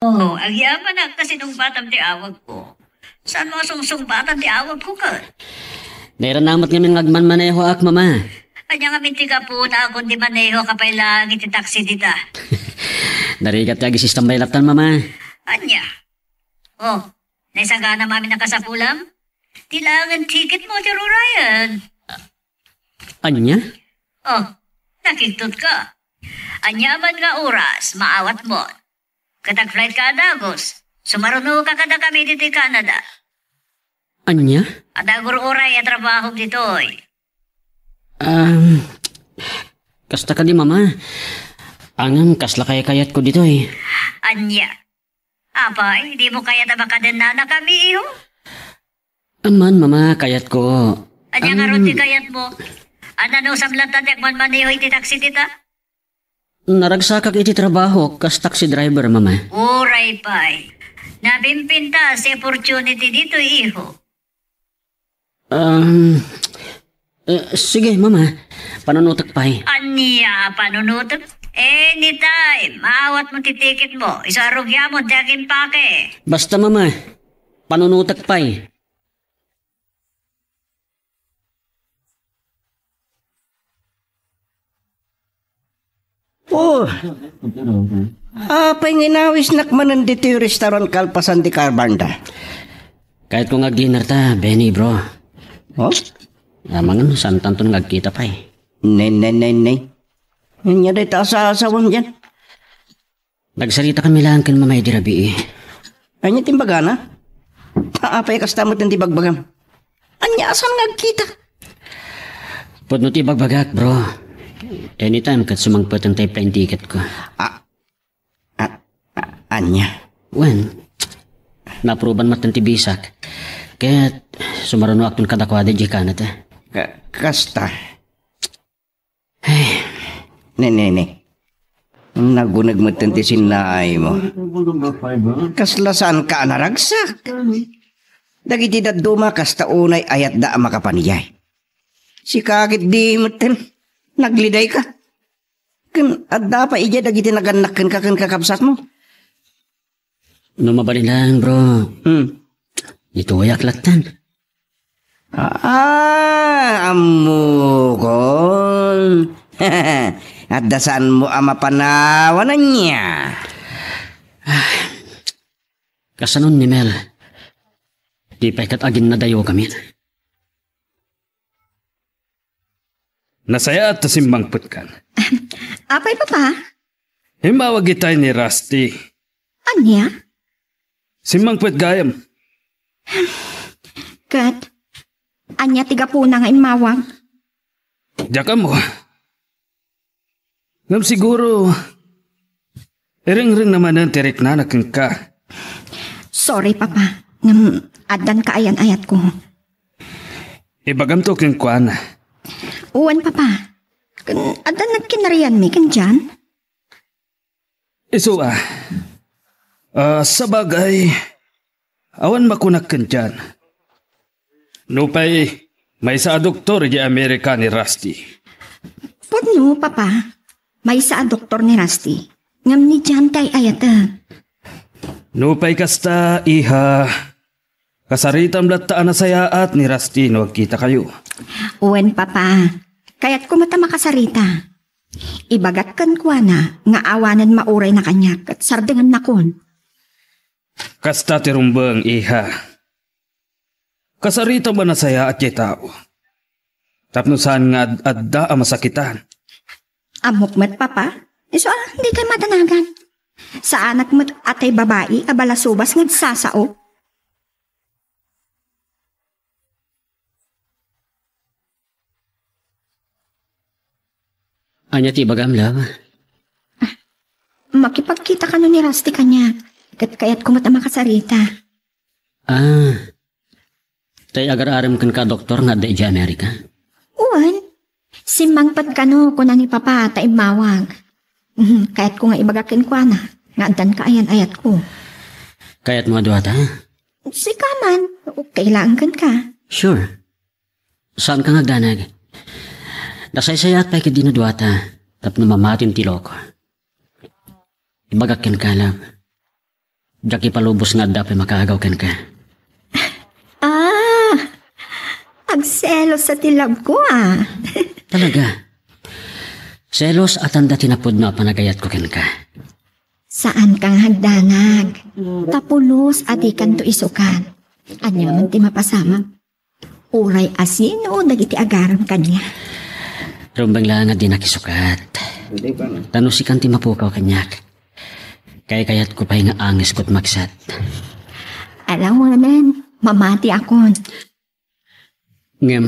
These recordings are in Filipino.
Oh, ang yaman na kasi nung batang di awag ko. Saan mo sungsung batang di awag ko ka? Nairanamat ngamin ngagman maneho ak, mama. Kanya nga minti ka po na akong di maneho kapay lang iti taxi dita. Darigat yagi sistem bay laptan, mama. Anya? Oh, naisangga na mami ng kasapulam? Tilangan ticket mo, Tiro Ryan. Anya? Oh, nakiktot ka. Anyaman nga oras, maawat mo. Katag flight ka Dagos, sumaruno ka kada kami dito Canada. Anya? Adagur oray at trabaho dito eh. Kasta ka di, mama. Angam, kasla kaya-kayat ko dito eh. Anya? Apay, di mo kaya tabakadan na kami iho? Aman, mama, kayat ko. Anya nga ron ti kayat mo? Ano samlat tatek man maniho iti taxi tita? Naragsakak iti trabaho, kas taxi driver, mama. Oray pay. Nabimpinta si opportunity dito iho. Sige, mama. Panunutak pa eh. Anya, panunutot? Anytime. Maawat mo titiket mo. Isarugya mo, daging pake. Basta, mama. Panunutak pa eh. Oh, apay nginawis nakmanan dito yung restaurant kalpasan di Carbanda. Kahit kung ag-dinner ta, Benny, bro. Oh? Amangan, saan tanton ngagkita pa eh. Nay. Yan niya day taas-asawang dyan. Nagsarita kami lang kan mamay di rabi eh. Ay niya timbaga na? Apay kastamot ng tibagbagam. Anya, asan ngagkita? Pudno ti bagbagak, bro. Anytime kat sumangpot ang type plane ticket ko. Anya? Wen, naproban matan ti bisak. Kaya't sumaruno akton kadakwada di Canada. Kasta. Ay, ne. Nagunag mo ti sinay mo. Kaslasan ka naragsak. Dagiti daduma kasta unay ayat da makapaniyay. Si kakit di mo nagliday ka. Adda pa ija dagiti naganak ka kakapsat mo. No mabalilang, bro. Ito ay aklatan. Amukon. At dasan mo ama panawanan niya. Kasanon ni Mel. Di pa ikat agin na dayo kami. Nasaya at tasimbang putkan. Apay, papa? Himawag itay ni Rusty. Anya? Simbang put gayam. Kat, anya tiga po na nga inmawang. Diyak mo. Ngam siguro, ring naman ang tirik na naking ka. Sorry, papa. Ngam, adan ka ayan-ayat ko. Ibagam to king kuana. Uwan, papa. Adan nagkinarian mi kan dyan? Iso sa bagay, awan makunak kan dyan. Nupay, may sa doktor di Amerika ni Rusty. Pudno, papa. May sa doktor ni Rusty. Ngam ni dyan tay ayata. Nupay kasta, iha. Kasaritam lataan na sayaat ni Rusty no kita kayo. Uwan, papa. Kaya't kumata makasarita. Ibagat kan kwa na, nga awanan mauray na kanya, at sardengan na kon. Kasta tirumbang, iha. Kasarita ba na saya at yung tao? Tapno saan nga adda ang masakitan? Amok mat, papa? Iso hindi kayo matanagan. Sa anak mat atay babae, abalasubas ng sasao. Anya ti bagam lava. Makipagkita ka no ni Rusty kanya. Kaya't kumata makasarita. Tay agar-aram kan ka doktor nga da ija Amerika. Uwan, simangpad ka no kuna ni papa ta imawag. Kaya't ko nga ibagakin kwa na. Nga andan ka ayan-ayat ko. Kaya't mo adwa ta? Si kaman, kailangan kan ka. Sure. Saan ka ngagdanag? Nasaysayat pa ikid dinadwa ta. Tapno mamatin ti loko. Ibagakin ka lang. Jaki palubos nga dapat makagaw ken ka. Agselos sa tilab ko Talaga. Selos at anda tinapod na panagayat ko ken ka. Saan kang hagdanag? Tapulos at ikan to isukan. Anya man ti mapasama. Uray asin o dagiti agaram kanya. Rumbang lang nga di nakisukat. Tanusikan ti mapukaw kanyak. Kaya-kayat ko pa'y nga angis ko't magsat. Alam mo naman, mamati ako. Ngem,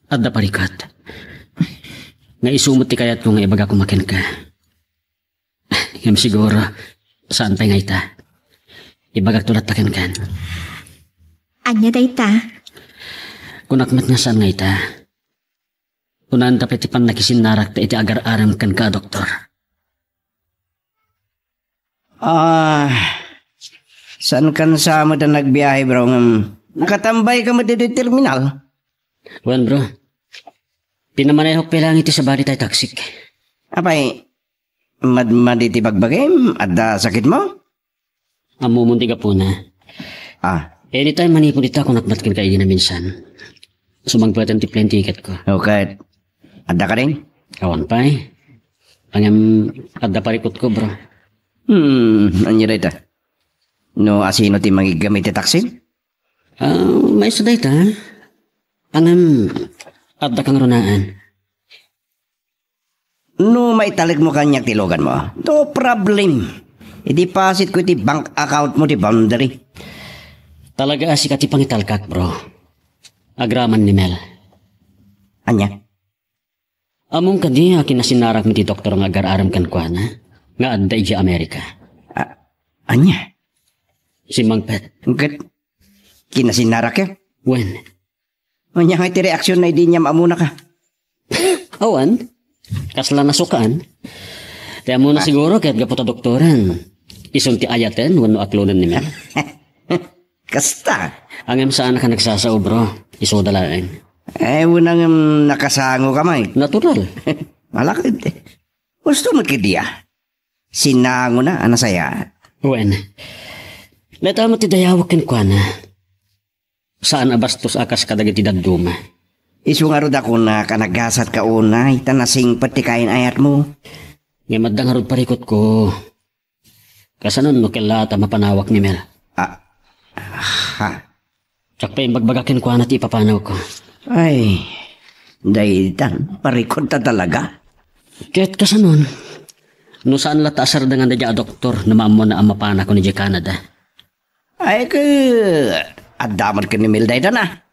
adda parikat. Nga isumot ti kayat ko nga ibaga kumakin ka. Ngem siguro, saan pa'y nga ita? Ibagak tulat takin kan. Anya da ita? Kunakmat nga saan nga ita? Kunaan tapit ipan nakisinarak ta iti agar-aram kan ka, doktor. Saan kan sa mo da nagbiyahe bro? Nakatambay ka mo dito terminal? Wan bro, pinamanayhok pelang iti sa bari tayo taksik. Apay, maditi bagbagay? Adda sakit mo? Amumunti ka po na. Anytime manipon ita kung nakmatkin ka hindi na minsan. Sumagpatan ti plane ticket ko. Okay. Adda ka rin? Kawan pa eh. Angam adda parikot ko bro. Anya da ita? No asino ti magigamit ti taksi? May isa da ita. Angam adda kang runaan. No maitalag mo kanyak tilogan mo. No problem. I-deposit ko iti bank account mo ti boundary. Talaga asika ti pangitalkak bro. Agraman ni Mel. Anya? Among kadi akin na sinarak mi ti doktor nga agar-aram kan kwa na. Nga adda iji Amerika. Anya? Si Mang Pet. Kinasinarak ya? When? Anya nga iti reaksyon na hindi niya maamuna ka? Awan? Kasla nasukaan? Kaya muna siguro kaya't gaputa doktoran. Isun ti ayaten, wano aklonan ni Mel. Kasta? Angam saan ka nagsasao bro? Iso dalain. Unang nakasango ka may. Natural. Malakit eh. Gusto mo kidiya? Sinango na, anasaya. When? Leta mo ti dayawak ken kwa na. Saan abastos akas kadagiti daduma? Isu nga rod ako na kanagasat ka una, itanasing patikain ayat mo. Nga maddang harod parikot ko. Kasanon no kelata mapanawak ni Mel. Tsak pa yung bagbagakin ko na ti ipapanaw ko. Ay, daitan, parikot ta talaga. Kaya't kasanon, no saan lata asar dengan da doktor na maamo na ang mapana ko ni Canada. Ay, adaman ka ni Milday na.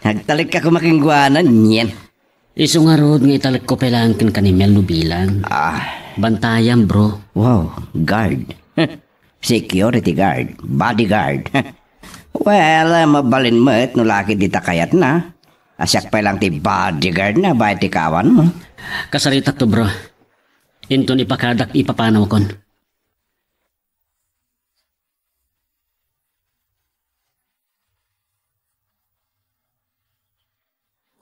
Nagtalik ka kumakingguanan, yan. Iso nga rod nga italik ko pelangkin ka ni Mel no bilang. Bantayan bro. Wow, guard. Security guard, bodyguard. Well, mabalin mo at nulaki dita kayat na. Asyak pa lang ti bodyguard na ba ti kawan mo. Kasaritak to bro. Inton ipakadak ipapanaw kon.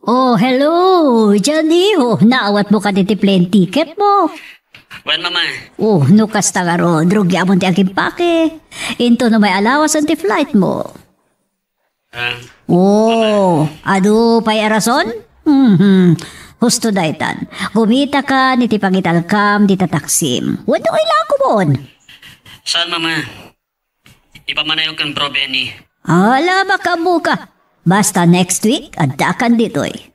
Oh, hello, Johnny. Naawat mo ka diti plane ticket mo. Wan mama. No kasta nga ro, drugi amon ti aging pake. Into na may alawas ang ti flight mo. Ado pa'y arason? Husto daytan. Gumita ka ni ti pangitalkam di tataksim. Wado ilang kumon. Saan mama? Ipamanayog kang bro Benny. Ala makamu ka. Basta next week, addakan dito eh.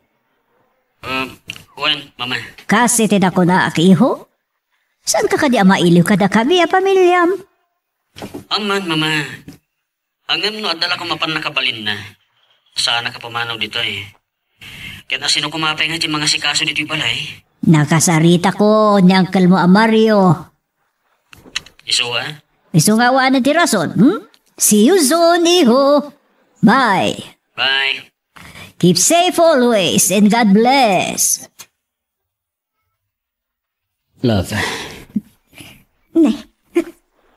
When, mama? Kasi tinako na akiho. Saan ka kadi mailiw kada kami a pamilyam? Aman, mama. Hanggang no, adala ko mapan nakabalin na. Sana ka pumanaw dito eh. Kaya sino kumapay nga di mga sikaso dito balay? Nakasarita ko, niyangkal mo a Mario. Iso nga na ti rason, See you soon, iho. Bye. Bye. Keep safe always and God bless. Love. Ne,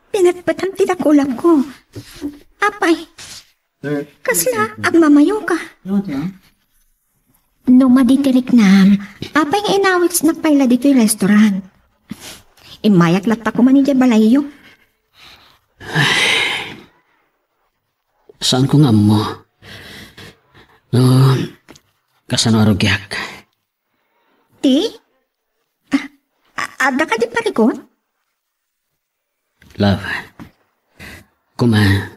pinagpatang tinakulang ko. Apay, kasla, agmamayo ka. No maditirik nam, apay nga inawits nagpayla dito yung restaurant. Imayak latta ko man niya balayo. Saan ko nga mo? No, kasano arugyak. Ti? Ada ka di parikot? Love, kuma,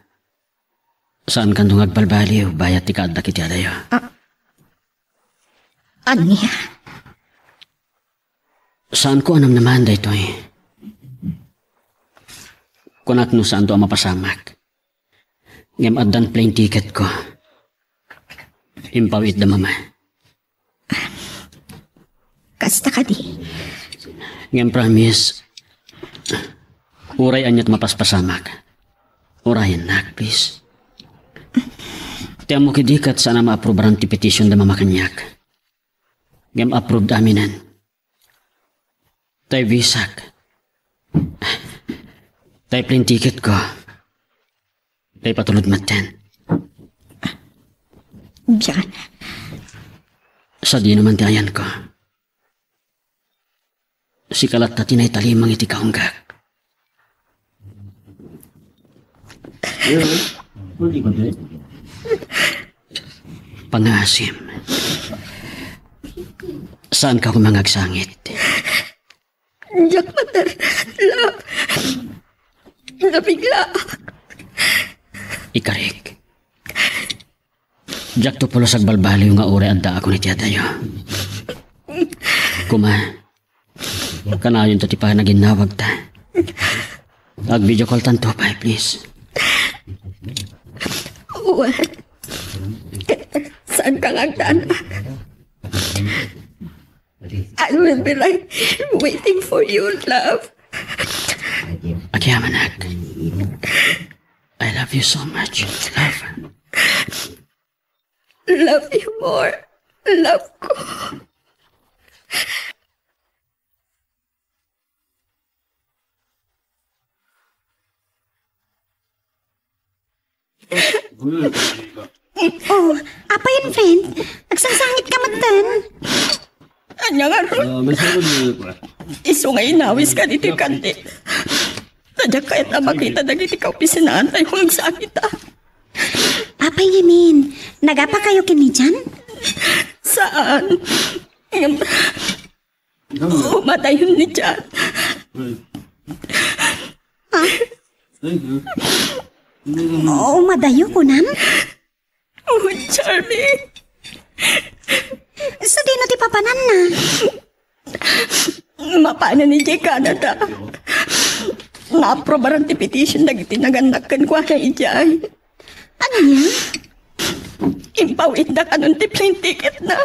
saan ka nung agbalbaliw, bayat ti kaadda kiti adayo? Aniya? Saan ko anam naman da ito eh? Kunak no saan to ang mapasamak. Ngem addan plane ticket ko. Impawit da mama. Kasta ka di? Ngem promise, uray anyat mapaspasamak. Urayan nak, please. Tiyan mo kidikat sana ma-approveran ti petition da mamakanyak. Ngem approved aminan. Tay visak. Tay plane ticket ko. Tay patulod maten. Diyan. Sa di naman ti ayan ko. Si kalat na tinay talimang iti kaunggak. Pangasim. Saan ka kumangagsangit? Diyak mater. Love. Nabigla. Ikarik. Diyak to pulos agbalbali yung nga ure adda ako ni tiyadayo. Kuma. Kanayon to tipa na ginawag ta. Ag-video call tanto pa, please. Well, saan ka agdaan? I will be like waiting for you, love. Akyamanak. I love you so much, love. Love you more. Love ko. Oh, apa yun, friend? Nagsangsangit ka matan. Anya nga ron. Iso nga inawis ka dito kanti. Tadya kahit na makita na dito ka opisinaan tayo kung nagsakit ah. Apa yamin? Nagapa kayo kini dyan? Saan? Umatay yun ni Jan. Oo, madayo ko nam. Oh, Charlie. Sa di na ti papanan na. Mapana ni Jay Canada. Na-aprobaran ti petition na itinaganakan ko na ijay. Ano niya? Impawit na ka nun ti plane ticket na.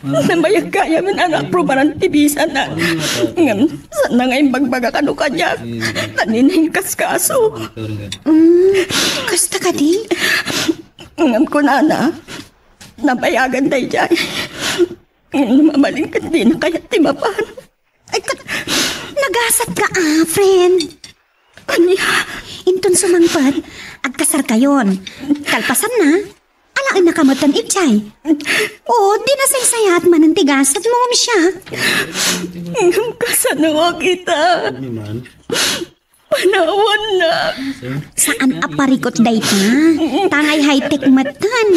Namayag kaya man ang aprobaran ti visa na. Ngam, saan na ngayon bagbaga ka no kanya? Taninay kaskaso. Kasta ka di? Ngam ko na. Nabayagan tayo dyan. Mamaling ka di na kaya timapan. Ay, nagasat ka friend. Anya? Intun sumangpad, agkasar kayon. Kalpasan na. Alaan na kamatan itchay. Oo, di na saysayat manantigasat mo siya. Ngam kasanawa kita. Panawan na. Saan aparikot day ka? Tangay high-tech matan.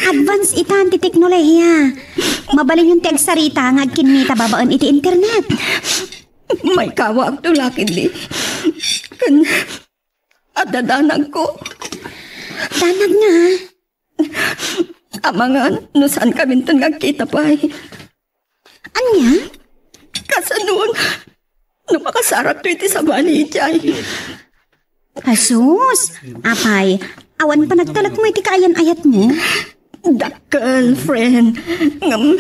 Advance itan ti teknolohiya. Mabalin yung tegsarita nga kinita babaan iti internet. May kawag tulakin di. Kan, adadanag ko. Danag nga. Amangan, no saan kami ito nagkita pa eh. Anya? Kasanon, no makasarap to iti sa bali ijay. Asus, apay, awan pa nagtalak mo iti kaayan-ayat mo. Dakal, friend. Ngam,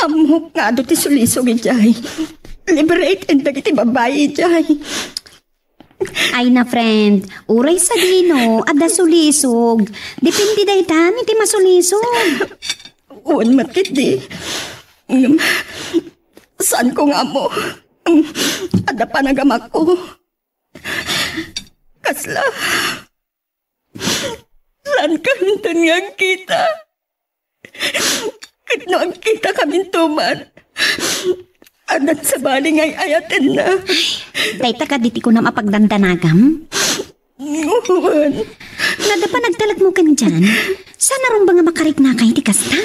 amok nga do ti sulisog ijay. Liberate and dagiti babae ijay. Ay na friend, uray sa dino, ada sulisog. Depende day tan, iti masulisog. Uwan matit di. Saan ko nga mo? Ada pa nagamak ko. Kasla. Saan kami nga kita? Kano ang kita kami tuman? Adat sa bali nga'y ayatin na. Dayta ka diti ko na mapagdandanagam. Nada pa nagtalag mo kan dyan. Sana ron ba nga makarik na kay ti kasta?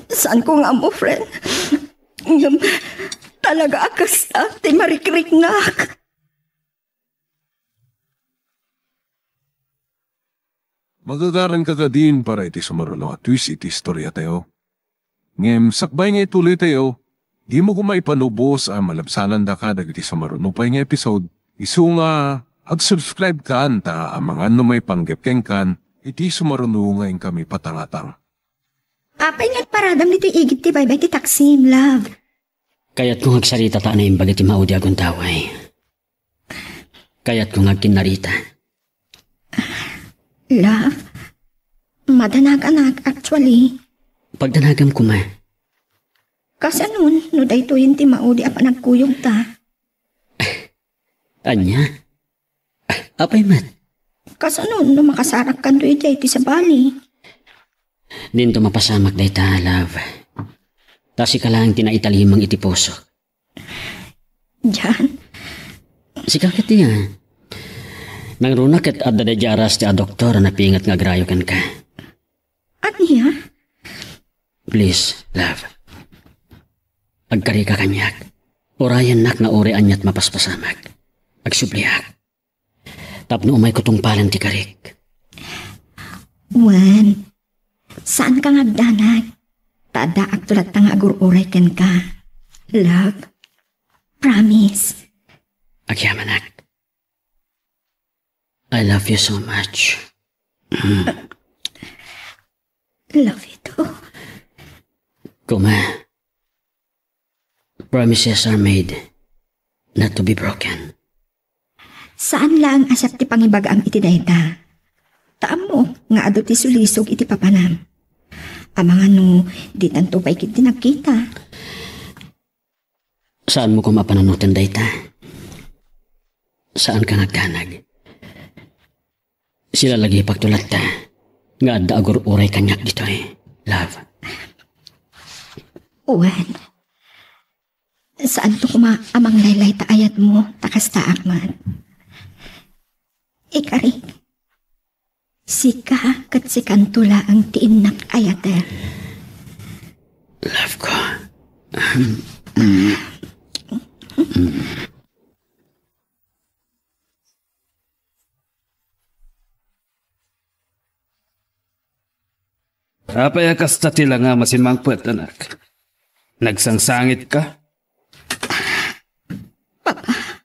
Saan ko nga mo, friend? Talaga akas ti marikrik ngak. Magagaran ka ka din para iti sumaruno at twist iti istorya tayo. Ngem, sakbay nga ituloy tayo, di mo kumaipanubos ang malabsanan da ka dagiti sumaruno pa nga episode. Isu nga, ag-subscribe ka ta ang mga may panggepkeng kan, iti sumaruno nga kami patangatang. Apay nagparadam nito igit ti baybay ti Taksim, love. Kaya't kung agsalita ta na yung bagati maudi agong taway. Kaya't kung agkinarita. Love, madanag-anak actually. Pagdanagam ko ma. Kasi nun, no dayto yun ti maudi apa nagkuyog ta. Anya? Apay mat? Kasi nun, no makasarak kan do iti sa bali. Dinto mapasamak day ta, love. Tasi ka lang tinaitalihimang iti puso. Diyan? Si kakit niya. Nang runak at adda de jaras ti a doktor na pingat nga grayo kan ka. At niya? Please, love. Agkari ka kanyak. Orayan nak na ore anyat mapaspasamak. Agsubliak. Tapno umay kutong palang ti karik. Wan, saan ka ngagdanag? Tada aktulat tang agur-uray ken ka. Love, promise. Agyamanak. I love you so much. Love you too. Kuma. Promises are made not to be broken. Saan lang asap ti pangibagaam iti dayta? Taam mo nga ado ti sulisog iti papanam. Amangan no, di tanto pa ikit tinagkita. Saan mo ko mapananutan dayta? Saan ka nagkanag? Sila lagi pagtulat ta. Nga adda agur uray kanyak dito love. Uwan. Saan to kuma amang laylay ta ayat mo takas ta akman? Ikarik. Sika kat sikantula ang tiinak ayater. Love ko. Apay kasta tila nga masimangpet, anak. Nagsangsangit ka? Papa.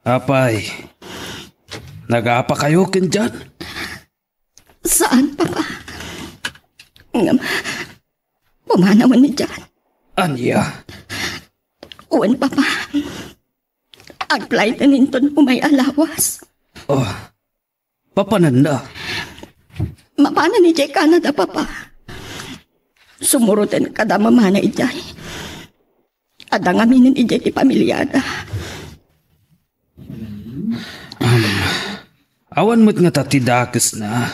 Apay, nag-aapa kayo kin dyan? Saan, Papa? Pumanawan ni dyan. Anya? Uwan, Papa. Agplay na ninton umay alawas. Oh, papanan na. Mapana ni Jay Canada, Papa. Sumurutin kada mamana ijay. Adang aminin ijay ti pamilyada. Awan mo't nga tatidakes na.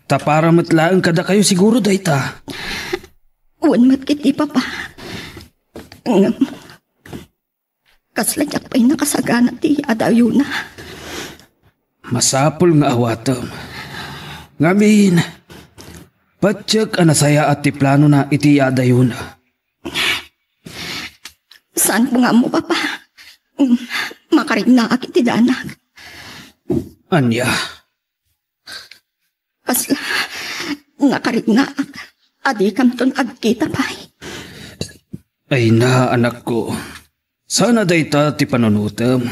Tapara mo't laang kada kayo siguro dayta. Uwan mat kiti, Papa. Kasladyak pa'y nakasagana ti adayo na. Masapol nga awatom. Ngamin, patsyag anasaya at ti plano na itiyada yun. Saan po nga mo, Papa? Makarig na akit ti danag. Anya? Kasla, nakarig na ak. Adi kamton agkita pa'y. Ay na, anak ko. Sana dayta ti panunutam.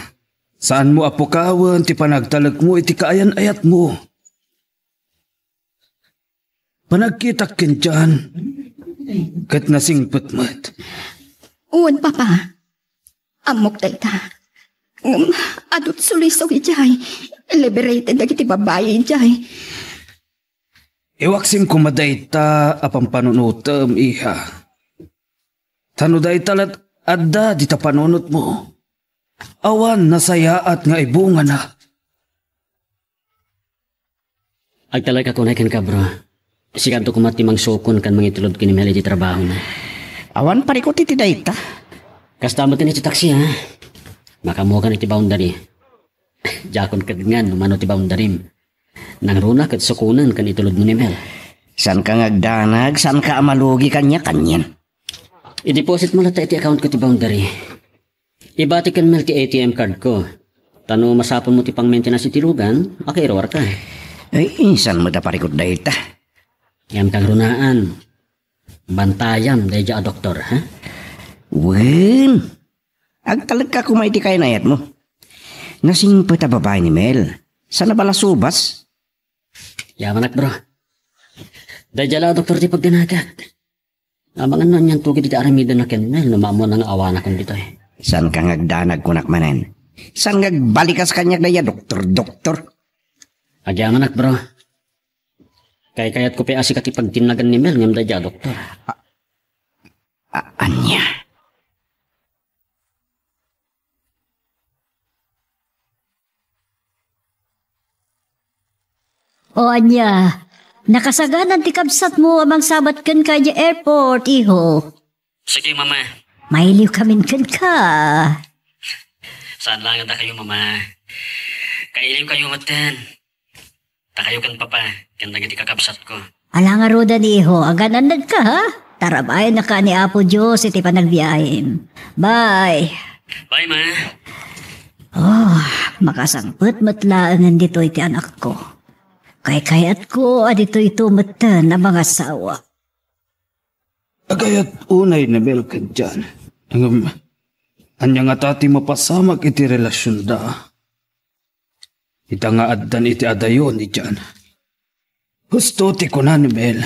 Saan mo apukawan ti panagtalag mo iti kaayan ayat mo. Panagkitak kin dyan. Kat nasingpot mat. Uwan, Papa. Amok dayta. Adot sulisog ijay. Liberated dagiti babae ijay. Iwaksim kumaday ta apang panunutam, iha. Tano day talat adda di ta panunot mo. Awan nasaya at nga ibunga na. Agtalay ka kunay kan ka bro. Sikanto kumatimang sukon kan mangitulod kinimeli di trabaho na. Awan parikot iti dayta. Kastamot ni taksi ha. Makamuha ka iti boundary. Jakon ka nga numano ti boundarim. Nang runa kat sukunan kan itulod mo ni Mel. San ka ngagdanag, san ka amalugi kanyan. I-deposit mo lang iti account ko ti boundary. Ibati kan Mel ti ATM card ko. Tano masapon mo ti pang maintenance iti lugan, akairwar ka. Ay, insan mo da parikot da ita. Yam kang runaan. Bantayam, deja a doktor, ha? Wen, agtalag ka kumay ti kay nayat mo. Nasing pa ta babae ni Mel. Sana bala subas? Yamanak bro. Deja la doktor ti pagdanagat. Abangan nun yan tugid iti aramidan na ken Mel, numamo nang awana kong dito eh. San ka ngagdanag kunak manen? San ngagbalikas kanyak daya doktor? Agyamanak bro. Kayat ko pa asik ati pagtinagan ni Mel ngam deja doktor. Anya? O anya, nakasaganan ti kabsat mo amang sabat kan kaya airport, iho. Sige mama. Mailiw kamin kan ka. Saan lang ata kayo mama? Kailiw kayo matan. Takayo kan papa, kan nagiti kakabsat ko. Ala nga roda ni iho, agananad ka ha? Tarabayan na ka ni Apo Diyos, iti panagbiyahin. Bye. Bye ma. Oh, makasangput matlaangan dito iti anak ko. Kayat ko, adito ito matan na mga sawa. Agayat unay na Mel ka dyan. Anya nga tati mapasamag iti relasyon da. Ita nga addan iti adayon ni dyan. Gusto ti kuna ni Mel.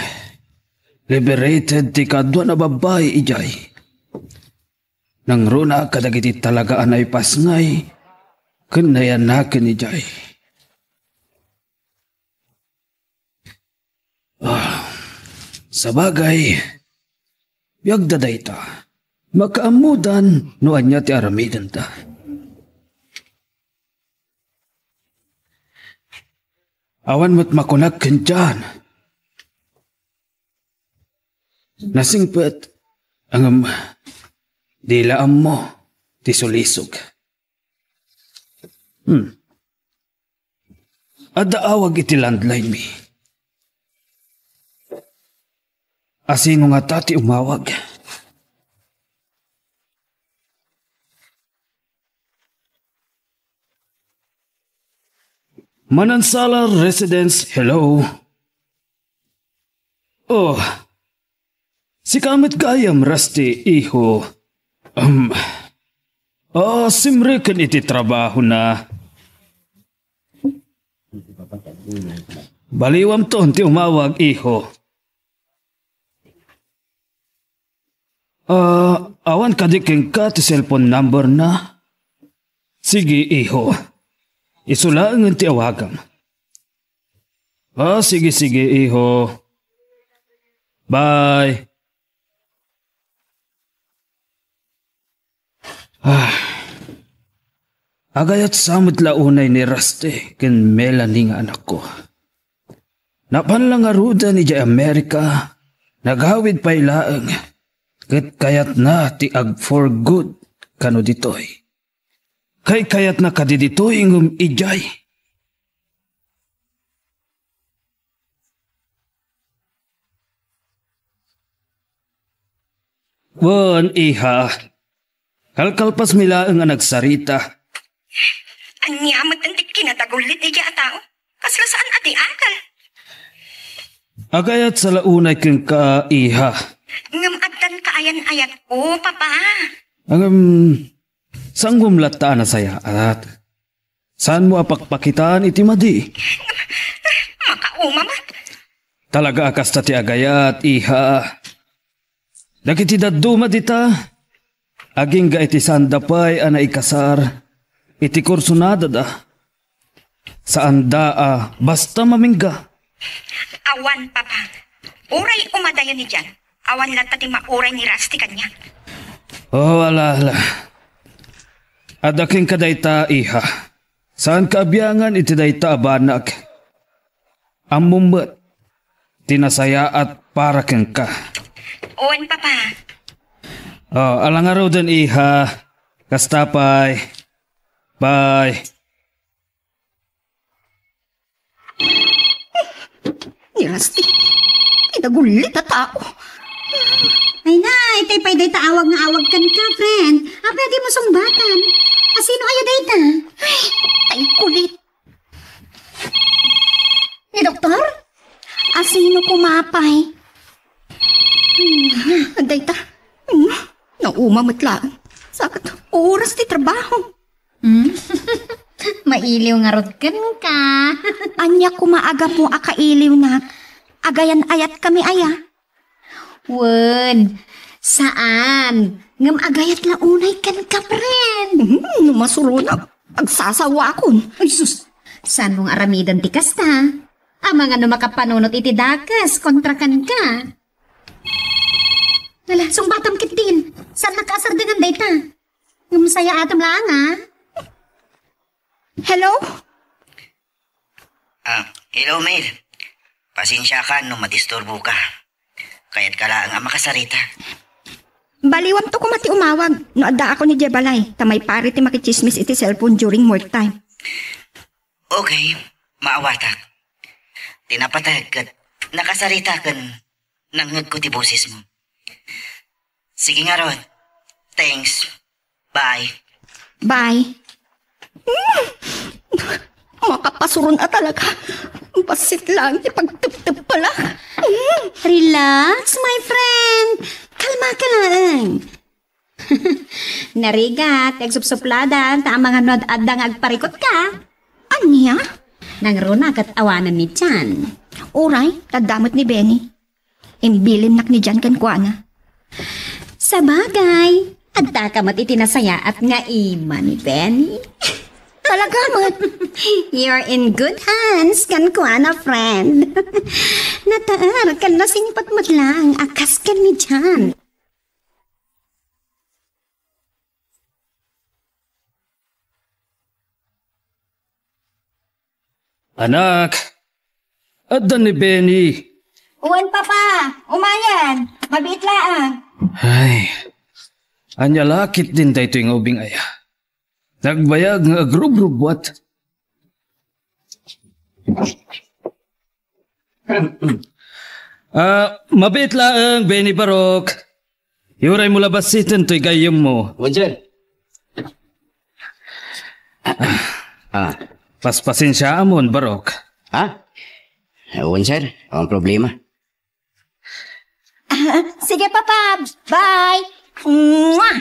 Liberated ti kadwa na babae ijay. Nang runa kadagiti talagaan ay pasngay. Kanayan nakin ijay. Sa bagay, biyag daday ta. Makaamudan no anya ti aramidan ta. Awan mo't makunak kan dyan. Nasingpet ang dilaam mo ti sulisog. Ada awag iti landline mi. Asino nga tati umawag. Manansala Residence, hello. Oh, si kamit kayam Rusty, iho. Simre kan iti trabaho na. Baliwam to, ti umawag, iho. Awan kadiking ka ti cellphone number na. Sige, iho. Isulaan ti awagam. Sige, iho. Bye. Agayat samot launay ni Rusty ken Melanie nga anak ko. Napanlang aruda ni Jay Amerika. Naghawid pa ilaang. Kayat na ti ag for good kano ditoy. Kayat na kadiditoy ngum ijay. Wan iha. Kalkalpas milaang nga nagsarita. Anyamat ang kinatagulit ni Jaya tao. Kasla saan ati akal? Agayat sa launay keng ka iha. Ngam atan kaayan-ayat ko, papa. Saan gumlata na saya at saan mo apakpakitaan iti madi? Makauma mat. Talaga akas ti agayat, iha. Dagiti daduma dita. Aging ga iti sandapay ana ikasar. Iti kursunada da. Saan da basta mamingga. Awan, papa. Uray umadayo ni Jan. Awan lang tati mauray ni Rusty kanya. Ala. Adaking kadayta, iha. Saan kaabyangan iti dayta abanak? Ang mumbat, tinasaya at para keng ka. Owen, papa. Alangaraw din, iha. Kastapay. Bye. Nirasti. Inagulit at tao. Ay na, itay pa'y day taawag nga awag kan ka, friend. Pwede mo sumbatan. Sino ayo day ta? Ay, kulit. Ni doktor? Asino kumapay? Anday ta. Naumamot lang. Sakat oras di trabaho. Mailiw nga rot kan ka. Anya kumaaga mo akailiw na. Agayan ayat kami aya. Wen, saan? Ngam agayat launay kan ka, friend. Numasuro na. Agsasawa akon. Ay sus, saan mong aramidan ti kasta? Amang ano makapanunot iti dakas, kontrakan ka. Nala, sungbatam kitin. Saan nakaasar dengan data? Ngam saya atam lang, ha? Hello? Hello, Mel. Pasensya ka nung madisturbo ka. Kaya't ka lang ang makasarita. Baliwam to kumati umawag. No adda ako ni Jebalay. Tamay pari ti makichismis iti cellphone during work time. Okay, maawatak. Tinapatag kat nakasarita kan nangag ko ti boses mo. Sige nga ron. Thanks. Bye. Bye. Makapasuron at talaga. Basit lang, ipagtup-tup pala. Relax, my friend. Kalma ka lang. Narigat, egsup-supladan, tamang anod adang agparikot ka. Anya? Nangruna kat awanan ni Chan. Uray, tadamot ni Benny. Imbilin nak ni Jan kan kuana. Sa bagay, adta ka mat itinasaya at nga ima ni Benny. Talaga, mat. You're in good hands, kan kuana, friend. Nataar, kan nasingpat mat lang, akas kan ni Jan. Anak, adda ni Benny. Uwan, Papa. Umayan. Mabiit lang. Ay, anya lakit din tayo ito yung ubing aya. Nagbayag nga agrub-rubwat. Mabit lang, Benny Barok. Yuray mo labasitin to'y gayom mo. Wajan. Paspasin siya amon, Barok. Ha? Ewan, sir. Ang problema. Sige, Papa. Bye. Mwah!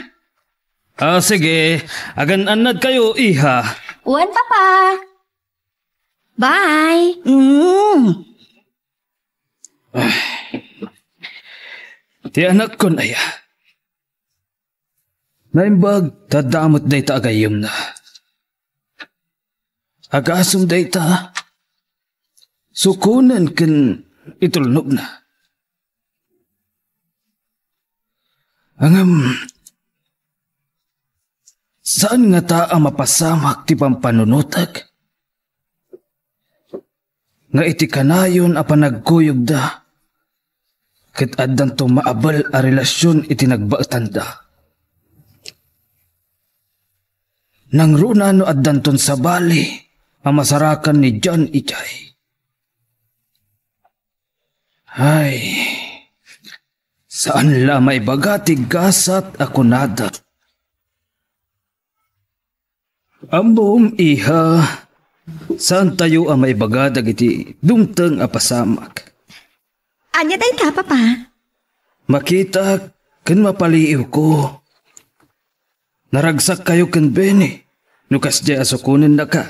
Sige. Agan-anad kayo, iha. Uwan, Papa. Bye. Ti anak ko na ya. Naimbag, tadamot day ta agayom na. Agasong day ta. Sukunan kan itulnog na. Angam, saan nga ta ang mapasamak ti pampanunutag? Nga iti kanayon a panagkuyog da. Ket addan to maabal a relasyon iti nagbaetanda. Nang runa no addan ton sa bali ang masarakan ni John Ichay. Ay, saan la may bagati gasat ako nada? Ambom iha, saan tayo ang may bagadag iti dumtang apasamak? Anya day ka, Papa? Makita kan mapaliiw ko. Naragsak kayo kan Benny. Nukas di asukunin na ka.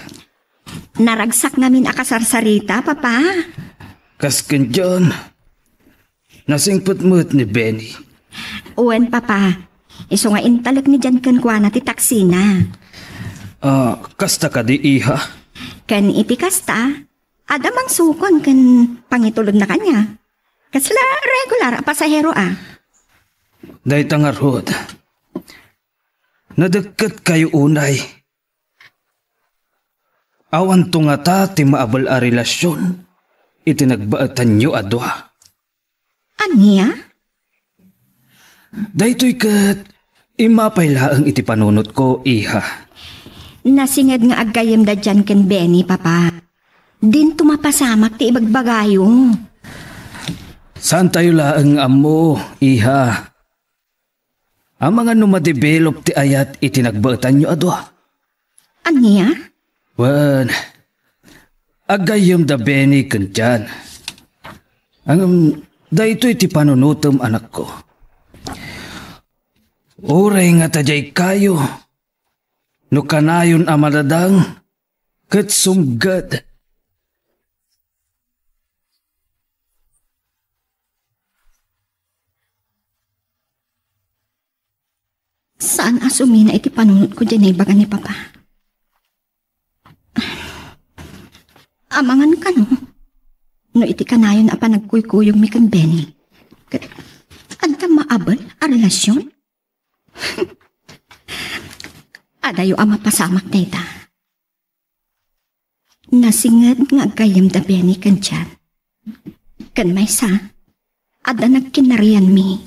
Naragsak namin akasarsarita, Papa. Kas kan John. Nasingput-mut ni Benny. Uwan, Papa. Iso nga intalak ni Jan kan kuana ti taksina. Kasta ka di iha. Kan iti kasta, adamang sukon kan pangitulog na kanya. Kasla regular a pasahero Day tangarhod. Nadagkat kayo unay. Awan to nga ta ti maabal a relasyon. Itinagbaatan nyo adwa. Anya? Daytoy kat imapay laang iti panunot ko, iha. Nasingad nga agayam da dyan kan Benny, Papa. din tumapasamak ti ibagbagayo. Saan tayo laang amo, iha? Ang mga numadevelop ti ayat itinagbatan nyo adwa. Aniya? Wan, agayom da beni kentyan. Ang dayto iti panunutom anak ko. Uray nga tajay kayo. No kanayon amaladang ket sumgad. Saan asumi na iti panunod ko dyan ay baga ni Papa? Amangan ka no? No iti kanayon apa nagkuykuyog mi kang Benny. Anta maabal a relasyon? Adayo ang mapasamak na ita. Nasingad nga gayam da Benny kan dyan. Kan may sa, ada nagkinarian mi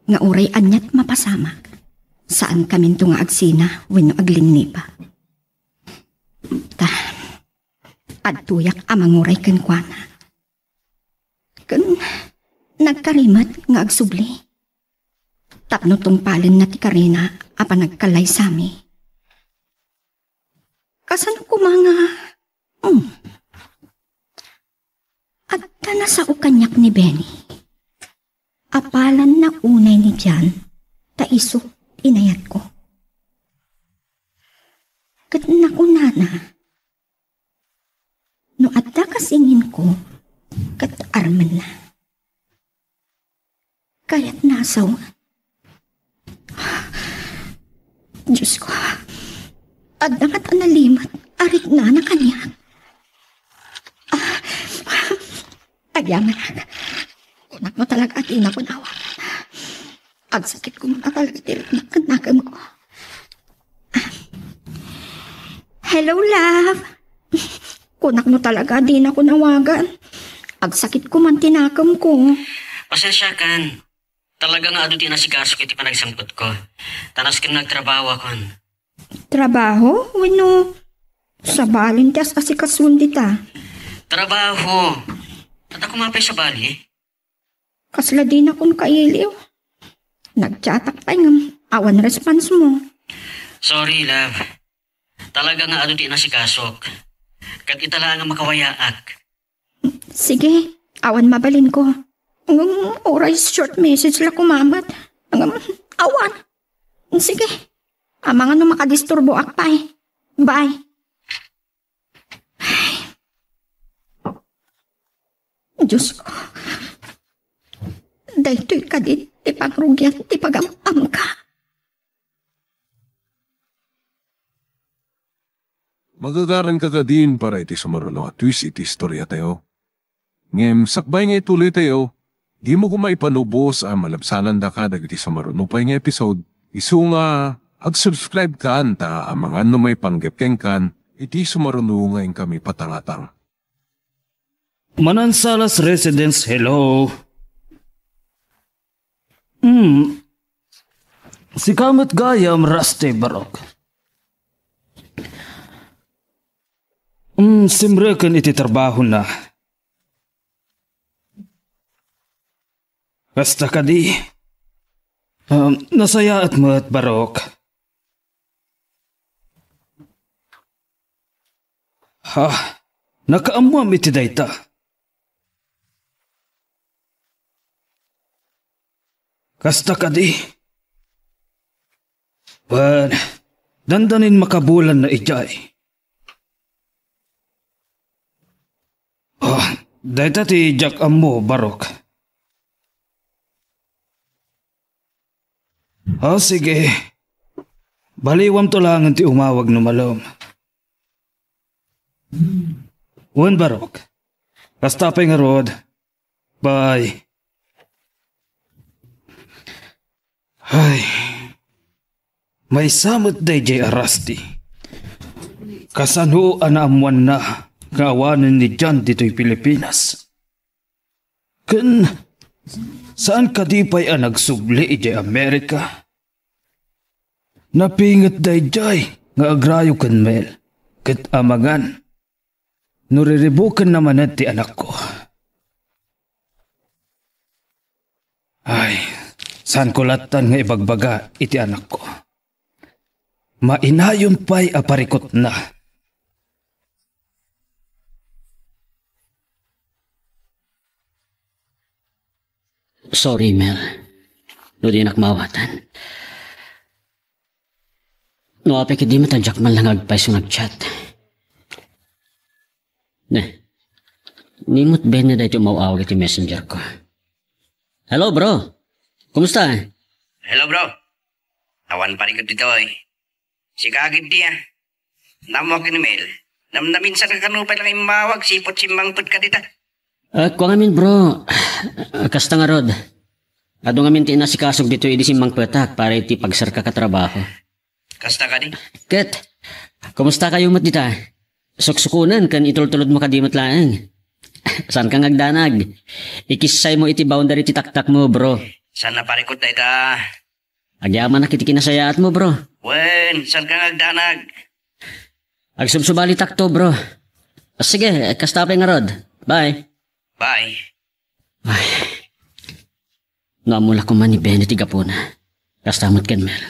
nga uray anyat mapasamak. Saan kami ito nga agsina wenno aglingni pa. At tuyak amanguray kan kuana. Kan nagkarimat nga agsubli. Tapno tong palin na ti Karina apa nagkalay sami. Kasan ko mga... At na sa ukanyak ni Benny. Apalan na unay ni Jan, taisok inayat ko. Kat nakunana. No at kasingin ko, kat arman na. Kaya't nasaw. Diyos ko, at dangat analimat, arit na na kanya. Agyaman, kunak mo talaga at ina ko nawagan. Ang sakit ko mga talaga tirik na kanakam ko. Hello, love. Kunak mo talaga, di na ko nawagan. Ang sakit ko man tinakam ko. Pasensya kan. Talaga nga ado tinasigasok iti panagsangkot ko. Tanas kin nagtrabaho akon. Trabaho? Wino, sa balin tias kasi kasundi ta. Trabaho. At ako mapay sa bali. Kasla din akong kailiw. Nagchatak pa yung awan response mo. Sorry, love. Talaga nga ado tinasigasok. Kat itala nga makawayaak. Sige, awan mabalin ko. Ang oray short message la kumamat. Ang awan. Sige. Amang ano makadisturbo akpay. Bye. Diyos ko. Dahito'y kadit, ipagrugyan, ipagamam ka. Magagaran ka din para iti sumarulo at twist iti istorya tayo. Ngem, sakbay nga ituloy tayo, di mo kumaipanubos ang malabsanan da ka dagiti sumarulo pa yung episode. Isu nga, ag-subscribe ka anta ang mga ano may panggapkeng kan, iti sumarulo ngayon kami patangatang. Manansalas Residence, hello. Si Kamat Gayam Raste Barok. Simrekan iti trabaho na. Basta ka di. Nasaya at mat Barok. Nakaamuam iti dayta. Kasta ka di. Wan, dandanin makabulan na ijay. Dahita ti Jack Amo, Barok. Sige. Baliwam to lang ti umawag no malom. Wan, Barok. Kasta pa nga rod. Bye. Ay, may samot day jay arasti. Kasano anaamuan na kaawanan ni Jan dito'y Pilipinas. Kan, saan ka di pa'y nagsubli jay Amerika? Napingat day jay nga agrayo kan mel, kat amangan. Nuriribukan naman at ti anak ko. Ay, saan ko latan nga ibagbaga iti anak ko. Mainayon pa'y aparikot na. Sorry, Mel. No di nakmawatan. No apik di matadyak man lang agpay so nag-chat. Nimot ben na dahil umawawag iti messenger ko. Hello, bro. Kumusta? Hello, bro. Awan pa rin ko dito eh. Si kagid di ah. Namo ka ni Mel. Namnamin sa kakanupay lang yung mawag, sipot simbangpot ka dito. Kung amin, bro. Kasta nga rod. Ado nga minti na si kasog dito idi simbang petak para iti pagsar ka katrabaho. Kasta ka di? Ket, kumusta kayo mat dita? Suksukunan kan itultulod mo kadimot laang. Saan kang agdanag? Ikisay mo iti boundary ti taktak mo, bro. Saan na parikot na ita? Agyaman na kiti kinasayaat mo, bro. Wen, saan kang agdanag? Agsubsubali takto, bro. Sige, kastapay nga rod. Bye. Bye. Ay. Naamula ko man ni Benny ti Gapona. Kastamot ken Mel.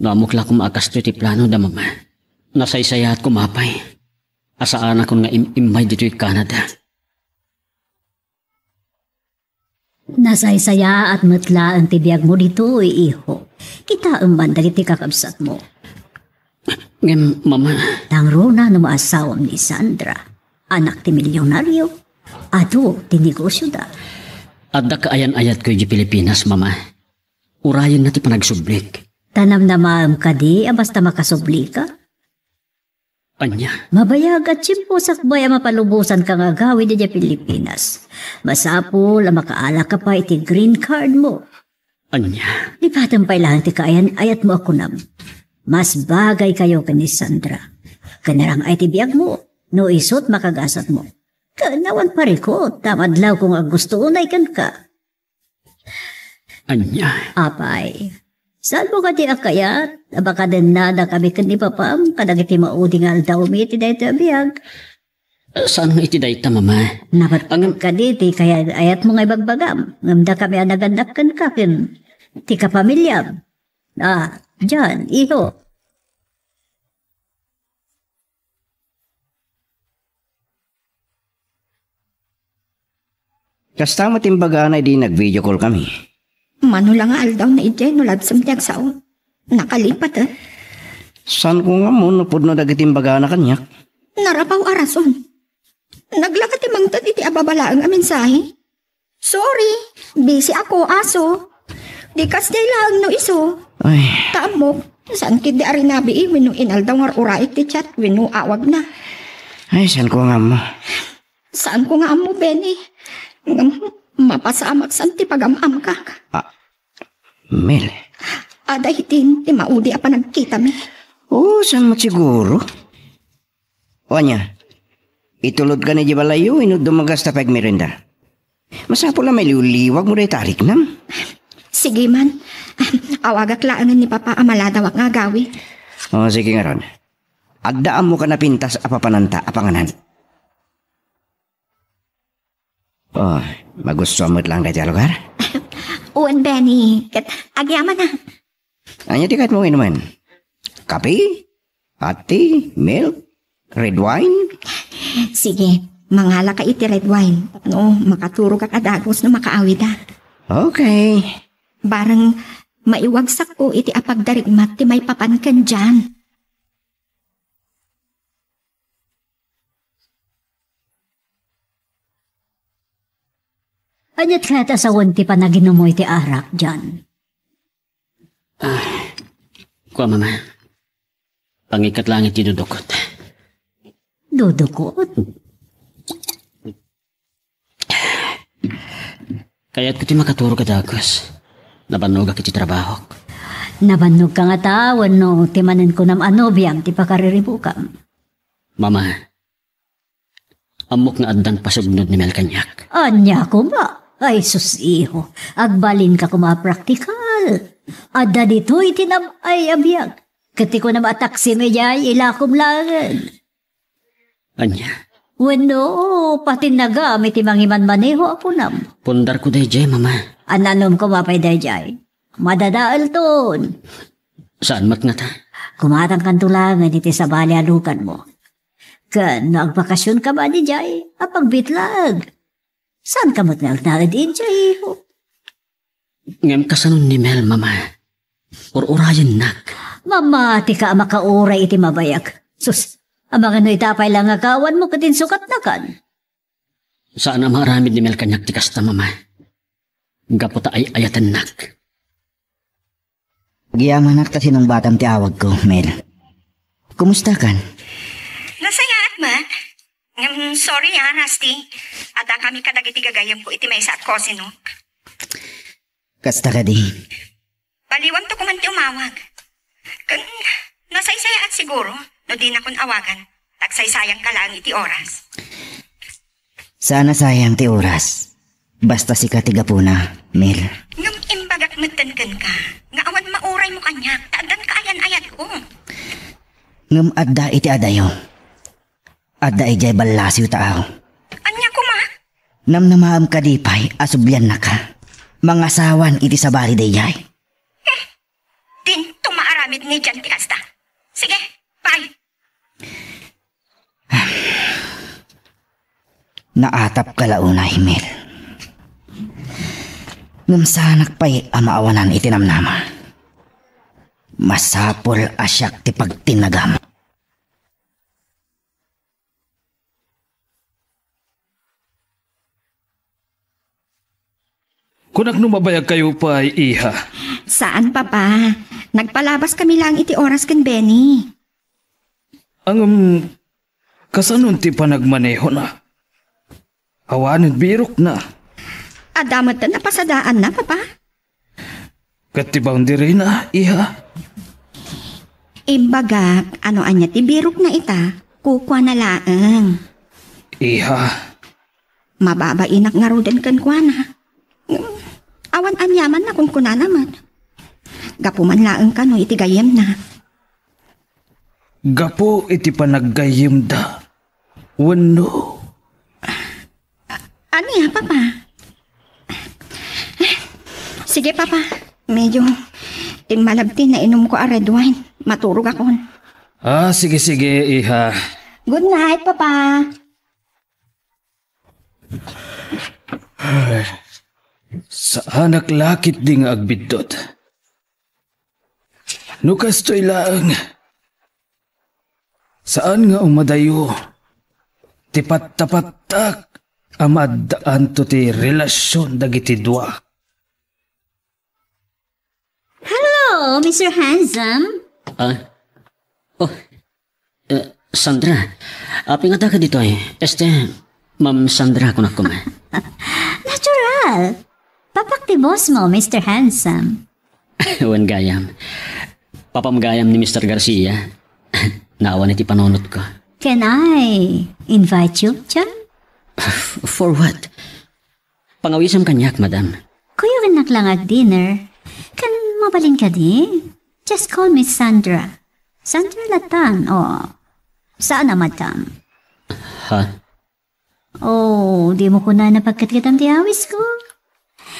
Naamukla ko maakasto ti plano da mama. Nasaysayat ko mapay. Asaan ako nga imay dito yung Canada. Nasaysaya at matlaan ti biyag mo dito, iho. Kita ang banda ti kakabsat mo. Ngem, mama. Tangro na maaasawang ni Sandra. Anak ti milyonaryo. Ato, ti negosyo da. Adda kaayan-ayat ko yung Pilipinas, mama. Urayan na ti panagsublik. Tanam na maam ka di, basta makasubli ka. Anya? Mabayag at simpo sakbay mapalubusan kang agawi di Pilipinas. Masapol, makaala ka pa iti green card mo. Anya? Di patang pailangan ti kaayan ayat mo ako nam. Mas bagay kayo ka ni Sandra. Kanarang ay tibiyag mo, no isot makagasat mo. Kanawan parikot, tamadlaw kung gusto unay kan ka. Anya? Apay, saan mo ka di akayat? Baka din na kami kan ipapam, kadagiti maudi nga aldaw mi iti dahi biyag. Saan nga iti dahi ta, mama? Napatpangam ka diti, kaya ayat mo nga ibagbagam. Ngamda kami anaganap kan kakin. Ti kapamilyam. Diyan, iho. Kasta mo timbaga na di nag-video call kami. Mano lang nga aldaw na iti, nulad sa mtiyag sao. Nakalipat San ko nga mo napod no dagatimbaga na kanyak? Narapaw arason. Naglakat imang tad iti ababala ang mensahe. Sorry, busy ako, aso. Di kas day lang no iso. Ay, Taamok, saan kidi arinabi winu inaldaw nga ura iti chat, winu awag na. ay, san ko nga mo? Saan ko nga amo, Benny? Mapasamak san ti pagamam ka. Mel. Ada hitin, ti maudi apa nagkita mi. San mo siguro? O anya, itulod ka ni Jibalayo, ino dumagas ta pagmerenda. Masapo lang may liwag mo rin tarik nam. Sige man, awagak laangan ni Papa amaladawak nga gawi. O sige nga ron. Agdaan mo ka na pintas apapananta apanganan. Magusto mo lang dahil lugar? Uwan, Benny, kat agyaman na. Anya di kahit mo inuman? Kape? Ate? Milk? Red wine? Sige, mangala ka iti red wine. No, makaturo ka kadagos na makaawi da. Okay. Barang maiwagsak ko iti apagdarigmat ti may papan kan dyan. Anyat kaya sa wanti pa naginom mo iti arak dyan. Kuha, mama. Pangikat lang iti dudukot. Dudukot? Kaya't ko ti makaturo ka dagos. Nabanog ak iti trabaho. Nabanog ka nga tawan no, timanin ko nam anobiyam, ti pakariribukam. Mama, amok nga addan pasugnod ni Mel kanyak. Anya ko ba? Ay susiho, agbalin ka kumapraktikal. Adda dito itinam ay abiyag. Kati ko na mataksi medya ilakom langan. Anya, Wano, pati nagamit imangiman maneho ako nam. Pundar ko dayjay, mama. Ananom ko mapay dayjay. Madadaal ton. Saan mat nga ta? Kumatang kan tulangan iti sa bali alukan mo. Kan nagbakasyon ka ba di jay? Apag bitlag. Saan ka mo't nagtalad di jay? Ngem kasanon ni Mel, mama. Urayan nak. Mamati ka makauray iti mabayag. Sus, ang mga no itapay lang agawan mo katin sukat na kan. Saan ang maramid ni Mel kanyak ti kasta, mama? Gaputa ay ayatan nak. Giyaman nak ta sinong batang ti awag ko, Mel. Kumusta kan? Nasaya at man. Sorry Rusty. Ada kami kadagiti gagayam ko iti may sa at kosino. Kasta ka di. Baliwan to kuman ti umawag. Kan, nasaysaya at siguro, no di na kun awagan. Tagsaysayang ka lang iti oras. Sana sayang ti oras. Basta si katiga po na, Mel. Ngam imbagak matankan ka. Nga awan mauray mo kanyak. Taadan ka ayan-ayat ko. Ngam adda iti adayo. Adda ijay balasiw taaw. Anya ko ma? Namnamaam kadipay, asubyan na ka. Mga sawan iti sa bali dayjay. Din tumaaramid ni Jan Tikasta. Sige, bye. Naatap ka launay, Mel. Ngam sanak pa'y amaawanan itinamnama. Masapol asyak ti pagtinagam. Kunak numabayag kayo pa ay iha. Saan papa? Nagpalabas kami lang iti oras kan Benny. Ang kasanon ti panagmaneho na. Awanin birok na. Adamat na napasadaan na papa. Katibang diri na, iha. Imbagak, ano anya ti birok na ita, kukwa na laeng. Iha. Mababa inak nga roden kan kwa na. Awan anyaman na kung kuna naman. Gapuman laeng ka no iti gayem na. Gapo iti panaggayim da. Wano. Ano ya papa? Sige papa, medyo malabti na inom ko a red wine. Maturog ako. Sige, iha. Good night papa. Sa anak lakit di nga agbidot. Nukas to'y laang. Saan nga umadayo? Tipat-tapatak amadaan to ti relasyon dagiti dua. Hello, Mr. Handsome. Sandra, pingata ka dito eh. Ma'am Sandra kunak ko ma. Natural. Papakti boss mo, Mr. Handsome. Wan gayam. Papamgayam ni Mr. Garcia. Naawan iti panonot ko. Can I invite you, John? For what? Pangawisam kanyak, madam. Kuya kanak lang ag dinner. Kan mabalin ka di? Just call me Sandra. Sandra Latan, saan na, madam? Ha? Oh, di mo ko na napagkatkitan ti awis ko.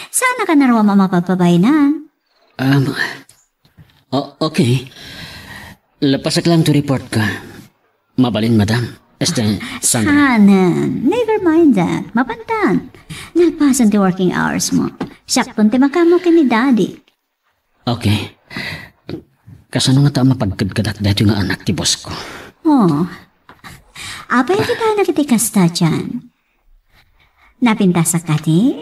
Sana ka narwa mamapapabay na. Okay. Lapasak lang to report ka. Mabalin, madam. Sandra. Sana. Never mind that. Mapantan. Nagpasan ti working hours mo. Sakton ti makamo ka ni daddy. Okay. Kasano nga ta mapagkadkadak dahito nga anak ti boss ko? Apay kita nakitikasta dyan. Napinta sa kati?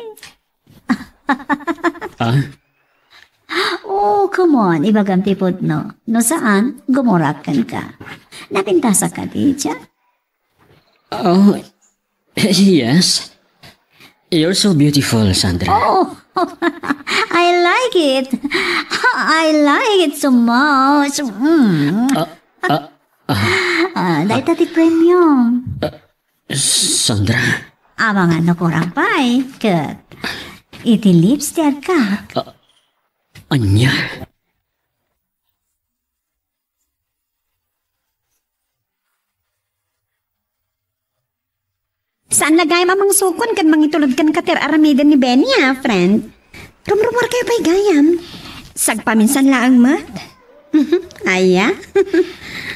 Oh, come on. Ibagam tipod no. No saan? Gumurakan ka. Napinta sa kati dyan? Yes. You're so beautiful, Sandra. Oh, I like it. I like it so much. Dahil tati premium. Sandra. Amang ano kurang pa'y. Kat, iti lips ti ka. Anya? Saan lagay mamang sukon kan mangitulod kan kater aramida ni Benny ha, friend? Rumrumor kayo pa'y gayam. Sagpaminsan laang mat. Aya?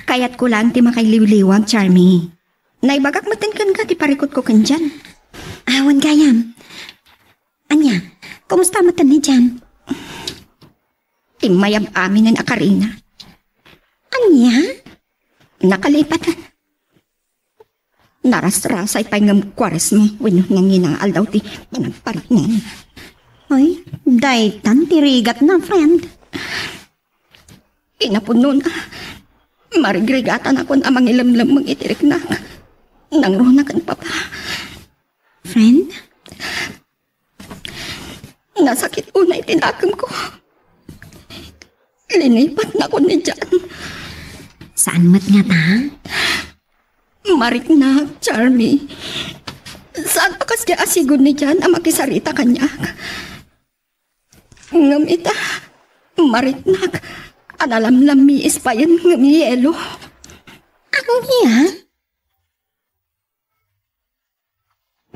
Kayat ko lang ti makailiw-liwag, Charmy. Naibagak matin kan ka, ti parikot ko kan dyan. Awan gayam. Anya, kumusta matan ni dyan? Timayab amin ang akarina. Anya? Nakalipat. Naras-rasay pa ng kwares mo. Wino nga nginangal daw ti panagparinan. Ay, daytan tirigat na, friend. Inapuno na. Marigrigatan ako na mangilamlam mong itirik na. Nangruna kan papa. Friend? Nasakit unay tinakam ko. Linipat na ko ni Jan. Saan mat nga ta? Marik na, Charmy. Saan pa kasi asigod ni Jan ang makisarita kanya? Ngamita, marik na, analamlam mi ispayan ngami yelo. Ang iya?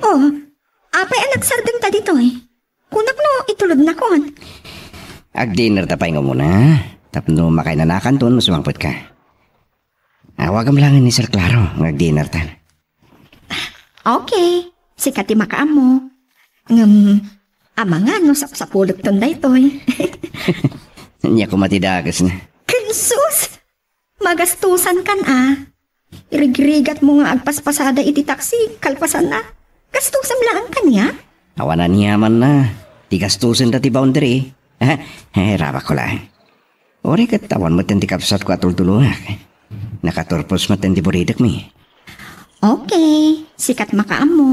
Oh, apay ang nagsardeng ta dito eh. Kunak no, itulog na kon. Ag-dinner tapay nga muna. Tapno makainanakan doon, sumangpot ka. Awagam lang ni Sir Claro, mag-dinner tan. Okay, sikati makaam mo. Ama nga no, sapsapulot ton da ito eh. Niya kumatidagas na. Kinsus! Magastusan kan Irigrigat mo nga agpaspasada iti taksi, kalpasan na. Gastusan lang kanya. Awanan niya man na. Tigastusin dati boundary. Raba ko lang. Ori katawan mo ten ti kapsat ko atultulungak. Nakaturpos mo ten ti buridak mi. Okay, sikat makaam mo.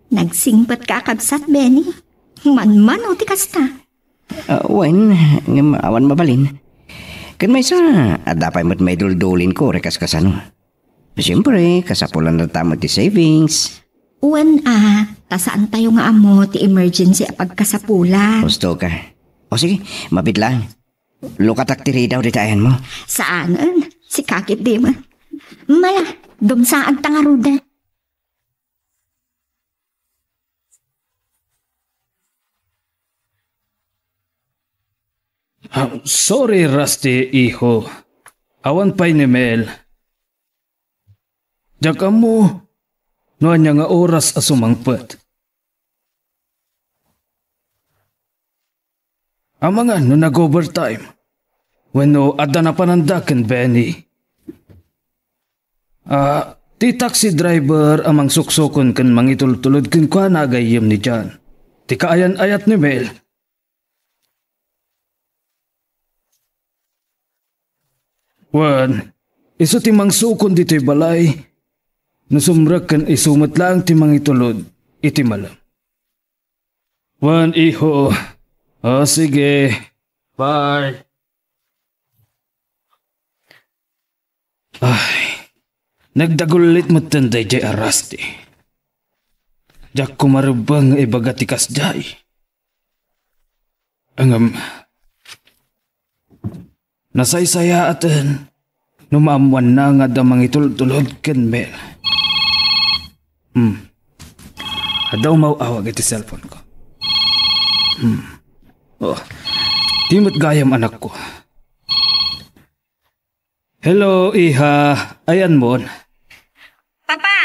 Nagsingpat ka kabsat, Benny. Man o ti kasta. Wen, awan mabalin. Kan may sa, adapay mo't may duldulin ko rekas kasano. Siyempre, kasapulan na tamo ti savings. Wen tasaan tayo nga amo ti emergency pagkasapulan. Gusto ka. O sige, mabit lang. Lukatak tiri daw ditayan mo. Saanan? Si kakit di man. Mala, dumsaag tangaruda. Sorry, Rusty, iho. Awan pa'y ni Mel. Diyak mo, no anya nga oras asumangpet. Ang mga no nag-overtime. When no adda na panandakan, Benny. Ti taxi driver amang suksokon kan mangitultulod kan kwa nagayim ni Jan. Ti kaayan-ayat ni Mel. Wan, iso ti mang sukon dito'y balay. Nasumrak kan isumat lang ti mang itulod, iti malam. Wan, iho. Sige. Bye. Ay, nagdagulit mo tanday jay arasti. Jak kumarubang ibagatikas jay. Angam, nasaysaya atan, numaamuan na nga damang itultulod kan Mel. Adaw mauawag iti cellphone ko. Oh, timot gayam anak ko. Hello, iha. Ayan mon. Papa,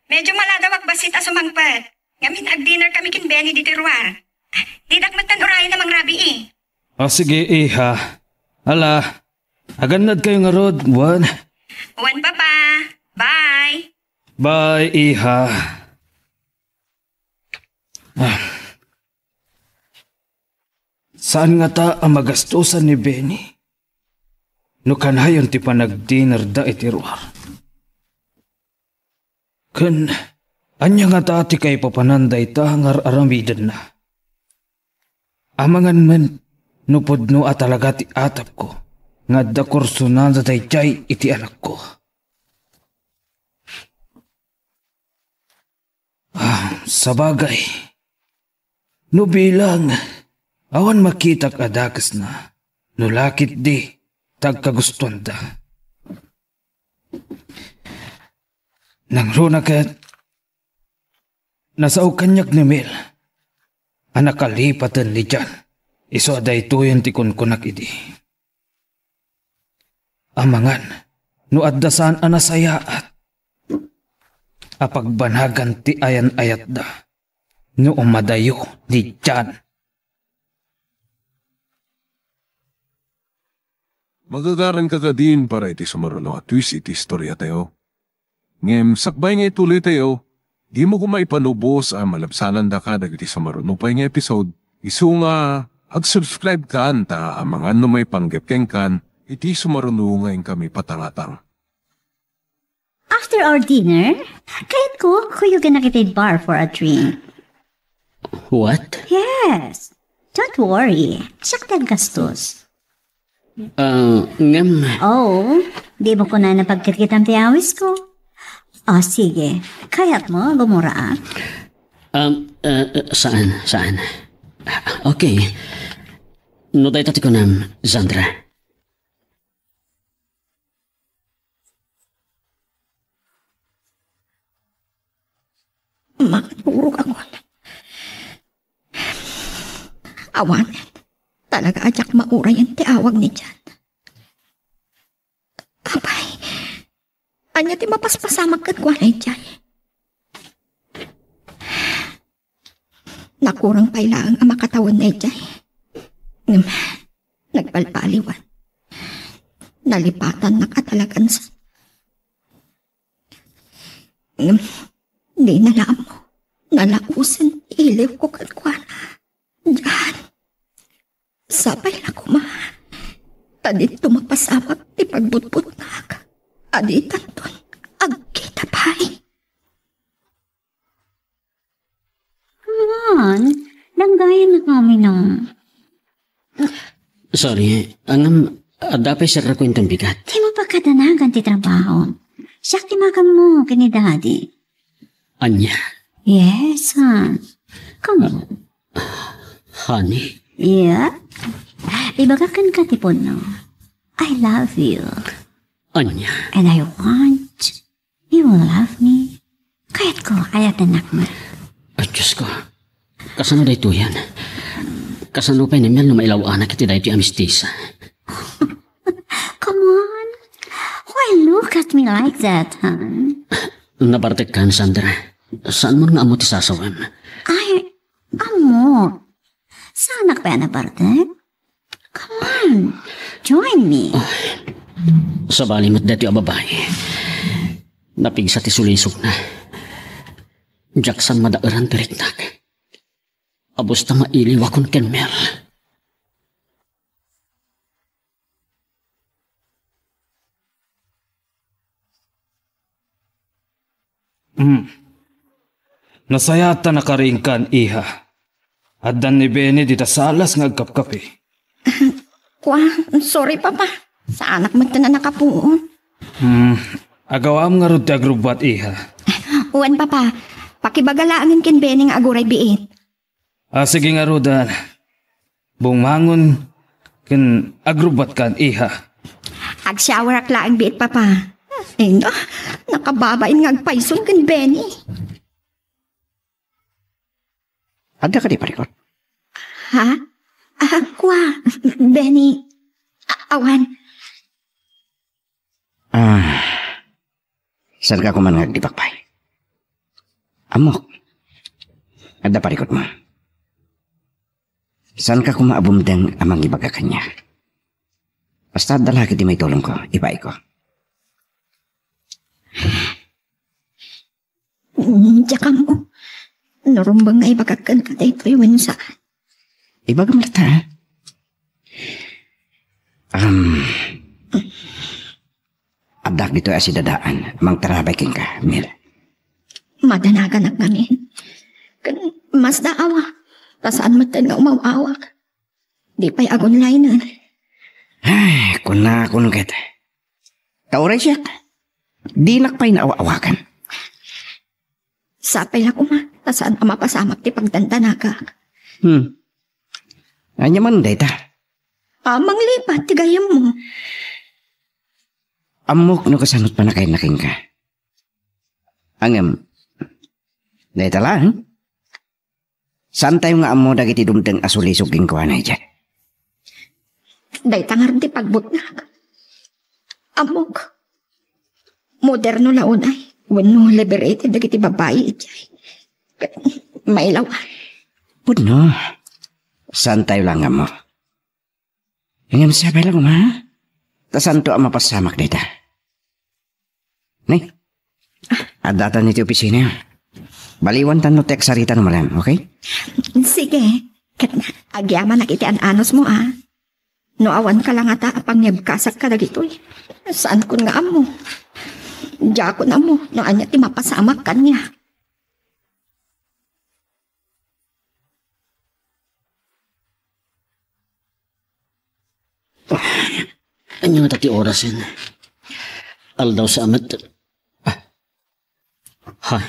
medyo maladawak basit asumangpet. Ngamin ag-dinner kami kin Benny di Tiruar. Didak matan urayan namang rabi Sige, iha. Ala, aganad kayo nga rod, Wan. Wan, Papa. Bye. Bye, iha. Saan nga ta ang magastusan ni Benny? No kanayon ti panag-dinner da itiruar. Kan, anya nga ta ti kay papananday ta ngar aramidan na. Amangan man, nupod no atalaga ti atap ko, nga da kursunan sa tayjay iti anak ko. Sabagay, no bilang, awan makitak adakas na, no lakit di, tagkagustuan da. Nang runa kat, nasaw kanyak ni Mel. Anak kalipatan ni Jan. Iso aday tuyon ti kunkunak idi. Amangan, no addasan anasayaat. Apagbanhagan ti ayan-ayat da. No umadayo ni Jan. Magagaran ka din para iti sumaruno at twis iti istorya tayo. Ngem sakbay nga ituloy tayo, di mo kumaipanubos ang malabsanan da ka dagiti sumaruno pa nga episode. Isu nga ag-subscribe ka ta ang mga may panggepkeng kan iti sumaruno ngayon kami patangatang. After our dinner, kahit ko kuyugan na kita'y bar for a drink. What? Yes. Don't worry. Saktan gastos. Ngam, Oh, di mo ko na napagkirkitang tiyawis ko. Oh, sige. Kaya't mo, gumura. saan? Okay. Notay tati ko na, Sandra. Maturog ako. Awan, talaga ajak mauray ang tiawag ni Jan. Abay, anya ti mapaspasamag kat kwa na Jan. Nakurang pailaang ang makatawan na Jan. Nagpalpaliwan. Nalipatan na katalagan sa... Di nalaam mo. Nalausan iliw ko kat kwa na. Jan. Sapay na ko ma. Tadit tumapasamag ti pagbutbut na ka. Aditan ton. Agkita pa'y. Man, langgayan na kami na. Sorry, ang adapay sa rakwentong bigat. Di mo pagkadanagan ti trabaho. Siyak timakan mo kini daddy. Anya, Yes, hon. Come on. honey, Yeah? Ibagakan ka tipon no. I love you. anya, And I want you will love me. Kaya't ko, ayat anak mo. ay Diyos ko, kasano da ito yan? Kasano pa ni Mel na mailaw anak iti da ito amistisa? Come on. Why look at me like that, hon? Nabartek ka, Sandra. Saan mo nga amo ti sasawam? Ay, amo. Sana ka pa na parte? Come on. Join me. Sa balimot dati ang babae. Napigsa ti sulisok na. Jackson madaaran tiriknak. Abos ta mailiw akong ken Mel. Nasayata na karingkan, iha. At dan ni Benny dita salas nga agkapkapi. Kwa, sorry papa. Sa anak man na nakapuon. Agawam nga rod ti agrubat, iha. Uwan papa, pakibagalaangin kin Benny nga aguray biit. Sige nga rodan. Bumangon kin agrubat kan, iha. Ag-shower ak laang biit papa. Eh no, nakababain nga agpaisun kin Benny. Ada ka di parikot? Ha? Kwa, Benny. Awan. Saan ka kumanagag di bakpay? Amok. Ada parikot mo. Saan ka kumaabumdang amang ibaga kanya? Basta dala kiti may tulong ko, ibay ko. Tsaka mo. Narumbang nga ibagakan ka tayo yung sa... Ibaga malata, ha? Abdak dito ay si dadaan. Mang tarabay king ka, Mel. Madanagan ak namin. Kan mas daawa. Tasaan matan nga umawawak. Di pa'y agon lainan. Ay, kuna kita. Tauray siya. Di nakpay na awakan. Sapay lang ma. Tasaan ka mapasamak ti pagdandana ka. Anya man day ta. Amang lipat, tigayam mo. Amok no kasanot pa na kayo naking ka. Angam. Day ta lang. Saan tayo nga amo dagiti dumteng asulisog king kuwanay dyan? Day tangar di pagbutnak. Amok. Moderno launay. Wano liberated dagiti babayi ijay. Mailaw. Pudno. Saan tayo lang amo? Ingam sabay lang ma. Tasan to ang mapasamak dita. Nay. Adatan niti opisina. Baliwan tan no tek sarita no malam, okay? Sige. Kat agyaman nakiti anos mo No awan ka lang ata apang nyabkasak ka dagito eh. Saan kun nga amo? Diya ko na mo. No anya ti mapasamak kanya. Anya nga tati orasin. Aldaw sa amat. Hay.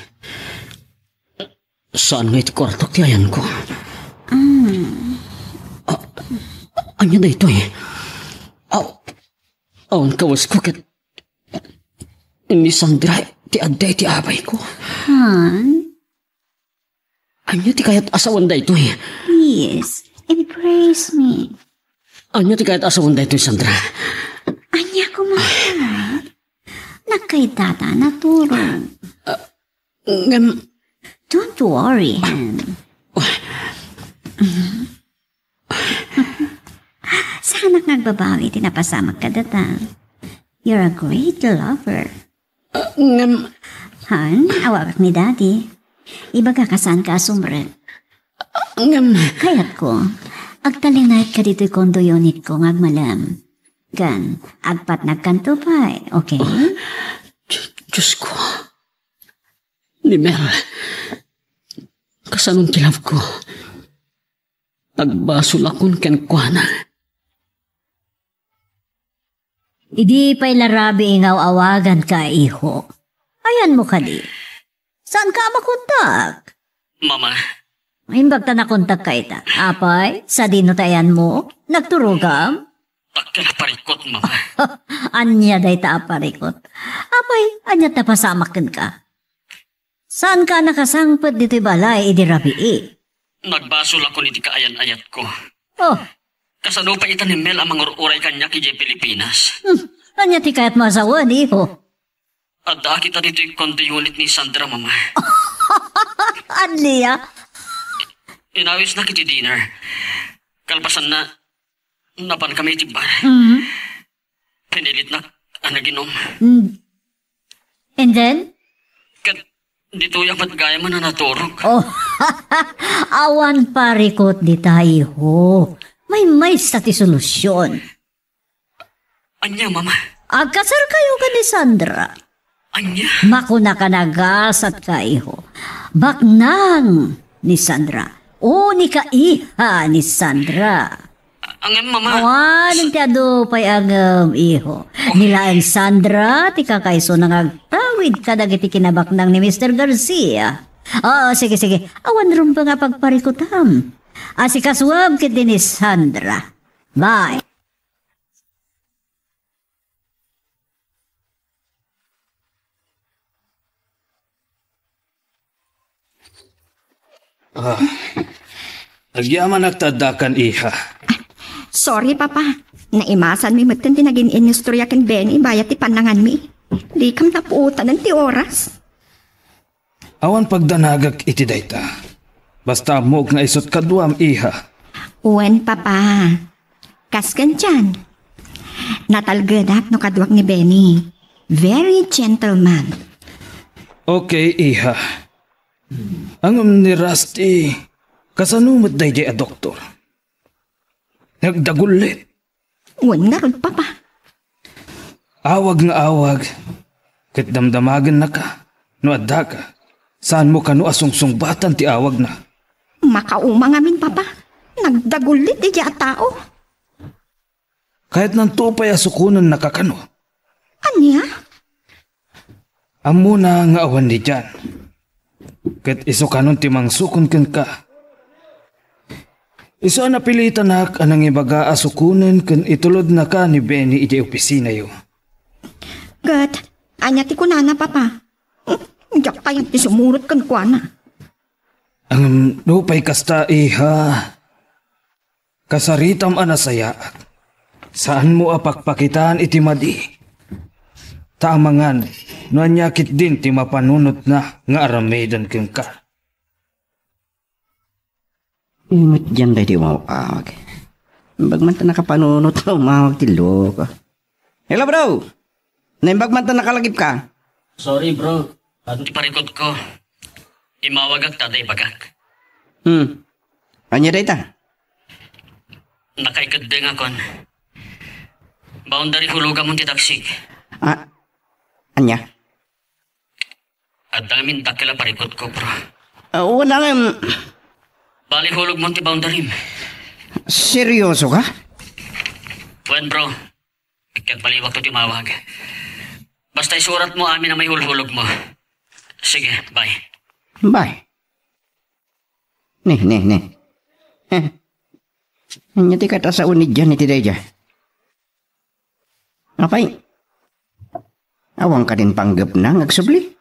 Saan nga iti kwartok ti ayan ko? Anya na ito eh. Awan kawas ko kat... Ni Sandra, ti aday ti abay ko. Han? Anya ti kayat asawan da ito eh. Please, embrace me. Anya ti kayat asawan da ito Sandra. Anya ko mahal. Nagkaitata na turong. Don't worry, Han. Sana nagbabawi, tinapasamak ka data. You're a great lover. Han, awak ni Daddy. Iba ka kasan ka asumre. Kayat ko, agtalinay ka dito'y kondo unit ko ngagmalam. Gan, agpat nagkantupay, okay? Diyos ko. Ni Mel. Kasanong kilab ko. Nagbasol akong kenkwana. Idi pa'y larabi ingaw awagan ka, iho. Ayan mo ka di. Saan ka makontak? Mama. Imbag ta nakontak ka ita. Apay, sa dinotayan mo, nagturugam? Pagkalaparikot, Mama. Anya day ta aparikot. Apay, anya ta pasamakin ka. Saan ka nakasangpot dito'y balay, idi rabi Nagbasol ako ni di kaayan-ayat ko. Oh, Kasano pa ita ni Mel ang mga uray kanya kiji Pilipinas. anya ti kaya't masawan, iho. Adda kita dito yung kondo unit ni Sandra, Mama. Anliya? Inawis na kiti dinner. Kalpasan na, napan kami iti bar. Pinilit na, anaginom. And then? Kat, dito yung patgaya man na naturog. Oh, awan parikot di tayo. May sa ti solusyon. Anya, Mama? Agkasar kayo ka ni Sandra. Anya? Makuna ka nagasat kayo. Baknang ni Sandra. O ni kaiha ni Sandra. Ang Mama? Awan, ti ado pa'y agam iho. Nilaan Sandra, ti kakaiso nang agtawid ka dagiti kinabaknang ni Mr. Garcia. Sige. Awan rin pa nga pagparikutam. Asikaswab kiti ni Sandra. Bye. Agyaman nagtadakan iha. Sorry, Papa. Naimasan mi matan tinagin inistorya ken Benny bayat ti panangan mi. Di kam napuutan ng ti oras. Awan pagdanagak iti dayta. Basta mo nga isot kaduam iha. Uwan, Papa. Kaskan dyan. Natalgadak no kaduak ni Benny. Very gentleman. Okay, iha. Ang ni Rusty, kasanumot day a doktor. Nagdagulit. Uwan nga ron, Papa. Awag nga awag. Kat damdamagan na ka. No adda ka. Saan mo ka no asungsung batan ti awag na? Makauma nga min, Papa. Nagdagulit di dya tao. Kahit nang tupay asukunan nakakano. Anya? Amo na nga awan di dyan. Kat iso kanon timang sukon ken ka. Iso napilitan nak anang ibaga asukunan ken itulod na ka ni Benny iti opisina yo. Gat, anya ti kunana, Papa. Diyak kayo ti sumurot kan kuana. Ang lupay kasta iha. Kasaritam anasaya. Saan mo apakpakitaan iti madi? Tamangan, nanyakit din ti mapanunot na nga aramidan keng ka. Imot dyan dahi di umawag. Bagman ta nakapanunot na umawag ti loko. Hello bro! Naimbagman ta nakalagip ka? Sorry bro, adot parikot ko. Imawagak taday bagak. Anya dahi ta? Nakaikadbeng akon. Boundary hulugan mo ti taksig. Anya? At damin dakila parikot ko bro. Wala nga. Bali hulog mo ti boundary. Seryoso ka? Wen bro, ikag baliwag to timawag. Basta isurat mo amin na may hulhulog mo. Sige, bye. Bye. Nih. Anya ti kata sa unid dyan iti deja. Apay? Awang ka din panggap na ngagsubli.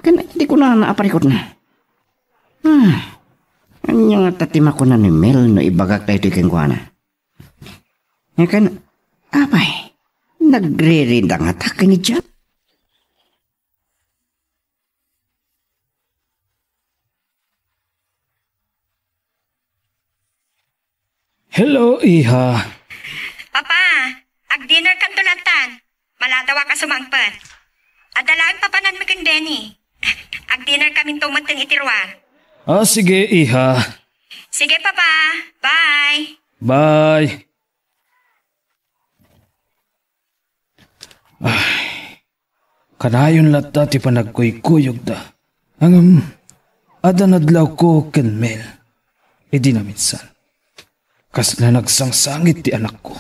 Kan di ko na naaparikot na. Anya nga tatima ko na ni Mel no ibagak tayo iti kengkuana. Kan, apay? Nagre-rindang atak ni dyan. Hello, iha. Papa, ag-dinner kan tulatan. Maladawa ka sumangpat. Adalaan papanan mo kang Benny. Ag-dinner kaming tumatang itirwa. Sige, iha. Sige, Papa. Bye. Bye. Kanayon lata ti panagkuykuyog da. Adanadlaw ko ken Mel. Di na minsan. Kas na nagsangsangit ti anak ko.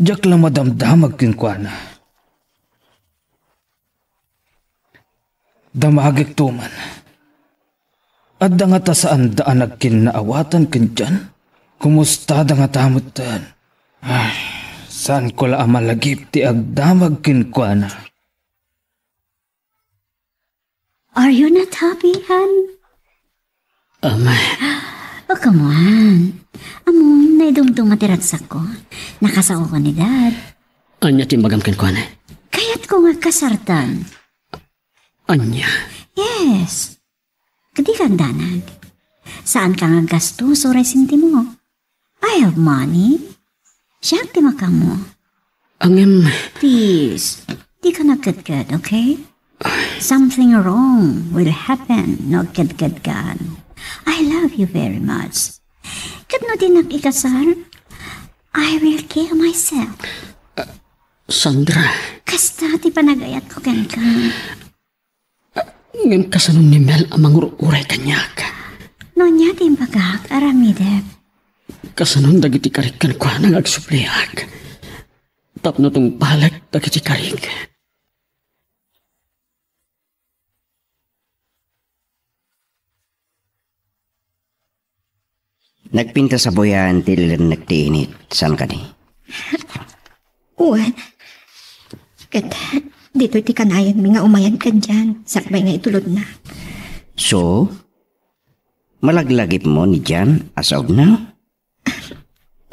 Diyak lang madamdamag kinkwana. Damagik tuman. At da nga ta saan daan nagkinaawatan kin dyan? Kumusta da nga tamutan? Saan ko la amalagip ti agdamag kinkwana? Are you not happy, Han? Oh, come on. Amon, naidumdum matiratsak ko. Nakasao ko ni Dad. Anya timbagam kinkwana? Kaya't ko nga kasartan. Anya? Yes. Kadi kang danag. Saan ka nga gasto so resinti mo? I have money. Siya ang timaka mo. Please, di ka nagkadkad, okay? Something wrong will happen, no kadkadkan. I love you very much. Kadno din ikasar, I will kill myself. Sandra. Kasta ti panagayat ko kan ka. Ngem kasanong ni Mel amang uray kanyak. No niya din bagak aramidep. Kasanong dagiti karikan ko nang agsupliak. Tapno tong balik dagiti karik. Nagpinta sa boyan til nagtiinit. Saan ka ni? Uwan. Kat, dito ti kanayan mi nga umayan ka dyan. Sakbay nga itulod na. So, malaglagip mo ni Jan as of now?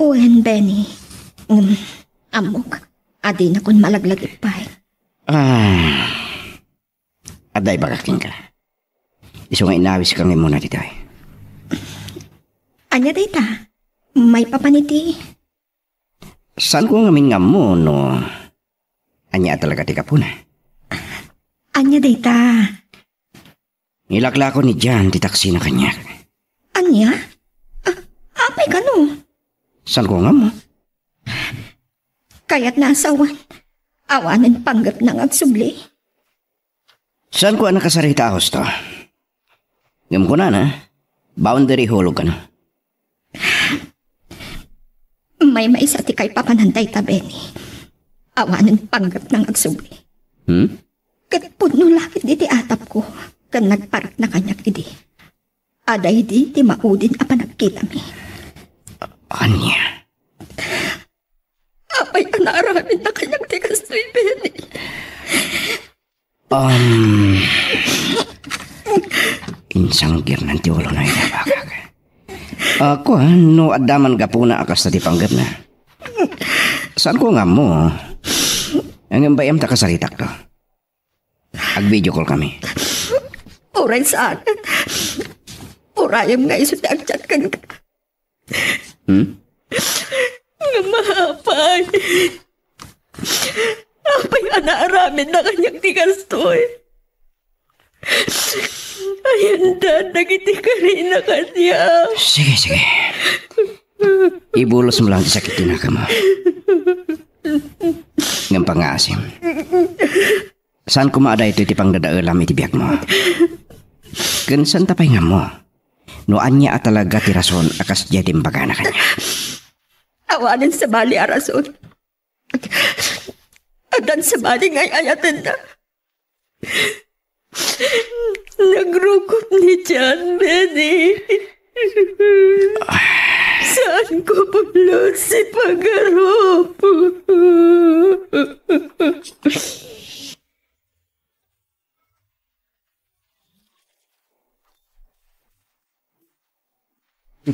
Uwan, Benny. Amok. Adi na kun malaglagip pa. Aday bakaking ka. Iso nga inawis kang muna dito ay. Anya data? May papaniti. Saan ko ngamin nga mo, no? Anya talaga ti kapuna. Anya data? Nilakla ko ni Jan ti taksi na kanya. Anya? Apay ka no? Saan ko nga mo? Kaya't nasawan. Awanan panggap ng agsubli. Saan ko nakasarita ahos to? Ngam ko na. Boundary hulog ka na. May maisa ti kay papanantay ta, Benny. Awanan panggap ng agsubli. Kat puno lakit di ti atap ko. Kan nagparak na kanyak idi. Aday di ti maudin apa nagkita mi. Anya? Apay ka naaramin na kanyak ti kastoy, Benny. Insanggir ng tiwalo na inabakak. Ako no adaman ka po na akas na tipanggap na. Saan ko nga mo? Ang bayam ta kasaritak to. Ag-video call kami. Uray saan? Urayam nga iso ti agchat kan ka. Nga mahapay. Apay anaaramin na kanyang tigastoy. Ayun da, nagiti ka rin na kanya. Sige. Ibulos mo lang sakit tinaka mo. Ng pangasim. Saan kumada ito itipang dadaalam itibiyak mo? Gansan tapay nga mo. Noan niya at talaga tirason akas jatim baga na kanya. Awanin sa bali arason. Adan sa bali ngay ayatan na. Nagrukot ni John Benny. Saan ko pulot si Pagarop?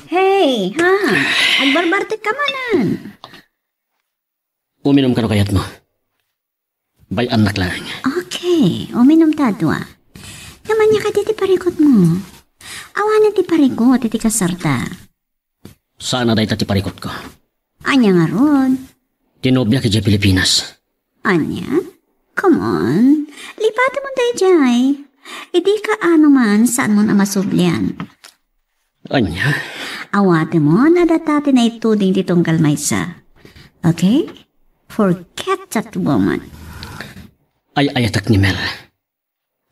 Hey, ha? Agbarbarte ka manan. Uminom ka no kayat mo. Bay anak lang. Okay, uminom tadwa. Naman niya ka titi parikot mo. Awanan ti parikot, titi kasarta. Saan na dahi ti parikot ko? Anya nga ron. Tinobya kay Pilipinas. Anya? Come on. Lipati mo dahi jay. Iti ka ano man saan mo na masublian. Anya? Awate mo na datati na ituding titong kalmaysa. Okay? Forget that woman. Ay ayatak ni Mel.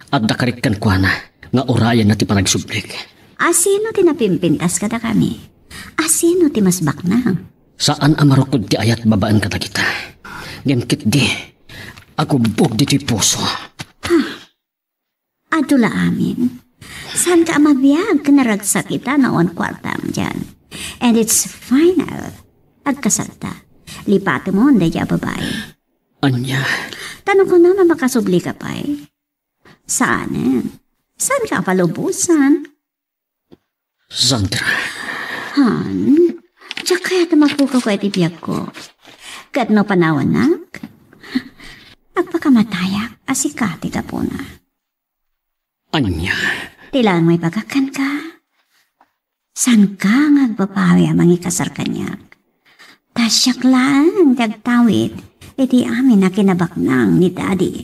At dakarikan ko na nga orayan na ti panagsublik. Asino ti napimpintas kada kami? Asino ti mas baknang? Saan amarukod ti ayat babaan kata kita? Ngem di. Ako bog di ti puso. Adula amin. Saan ka mabiyag kanaragsak kita noon kwartam dyan? And it's final. Agkasalta. Lipati mo ang daya babae. Anya? Tanong ko na makasubli ka pa eh. Saan? Saan ka palubusan? Sandra. Han? Diyak kaya tamapukaw ko itibiyag ko. Kat no panawanak? Agpakamatayak, asikati ka po na. Anya? Tilaan may pagakan ka. San ka ngagpapawi ang mga kasar kanyak? Tasyak lang, dagtawid, iti amin na kinabaknang ni Daddy.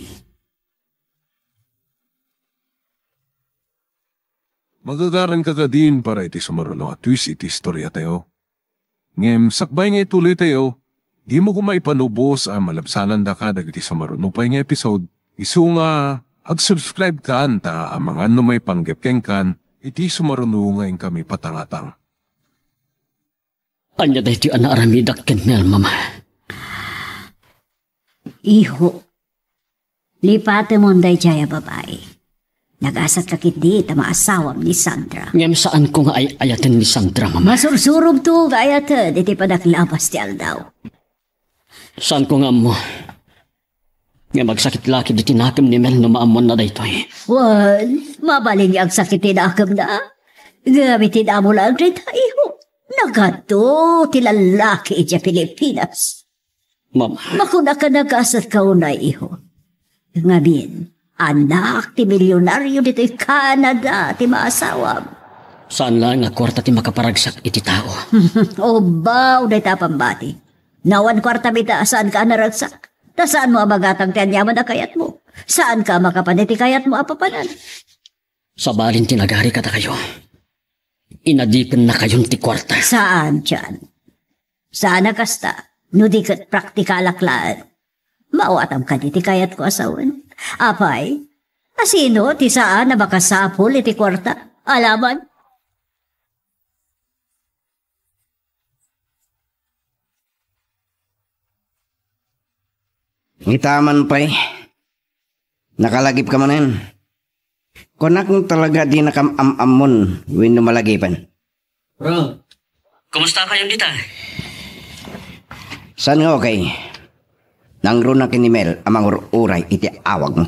Magagaran ka ka din para iti sumarulo at twist iti istorya tayo. Ngem, sakbay nga ituloy tayo, di mo kumaipanubos ang malabsanan da ka dagiti sumarulo pa yung episode. Isu nga, ag-subscribe ka anta ang mga may panggapkeng kan, iti sumarulo ngayon kami patangatang. Anya dahi ti anaaramidak ken Mel, mama. Iho, lipate mo day jaya babae. Nag-asat kakit di ta maasawam ni Sandra. Ngem saan ko nga ay ayatin ni Sandra, mama? Masursurog to kayatad, iti padaklabas ti aldaw. Saan ko nga mo? Nga magsakit laki di tinakim ni Mel no maamon na daytoy. Wan, mabaling ang sakitin akam na. Gamitin amo lang rin iho. Nagato tilalaki iti Pilipinas. Mama. Makuna ka nag-asat ka unay iho. Ngamin, anak ti milyonaryo dito Canada ti maasawam. Saan lang nga kwarta ti makaparagsak iti tao? O baw na itapambati. Nawan kwarta bita saan ka naragsak? Ta saan mo abagatang tiyanyaman na kayat mo? Saan ka makapaniti kayat mo apapanan? Sa balin tinagari kata kayo. Inadikan na kayong ti kwarta. Saan dyan? Saan nakasta? No di kat praktikalaklaan. Mauatam ka di ti kayat ko asawan. Apay, asino ti saan na makasapol iti kwarta? Alaman? Ngitaman pa'y. Nakalagip ka manin. Kunak mo talaga di nakamamamon when lumalagipan. Bro, kumusta kayong dita? Saan nga okay? Nangro na kinimel amang uray iti awag mo.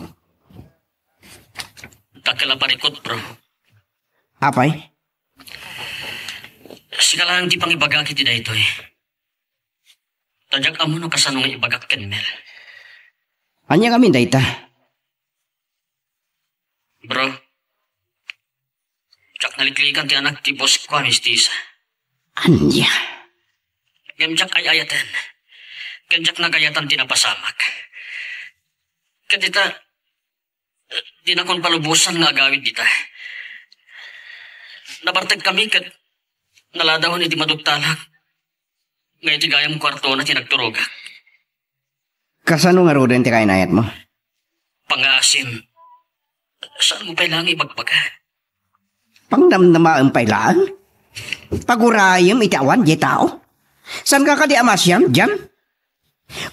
Takala parikot, bro. Apay? Sika lang di pang ibagak iti da ito eh. Tadyak amo no kasanong ibagak ken Mel. Anya kami dayta. Bro, jak naliklikan ti anak ti boss ko amistisa. Anya? Gemjak ay ayatan. Gemjak nagayatan ti napasamak. Kadita, di na kon palubusan nga agawid dita. Nabartag kami kat naladahon iti madugtalak. Ngayon ti gayam kwarto na tinagturogak. Kasano nga roden ti kainayat mo? Pangasim. Saan mo pailangan ibagbaga? Pangdamdama ang pailaan? Pagurayam iti awan, di tao? San ka di amasyam, dyan?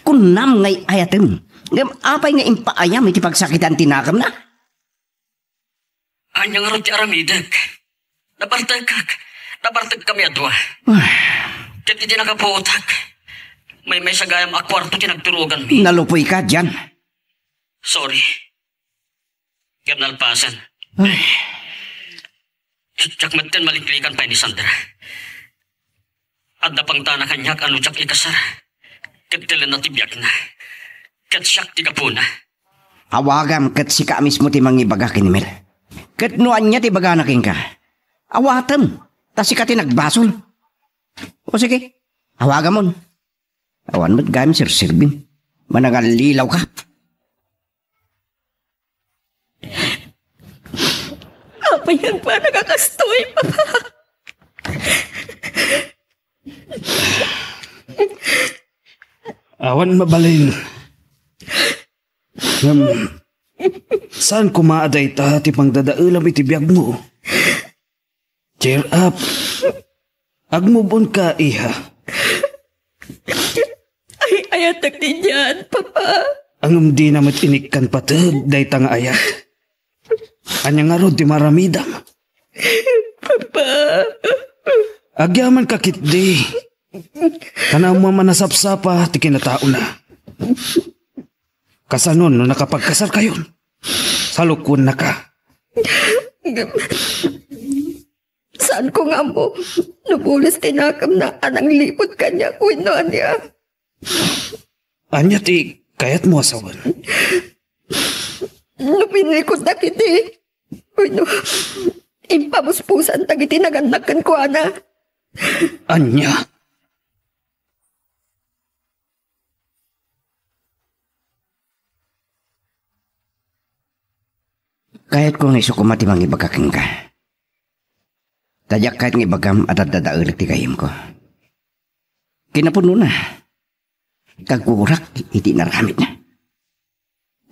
Kunam ngay ayatem. Ngam apay nga impaayam iti pagsakitan tinakam na? Anya nga ron ti aramidag. Nabartag kami adwa. Ket iti nakapuotag. May sagayam akwarto tinagturugan mi. Nalupoy ka dyan. Sorry. Kaya nalpasan. Tsak matten maliklikan pa ni Sandra. Adda pang tanah kanyak anu tsak ikasar. Ket telen na tibyak na. Ket siyak ti kapuna. Awagam ket si ka mismo ti mangibagakin ni Mel. Ket nuan niya ti baganakin ka. Awatem. Tas si ka ti nagbasol. O sige. Awagam mon. Awan mo't gayam sir-sirbin. Manangalilaw ka. Apa yan pa nakakastoy, Papa? Awan mabalin. Saan kumaaday ta ti pangdadaulam iti biyag mo? Cheer up. Agmubon ka, iha. Ay, ayatag din yan, Papa. Ang di namat inikkan patag, day tanga ayat. Anya nga rod, di maramidam. Papa. Agyaman kakit di. Tanaw mo manasapsapa, ti kinatao na. Kasanon, no nakapagkasar kayon. Salukun na ka. Saan ko nga mo? Nabulis tinakam na anang lipot kanya. Wino niya. Anya ti kayat mo asawan. Nupinikot na kiti. Wino. Impabuspusan tagiti nagandakan ko, ana. Anya? Kahit kung isukumati mang ibagakin ka. Tadyak kahit ng ibagam at dadaulit ti kayim ko. Kinapuno na. Kagkukurak, iti naramit na.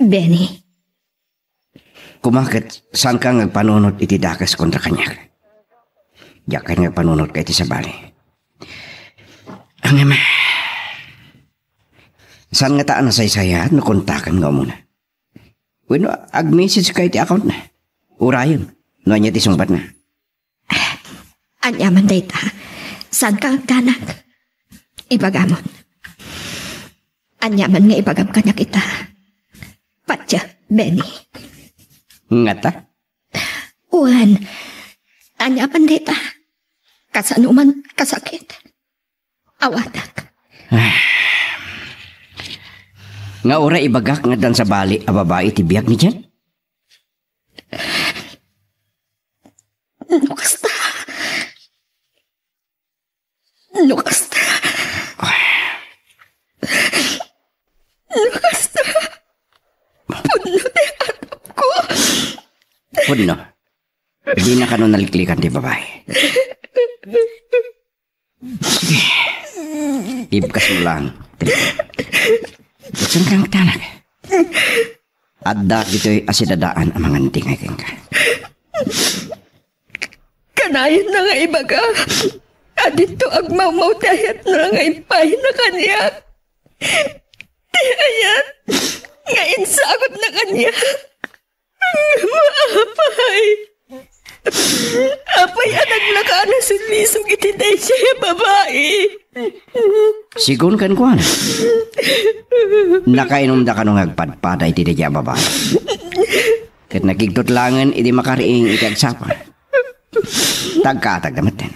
Benny. Kumakit, saan ka ngagpanunod iti dakas kontra kanya? Diyak ka ngagpanunod ka iti sabali. Ang ema. Saan nga taan na saysaya at nakontakan nga muna? Bueno, ag-message ka iti account na. Urayon, no anya ti sungbat na. Anyaman dayta. Saan ka agdanak? Ibagamon. Anyaman nga ibagam kanya kita. Patya, Benny. Nga ta? Uwan. Anyaman dayta. Kasanuman kasakit. Awatak. Nga ora ibagak nga dan sa bali a babae ti biyak ni dyan? Lukasta. Lukasta. Lukasta. Puno ti atap ko. Puno. Di na ka nun naliklikan ti babae. Sige. Ibkas mo lang. Saan kang tanak? Adda dito'y asidadaan ang mga ntingay ka. Kanayan na nga ibaga. Adito agmamaw tayat na nga ipay na kanya. Tiyayat. Nga insagot na kanya. Maapay. Apay anak laka na sulisog itiday siya babae. Sigun kan kuan. Nakainom da ka nung agpadpada iti dadya babae. Kat nagigtutlangan iti makariing iti agsapa. Tagkatag naman din.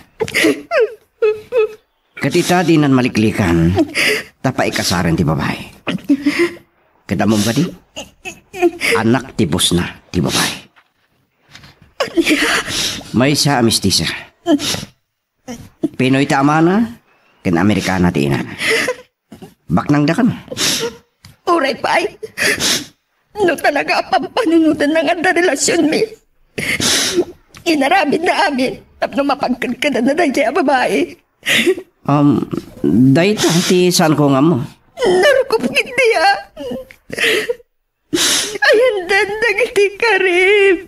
Katita di nan maliklikan, tapay kasaran ti babae. Kadamom ka di? Anak ti bus na ti babae. May sa amistisa. Pinoy ta amana, ken Amerikana ti ina. Baknang da ka mo. Uray, pay. No talaga pampanunutan ng anda relasyon mi. Inarabid na amin. Tapno mapagkagkada na dahi siya babae. Dahil ti saan ko nga mo? Narukup hindi Ayan dandag ti karib.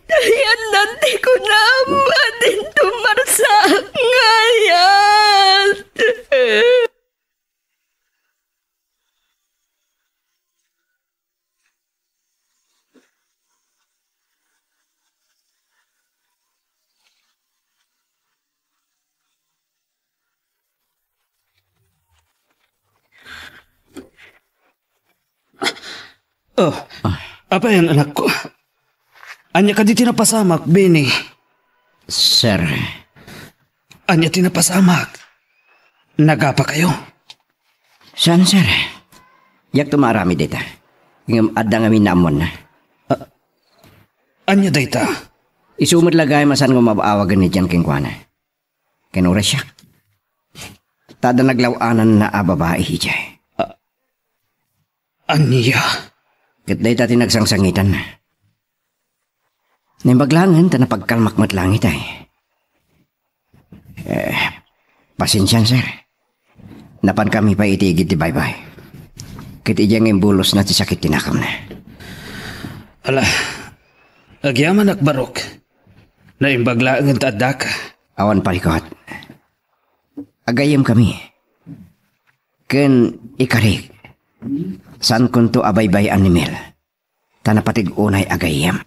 Ayan danti ko na atin tumarsa ngayon. Oh, apa yan anak ko? Anya ka di tinapasamak, Benny. Sir. Anya tinapasamak. Nagapa kayo? Saan, sir? Yak tumarami dita. Ngam adda nga minamon na. Anya dayta? Isumad lagay masan nga mabawagan ni Jan Kingkwana. Kenura siya. Tada naglawanan na babae hijay. Anya? Kat day tati nagsangsangitan na. Nimbaglangan ta napagkalmak matlangit ay. Pasensyan, sir. Napan kami pa itigid di bye-bye. Kit ijang imbulos na ti sakit tinakam na. Ala, agyaman akbarok. Naimbaglangan ta adak. Awan parikot. Agayam kami. Ken ikarig. San kunto abay-bayan ni Mel? Tanapatig unay agayam.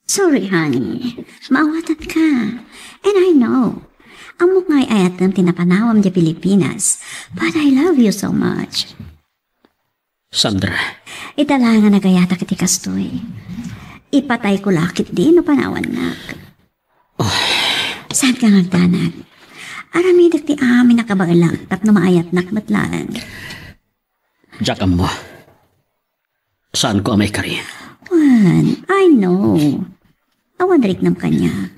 Sorry, honey. Maawatan ka. And I know. Ang mukha ay ayat ng tinapanawam di Pilipinas. But I love you so much. Sandra. Italangan na gayata kiti kastoy. Ipatay ko lakit din o panawan nak. Saan ka ngagdanag? Aramidag ti amin nakabagalang tap na maayat nak matlaan. Jack mo. Saan ko amay kari? Juan, I know. Awan rik nam kanya.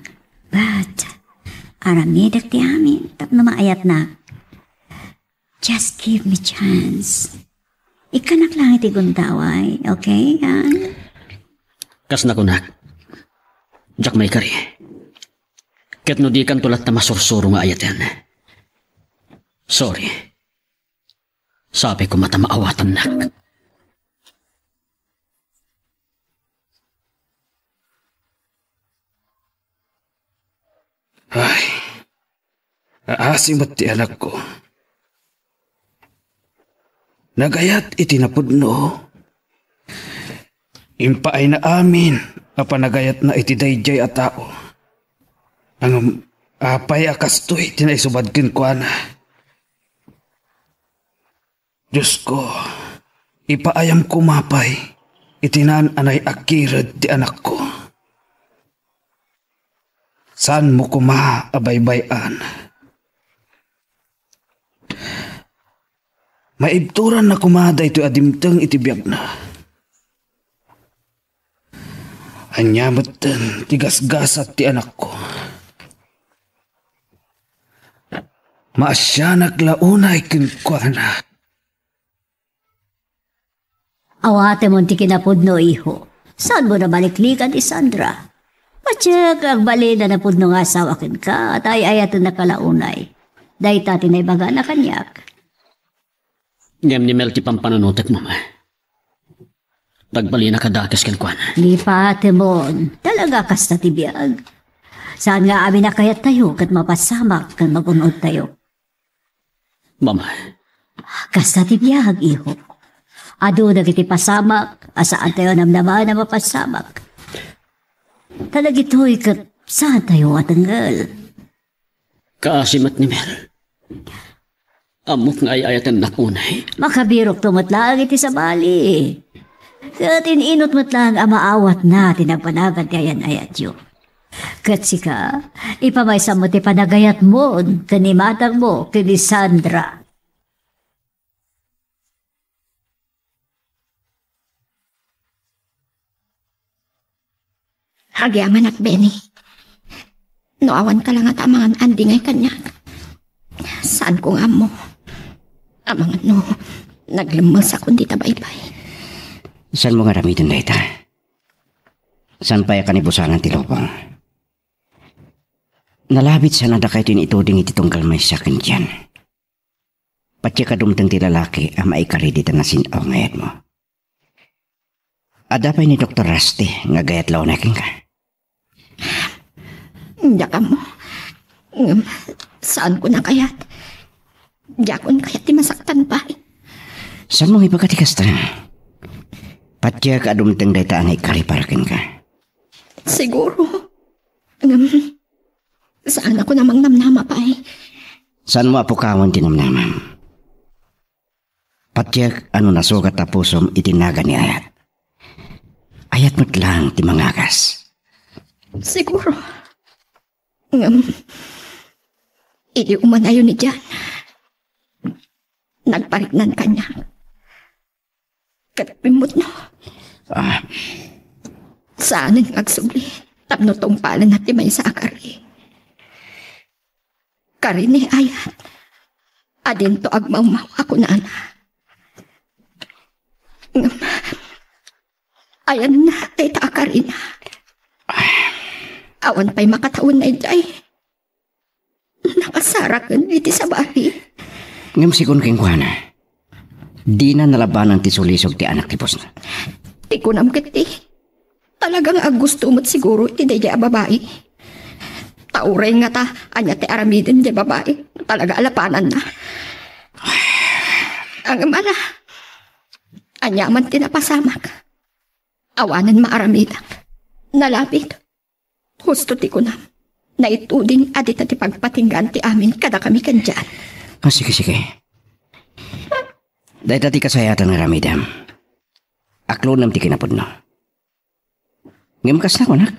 But, aramidag ti amin tap na maayat nak. Just give me chance. Ikanak lang iti gundaway, okay, Han? Kas na kunak. Jack may kari. Ket no di kan tulat na masursuro nga ayat yan. Sorry. Sabi ko mata maawatan nak. Ay, aasim at ti anak ko. Nagayat itinapudno. Impaay na amin, apanagayat na iti dayjay at tao. Ang apay akastoy, tinaisubadkin ko na. Diyos ko, ipaayam kumapay, itinan anay akirad ti anak ko. Saan mo kuma abay-bayan? Maibturan na kumada ito adimtang itibiyag na. Anyamatan tigas-gasat ti anak ko. Maasyanak launay kinkwana. Awate mo ti kinapudno, iho. Saan mo na baliklikan, Sandra? Patsyak ang bali na napudno nga asawakin ka at ay ayatan na kalaunay. Dahil tati na ibaga na kanyak. Ngem ni Mel ti pampanunutek mo ma. Tagbali na kadakas kinkwana. Di pa, Timon. Talaga kas na tibiyag. Saan nga amin na kayat tayo kat mapasamak kan magunod tayo? Mama. Kas na tibiyag, iho. Ado na kiti pasamak, asaan tayo namnaman na mapasamak. Talagito'y kat saan tayo atanggal? Kaasimat ni Mel. Amok nga ayatan nakunay. Makabirok tumatlaang iti sa bali. Kat ininot matlang ang maawat na tinagpanagan ti ayan ayat yo. Kat sika, ipamaysa mo ti panagayat mo, kanimatang mo, kini Sandra. Hagyaman at Benny. Noawan ka lang at amangan andingay kanya. Saan kong amo? Amangan no, naglemas ako di tabaybay. Saan mo nga ramitin na ita? Saan pa kanibusangan ti lopang? Nalabit sa nada kayo tinituding ititunggal may sakin dyan. Patya ka dumtang ti lalaki ang maikareditan na sinaw ngayat mo. Adapay ni Dr. Rusty nga gayat law naking ka. Diyak mo. Saan ko na kayat? Diyakon kayat di masaktan pa. Saan mong ipagkatikas ta? Patya ka dumtang dayta ang ikariparakin ka. Siguro. Saan ako namang namnama pa eh? Saan mo apukawan tinamnaman? Patyak ano nasugat na pusom itinaga ni Ayat. Ayat mo't lang ti mangakas. Siguro. Ili umanayo ni Jan. Nagparignan kanya. Katpimot no. Saan ang agsubli? Tapno tong palan natin may sa akari. Kari ni Ayat. Adin to agmamaw ako na ana. Ayan na, ay taakari na. Awan pa'y makataon na ijay. Nakasarakan iti sa bahay. Ngam sikon king kuhana. Di na nalabanan ti sulisog ti anak ti pos na. Ti kunam kiti. Talagang gusto mo't siguro iti daya babae. Tauray nga ta, anya ti aramidin di babae. Talaga alapanan na. Ang mala. Anya man tinapasamak. Awanan maaramidak. Nalapit. Husto ti kunam. Naituding adit ti pagpatinggan ti amin kada kami kanyan. Sige. Dahil ti kasayatan nga ramidam. Aklo nam ti kinapudno. Ngimkas na ko nak.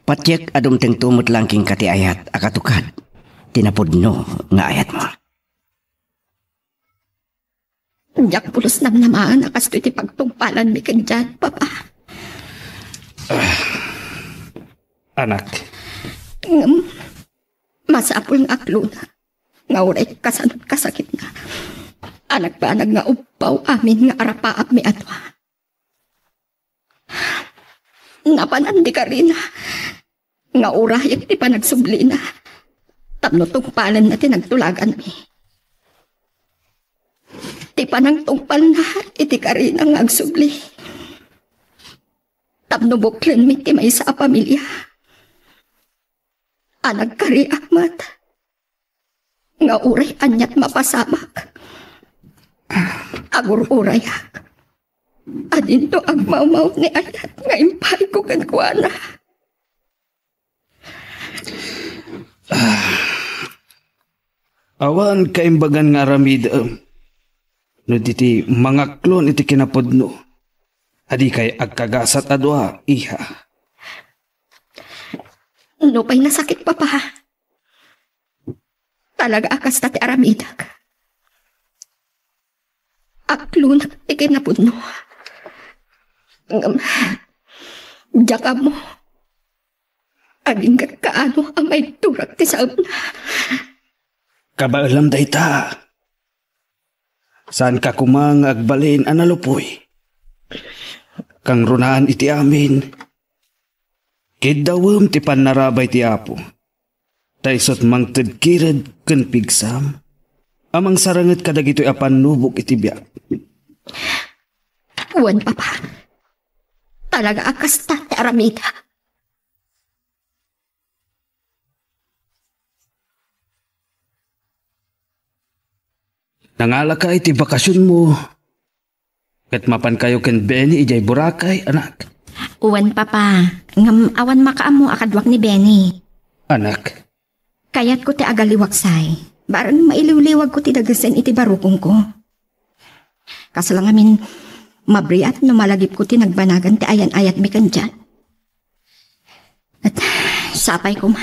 Patyek adumteng tumot lang king kati ayat akatukad. Tinapudno nga ayat mo. Diyak pulos namnamaan akas iti pagtungpalan mi kanyan, papa. Anak. Masapul nga aklo na. Nga uray kasanot kasakit na. Anak ba nga upaw amin nga arapaap mi atwa. Napanandi ka rin na. Nga urayag ti panagsubli na. Tapno tungpalan na tinagtulagan mi. Ti panang tungpal na iti ka rin ang agsubli. Tapno buklen mi ti may sa pamilya. Anag ka rin akmat. Nga uray anyat mapasamak. Agur-urayak. Adin to agmamaw ni ayat nga impay ko kankwana. Awan kaimbagan nga ramid. No diti mga klon iti kinapodno. Adi kay agkagasat adwa, iha. No pa'y nasakit pa pa. Talaga akas tati aramidak. Aklon iti kinapodno. Diyaka mo. Aging kaano ang may turak ti saab na. Kabaalam dayta. Saan ka kumang agbalin analupoy? Kang runaan iti amin. Kidawam ti panarabay ti apo. Taysot mang tedkirad ken pigsam. Amang saranget kadag ito'y apan nubok iti biyak. Uwan papa. Talaga akas tati aramida. Nangala ka iti bakasyon mo. Kat mapan kayo ken Benny ijay Boracay, anak. Uwan papa, ngam awan makaamo akadwak ni Benny. Anak. Kayat ko ti agaliwaksay. Barang mailiwliwag ko ti dagasen iti barukong ko. Kasalang amin mabriat no malagip ko ti nagbanagan ti ayan-ayat mi kanjan. At sapay ko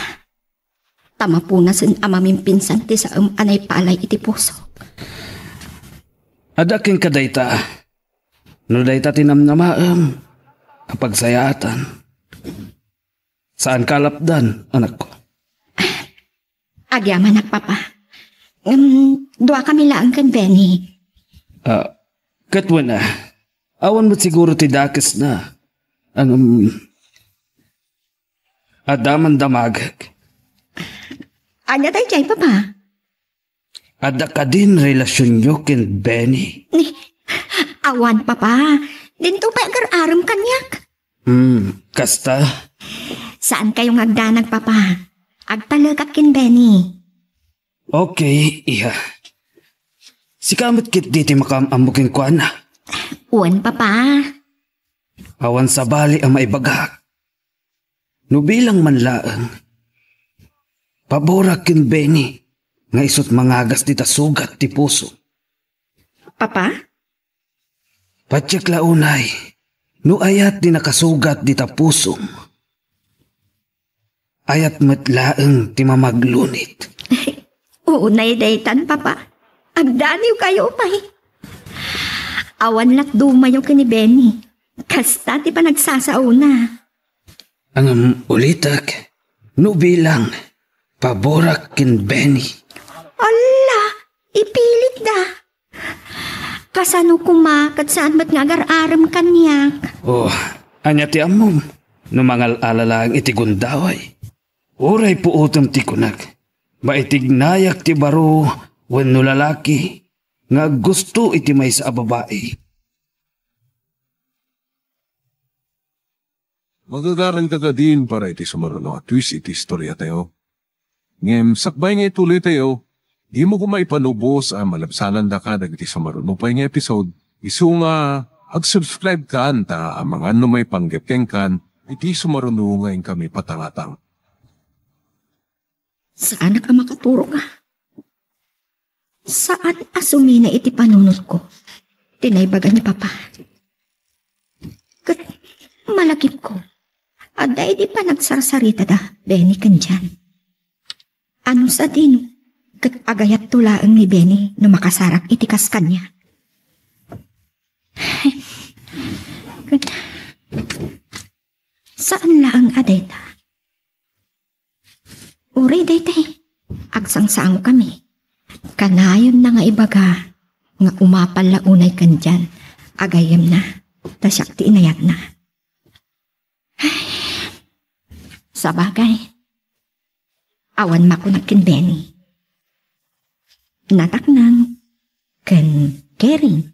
tamapunasan amamin pinsan ti sa anay palay iti puso. Adaking kadayta. No dayta tinamnamaam. Kapagsayaatan. Saan kalapdan, anak ko? Agyaman ak papa. Dua kami laang kan Benny. Katwa na. Awan mo't siguro ti dakes na. Adaman damagag. Anya tayo jay papa? Ada ka din relasyon nyo ken Benny. Awan papa. Dinto pa agar-aram kanyak. Kasta? Saan kayong agdanag papa? Agtalagak kin Benny. Okay, iya. Si kamot kit diti makamamuking kwa na. Uwan papa. Awan sa bali ang maibagak. Nubilang man laang. Paborak kin Benny. Nga isot mangagas dita sugat ti puso. Papa? Patsyak launay. No ayat di nakasugat dita puso. Ayat matlaang ti mamaglunit. Unay daytan papa. Agdaniw kayo pa Awan lat dumayo ka ni Benny. Kasta ti pa nagsasauna. Ang ulitak. No bilang. Paborak kin Benny. Ala, ipilit da. Kasano kumakat saan ba't ngagar-aram kanyak? Oh, anya ti amom. Numangal alalaang iti gundaway. Uray po utom ti kunag. Maitignayak ti baro wenno lalaki. Nga gusto iti may sa babae. Magagaran ka din para iti sumaruno at twist iti istorya tayo. Ngem, sakbay nga ituloy tayo. Di mo kumaipanubos ang malabsanan da ka dagiti sa marunupay nga episode. Isu nga, ag-subscribe ka anta ang mga may panggepkeng kan, iti sumarunungayin kami patangatang. Saan ka makaturo ka? Saan asumina iti panunot ko? Tinaybagan ni Papa. Kat malakip ko. Aday di pa nagsarsarita da, Benny kanjan. Ano sa dino? Kat agayat tulaang ni Benny na makasarap itikas kanya. Saan laang adeta? Uri daytay, agsang-sango kami. Kanayon na nga ibaga, nga umapal launay kan dyan, agayam na, tasyak ti inayat na. Sa bagay, awan makunak kin Benny. Nataknang, ken kering.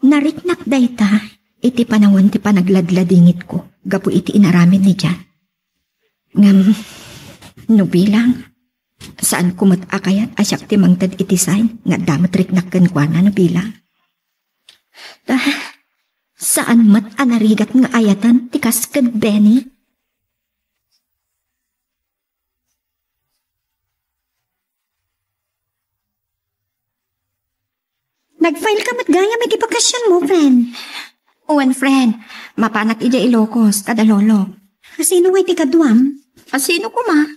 Nariknak dayta, iti panawan ti panagladladingit ko, gapu iti inaramid ni dyan. Ngam, no bilang, saan kumat akayat asyak ti mangtad iti sign, nga damat riknak ken kwa na no bilang. Saan mat anarigat nga ayatan ti kasken Benny? Nag-file ka mat gaya may kipakasyon mo, friend. Uwan, friend. Mapanak ija Ilocos, kada lolo. Sino ngay ti kaduam? Sino ko ma?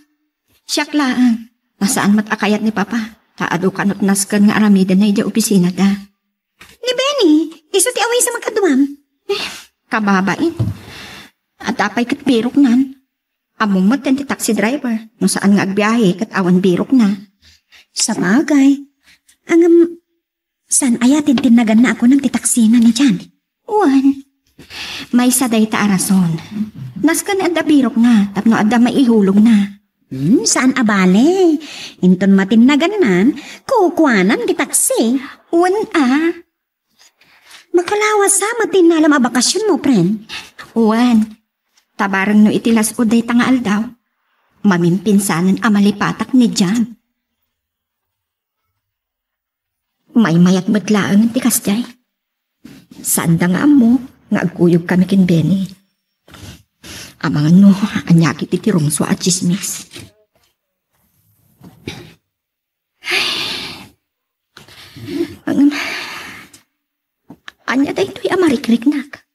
Siyak laang. Nasaan mat akayat ni Papa? Taado kanot naskan nga aramidan na ija opisina da. Ni Benny, isa ti away sa magkaduam. Kababain. At apay kat birok nan. Among mat ti taxi driver. No saan nga agbiyahe kat awan birok na. Sa bagay. Ang saan ayatin tinagan na ako ng titaksina ni Jan? Uwan. May saday ta arason. Naskan adda birok na, tapno adda maihulog na. Saan abale? Inton matinaganan, kukuanan ti taksi. Uwan Makalawas sa matinalam a bakasyon mo, friend. Uwan. Tabarang no itilas uday tanga aldaw. Mamimpinsanan amalipatak ni Jan. May mayat matlaang ti kasjay. Saan da nga mo, nga agkuyog kami kin Benny. Amangan no, anyakit iti rungswa at chismis. Anya daytoy amarikrik-nak.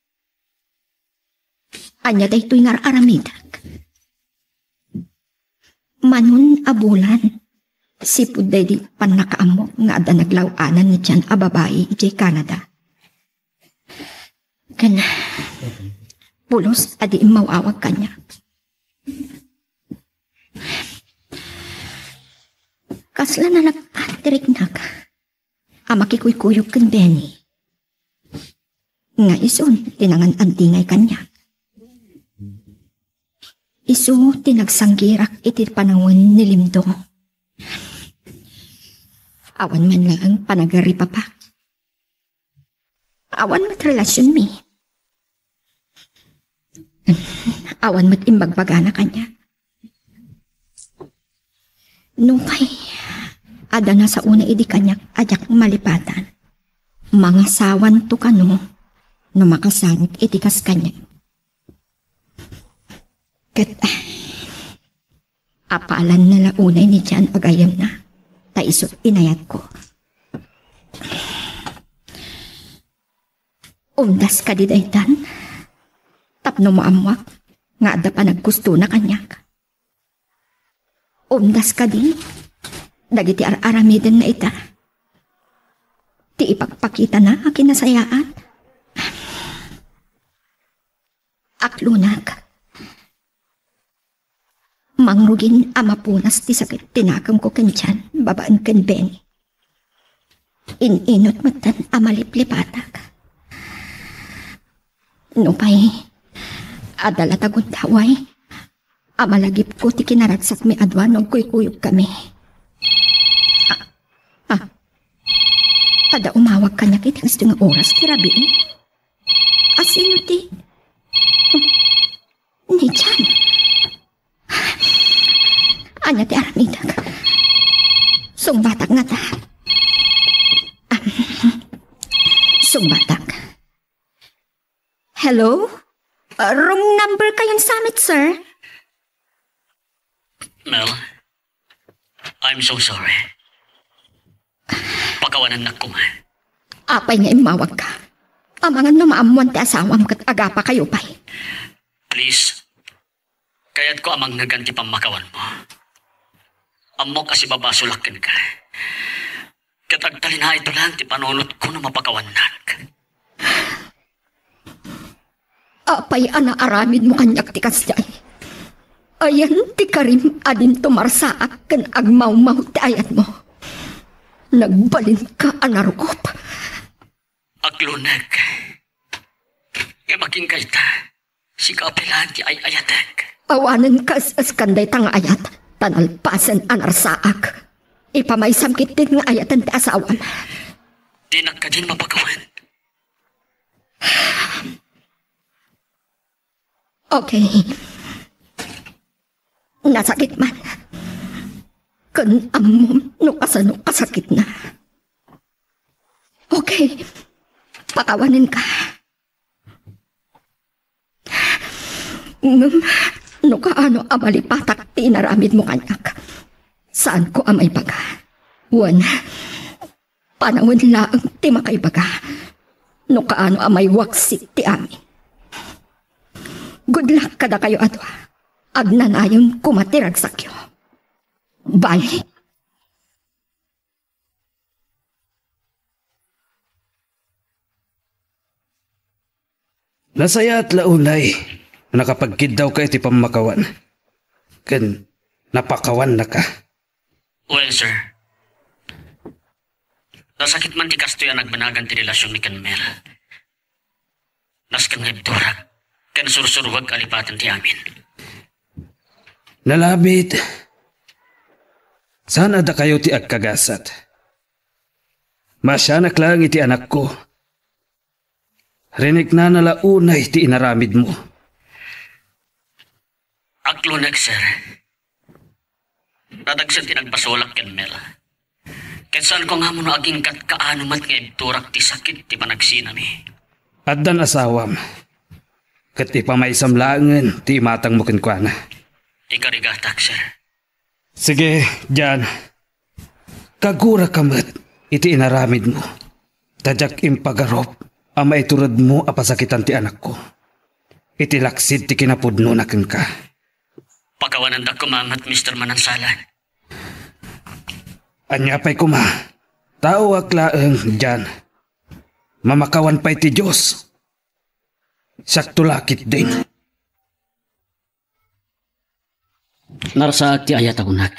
Anya daytoy ngararamidak. Manon abulan, sipud day di panakaamok nga ada naglawanan ni tiyan a babae iti Canada. Kan, pulos adi mawawag kanya. Kasla na nag-atiriknak, amakikuykuyog kan Benny. Nga ison, tinangan antingay kanya. Isu tinagsanggirak iti panahon ni Limdo. Awan man lang panagaripa pa. Awan mat relasyon mi. Awan mat imbagbaga na kanya. Nupay, ada na sa una idi kanyak ajak malipatan. Mga sawan to kano, na makasanit itikas kanya. Ket, apalan na launay ni Jan agayam na, taisot inayat ko. Umdas ka di daytan, tapno mo amwak, nga ada pa naggusto na kanyak. Umdas ka di, dagiti aramiden na ita. Ti ipagpakita na akinasayaan. Aklunak. Mangrugin amapunas ti sakit tinakam ko kanyan, babaan kan Benny. Ininot matan amaliplipatak. Nupay, adalatagod daway, amalagip ko ti kinaragsak mi adwan og kuykuyog kami. Ada umawag kanya kiti gusto nga oras ti rabi. Asino ti? Ni Jan. Anya ti aramidag. Sungbatak nga ta. Sungbatak. Hello? Wrong number kayong summit, sir. Mel, I'm so sorry. Pagawanan na ko man. Apay nga imawag ka. Amangan na maamuan ti asawam kat agapa kayo pay. Please, kaya't ko amang naganti pamakawan mo. Amok kasi babasulakin ka. Katagtali na ito lang ti panunot ko na mapakawanan ka. Apay ana aramid mo kanyak ti kasjay. Ayan ti karim adin tumarsaak kan agmaw-maw ti ayat mo. Nagbalin ka anarukop. Aglunag. E maging kayta, si kapilan ti ay ayatek. Awanan kas askanday tang ayat, tanalpasan anarsaak. Ipamaysam kitin nga ayatan ti asawan. Di nagkadin mapagawan. Okay. Nasakit man. Kan amom no kasano kasakit na. Okay. Pakawanin ka. No kaano amalipatak tinaramid mo kanyak. Saan ko amay baga? One, panahon laang ti makaibaga. No kaano amay waksik ti amin. Good luck kada kayo adwa. Agnanayon kumatirag sakyo. Bye. Nasaya at launay, nakapagkid daw ka iti pamakawan. Kan, napakawan na ka. Well, sir. Nasakit man ti kasto yan nagbanagan ti relasyon ni Kanmel. Nas kan ngaydurak, kan sursurwag alipatan ti amin. Nalabit. Saan ada kayo ti agkagasat? Masyanak lang iti anak ko. Rinig na nalaunay ti inaramid mo. Aglunag, sir. Dadagsan ti nagpasulak ken Mel. Ket saan ko nga mo no aging kat kaano mat nga ibturak ti sakit ti panagsinami. Addan asawam. Ket ipamaysam langen ti matang mo kenkwana. Ikarigatak, sir. Sige, Jan. Kagura kamat iti inaramid mo. Tadyak impagarop ang maiturod mo apasakitan ti anak ko. Itilaksid ti kinapudno na ka. Pagawanan da kumamat, Mr. Manansalan. Anya pa'y kuma. Tao aklaeng dyan. Mamakawan pa'y ti Diyos. Saktulakit din. Narsaak ti ayat akunak.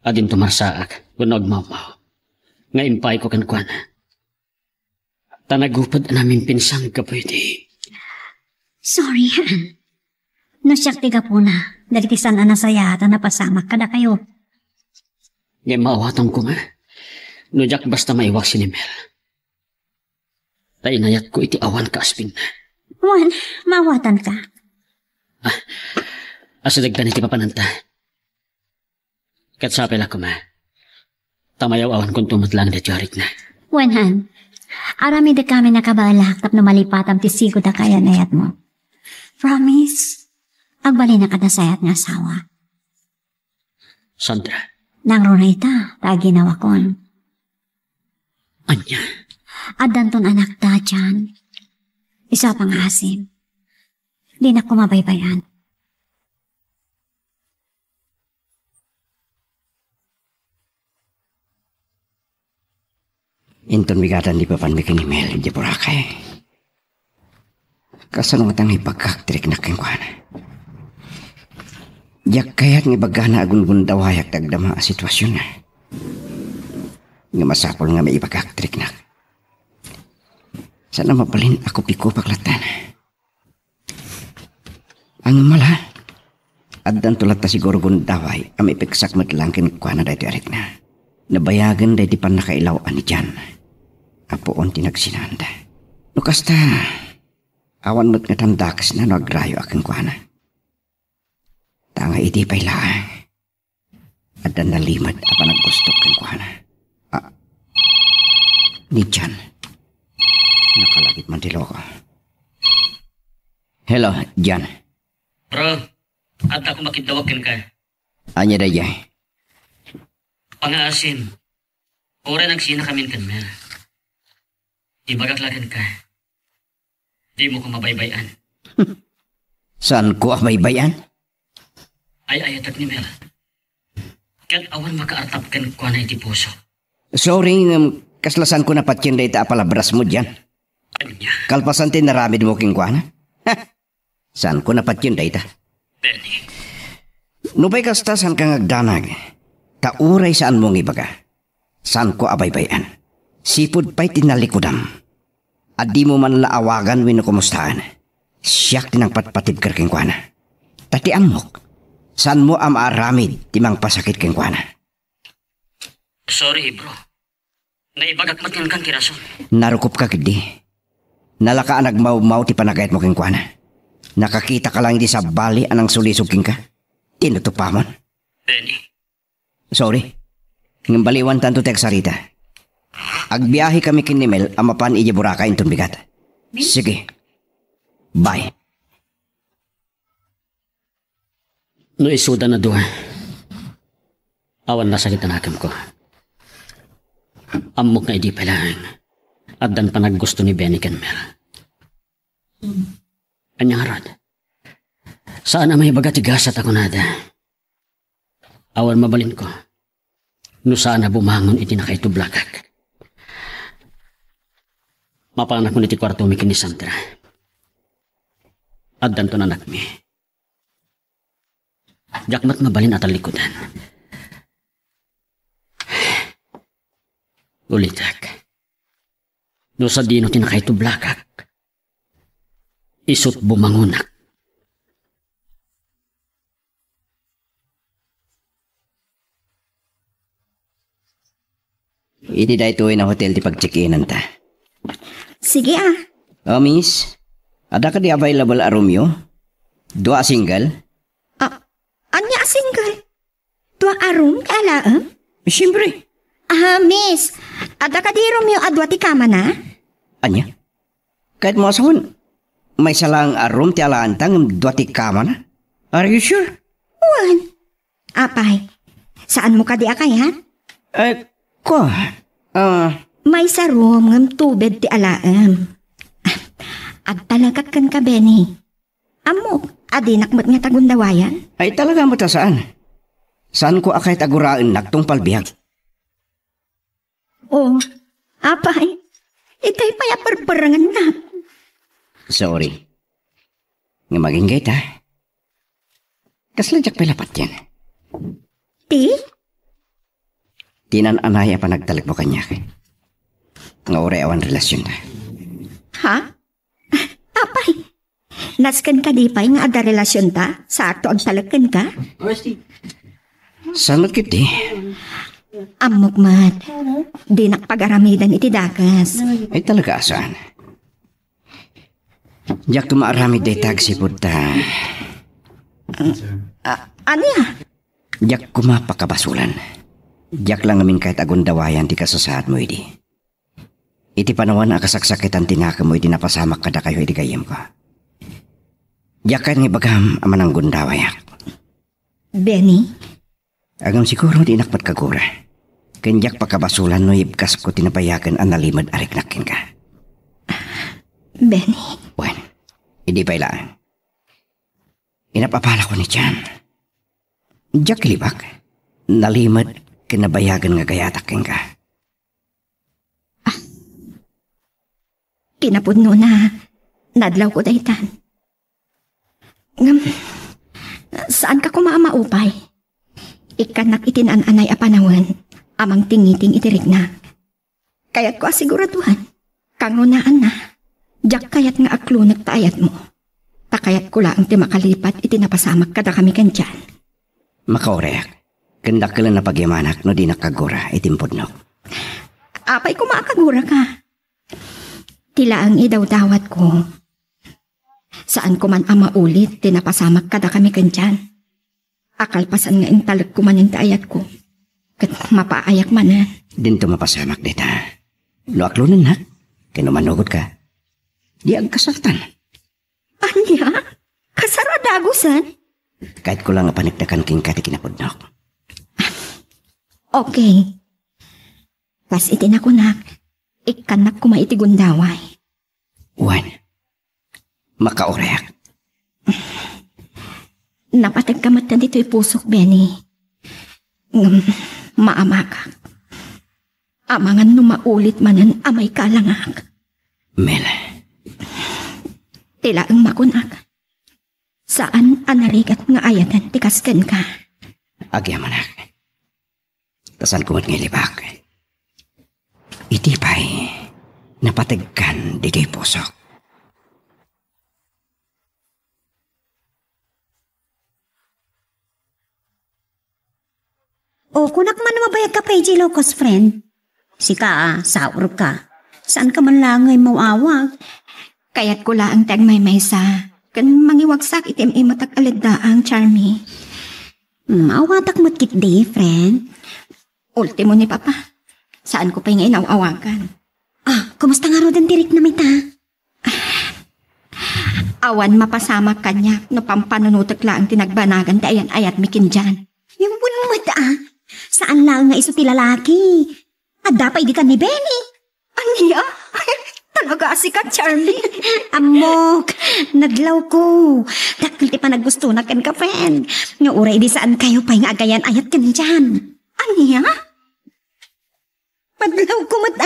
Adin tumarsaak, gunog mamaw. Nga impay ko kankwana. Tanagupad namin pinsang ka pwede. Sorry, ha? Nasyak tiga po na. Nagtisan na nasaya at napasamak ka na kayo. Ngayon maawatan ko nga. Nujak basta maiwak si Mel. Tainayat ko iti awan ka aspin na. Juan, mawatan ka. Asadagdan iti papananta. Katsapel ako ma. Tamayaw awan kong tumutlang na tiyarik na. Juan, arami da kami nakabalak tap na malipatam ti sigo da kaya nayat mo. Promise, agbali na ka na sayat nga asawa. Sandra. Nang runay ta ginawa kon. Anya? Adan ton anak ta dyan. Isa pang asim. Di na ko mabaybayan. Inton bigatan di papan bikin email di Boracay. Kasanong tang ipagkaktrik na kengkwana. Yak kayat nga bagana agun-gun dawayak tagdama a sitwasyon na. Nga masapol nga may ipagkaktrik na. Sana mapalin ako piko paklatan. Ang mala, addan tulat ta siguro gun daway am ipiksak matlang kengkwana dahi arik na. Nabayagan dahi di pan nakailaw ani dyan. Apoon tinagsinanda. No kasta, awan mo't nga tandakas na nagrayo akong kuana. Tanga iti pa'y laang. At nalimad apa nagustok kong kuana. Ni Jan. Nakalagit man tilo ko. Hello, Jan. Bro, at ako makitawakin ka. Anya da jay? Pangaasin. Ora nagsina kami kan Mel. Ibagaklagan ka. Di mo ko mabaybayan. Saan ko baybayan? Ay ayatat ni Mel. Kat awan makaartap kan ko na iti puso. Sorry, kaslasan ko na patyin da ita palabras mo dyan. Anya? Kalpasan tin naramid mo king kuana. Saan ko na patyin da ita? Benny. Nupay kastasan kang agdanag. Kauray saan mong ibaga. Saan ko abaybayan? Sipod pa'y tinalikudam. At di mo man laawagan wino kumustahan. Siyak tinang patpatid karking kuana. Tati amok. Saan mo amaaramid timang pasakit keng kuana? Sorry bro. Naibagakmat nga kang kirason. Narukup ka kidi. Nalaka nagmaw-maw ti panagayat mo keng kuana. Nakakita ka lang di sa bali anang sulisugking ka. Tinutupamon. Benny. Sorry. Ngembaliwan tanto tek sarita. Agbiyahe kami kinimel amapan iji Boracay intong bigat. Sige. Bye. No isuda na doon. Awan na sakit ang hakam ko. Amok na idi palang. At dan panaggusto ni Benny kan Mel. Anyang harad. Saan na may bagatigasat ako nada? Awan mabalin ko. No saan na bumangon iti nakaitublakak. Mapanak mo niti kwarto mi kini Sandra. At danto na anak mi. Jakmat mabalin at alikudan. Ulitak. No sa dino tinakaitublakak. Isut bumangunak. Iti da ito na hotel di pag-check-inan ta. Sige Oh, miss. Ada ka di available a room yo? Dua single? Anya single? Tua arum ala Siyempre. miss. Ada ka di Romeo adwa ti kama na? Anya? Kahit mo asawan, may salang a room ti alaantang dua ti kama na? Are you sure? Juan. Apay. Saan mo ka di akay ha? Ko. May sa room ngam tubed ti alaam. Ag talaga kan ka, Benny. Amo, adinak mo't nga tagundawayan? Ay talaga mo ta saan? Saan ko akay taguraan naktong palbihag? Oh, apay. Itay payaparparangan na. Sorry. Nga maging gayta. Kasladyak palapat yan. Ti? Tinan-anaya pa nagtalag mo kanya. Nga oray awan relasyon na. Ha? Apay. Naskan ka di pa'y nga ada relasyon ta? Sa ato ang talagkan ka? Sanot kiti. Amok mat. Di nakpag-aramidan iti dakas. Ay talaga saan? Diyak tumaarami day tagsipod ta. Ano ya? Diyak kumapakabasulan. Diyak lang amin kahit agundawayan di kasasaad mo idi. Iti panawan akasaksakitan tinaka mo iti napasamak kada kayo iti kayem ko. Diyak kahit nga bagam aman ang gundawayak. Benny? Agam siguro di nakpat kagura. Kandiyak pakabasulan no ibkas ko tinapayakan ang nalimad ariknakin ka. Benny? Bueno, hindi pa ilaan. Inapapala ko ni Chan. Diyak kilibak. Nalimad kinabayagan nga gayatakin ka. Kinapudno na. Nadlaw ko daytan. Saan ka kumaamaupay? Ikanak itinan-anay a panawan. Amang tingiting itirik na. Kaya't ko asiguraduhan. Kangunaan na. Diyak kayat nga aklo nagtaayat mo. Takayat ko lang ti makalipat itinapasamak kada kami kandyan. Makaoreak. Kandak ka lang na pagyamanak no di nakagura itimpod no. Apay kumakagura ka. Tila ang idawdawat ko. Saan ko man ama ulit tinapasamak kada kami kandyan. Akalpasan nga ang talag ko man yung taayat ko. Kat mapaayak manan. Dinto mapasamak dita. No aklunan na. Kinumanugod ka. Di ang kasaltan. Anya? Kasaradagusan? Kahit ko lang napanikdakan king kati kinapudnok. Okay. Kas itinakunak. Ikanak ko maitigundaway. Juan. Makaoreak. Napatagkamatan dito'y pusok, Benny. Maamakak. Amangan numaulit manan amay kalangak. Mel. Tila ang makunak. Saan anarigat nga ayatan tikasken ka? Agyamanak. Tasan kumat nga libak. Itipay. Napatagkan dito'y pusok. O kunak man mabayag ka pa locos friend. Sika saur ka. Saan ka man langay mawawag? Kaya't ko laang tagmay maysa. Kan mangiwagsak itim imatak aliddaang Charmy. Awatak mo't kit day, friend. Ultimo ni Papa. Saan ko pa yung inawawagan? Kumusta nga ro din tirik na mita? Awan mapasama kanya no pampanunutak laang tinagbanagan ti ayan ayat mikin dyan. Yung bunmad Saan lang nga iso ti lalaki? Adapay di ka ni Benny. Anya? Talaga si ka, Charlie. Amok, naglaw ko. Dakil ti pa naggusto na kan ka, friend. Nga uray di saan kayo pa yung agayan ayat kan dyan. Anya? Padlaw ko mat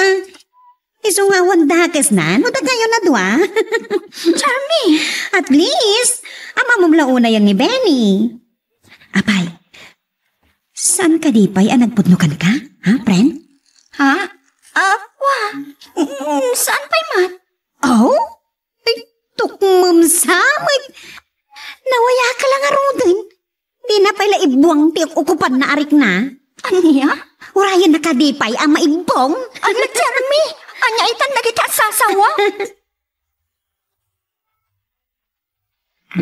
Iso nga wandakas na, no da kayo na dwa. Charmy! At least, ama mo una yan ni Benny. Apay, saan ka di pa'y nagpudnukan ka? Ha, friend? Ha? Saan pa'y mat? Oh? Ay, tukmamsamay. Nawaya ka lang arudin. Di na pala ibuang tiyok ukupan na arik na. Anya? Urayan na ka di pa'y ang maibong. Ano, Charmy? Anya itan na kita sasawa?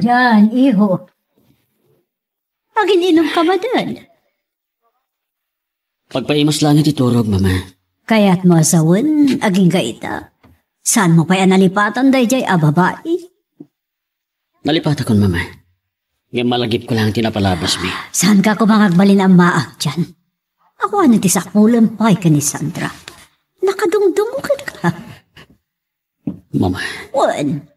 Diyan, iho. Pag-ininom ka ba dun? Pagpaimos lang ititurog, mama. Kaya't mo asawan, aging gaita. Saan mo pa'y analipatan day jay babae? Nalipat akon, mama. Ngayon malagip ko lang tinapalabas mi. Saan ka kumangagbalin ang maak dyan? Ako ano ti sakulan pa'y ka ni Sandra. Nakadungdung ka na ka. Mama, Wan,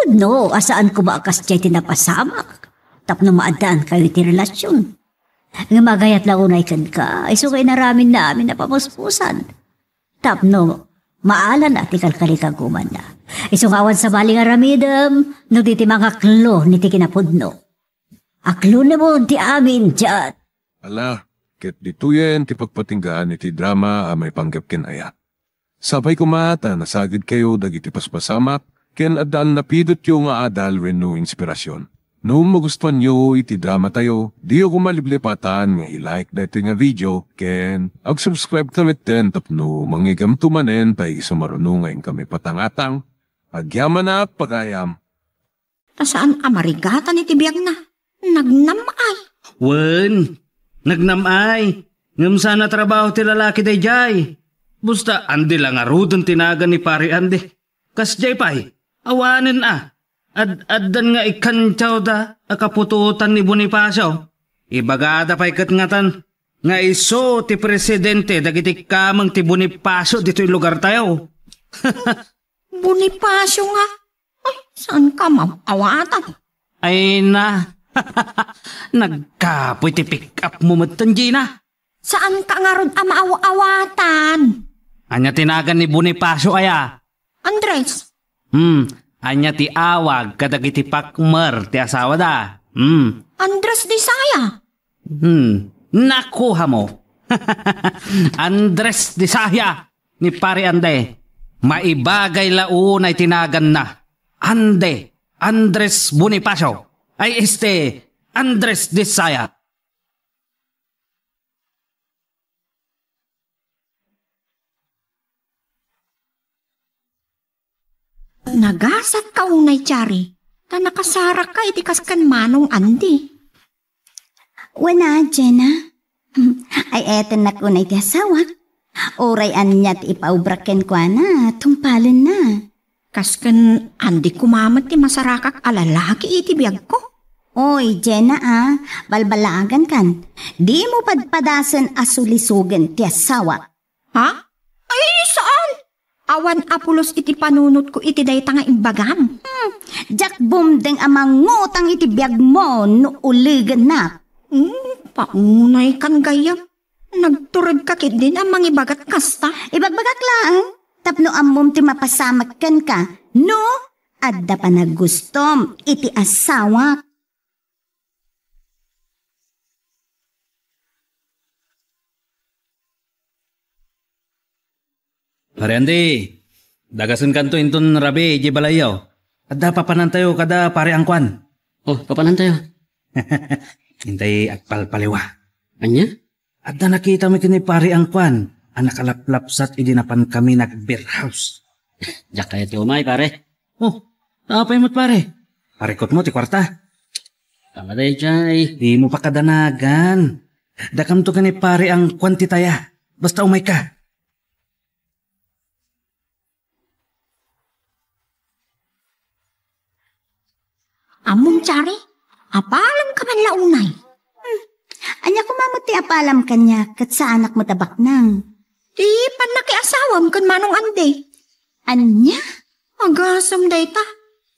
No, asaan ko ba akas jay tinapasamak? Tapno maadaan kayo iti relasyon. Nga magayat lang unay kan ka, iso kay naramin namin na papuspusan. Tapno, maalan na ti kalkalikaguman na. Iso kawan sa baling aramidam, no di ti mga klo ni ti kinapudno. Aklo na mo ti amin dyan. Ala, ket dituyen ti pagpatinggaan iti drama may panggap ken aya. Sabay kumata nasagid kayo dagiti paspasamak ken adal napidot yung nga adal wenno inspirasyon. Noong magustuhan nyo iti drama tayo, di ako maliblipatan nga i-like dati nga video ken ag-subscribe kami ten tapno mangigam tumanen pa isumaruno ngayon kami patangatang agyaman na pagayam. Tasaan amarigatan iti biyag na? Nagnamay. Wen, nagnamay. Ngam sana trabaho ti lalaki day jay. Busta, andi lang arudon tinagan ni pari andi. Kas jay pay, awanin Addan nga ikantyaw da, akapututan ni Bonifacio. Ibagada pa'y katngatan, nga iso ti presidente dagiti kamang ti Bonifacio dito'y lugar tayo. Bonifacio nga? Ay, saan ka mawawatan? Ay na, nagkapoy ti pick up mo matan, Gina. Saan ka nga ron maawawatan? Anya tinagan ni Bonifacio aya? Andres. Anya ti awag kadagiti pakmer ti asawa da. Andres di saya. Nakuha mo. Andres di saya ni pare ande. Maibagay launay tinagan na. Andres Bonifacio. Ay Andres di saya. Nagasat ka unay, Chari. Ta nakasarak ka itikas kan manong andi. Wana, Jenna. Ay eto na kunay ti asawa. Oray anyat ipaubraken kwa na, tumpalan na. Kas kan andi kumamat ti masarakak alalaki iti biyag ko. Oy, Jenna balbalagan kan. Di mo padpadasan asulisugan ti asawa. Ha? Ay, saan? Awan apulos iti panunot ko iti dayta nga imbagam. Jak bumdeng amang ngutang iti biyag mo no uligan na. Paunay kan gayam. Nagturod kakit din amang ibagat kasta. Ibagbagak lang. Tapno amom ti mapasamak kan ka. No, adda pa naggustom iti asawa. Mariandi, dagasan kanto inton rabi di balayaw. Adda papanan tayo kada pare angkwan. Oh, papanan tayo. Hintay agpalpaliwa. Anya? Adda nakita mo kini pare angkwan. Anak alaplapsat idinapan kami nag-beer house. Jak kaya ti umay, pare. Oh, apa imot pare? Parikot mo ti kwarta. Tama tayo, Chay. Di mo pa kadanagan. Dakam to kani pare angkwan ti taya. Basta umay ka. Among Chari, apalam ka man launay. Anya kumamot ti apalam kanya kat sa anak mo tabak nang. Di panakiasawam kan manong ande. Anya? Agasam dayta.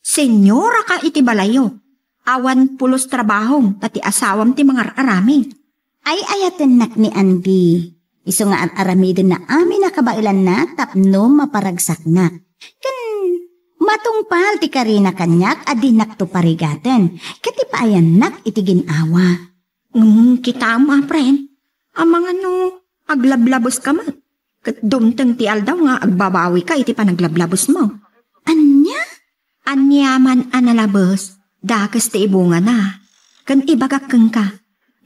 Senyora ka iti balayo. Awan pulos trabahong tati asawam ti mga arami. Ay ayatan nak ni Andy. Iso nga at aramidin na amin nakabailan na tapno maparagsak na. Matungpal ti karina kanyak adinak to parigaten. Katipayan nak iti ginawa. Kita mo, friend. Amang aglablabos ka man. Kat dumteng ti aldaw nga agbabawi ka iti panaglablabos mo. Anya? Anyaman analabos. Dakas ti ibunga na. Kan ibagakeng ka.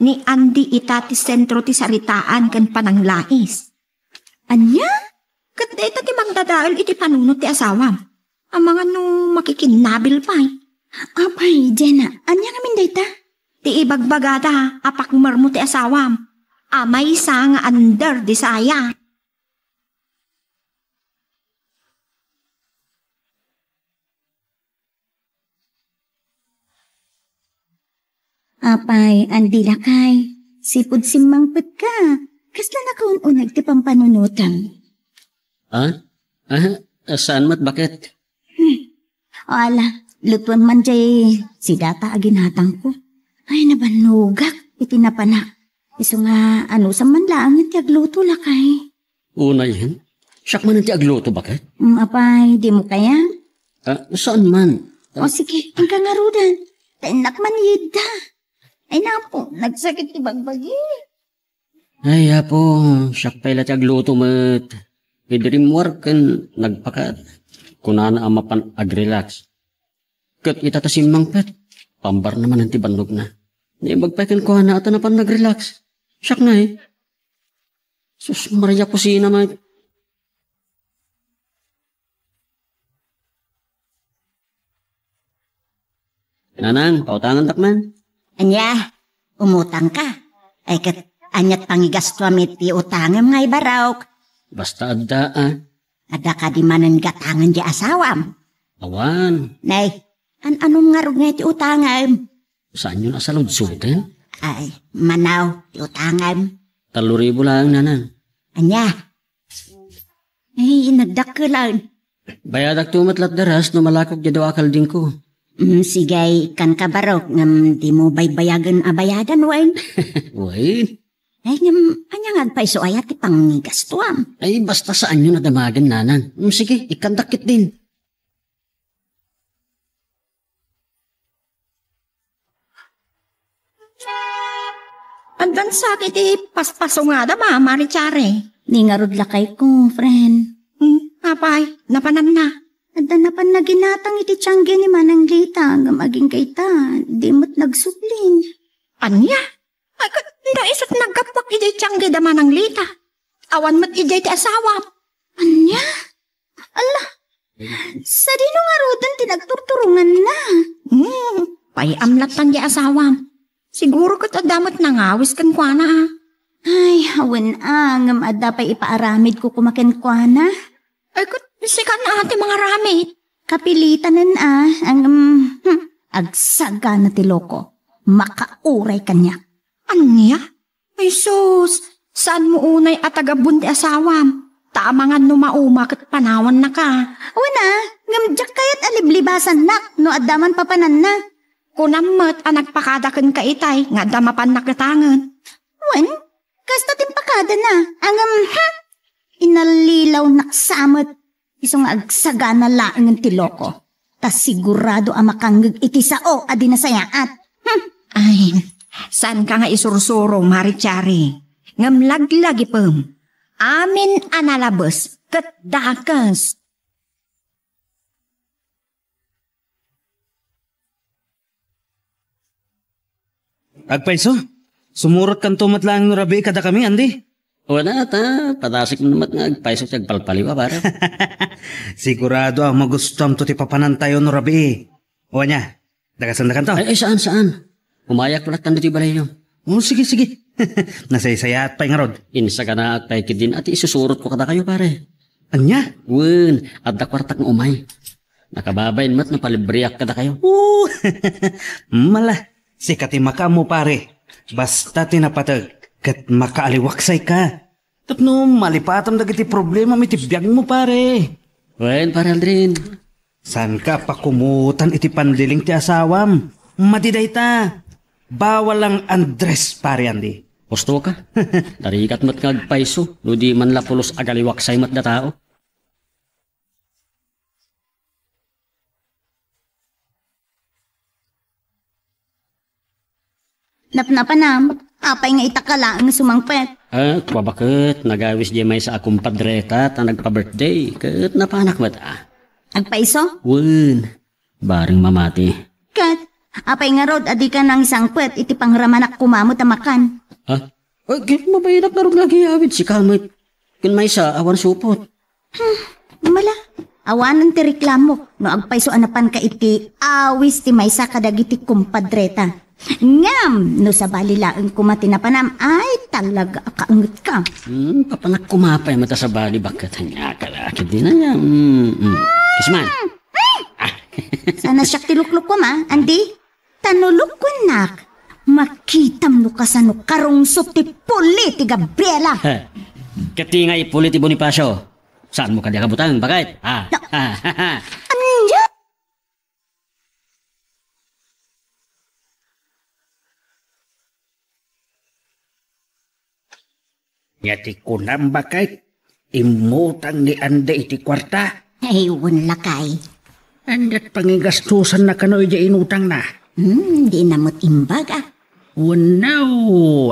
Ni Andy ita ti sentro ti saritaan kan pananglais. Anya? Kat ita ti magdadaal iti panunot ti asawam. Amang makikinabil pa'y. Apay, Jenna, anya ngamin dayta? Ti ibagbagada, apakmer mo ti asawam. Amay isa nga under di saya. Apay, andi lakay. Sipod simmangpet ka. Kasla na kaununag ti pampanunutan. Saan mat bakit? O ala, lutuan man jay si data aginhatang ko. Ay nabanugak, itinapanak. Iso nga ano sa man lang iti agluto lakay. Una yan. Siyak man ang tiagluto bakit? Apay, di mo kaya? Saan man? O sige, ang kangarudan. Tainak man yida. Ay napo, nagsakit ibagbagi. Ay, apo, siyak pala tiagluto mat. Idrim work kan nagpakat. Kunana ang mapan ag-relax. Kat itatasim mang pet. Pambar naman ang tibandog na. Di magpakin ko na ata na pan nag-relax. Siyak na eh. Sus, Maria kusina man. Nanang, pautangan takman. Anya, umutang ka. Ay kat anyat pangigastuam iti utangam ngay barawk. Basta adda Ada ka di manan gatangan di asawam. Awan. Nay, anong nga rog nga iti utangam? Saan yun asalod sutin? Ay, manaw, ti utangam. 3,000 lang, nanang. Anya, ay, nagdakulan. Bayadak tumatlat daras no malakog daw akal din ko. Sigay, kan ka barok, ngam di mo baybayagan abayadan, wain. Wain. Ay, ngam, anya nga paiso ayat ti pangigastuam. Ay, basta saan yun nadamagan, nanang. Sige, ikandakit din. Andan sakit paspaso nga da ba, Marichare? Ni nga rod lakay ko, friend. Apay, napanan na. Ada na pan naginatang iti tiyangge ni Manang Lita, gamaging kaita, di mo't nagsupling. Anya? Ay, naisat nagkapak ijay tiyangge da Manang Lita. Awan mat ijay ti asawa. Anya? Ala, sa dino nga rodan tinagturturungan na. Payamlatan di asawa. Siguro kat adamat nangawis kan kwa na. Ay, hawan ngam adda pa ipaaramid ko kumaken kwa na. Ay, kat sikan na ati mga ramit. Kapilitan na ang agsaga na ti loko. Makauray kanya. Anya? Ay sus, saan mo unay at agabun ti asawam? Taamangan no mauma kat panawan na ka. Wana, ngamjak kayat aliblibasan nak, no adaman papanan na. Kunamot ang nagpakadakan ka itay, nga damapan nakatangan. Wan, kasta timpakada na, angam inalilaw naksamot. Isong agsaga na laang ng tiloko. Tas sigurado ang makanggag iti sao adi na sayaat. Ay, saan ka nga isursuro, Marichari? Ngamlaglagi pem. Amin analabos, kat dakas. Agpaiso, sumurot kan tumat lang no rabi kada kami, andi. Wala ta, patasik mo naman nga agpaisok sa agpalpaliwa para. Sigurado ang magustom to ti papanan tayo no rabi. O nya, dagasandakan to. Ay, saan? Umayak pala tanda ti balay nyo. Oh, sige. Nasaysayat pa nga rod. Insa ka na agpay din at isusurot ko kada kayo pare. Anya? Wen, at kwartak ng umay. Nakababayin mat na palibriyak kada kayo. Mala, sikati maka mo pare. Basta tinapatag, kat makaaliwaksay ka. Tapno, malipatam dagiti problema may tibiyag mo pare. Wen, pare Aldrin. San ka pa kumutan iti panliling ti asawam? Madiday ta. Bawal lang Andres pare andi. Gusto ka? Tarikat mat nga agpaiso, no di man lapulos agaliwaksay mat na tao. Napnapanam, apay nga itakala ang sumangpet. Kwa bakit? Nagawis di may sa akong padreta ta nagpa-birthday. Kat napanak mat Agpaiso? Wen, baring mamati. Kat, apay nga rod, adi ka ng isang pwet, iti pangramanak kumamot amakan. Mabayinak na rin lagi awit si Kalmit. Kun may sa awan supot. Mala, awanan ti reklamo, no agpaiso anapan ka iti awis ti maysa kadagiti kumpadreta. Ngam, no sa balilaan kumatinapanam, ay talaga kaangot ka. Papanak kumapay mata sa bali bakit hanya kalakit din na niya. Kisman. Sana siyak tilukluk ko ma, andi? Tanulok ko nak. Makitam no kasano karungsot ti puli ti Gabriela. Kati nga ipuli ti Bonifacio. Saan mo kanya kabutang? Bakit? Anya? Nyati ko nambakay, imutang ni anda iti kwarta. Ay, lakay. Andat pangigastusan na kano ija inutang na. Di namot imbaga. Wanaw,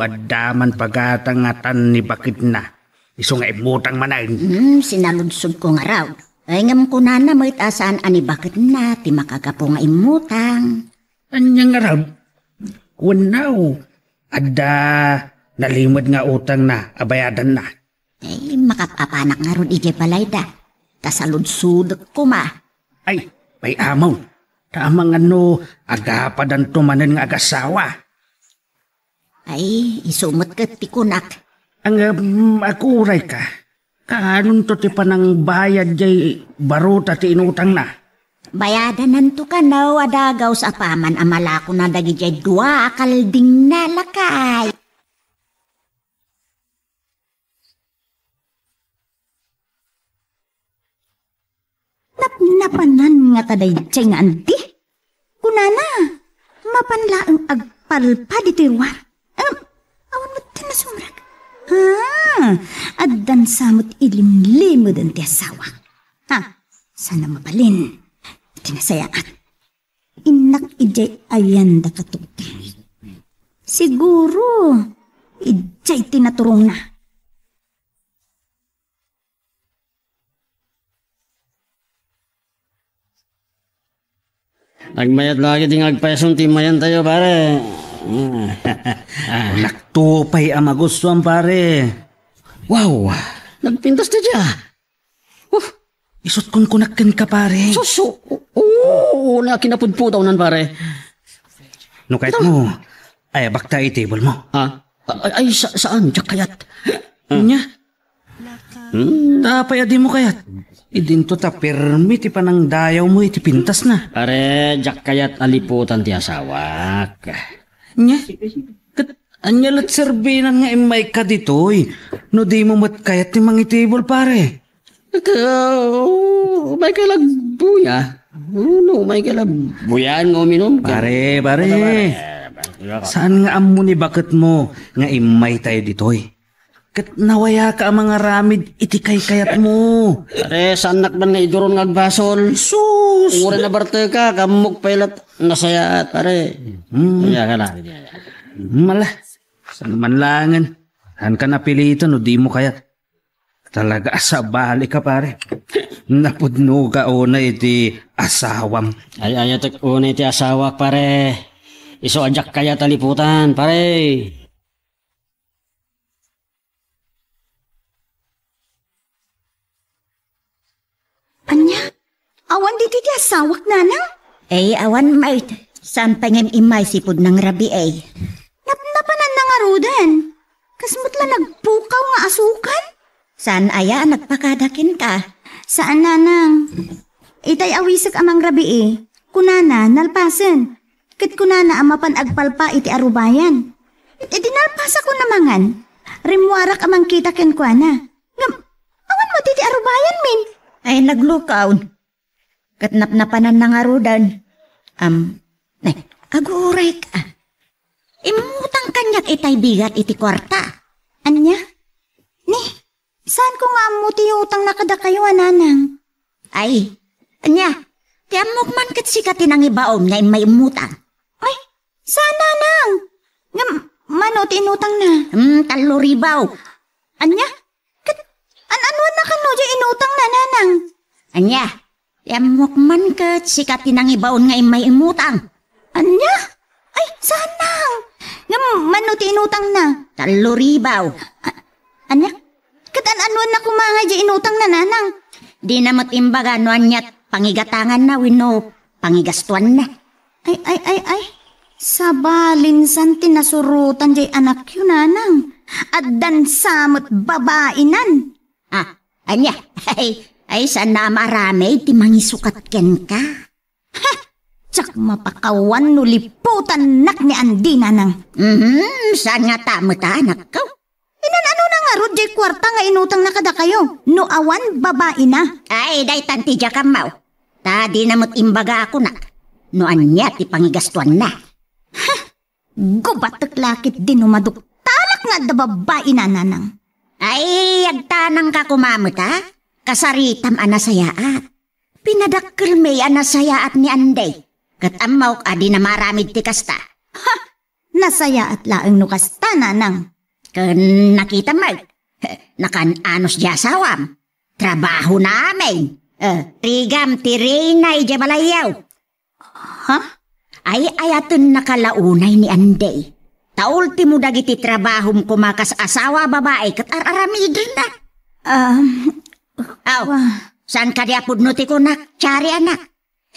adaman pagatangatan ni bakit na. Iso nga imutang manain. Sinaludsod ko nga raw. Ay ngam ko na mo itasaan ani bakit na ti makagapo nga imutang. Anyang nga raw. Wanaw, ada nalimod nga utang na, abayadan na. Ay, makapapanak nga ron ije balay da. Tasaludsudot ko ma. Ay, may amaw. Tamang agapadan tumanan nga agasawa. Ay, isumot ka ti kunak. Ang akuray ka. Kaanong to ti panang bayad jay baruta ti inutang na. Bayadan nanto ka na adagaw sa paman amalako na dagi jay dua akalding na lakay. Napanan nga taday jay nga andi. Kunana, mapanlaang agpalpa di tiruar. Awan mo na sumrag. Addan samot ilimlimod ang ti asawa. Sana mapalin. Tinasayaan. Inak ijay ayan da katutan. Siguro, ijay tinaturong na. Nagmayat lagi ting agpesong timayan tayo, pare. Naktupay ang magustuhan, pare. Wow, nagpintas na dya. Isot kong kunakin ka, pare. Suso, oo, nakinapudputaw pare. No, kahit mo, ay, bakta i-table mo. Ha? Ay, saan? Diyak kayat? Nya? Tapay adi mo kayat. Idinto ta permit ipanang dayaw mo iti pintas na. Pare, diyak kayat aliputan ti asawak. Nya? Anyalat serbinan nga imay ka ditoy. No di mo mat kayat ti mangitable, pare. May kalagbuya. No, may kalagbuyan nga uminom. Pare. Saan nga amo ni bakit mo nga imay tayo ditoy? Kat nawaya ka ang mga ramid iti kayat mo. Pare, sanak man nga iduron nga agbasol. Sus! Ura na barte ka, kamuk pailat nasayat, pare. Kaya ka lang. Mala, saan man langan. Saan ka napilitan o di mo kayat? Talaga asabali ka, pare. Napudno ka una iti asawam. Ay, ayatek una iti asawak, pare. Iso ajak kaya taliputan, pare. Anya, awan di ti asawak nanang? Eh, awan mait. Saan pangem imay sipod ng rabi eh? Napanan na nga rudan. Kasmutla nagpukaw nga asukan? Saan aya nagpakadakin ka? Saan nanang? Itay awisak amang rabi eh. Kunana, nalpasan. Kit kunana amapan agpalpa iti arubayan. Iti nalpasa ko namangan. Rimwarak amang kita ken kuana. Awan mo titi arubayan min. Ay naglukaw. Katnap-napanan na nga rudan. Aguray ka. Imutang kanyak itay bigat iti kwarta. Anya? Ni, saan ko nga amuti utang nakada kayo, ananang? Ay, anya, tiamok man kat sikatin ang ibaom na may umutang. Ay, saan nanang? Manuti inutang na. Taluribaw. Anya? Ano na kano dyan inutang na, nanang? Anya, tiamok man kat sikatin ang ibaon nga may umutang. Anya? Ay, saan nang? Manuti inutang na. Taluribaw. Anya? Ano na kumangay dyan inutang na, nanang? Di na matimbaga no anyat pangigatangan na wino pangigastuan na. Ay. Sabalinsan tinasurutan dyan anak yun, nanang. At dan samot babainan. Anya? Ay sana marami ti mangisukat ken ka. Ha! Tsak mapakawan no liputan nak ni Andi, nanang. Saan nga tamo ta, anak ko? Inanano na nga rod jay kwarta nga inutang na kada kayo. No awan, babae na. Ay, day tanti dya kamaw. Ta di namot imbaga ako nak. No anya ti pangigastuan na. Ha! Gubatak lakit din umaduk. Talak nga da babae na, nanang. Ay, agtanang ka kumamot ha? Kasaritam anasayaat. Pinadakkel may anasayaat ni Anday. Kat amaw adi na maramid ti kasta. Ha! Nasayaat laang no kasta nanang. Kan nakita mag. Nakan anos di asawam. Trabaho namin. Trigam ti Reynay di balayaw. Ha? Ay ayatun nakalaunay ni Anday. Taultimo dagiti trabahom kumakas asawa babae kat araramidin na. Saan ka diapod no ti kunak, Chari anak?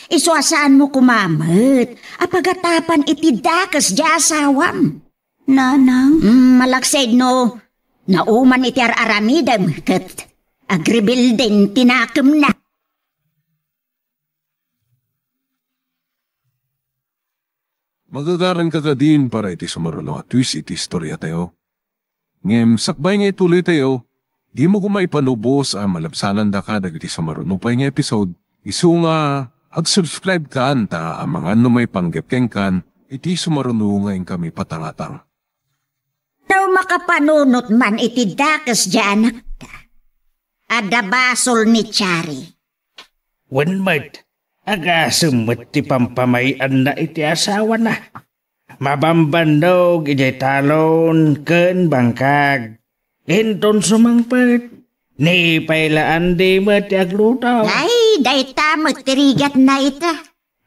Isuasaan mo kumamit, apagatapan iti dakas di asawam. Nanang? Malaksaid no, nauman iti araramidam kat agribuilding tinakem na. Magagaran ka din para iti sumaralo at twist iti istorya tayo. Ngem, sakbay nga ituloy tayo, di mo kumaipanubos ang malabsanan da ka dagiti sumarunupay nga episode. Isu nga, ag-subscribe ka anta ang mga may panggepkeng kan, iti sumarunungayin kami patangatang. Daw makapanunot man iti dakas di anak ka. Adabasol ni Chari. Wenmat, agasumot ti pampamayan na iti asawa na. Mabambandog iti talon ken bangkag. Inton sumangpet, ni pailaan di mat aglutaw. Ay, day tamot tirigat na ita.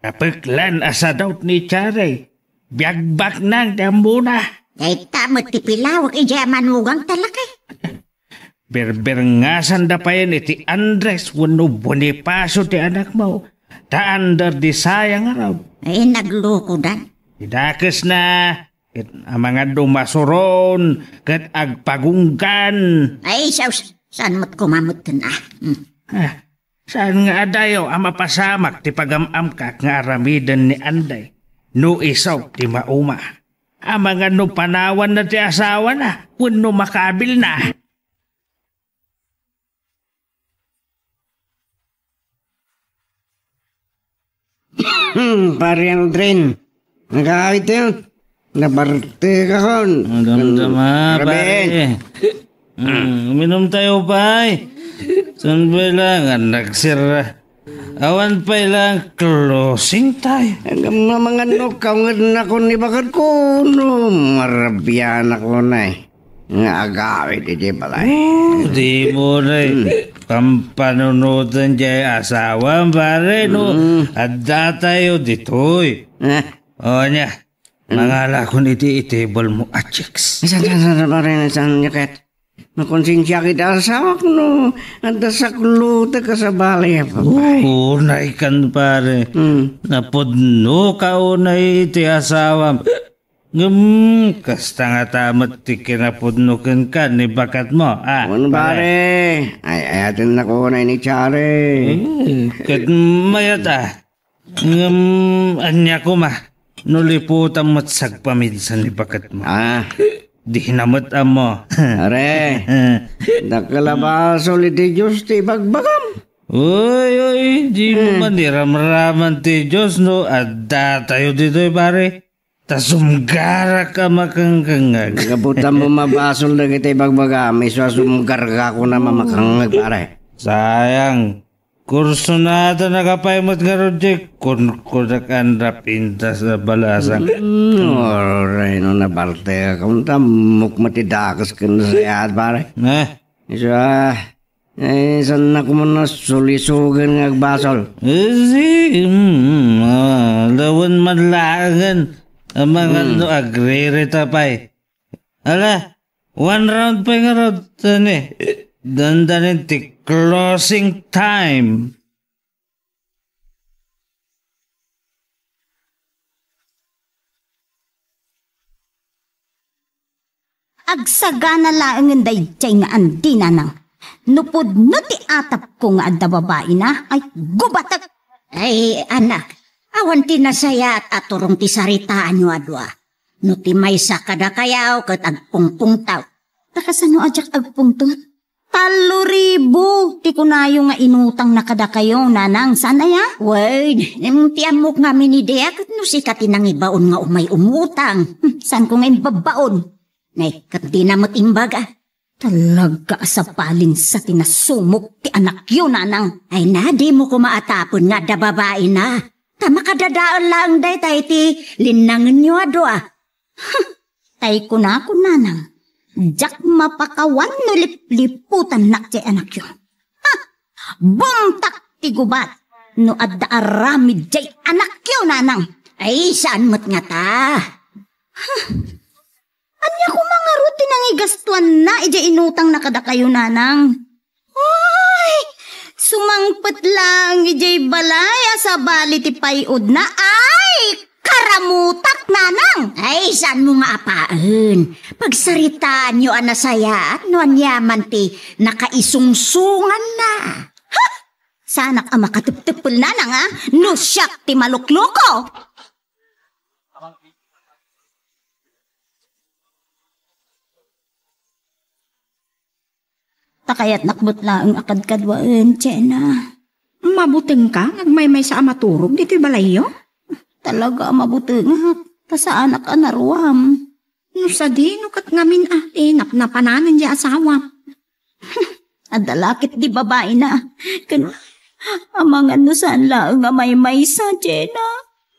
Apeklan asa daw ni Chari. Biagbak nang dambuna. Day tamot ti pilawak ijaman mugang talakay. Berber nga sanda pa yan iti Andres wano Bonifacio ti anak mo. Ta under di sayang araw. Ay, naglukudan. Idakes na. Ang mga dumasuron, kat agpagunggan. Ay, saan mo't kumamot ka na? Saan nga adayo ang mapasamak ti pagamam ka nga aramidan ni Anday. No isaw ti mauma. Ang mga no panawan na ti asawa na, wano makabil na. Pare Aldrin, nagkakit yun. Nabarte ka kon. Damdama, pare. Uminom tayo, pay. Saan ba lang, nagsira. Awan pa lang, closing tayo. Hanggang mga nukawad na ko ni bakit ko. No, marabyan ako na eh. Nga agawit iti balay. Di mo na pampanunutan dyan asawa, pare, no. Adda tayo ditoy. O niya. Mangala kung iti-table mo at chicks. Saan pa rin saan niya kahit makonsensya kita asawa ko no. Anda sa kluta ka sa balay. Oo, naikan pare. Napudno ka o na iti asawa. Kasta nga tamat ti kinapudno ka ni bakat mo. Ano pare? Ay ayatin na ko na ni Chari. Kat mayat anya ko ma. Nuliputan mo't sagpaminsan ni bakat mo. Di namot mo. Are, nakalabaso iti Diyos ti bagbagam. Uy, di mo man niramraman ti Diyos, no? Adda tayo dito, pare. Tasumgara ka makangkangag. Kabutan mo mabasol na kita bagbagam. Iswa sumgar ka ko na mamakangag, pare. Sayang. Kurso na ito nakapaymot nga Rodjek. Kung kunakan pinta sa balasang. Oray, no nabarte ka. Kung tamok matidakas ka na sayad, pare. Isa, saan na ko muna sulisugan nga agbasol? Lawan madlagan. Ang mga agririta pa'y. Ala, one round pa nga Rod. Dandanin ti closing time. Agsagana laang ang dayjay nga andi nanang. Nupod no ti atap ko nga adda babae na ay gubatak. Ay anak, awan ti nasaya at aturong ti saritaan nyo adwa. No ti may sakada kayaw kat agpungpungtaw. Takasano ajak agpungtong? 3,000 ti kunayo nga inutang na kada kayo, nanang. Sana ya? Wait, ti amok nga minideya kat no si katinang ibaon nga umay umutang. San ko nga imbabaon? Nay, kat di namot imbaga. Talaga sa palin sa tinasumok ti anak yun, nanang. Ay na, di mo ko maatapon nga da babae na. Tama kadadaan lang day tayo ti linangan nyo ado ah. Tay ko na ako, nanang. Jak mapakawan no liputan nak ti anak yun. Ha! Bumtak ti gubat. No adda aramid jay anak yun, nanang. Ay, saan mo't nga ta? Anya ko mga rutin ang igastuan na, ija inutang na kada kayo, nanang. Ay, sumangpet lang, ijay balay, sa bali ti payod na. Ay, karamutak, nanang. Ay, saan mo nga apaan? Pagsaritaan nyo anasaya at no anyaman ti nakaisungsungan na. Sanak ang makatuptupul, nanang, ha? No siyak ti malukloko. Takayat nakbot lang ang akad-kadwaan, Chena. Mabuting ka, nagmaymay sa amaturog dito balayo? Talaga mabuting, ha? Tasaan ka naruam. No sa di, no kat ngamin napananan di asawa. Adalakit di babae na. Amangan no saan lang nga may sa, Chena.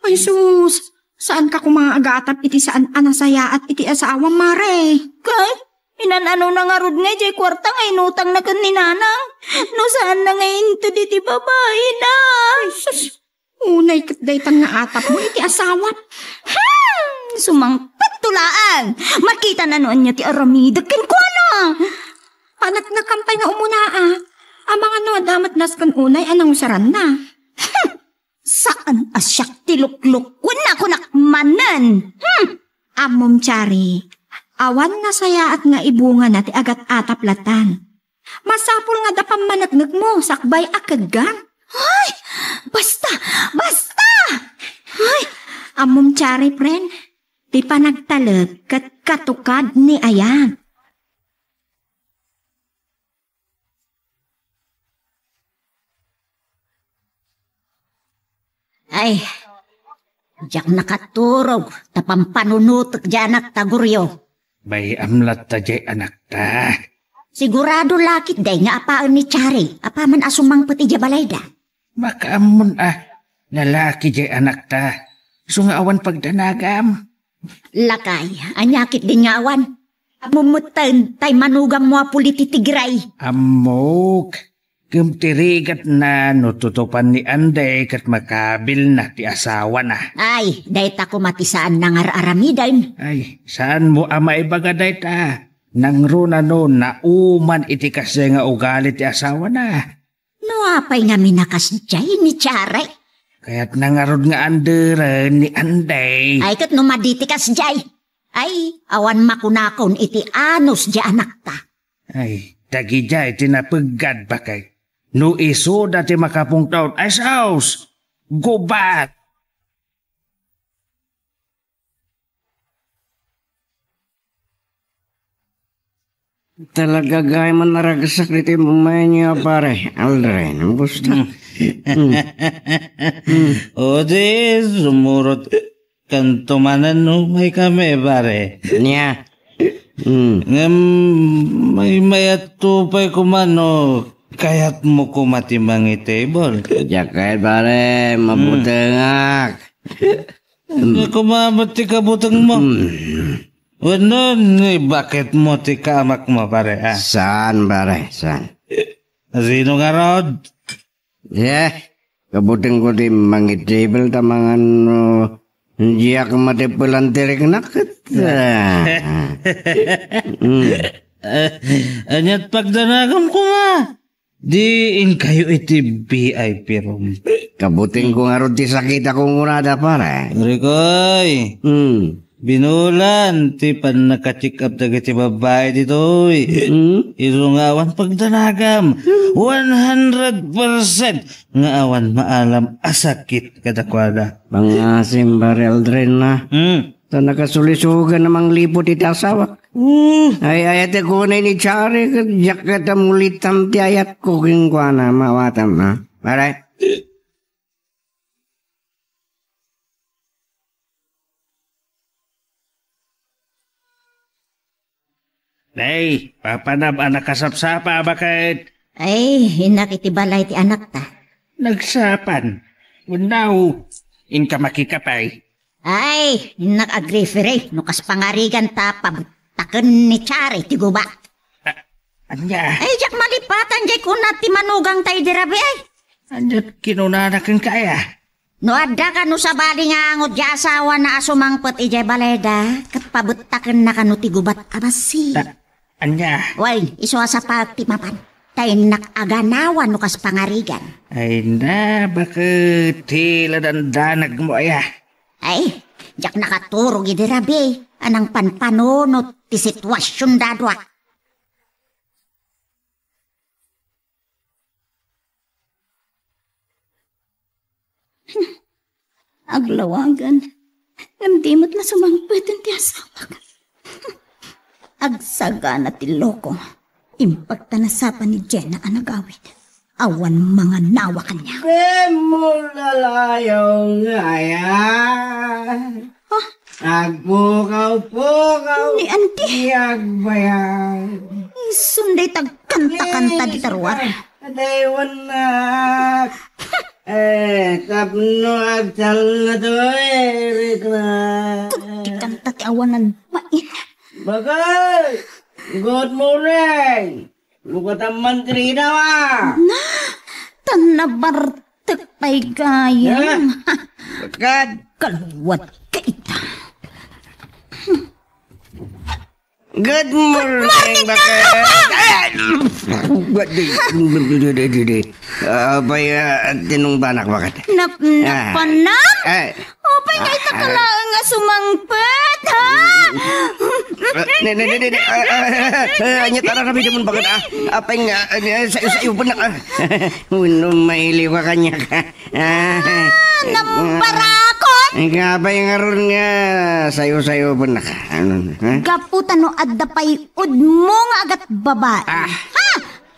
Ay sus, saan ka kumaagatap iti saan anasaya at iti asawa, mare? Kay, inanano na nga rod nga, jay kwarta nga inutang na kan ni nanang. No saan na nga into di babae na. Ay sus, unay katdaytan nga atap mo iti asawa. Sumangpat tulaan. Makita na noon niya ti aramida ken ko na. Panak na kampay nga umuna Amang ano damat naskan unay anang usaran na. Saan asyak ti lukluk kun ako nakmanan. Amom Chari, awan nga saya at nga ibunga na ti agat ataplatan. Masapul nga dapam managnag mo sakbay akagang. Ay, basta. Ay, amom Chari friend, ti panagtalag kat katukad ni ayan. Ay, jak nakaturog, tapampanunot janak taguryo. Bay amlat ta jay anak ta. Sigurado lakit day nga apaan ni Chari, apaman asumang pati jabalayda. Makaamon lalaki jay anak ta. So nga awan pagdanagam. Lakay, anyakit din nga awan. Mumutan, tay manugang mo puliti tigray. Amok, kumtirigat na nututupan ni Anday kat makabil na ti asawa na. Ay, dahit ako matisaan ng aramidan. Ay, saan mo ama ibagaday ta? Nang runa no na uman iti kasi nga ugali ti asawa na. Nuapay nga minakas jay ni Chari. Kaya't nangarod nga andera ni Anday. Ay, kat numaditikas jay. Ay, awan makunakon iti anos di anak ta. Ay, dagi jay tinapagad bakay. No iso dati makapong taon ay saus. Gubat! Talaga gaya man naragasak dito yung mamaya niya pare. Aldrin, ang busta. O di, sumurot kantumanan no may kami pare. Niya. May mayat tupay kumano, kayat mo kumatimang itable. Jakay pare, mabutengak. Kumamot ti kabutang mo. Ano, bakit mo ti kamak mo pare Saan pare, saan? Sino nga rod? Kabuteng ko di mangitable tamangan hindi ako matipulan tirik nakit. Anyat pagdanagam ko nga. Diin kayo iti VIP room. Kabuteng ko nga ron ti sakit akong unada pare. Rikoy, binulan, ti pan naka-check up dagiti babae dito. Ito nga awan pagdanagam. 100% nga awan maalam asakit kadakwada. Pangasim pare Aldrin na. Ta nakasulisugan namang lipot iti asawa. Ay ayat ko na ni Chari jaket mulitam ti ayat ko king kuana mawatam ha. Pare. Nay, papanam anak kasapsapa bakit Ay, hinak iti balay ti anak ta. nagsapan? Unaw, in ka makikapay. Ay, hinak agrifere, nukas pangarigan ta pabutaken ni Chari ti guba. Anya, Ay, jak malipatan jay kunat ti manugang tayo dirabi ay. anyat kinunanakan kaya. No adda ka no sa bali nga angot di asawa na asumangpot ijay baleda, kat pabutaken na ka no ti gubat abasi. Anya, Way, iswa sa pati mapan. Tayo nakaganawan nukas pangarigan. ay na, bakit tila dandanag mo aya? Ay, jak nakaturog idirabi, anang panpanunot ti sitwasyon dadwa. Aglawagan. Namdimot na sumangpatan ti asawa ka. Agsaga na ti loko. Impakta na sapa ni Jenna ang nagawid. Awan mga nawa kanya. Mulalayong ngaya. Agpukaw-pukaw. Ni Auntie. Iyagbayan. Sunday tagkanta-kanta di tarwar. Adaywan na. Tapno agtal na to erik na. Kanta ti awanan bain. Bagay! Good morning! Lukat ang mantri na wa! Tanabartek pa'y gayam. Bagad! Kaluwat ka ita. Good morning, bakit? Abay, tinong banak bakit? Napanam? Ay, Opay nga ita ka lang nga sumangpet, ha? Anya tara kami naman bakit apay nga sa iyo pa na uno mailiw ka kanya ka Nambarakon? Kapay nga ron nga sayo pa na ka Gaputan no adda pa'y udmo nga agat babae. Ha?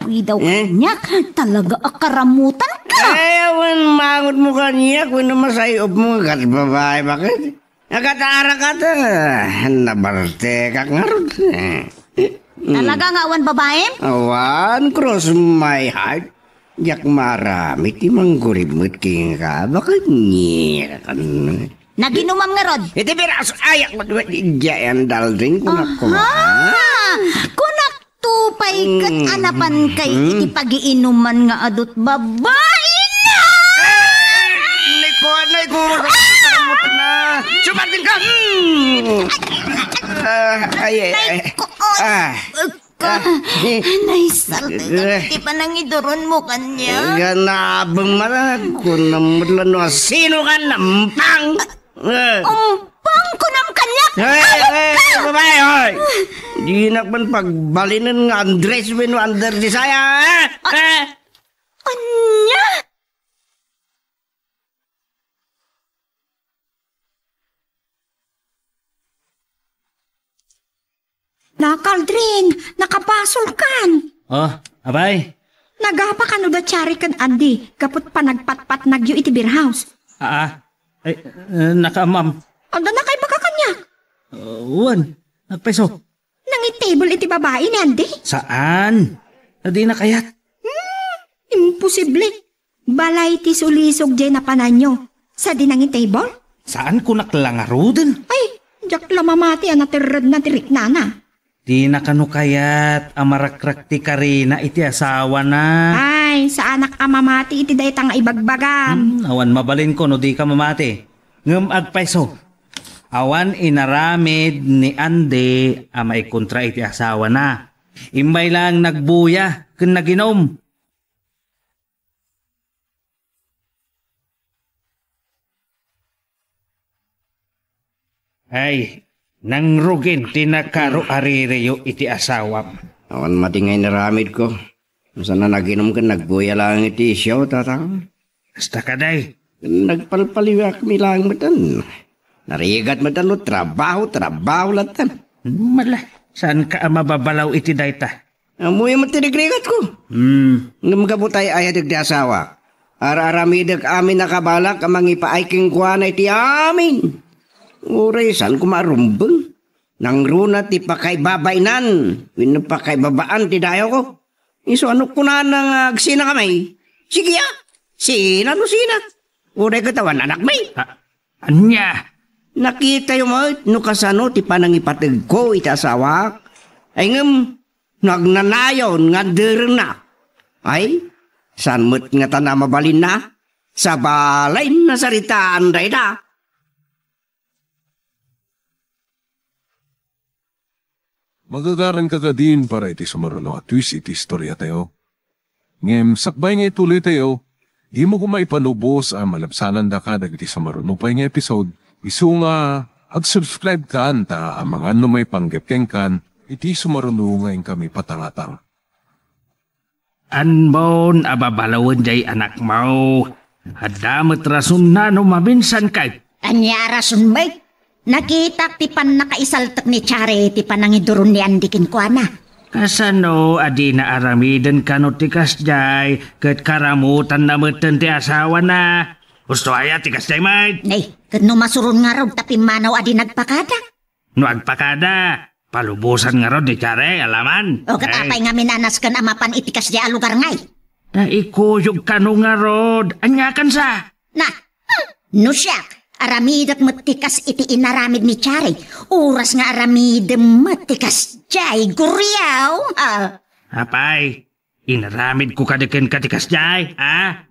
Uy daw kanyak, talaga akaramutan ka. Ewan mangot mo kanya kung namasayop mo agat babae bakit? Agatara ka ta nabarte ka nga ron Talaga nga awan babae? Awan, cross my heart. Yak marami ti mangguribot king ka. Bakit niya ka? Naginumam nga rod. Iti biras ayak mo. Diyan daldring ko na ko. Kunak tupay kat anapan kay iti pagiinuman nga adot babae na! Nay ko. Sumatin ka! Ay. Naisal, di pa nang iduron mo kanya. Ganabang marag ko na mula sino ka nampang? Umpang ko nam kanya. Babae, hoy! Di nakman pagbalinan nga Andres when under di saya, Anya? Nakaldrin, nakapasol kan. Oh, abay. Nagapa ka no da Chari kan Andy, kaput pa nagpatpat nagyo iti beer house. Ay, nakamam. Anda na kay baka kanya. Uwan, nagpeso. Nangitable iti babae ni Andy. Saan? Di na kayat. Imposible. Balay ti sulisog dyan na pananyo. Sa dinangitable? Saan ko naklangarudan? Ay, jak lamamati anatirad na tirik nana. Di na kanukayat amarakrak ti Karina iti asawa na. Ay, sa anak amamati iti daytang ibagbagam. Awan mabalin ko no di ka mamati. Ngem agpaiso. Awan inaramid ni Ande may kontra iti asawa na. Imbay lang nagbuya kun naginom. Ay, nang rugin tinakaro arireyo iti asawam. Awan matingay na ramid ko. Saan na naginom ka, nagbuya lang iti isyaw, tatang. Basta ka day. Nagpalpaliwak mi lang matan. Narigat matan no, trabaho latan. Mala, saan ka mababalaw iti dayta? Amoy mo tinigrigat ko. Nung kabutay ayadag di asawa. Ara-aramidag amin nakabalak amang ipaiking kuha na iti amin. Uray, saan ko marumbang? Nang runa ti pakaibabainan. Wino pakaibabaan ti dayo ko. Iso ano ko na nang agsina kamay. Sige ya. Sina no sina. Uray katawan anak may. Anya? Nakita yung mga no kasano ti panangipatag ko iti asawak. Ay ngam nagnanayon nga deren na. Ay, saan mo't nga tana mabalin na? Sa balay na saritaan day da. Magagaran ka ka din para iti sumaruno at twist iti istorya tayo. Ngem, sakbay nga ituloy tayo, di mo kumaipanubos ang malabsanan da ka dagiti sumaruno pa yung episode. Isu nga, ag-subscribe ka ta ang mga may panggepkeng kan, iti sumaruno ngayon kami patangatang. Anbon ababalawan jay anak mo. Adamat rason na no mabinsan kay. Anya rason may. Nakita ti pan nakaisaltak ni Chare ti panangidurun ni Andikin ko na. Kasano adi na aramidan kano tikas jay ket karamutan na meten ti asawa na. Gusto aya tikas jay may. Nay, ket no masurun nga raw tapi manaw adi nagpakada. No agpakada. Palubusan nga raw di Chare alaman. O katapay nga minanas kan amapan itikas jay alugar ngay. Na ikuyog kano nga rod. Anya kan sa? Na, no siyak. Aramidak matikas iti inaramid ni Chare. Oras nga aramid matikas jay guryaw. Apay, inaramid ko kadikin katikas jay, ha?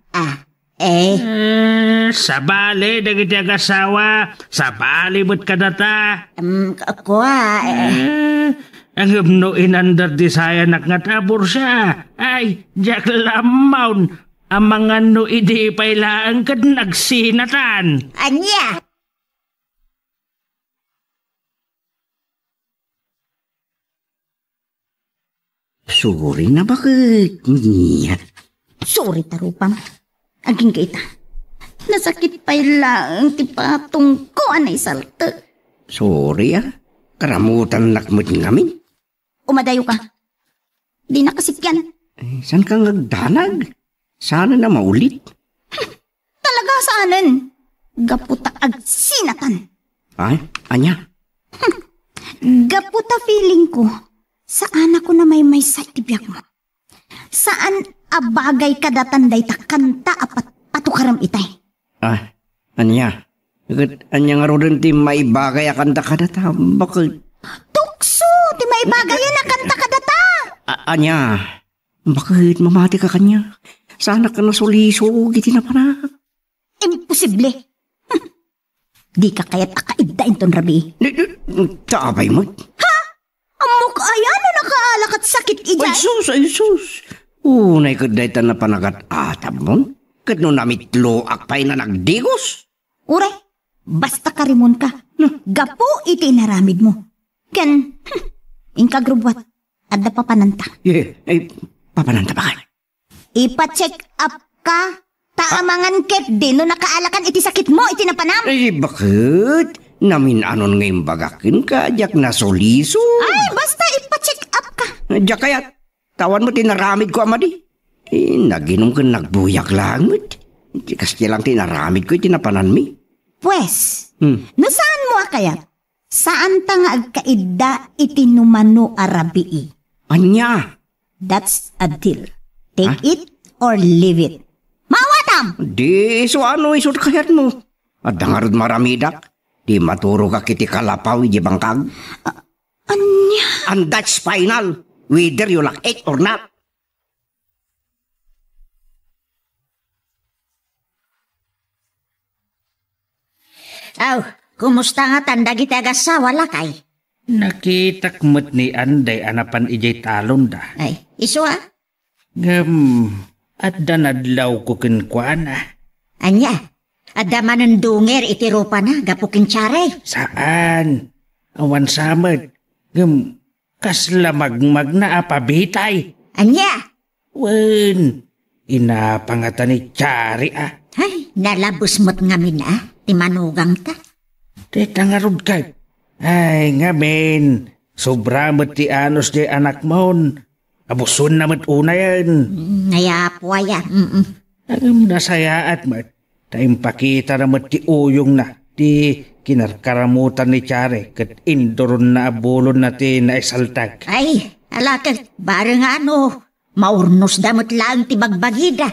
Sa bali, dagiti agasawa. Sa bali mo't kadata. Ang himno inandar di saya nakngatabor siya. Ay, jak lamawn. Ang mga no idi pailaan kad nagsinatan. Anya? Sorry na bakit? Sorry tarupam. Aging kita. Nasakit pailaan ti patong ko anay salta. Sorry Karamutan nakmat ngamin. Umadayo ka. Di na kasikyan. Saan ka nagdanag? Sana na maulit. Talaga saanan? Gaputa agsinatan. Ay, anya? Gaputa feeling ko. Saan ako na may sa tibyak mo? Saan abagay kadatanday ta kanta apat patukaram itay? Anya? Anya nga rin ti may bagay akanta kadata. Bakit? Tukso! Ti may bagay na kanta kadata! Anya? Bakit mamati ka kanya? Sana ka na suliso, giti na para. Imposible. Di ka kaya't akaibdain ton rabi. Tabay mo. Ha? Amok ayan na nakaalakat sakit ijay. Ay sus. Unay ka dahitan na panagat atab mo. Kat no namitlo akpay na nagdigos. Uray, basta karimon ka. Gapo iti naramid mo. Ken, inkagrubwat. Adda papananta. Papananta ba kayo? Ipa-check up ka. Taamangan ket din no nakaalakan iti sakit mo iti napanam. Ay, bakit? Namin anon ngayong bagakin ka, jak na soliso. Ay, basta ipa-check up ka. Jak kaya, tawan mo tinaramid ko amadi. Naginom ka nagbuyak lang mo. Kasi lang tinaramid ko itinapanan mi. Pues, no saan mo kaya? Saan ta nga agkaida iti numano arabii? Anya? That's a deal. Take it or leave it. Mawatam! Di, so ano isot kayat mo? At dangarod maramidak, di maturo ka kiti kalapaw iji bangkag. Anya? And that's final, whether you like it or not. Kumusta nga tanda kita agasawa lakay? Nakitak mo't ni Anday anapan ijay talon da. Ay, iso At danadlaw ko kinkwana. Anya, adamanan dunger itirupa na, gapukin Chare. Saan? Awan samad. Kaslamagmag na apabitay. Anya? Wen, inapangata ni Chare Ay, nalabos mo't ngamin timanugang ta. Teta nga rod kay. Ay, ngamin. Sobra mo't ti anos di anak mon. Abusun na mo't una yan. Nayapo yan. Nasaya at mat. Tayong pakita na mo't ti uyong na. Ti kinarkaramutan ni Chare kat indoron na abulon natin na isaltag. Ay, alakat, barang maurnos damot lang ti bagbagida.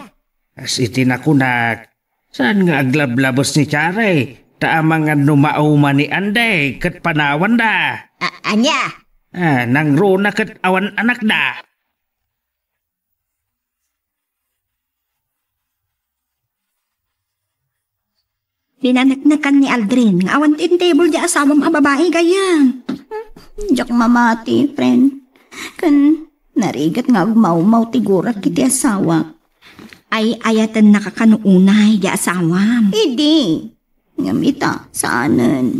As itinakunak, saan nga aglablabos ni Chare? Taamang nga numauma ni Anday kat panawan da. Anya? Nang runa kat awan anak da. Dinanaknakan ni Aldrin, nga awan tin table di asawang babae gayang. Diyak mamati, friend. Kan narigat nga agmaumaw tigurat kiti asawa. Ay ayatan nakakanuunay di asawam. Idi, ngamita, saanan.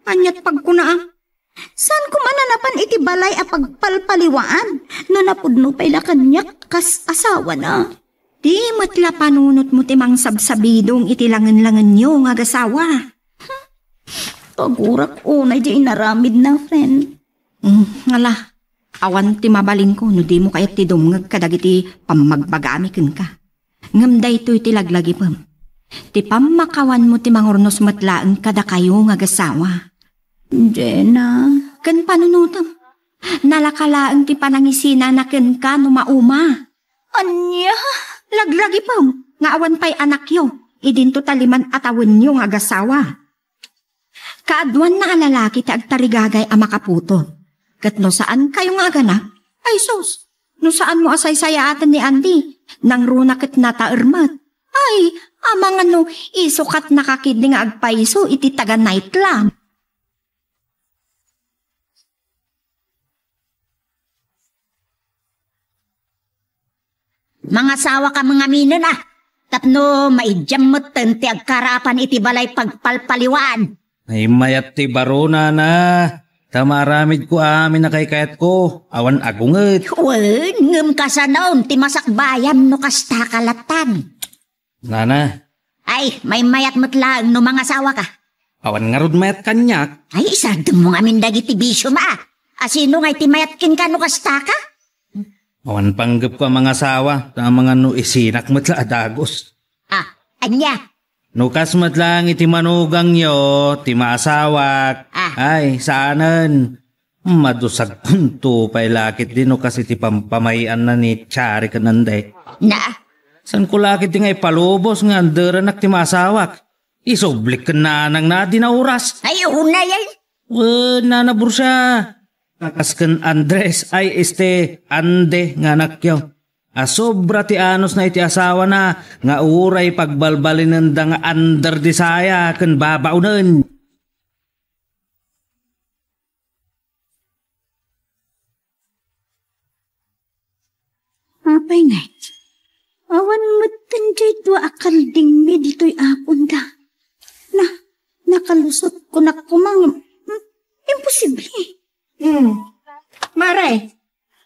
Anyat pagkuna. Saan ko mananapan iti balay a pagpalpaliwaan? No napudno pa'y lakanyak kas asawa na. Di matla panunot mo timang sabsabidong iti langan-langan nyo nga gasawa. Pagurak unay di inaramid na, friend. Ngala, awan ti mabalin ko no di mo kayat ti dumngag kadagiti pamagbagamikin ka. Ngamday to'y ti laglagi pam. Ti pamakawan mo ti mangurnos matlaan kada kayo nga gasawa. Jenna. Kan panunutam. Nalakalaan ti panangisina na ken ka no mauma. Anya? Laglagi pam, nga awan pa'y anak yo, idinto taliman atawin yo nga gasawa. Kaadwan na alalaki ti agtarigagay a makaputo. Kat no saan kayo nga ganap? Ay sus, no saan mo asay-sayatan ni Andy, nang runa kat nataermat. Ay, amang ano, isukat nakakiding nga agpaiso iti taga night lang. Mga sawa ka mga minon Tapno maidyam mo ti agkarapan iti balay pagpalpaliwan. Ay mayat ti barona na. Tamaramid ko amin na kay kayat ko. Awan agunget. Wen, ngem kasanaon ti masakbayam no kasta kalatan. Nana. Ay, may mayat mo't lang no mga sawa ka. Awan nga rod mayat kanyak. Ay, isardum mo nga min dagiti bisyo Asino nga iti mayat kin ka no kasta ka? Awan panggap ko ang mga asawa, na mga no isinak matla adagos. Anya? Nukas matlang iti manugang yo, ti maasawak. Ay, saanan? Madusag punto pa'y lakit din nukas iti pampamayan na ni Chari kananday. Na? San ko lakit di nga ipalubos nga anderanak ti maasawak? Isoblik ka na nang na dinauras. Ay, una yan. Nanabur siya. Kakaskan Andres ay Ande nga nakyaw. Sobra ti anos na iti asawa na nga uray pagbalbalin nga under di saya ken babaunen. Apay ngay. Awan matan dito akalding mi dito'y apon da. Nakalusot ko na kumang. Imposible. Maray,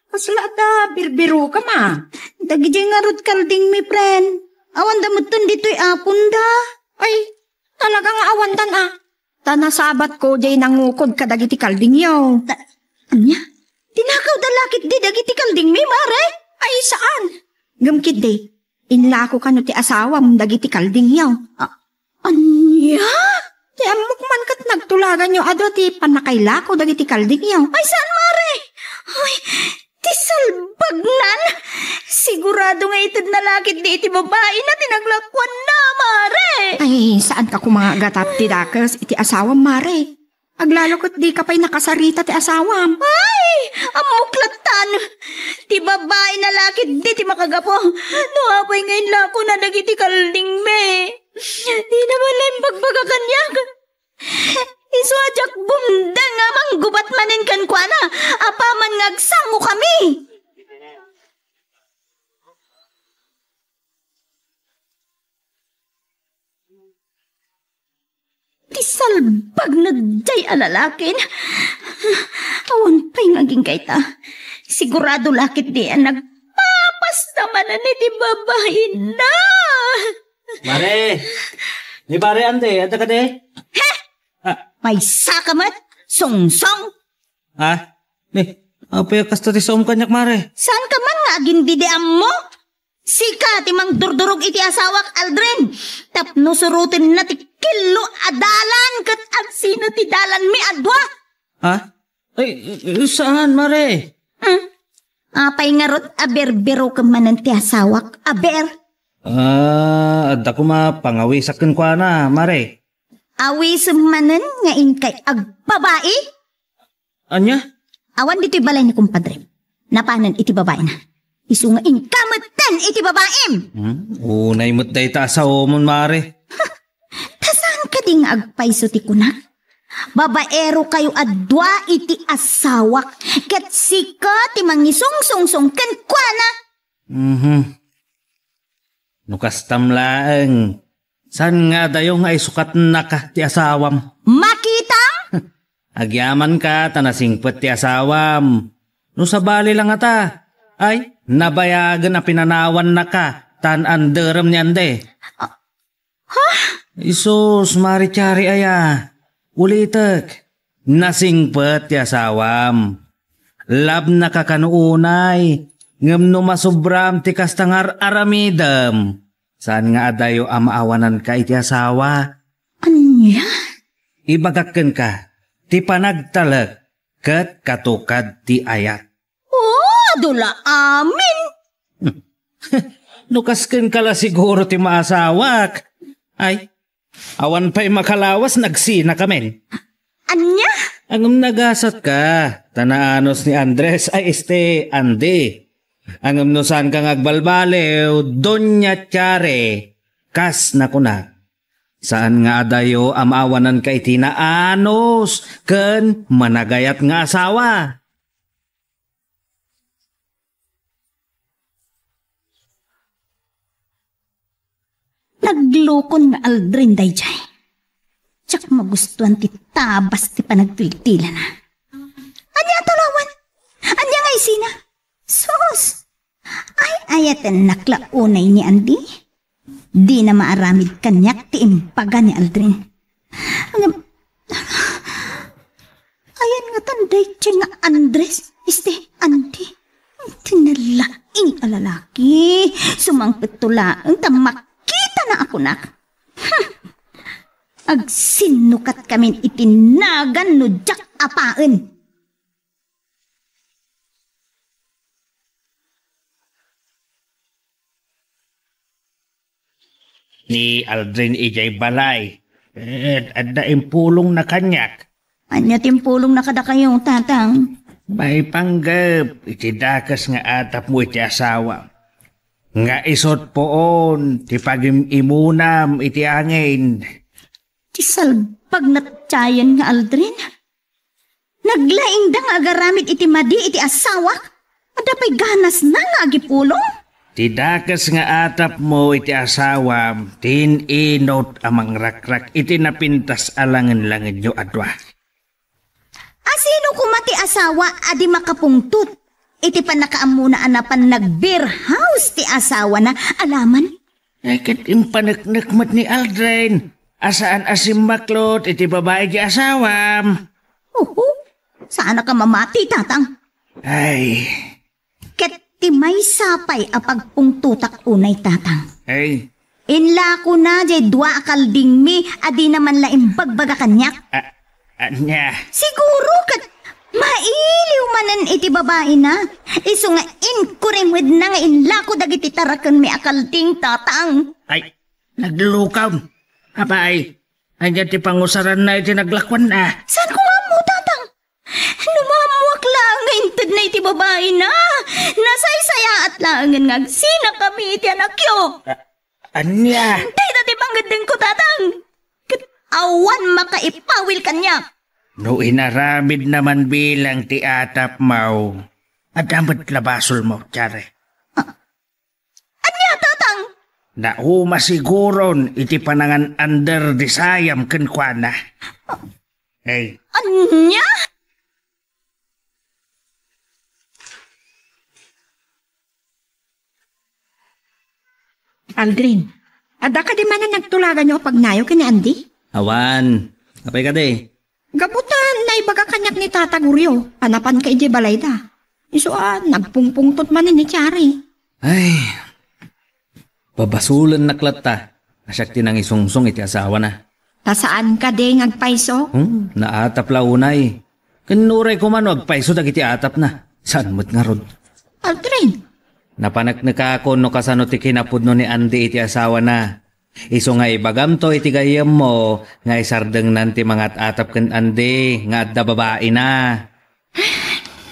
kasla da birbiro ka ma. Dagiti nga rod kalding mi, friend. Awan da muton dito'y apon da. Ay, talagang awan tan Tanasabat ko jay nangukod ka dagiti kalding yaw. Anya? Tinakaw da lakit di dagiti kalding mi, maray? Ay, saan? Gamkid de, inlako ka no ti asawa mong dagiti kalding yaw. Anya? Ti amok man kat nagtulagan nyo ado ti panakailako dagiti kalding yaw. Ay, saan, mare? Ay, ti salbagnan. Sigurado nga itid na lakit di iti babae na tinaglakuan na, mare. Ay, saan ka kumaga gatap ti dakas iti asawam, mare? Aglalokot di ka pa'y nakasarita ti asawam. Ay, amuklatan. Ti babae na lakit di ti makagapo. Nuapay ngayon lako na dagiti kalding me. Di naman lang pagbagakanyak. Iswadyak bunda nga manggubat manin kan kwa na. Apaman ngagsango kami. Ti salbag na day alalakin. Awan pa'y ngaging kaita. Sigurado lakit di ang nagpapas naman na ni ti babae na. Mare! Ni pare Ande, anda ka de? May sakamat, song-song. Apay kasta ti som kanyak mare. Saan ka man nga gindideam mo? Sika, timang durdurog iti asawak Aldrin. Tapno surutin na ti kilo adalan kat ang sino ti dalan mi adwa. Ha? Ay, saan, Mare? Apay nga rot aber-bero ka manan ti asawak. Aber. Adda ko mapangawisakan ko na, Mare. Awis manan nga inkay agbabae. Anya? Awan dito'y balay ni kumpadre. Napanan iti babae na. Isu nga inkamatan iti babaem. Unay mo't day ta sa omon, Mare. Tasaan ka ding agpaiso ti kunak? Babaero kayo adwa iti asawak. Ket sika ti mangisungsungsong ken kuana. Nukas tamlaeng. San nga dayo nga isukat na ka ti asawam? Makita? Agyaman ka, tanasingpet ti asawam. No sa bali lang ata. Ay, nabayagan na pinanawan na ka. Tan-anderam ni ande. Isus, marichari aya. Ulitek. Nasingpet ti asawam. Lab na ka kanuunay. Ngam no masubram ti kastangar aramidam. Saan nga adayo amaawanan ka iti asawa? Anya? Ibagakken ka. Ti panagtalag. Kat katukad ti ayat. Dula amin. Nukasken kala siguro ti maasawak. Ay, awan pa'y makalawas nagsina kamen. Anya? Ang nagasat ka, tanaanos ni Andres ay Ande. Ang amnusan kang agbalbalew, Doña Chare, kas na kuna. Saan nga adayo amawanan ka itinaanos, ken managayat nga asawa. Naglukon nga Aldrin dayjay. Tsak magustuhan ti tabas ti panagtiltila na. Anya tulawan? Anya nga isina? Sus! Ay ayatan naklaunay ni Andy. Di na maaramid kanyak ti impaga ni Aldrin. Ayan nga tanday nga Andres. Andy. Tinalaing alalaki. Sumangpit tulaang tamakita na ako nak. Agsinukat kamin itinagan no jak apaan. Ni Aldrin ijay balay. Adda impulong na kanyak. Anya timpulong na kada kayong tatang? May panggap, itidakas nga atap mo iti asawa. Nga isot poon, ti pag-imunam iti angin. Ti salbag na tiyayan nga Aldrin. Naglaing da nga agaramid iti madi iti asawa. Adapay ganas na nga agipulong. Tidakas nga atap mo iti asawa, tin-inot amang rakrak iti napintas alangan-langan nyo adwa. Asino kumati asawa adi makapungtut? Iti panakaamuna anapan nag-beer house ti asawa na alaman? Ay kat impanaknakmat ni Aldrin. Asaan asim maklot iti babae di asawam. Saan ka mamati tatang? Ay. Ket ti may sapay apagpungtutak unay tatang. Ay. Inla ko na jay dua akalding mi adi naman laing bagbaga kanyak. Anya? Siguro kat mailiw manan iti babae na. Iso nga inkurimwid na nga inlako dagiti tarakan may akalding tatang. Ay, naglukaw. Abay, andyan ti pangusaran na iti naglakwan na. Saan ko nga mo tatang? Lumamuak lang nga intad na iti babae na. Nasaysaya at langan nga sina kami iti anakyo. Anya? Day dati panggandang ko tatang. Awan makaipawil kanya. No inaramid naman bilang ti atap mau. At damat labasol mo, Chare. Anya, tatang? Nauma siguron iti panangan under disayam kenkwana. Hey. Anya? Aldrin, ada ka di man na nagtulagan niyo pag nayo kini Andy? Awan, apay ka di? Gabutan na ibaga kanyak ni Tata Guryo, panapan ka iji balay da. Isuan, nagpungpungtot man ni Chari. Ay, babasulan na klata. Asyak tinang isungsong iti asawa na. Tasaan ka de ngagpaiso? Naatap launay. Kanuray ko man agpaiso dagiti atap na. Saan mo't nga rod? Aldrin, Napanagnaka ako no kasano ti kinapudno ni Andy iti asawa na. Iso nga ibagam to iti gayam mo nga isardeng nanti mga atap ken Andy nga adda babae na.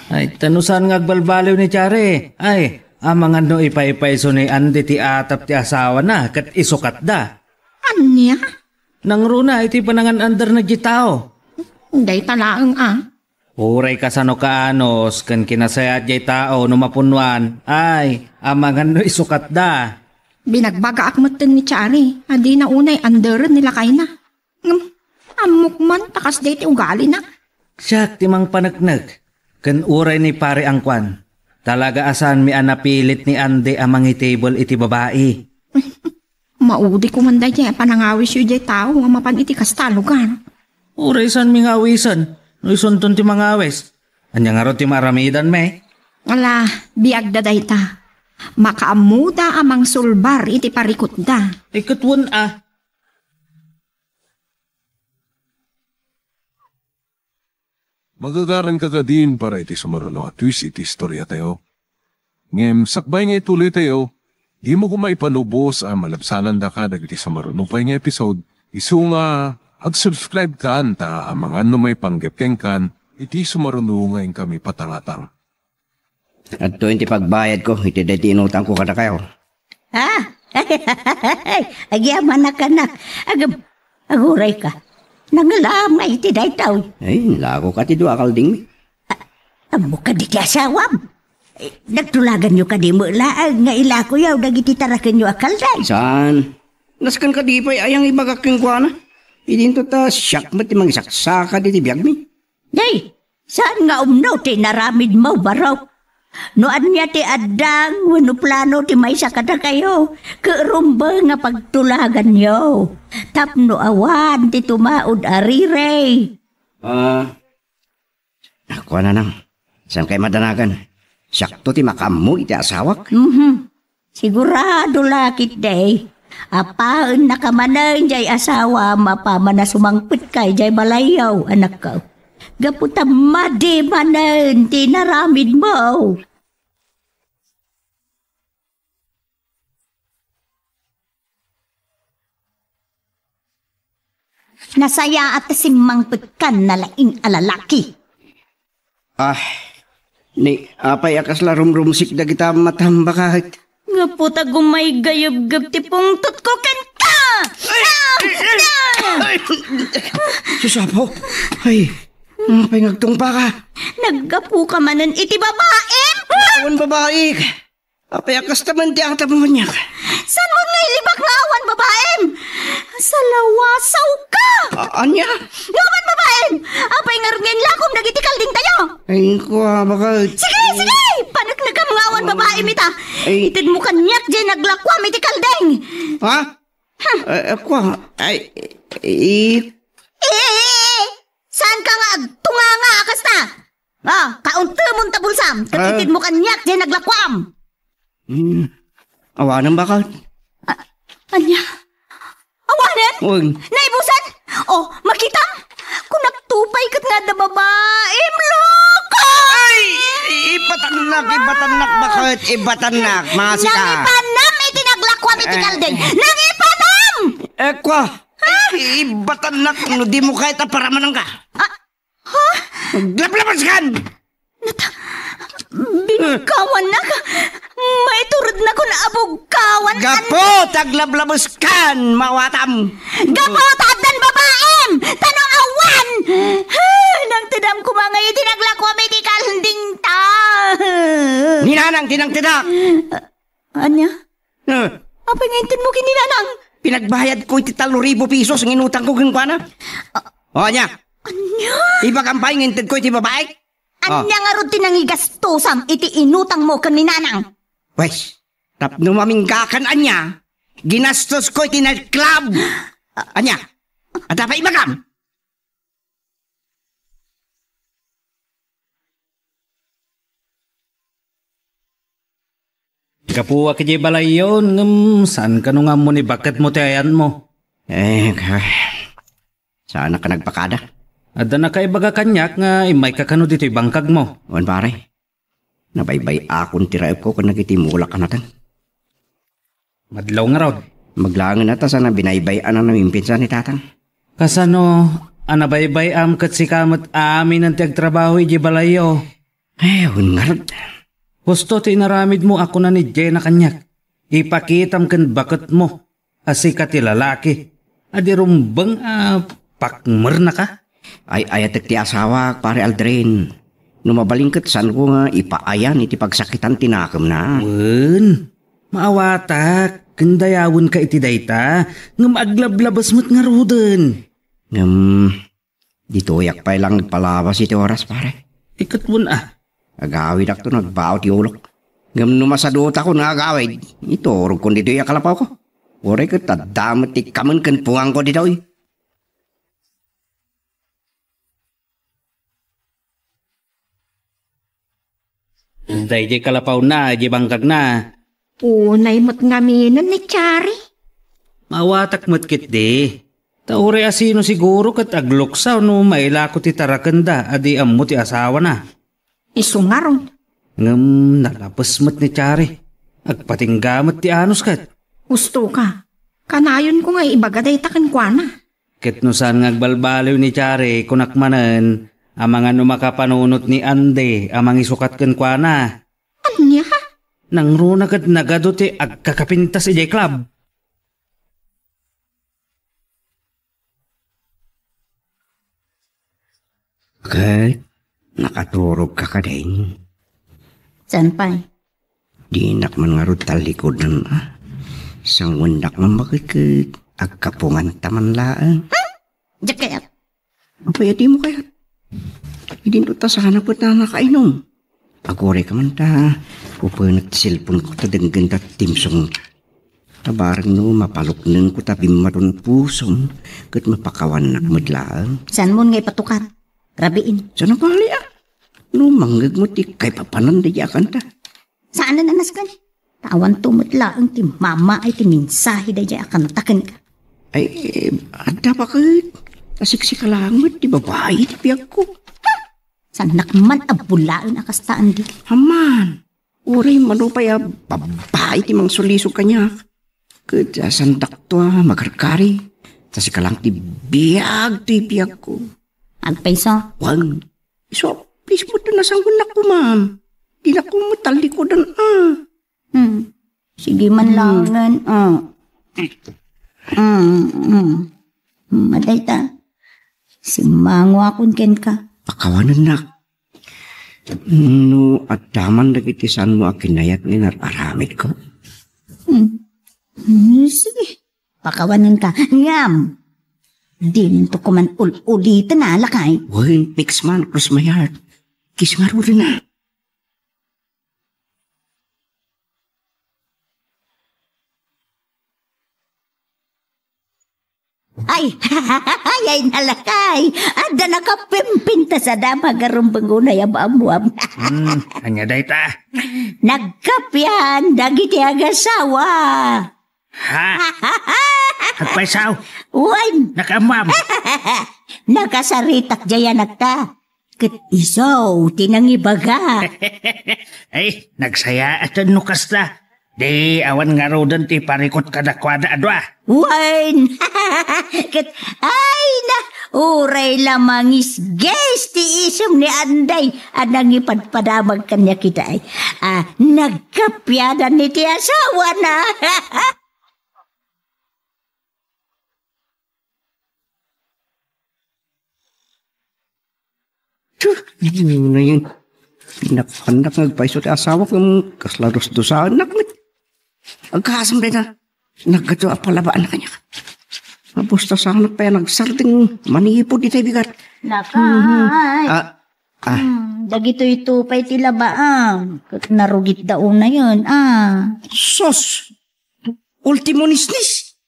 Ay tanusan nga agbalbaliw ni Chare. Ay amang ano ipaypayso ni Andy ti atap ti asawa na kat isukat da. anya? Nang runa iti panangan under na gitao. Day talaang Uray kasano kaanos kan kinasayat jay tao no mapunwan. Ay amang ano isukat da. Binagbaga akmatan ni Chari. Adi na unay under nila kay na. Amok man, takas day ti ugali na. Siyak timang panagnag. Kan uray ni pare angkwan. Talaga asan mi anapilit ni Andy amang table iti babae. Maudi ko man day panangawis yu jay tao nga mapan iti kastalugan. Uray san mi ngawisan. No isunton ti mga awes. Anya nga ro ti maramidan me. Ala, biag da day ta. Makaamuda amang sulbar iti parikot da. Ikatwan Magagaran ka din para iti sumaruno at twist iti istorya tayo. Ngem, sakbay nga ituloy tayo, di mo kumaipanubos ang malabsanan da ka dagiti sumaruno pa nga episode, iso nga ag-subscribe ka ta ang mga ano may panggepkeng kan, iti sumaruno nga kami patangatang. At to iti pagbayad ko, iti dati inutang ko kada kayo. Agyaman na ka na. Aguray ka. Nangalam nga iti daytaw. Ay, lago ka ti do akalding. Amo ka di ti asawam. Nagtulagan nyo ka di mo laang nga ilako yaw dagiti tarakan nyo akalday. Saan? Naskan ka di pa'y ayang ibagaking kwa na. Idinto ta siyak mo ti mangisaksaka di ti biyag mi. Day, saan nga umno ti naramid mo baraw? Noan niya ti adang, wano plano ti may sakata kayo, kerumba nga pagtulagan nyo. Tapno awan ti tumaod arire. Ako na nang, saan kay madanagan? Sakto ti makamu iti asawak. Sigurado lakit day. Apaan nakamanan jay asawa, mapamana sumangpit kay jay balayaw, anak ka. Gaputa madi manan, tinaramid mo. Nasaya at simangpit kan na laing alalaki. Ni apay akas la rumrumsik da kita matamba kahit. Gaputa gumay gayab-gab ti pungtot ko ken ka! Susapo, ay, apay ngagtungpa ka. Naggapu ka manan iti babaem? Awan babae, apay akas taman ti atap mo niya. San mo nga ilibak na awan babaem? Sa lawasaw ka! Anya? Ngawan babaem! Apay nga rin lakom dagiti kalding tayo! Ay, kuha baka... Sige! Panagnaga mga awan babaem ita! Ay. Itid mo kanyak dyan naglakwam iti kalding! Ha? Kuha, ay... Saan ka nga agtunga nga akas na? Kaunti mong tabulsam! Katitid mo kanyak dyan naglakwam! Awanan baka? Anya? Awanan? Huwag. Naibusan? Makita? Kung nagtupay kat nga da babaem, loko! Ay! Ibatanak, bakit? Ibatanak, mga sita. Nangipanam, itinaglakwam itikalding! Nangipanam! Kwa, ibatanak, no di mo kahit aparaman ka. Maglablamas kan! Binkawan na ka! May turod na ko na abugkawan! Gapo, taglablabas kan, mawatam! Gapo, tadan babaem! Tanong awan! Nang tidam ko mga itinaglakwam itikalding ta! Ninanang, tinang-tinak! Anya? Apa ngayon mo kininanang? Pinagbayad ko iti 3,000 pesos ang inutang ko kung na. Anya? Anya? Ibagampay ngintid ko iti babae? Anya nga ron tinangigastusam iti inutang mo kaninanang? Wes, tapno maminggakan anya, ginastos ko iti nightclub. Anya? At apa ibagam? Kapuwa kiti balayon, saan ka nung mo ni bakit mo tayan mo? Saan ka nagpakada? Adda na kay baga kanyak nga imay kakano dito'y bangkag mo. Wan pare, nabaybay akong tiraip ko kung nagitimula ka natin. Madlaw nga raw. Maglangan na ta sana binaybayan ang naming pinsan ni tatang. Kasano, anabaybay kat si kamat amin ang tiyagtrabaho iji balayo. Ungarod. Gusto ti naramid mo ako na ni Jenna kanyak. Ipakitam kan bakit mo. Asika ti lalaki. Adi rumbang pakmer na ka. Ay ayatek ti asawa, pare Aldrin. Numabalingkat saan ko nga ipaayan iti pagsakitan tinakam na. Maawatak, kandayawan ka iti dayta, nga maaglablabas mo't nga roden. Dito yak pa lang nagpalabas iti oras, pare. Ikat mo na. Agawid ak to nagbaot yulok. Ngam numasadot ako na agawid. Iturog ko dito yak kalapaw ko. Oray ko tadamat ti kaman kan puwang ko dito eh. Day di kalapaw na, di bangkag na. Unay mo't ngaminan ni Chari. Mawatak mo't kit di. Taure asino siguro kat agluksaw no mailako ti tarakanda adi ammo ti asawa na. Isungaron. Ngam nalapos mo't ni Chari. Agpatinggamot ti anos kat. Gusto ka. Kanayon ko nga ibagaday takan kwa na. Ket no saan ngagbalbaliw ni Chari kunakmanan. Amang ano makapanunot ni Ande, amang isukat kan kwa na. Anya ka? Nang runa kat nagado ti agkakapintas ijay club. Okay, nakaturog ka ka din. San pa? Di nak man nga rin talikod ng isang wandak man makikit. Agkapungan taman laan. Jacket. Ang payati mo kaya? Hindi ta sana po na nakainom. Pag-ore ka man ta. Pupunat silpon ko ta denggan ta timsong. Tabarang no mapalok nang ko ta bimaron pusong. Kat mapakawan na madlaan. San mo nga ipatukat? Rabiin. Sana bali no manggag mo ti kay papanan dayakan ta. Saan na nanas ka ni? Tawan tumutla ang ti mama ay ti minsahi dayakan takan ka. Ay, ada pa kat. Kasiksi ka lang mo, di babae, di piyag ko. Sanak man abulaan akastaan di. Haman, uray manupay babae ti mang sulisog kanya. Kada sandak to magarkari. Tasi ka lang ti biyag, ti piyag ko. Agpaiso? Wang, so, please mo na sanggun na ko, ma'am. Di na ko matalikodan, Sige man langan, Maday ta. Simango akong ken ka. Pakawanan na. No, at daman nagitisan mo akinayat ni nararamid ko. Sige. Pakawanan ka. Ngam. Din to kuman ulitin na lakay. Uy, mix man, cross my heart. Kiss nga rin na. Ay, ay nalakay. Ada nakapimpinta sa dama garumbang unay abamuam. Anya day ta. Nagkapyan, dagiti agasawa. Ha? Agpaisaw. Uwan, Nakamam. nakasaritak jaya nagta. Kat isaw, tinangibaga. Ay, nagsaya at nukas ta. Di awan nga rodan ti parikot kadakwada adwa. Uwan, kat ay na, uray lamang isges ti isum ni Anday. Anang ipadpadamag kanya kita ay. Nagkapyadan ni ti asawa na. Yun na yun. Pinapandak nagpaiso ti asawa kong kaslados dosaan. Agkasam rin na. Nagkado apalabaan na kanya. Mabusta sa anak pa yan. Nagsarting manipod ito'y bigat. Nakay. Dagito ito pa'y tilabaan. Kat narugit daon na yun, Sos! Ultimo nisnis!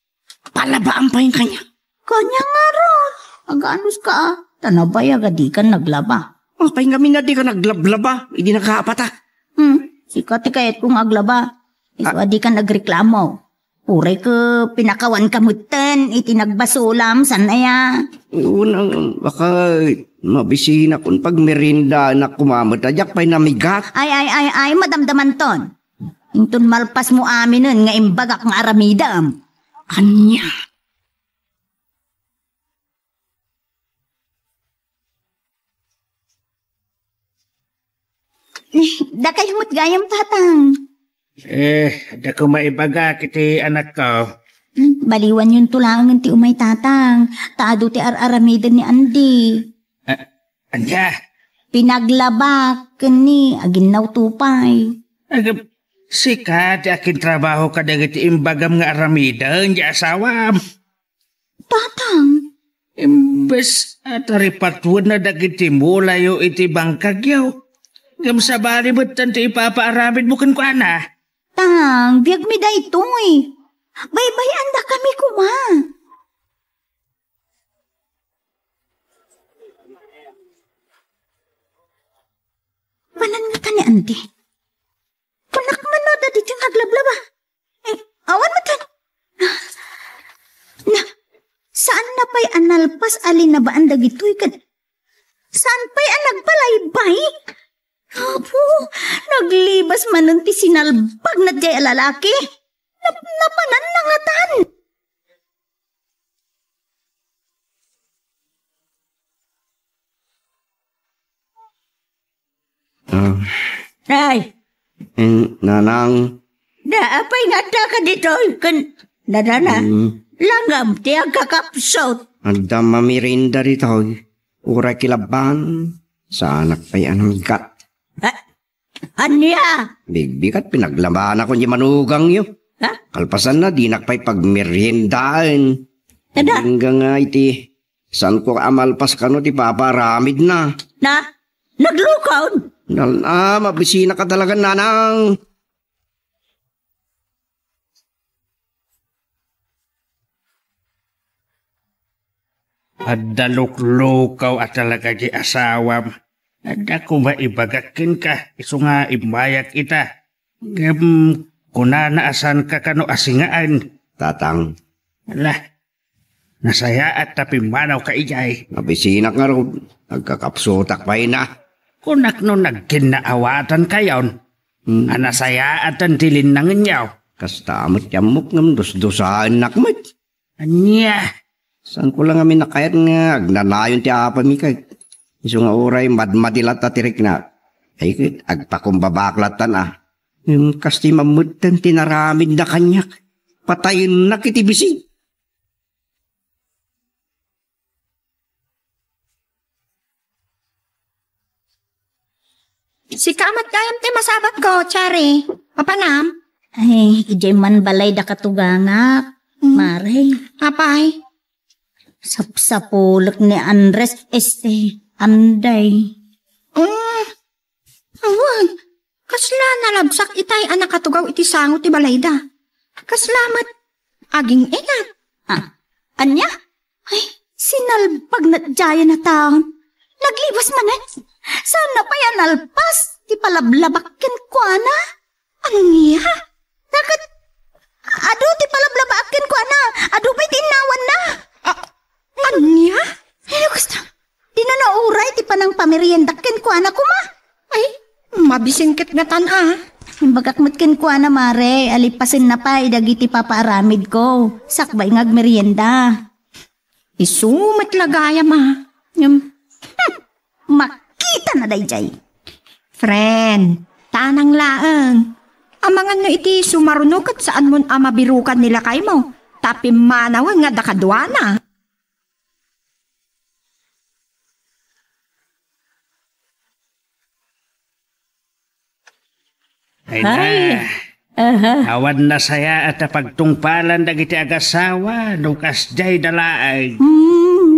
Palabaan pa yung kanya. Kanya nga ron. Agaanos ka, Tanabay agadi ka naglaba. Pay nga minadi ka naglablaba. Hindi nakapata. Sikat kayat kong aglaba. Iso adi ka nagreklamo. Uray ka pinakawan kamutan. Iti nagbasulam. Sanaya. Unang baka mabisina kung pag merinda na kumamot, ajak pa'y namigat. Ay, madamdaman ton. Intun malpas mo amin nun, nga imbagak nga aramidam. Anya. Da kayo mo't gayam tatang. Da ko maibaga kiti anak ko. Baliwan yung tulangan ti umay tatang. Taado ti araramidan ni Andy. Anya? Pinaglabak ni aginaw tupay. Sika, di akin trabaho ka dagiti imbagam nga aramidan, di asawam. Tatang. Imbes at ripatwad na dagiti mo, layo iti bangkagyaw. Gam sa bali mo't tanto ipapaaramid mo kan ko, ana. Tang, biyag mi da ito eh. Baybayan da kami kuma. Panan nga ta ni Andy. Kunak man na da dito naglablaba. Awan mo tan. Saan na pa'y analpas alin na ba ang dagitoy kan? Saan pa'y nagpalaybay? Apo, naglibas man nun ti sinalbag na jay alalaki. Napanan na nga tan. Ay, Nanang, naapay nga ta ka dito. Nadana, langam ti ang kakapsot. anda mamirinda rito. Uray kilaban. Sa anak pa'y anamigat. Anya? Bigbigat pinaglaban ako ni manugang yo. Kalpasan na dinakpay pagmeriendaan. Hanggang nga iti. Saan ko amalpas ka no ti paparamid na. Naglukaw? Mabisina ka talaga, nanang. Adalok-lokaw at talaga di asawam. Ada ko maibagakin ka, iso nga imayak ita. Kunanaasan ka kano asingaan. Tatang. Ala, nasaya at tapimanaw ka ijay. Mabisina ka ro. Nagkakapsutak pa na. Kunak no nagkinaawatan kayon. Anasaya at ang tilin ng inyaw. Kastamot yamok ng dos-dosaan nakmat. Anya? Saan ko lang kami nakayat nga. Agnanayon ti apa mi kay. Iso nga oray madmadilat at tirik na. Ay agpakumbabaklatan Yung kasti mamutan tinaramid na kanyak. Patayin na kitibisi. Si kamat kayam ti masabat ko, Chari. Papanam? Ay, ijay man balay da katugangak. Maray. Apay? Sapsapulok ni Andres Anday. Awag. Kasla nalabsak itay anak katugaw iti sango ti balayda. Kaslamat. Aging ingat. Anya? Ay, sinalpag na dyan na taon. Naglibas man Sana pa yan alpas. Ti palablabakin ko, ana. Anya? Dakat, ado ti palablabakin ko, ana. Ado pa'y tinawan na. Anya? Ay, gusto. Di na nauray ti panang pameriendakin ko, ana, kuma. Ay, mabisingkit nga tan Bagakmutkin ko, ana, mare. Alipasin na pa, idagiti papaaramid ko. Sakbay ngag merienda. Isumat lagaya, Makita na dayjay. Friend, tanang laeng. Amangan no iti sumarunok at saan mon mabirukan nila kay mo. Tapi manawan nga dakadwana. Ay na. Awan na saya at pagtungpalan dagiti agasawa. Lukas jay dalaay.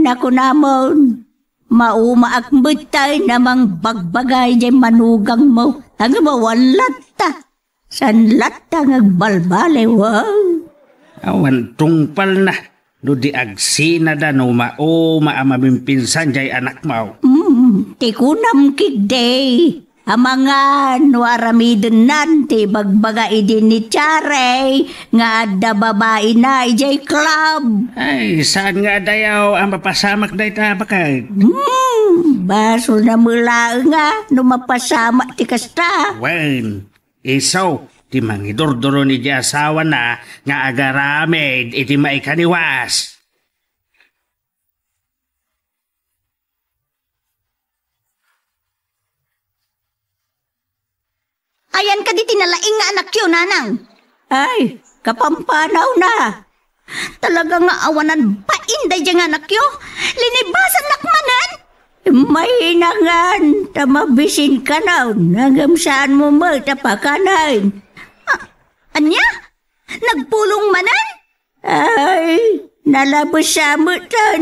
Naku namon. Maumaakbet tayo namang bagbagay jay manugang mo. Ang mawalat ta. Sanlat ta ngagbalbale, wow. Awan tungpal na. Do di agsina da no maamamimpinsan jay anak mo. Tikunam kigday. Amangan, waramidon nanti bagbaga idin ni Charay, nga adda babae na ijay club. Ay, saan nga dayaw ang mapasamak na ita bakay? Baso na mula nga, no mapasama ti kasta. Wen, isaw, ti mangidordoro ni di asawa na nga agaramid iti maikaniwas. Ayan ka di tinalaing nga anak yun, nanang. Ay, kapampanaw na. Talaga nga awanan pa inday dyan anak yun. Linibasan nakmanan. May hinangan, tamabisin ka na. Nagamsaan mo mo, tapakanan. Anya? Nagpulong manan? Ay, nalabos sa mo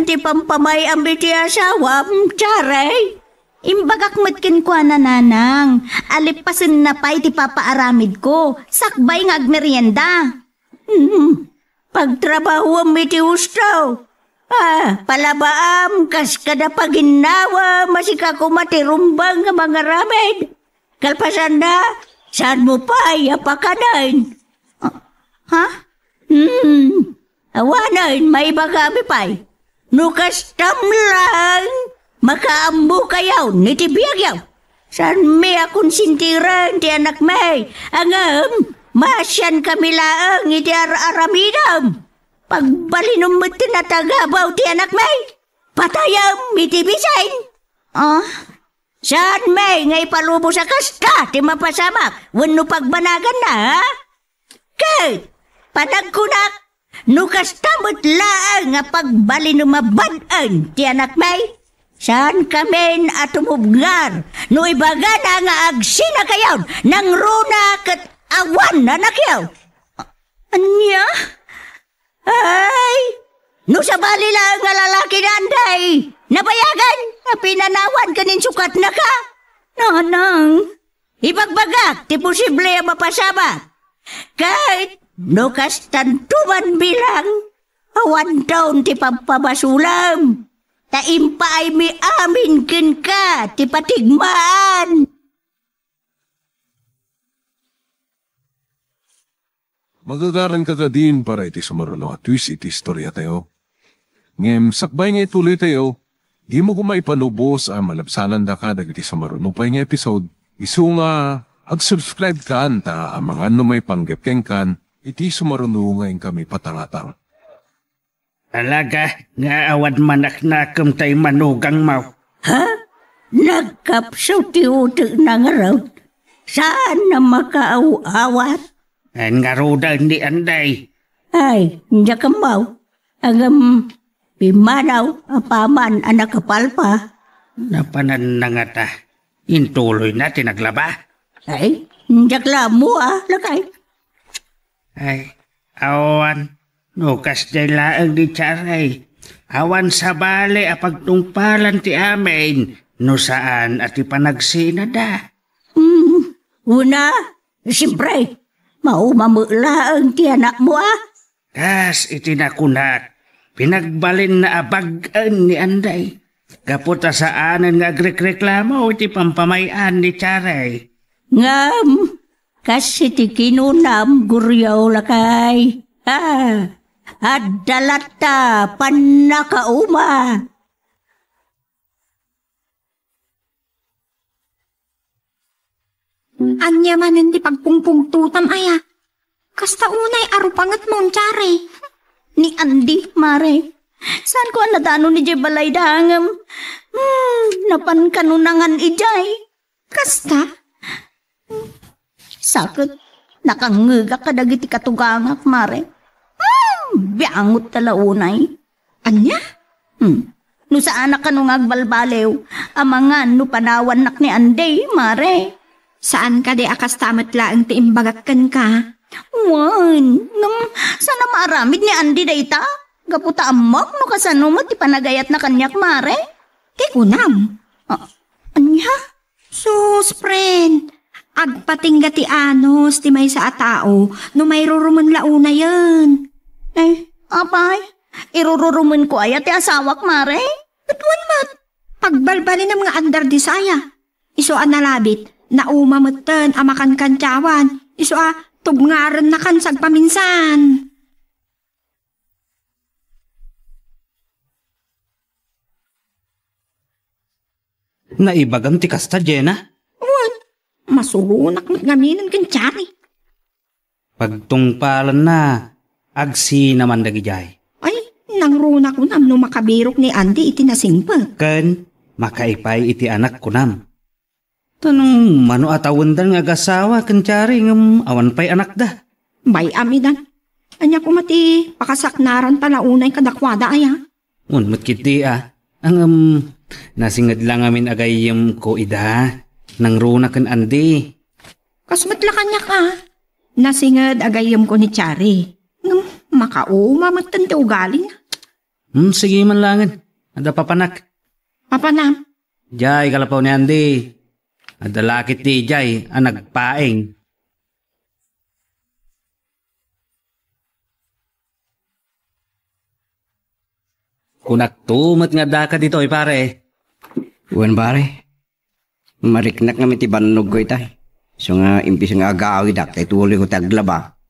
ti pampamay ang biti asawa, Charay. Imbagak matkin ko na nanang. Alipasin na pa'y ti papaaramid ko. Sakbay ng agmerienda. Pagtrabaho ang iti ustaw. Palabaam kas kada paginawa masika ko matirumbang ng mga ramid. Kalpasan na, saan mo pa'y apakanan? Awanan, may iba kami pa'y. Nukas tamlang. Makaambo kayaw, nitibiyag yaw. San may akong sintiran, ti anak may. Angam, masyan kami laang, iti aramidam. Pagbalinong mo tinatagabaw, ti anak may. Patayam, iti bisain. Saan may, ngay palubo sa kasta, ti mapasamak. Wano pagbanagan na, ha? Kay, panagkunak, nukas tamot laang, nga pagbalinong mabadaan, ti anak may. Saan kami at umubngar? No ibaga na nga agsina kayaw, nang runa kat awan na nakyaw. Anya? Ay, no sa bali lang nga lalaki na anday, nabayagan, pinanawan kanin sukat na ka. Nanang, ibagbagak, ti posible ang mapasama. Kahit no kastantuman bilang, awan taon ti pampabasulam. Taimpa ay may amin kin ka, ti patigmaan. Magagaran ka din para iti sumaruno at twis iti istorya tayo. Ngem, sakbay nga ituloy tayo, di mo kumaipanubos ang malabsanan da ka dagiti sumaruno pa nga episode. Isu nga, ag-subscribe ka ta ang mga may panggapkeng kan, iti sumaruno ngayon kami patangatang. Alaga, nga awad manak-nakam tay manugang mau. Ha? Nagkapsaw ti utik na nga raw. Saan na makaaw-awat? Ang nga roda ni Anday. Ay, hindi ka mau. Agam, pimanaw, apaman, anak kapal pa. Napanan na nga ta. Intuloy natin naglaba. Ay, hindi ka mo lakay. Ay, awan. Nukas day laang di Charay. Awan sa bale a pagtungpalan ti amin. No saan at ipanagsina da. Una, siyempre, maumamulaang ti anak mo Kas itinakunak. Pinagbalin na abagan ni Anday. Kaputa saanan nga agrekreklamo iti pampamayan ni Charay. Ngam, kasi ti kinunam guryaw lakay. At dalata panakauma. Anya man hindi pagpungpungtutam aya. Kasta unay arupangat mong Charay. Ni Andy, mare. Saan ko nadano ni Jay balay dangam? Napan kanunangan ijay. Kasta? Sakit. Nakangiga ka dagiti katugangak, mare. Biangot talaunay. Anya? No saan ka nung agbalbalew, amangan no panawan nak ni Anday, mare. Saan ka di akas tamat laang tiimbagakan ka? Wan, sana maaramid ni Andy da ita? Gaputa amok no kasano mo ti panagayat na kanyak, mare? Ti kunam. Anya? Sus, friend. Agpatingga ti anos ti may sa atao no may ruruman launa yan. Apay? Irururuman ko ay ti asawak, mare? Batuan mat. Pagbalbalin ng mga andar di saya. Iso analabit, Naumamatan amakan kantyawan. Iso tubngaran na kan sagpaminsan. Naibagam ti kasta, Jenna. Masurunak ngaminan kantyari. Pagtungpalan na, agsi naman dagijay. Ay, nangruna ko nam no makabirok ni Andy itinasingpa. Ken, makaipay iti anak ko nam. Tanong mano atawandan nga agasawa kantyari ngam awan pay anak da. Bay amidan. Anya ko mati pakasaknaran pala unay kadakwada aya. Unmat kiti ang nasingad lang amin agayam ko ida. Nangruna ken Andy. Kasmatla kanya ka. Nasingad agayam ko ni Chari. Makauma magtanda ugali na. Sige man langan. Ada papanak. Papanam. Jay kalapaw ni Andy. Ada lakit ti Jay ang nagpaing. Kunak tumat nga daka dito pare. Uwan pare. Mariknak nga ti banog ko itay. So nga impis nga agawi dak tay tuloy ko taglaba.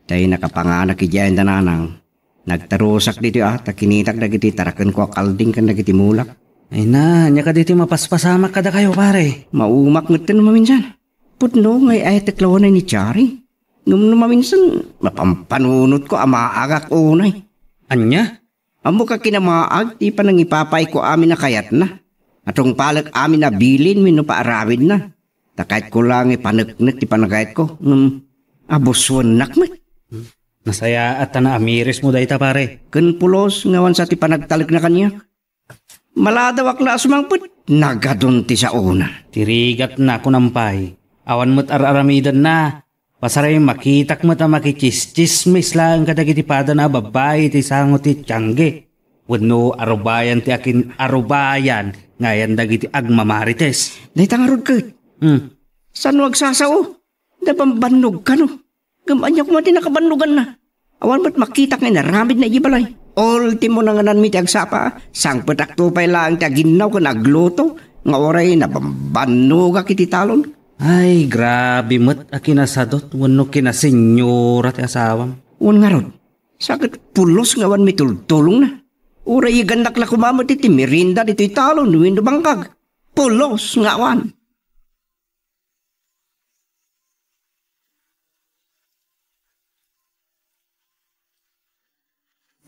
Tay nakapanganak ijayan tananang. Nagtarusak dito takinitak dagiti tarakan ko kalding kan dagiti mulak. Ay na, nya ka dito mapaspasamak kada kayo pare. Maumak ngeten maminsan. Putno ngay ay teklawan ni Chari. Ngum maminsan mapampanunot ko amaagak unay. Anya? Amo ka kinamaag ti pa nang ipapay ko amin na kayat na. Atong palag amin na bilin min no paarawid na. Takait ko lang ipanagnet ti panagayat ko. Aboswan nakmat. Nasaya at na amiris mo dayta pare. Ken pulos ngawan sa ti panagtalag na kanya. Maladawak na asumangput. Nagadon ti sa una. Tirigat na ko nampay. Awan mo't araramidan na. Pasaray makitak mo't makichismismis lang kadagitipada na babae ti sangot ti tiyangge. Wano arubayan ti akin arubayan. Ngayon dagiti agmamarites. Dahita nga rod kat. Saan wag sasao? Napambanog ka no? Gamanya ko mati nakabanugan na. Awan ba't makita nga naramid na ibalay. Ultimo na nga nan mi ti agsapa. Sang patakto pa'y lang ti aginaw ka nagluto. Nga oray napambanog kiti talon. Ay, grabe mo't akinasadot. Wano kinasenyora ti asawam. Wan nga rod. Sakit pulos nga wan mi tultulong na. Uray gandak la kumamot iti mirinda dito talon. Windo bangkag. Pulos nga wan.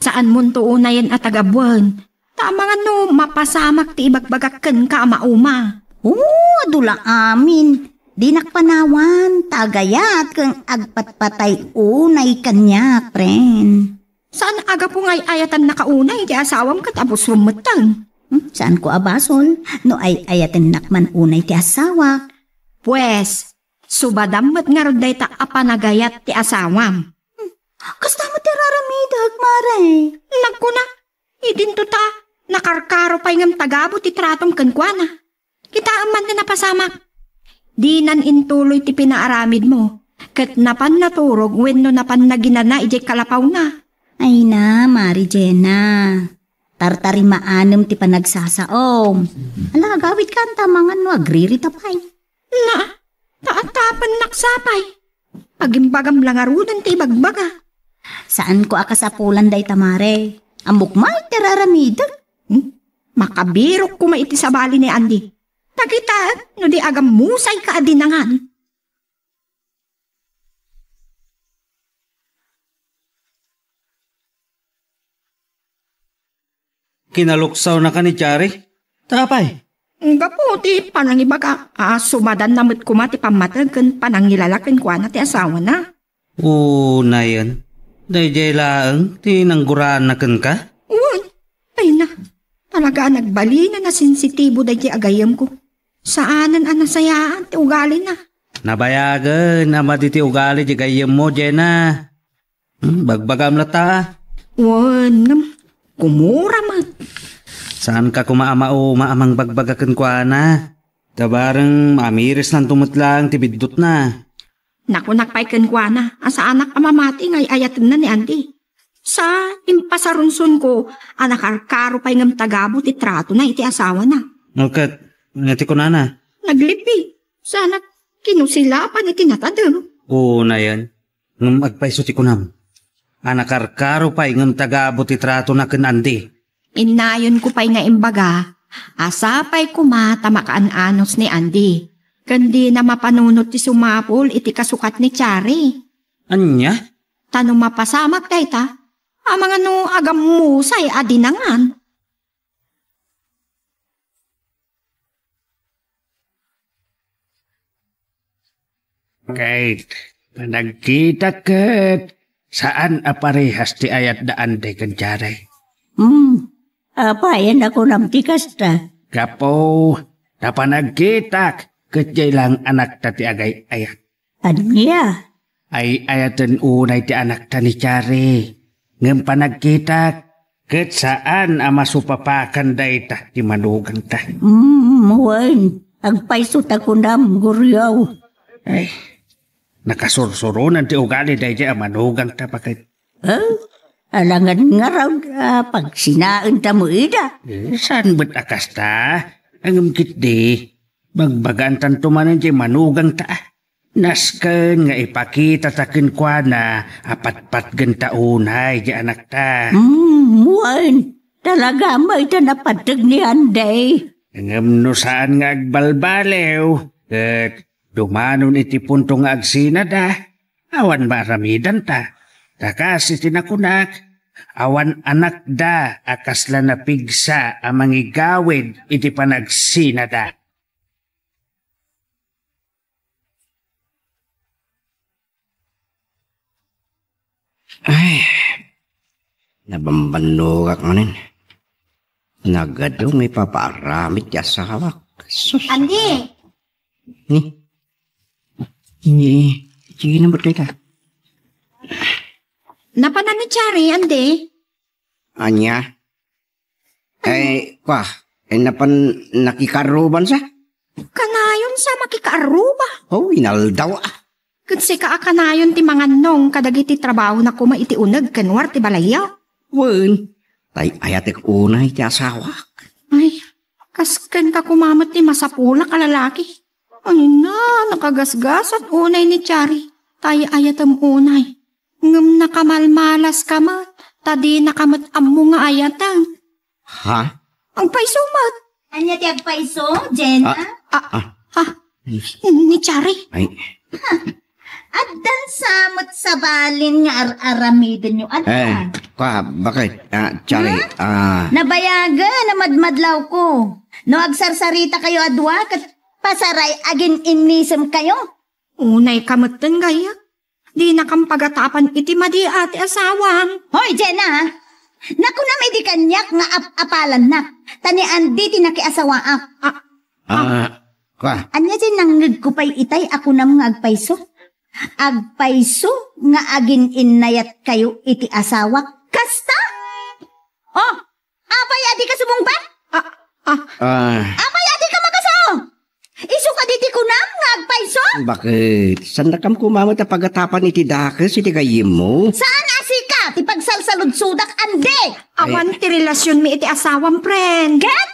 Saan mo tuunayan at agabuan? Tama nga no, mapasamak ti ibagbagakan ka mauma. Dula amin. Di nakpanawan, tagayat kang agpatpatay unay kanya, pren. Saan aga po nga'y ayatan nakaunay di asawam ka tapos rumatang? Saan ko abasol? No ay ayatan nakman unay ti asawa. Pues, subadamat nga ron day ta apanagayat ti asawam. Kasta mo ti raramidag, mare. Nagkuna, idinto ta, nakarkaro pa'y ngam tagabo ti tratong kankwana. Kita aman na napasamak. Di nan intuloy ti pinaaramid mo. Kat napan naturog, wenno napan naginana, ijay kalapaw na. Ay na, Mari Jenna. Tartari maanem ti panagsasaom. Ala, gawit ka ang tamangan no, agririta pa'y. Na, taatapan naksapay. Pagimbagam lang arudan ti bagbaga. Saan ko akasapulan day tamare? Amok may tiraramida. Makabirok ko maiti sa bali ni Andy. Takita, no di agam musay ka adinangan. Kinaluksaw na ka ni Chari? Tapay. Gaputi, panangibaga. Sumadan namit kumati pamatag kan panangilalakin ko na ti asawa na. Na yan. Dayjay laang, tinangguran na kan ka? Ay na. Talaga nagbali na sensitibo dayjay agayam ko. Saanan anasayaan ti ugali na. Nabayagan, amad iti ugali di gayam mo, Jenna. Bagbagam na ta. Kumura mat. Saan ka kumaamang bagbagakan kwa na? Tabarang mamiris lang tumutlang tibidot na. Naku nakpaikan kwa na. Asa anak amamati ngay ayatan na ni Andy. Sa impasarunsun ko, anakarkaro pa'y ngam tagabo ti trato na iti asawa na. Nakat, ngati ko na. Naglipi. Sana kinusilapan iti natadeng. Oo na yan. Ngam agpaiso ti kunam. Anakarkaro pa'y ngam tagabot itrato na ken Andi. Inayon ko pa'y nga imbaga, asapay kumata makaanos ni Andy. Kandi na mapanunot ti sumapol iti kasukat ni Chari. Anya? Tanong mapasamak dayta, amang ano agam musay adinangan. Kahit panagkita ket saan aparehas ti ayat daan de ken Chari. Apayan ako namtikas ta. Kapo, napanagkitak ket jay lang anak ta ti agay ayat. Anya? Ay ayatan unay ti anak ta ni Chari. Ngem panagkitak ket saan amasupapakan dayta ti manugang ta. Wan. Agpaisot ako nam, guryaw. Ay, nakasursurunan ti ugali dayta manugang ta pakit. Alangan nga raw pag sinaan ta mo ida. Saan ba't akas ta? Ang kit di, magbagaan tantumanan di manugang ta. Nasken nga ipakita takin kwa na apat-pat ganta unay di anak ta. Wan. Talaga may ta napatag ni Anday. Ngam no saan nga agbalbalew. At dumanon iti punto nga agsina da. Awan maramidan ta. Takas iti nakunak. Awan anak da akasla na pigsa amang igawid iti panagsina da. Ay, nabambanugak manin. Nagado may paparamit ya sa hawak. Sus. Andi, Ni, sige na ba't ka? Napanan ni Chari, Andy. Anya? Nakikaruban sa? Kanayon sa makikaaruba. Oh, inaldaw Kasi kaakanayon ti mga nong kadagiti trabaho na kuma iti unag kanwar ti balayaw. Wen, tay ayatek unay ti asawa. Ay, kasken ka kumamot ti masapula kalalaki. Ano na, nakagasgas at unay ni Chari. Tay ayatam unay. Ngam nakamalmalas kamat. Tadi nakamat ammo nga ayatang. Ha? Ang paisumat. anya ti agpaiso, Jenna? Ni Chari. Ay, Addan samot sa balin nga aramidin nyo. bakit? Chari, Nabayaga na madmadlaw ko. No agsarsarita kayo adwa kat pasaray agin inisem kayo. Unay kamatan gaya. Di nakampagatapan iti madi ati asawang. Hoy, Jenna! Naku na may di kanyak nga apalan na. Tanian di tinakiasawaak. Anya din nanggag ko pa'y itay ako nam nga agpaiso. Agpaiso nga agin inayat kayo iti asawa. Kasta? Oh, apay adi ka sumungbat? Apay adi ka makasaw? Isu ka diti ko nam nga agpaiso? bakit? Saan na kam kumamot na pagatapan iti dakes iti kayim mo? Saan asika? Ti pagsalsalod sudak ande? Awan ti relasyon mi iti asawang friend. Ken?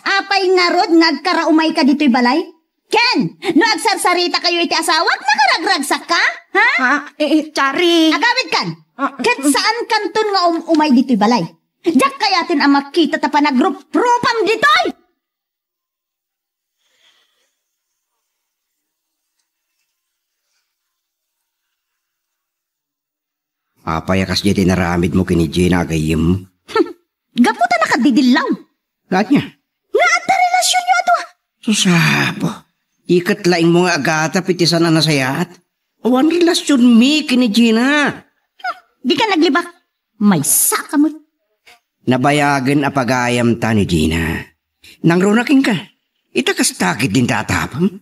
Apay nga rod nagkaraumay ka dito'y balay? Ken, no agsarsarita kayo iti asawak, nakaragragsak ka? Ha? Chari. Agawid kan? Ket saan kanton nga umay dito'y balay? Diyak kayatin ang makita ta pa nagrup-rupam dito'y! Papayakas di tinaramid mo kini Gina kayim. Gaputa nakadidilaw. Lahat niya? Nga adda relasyon nyo ato. Susapo. Ikat laing mo nga agata pitisan na nasayat. Awan relasyon mi kini Gina. Di ka naglibak. May saka mo. Nabayagan apagayam ta ni Gina. Nang runaking ka. Itakas takit din tatapam.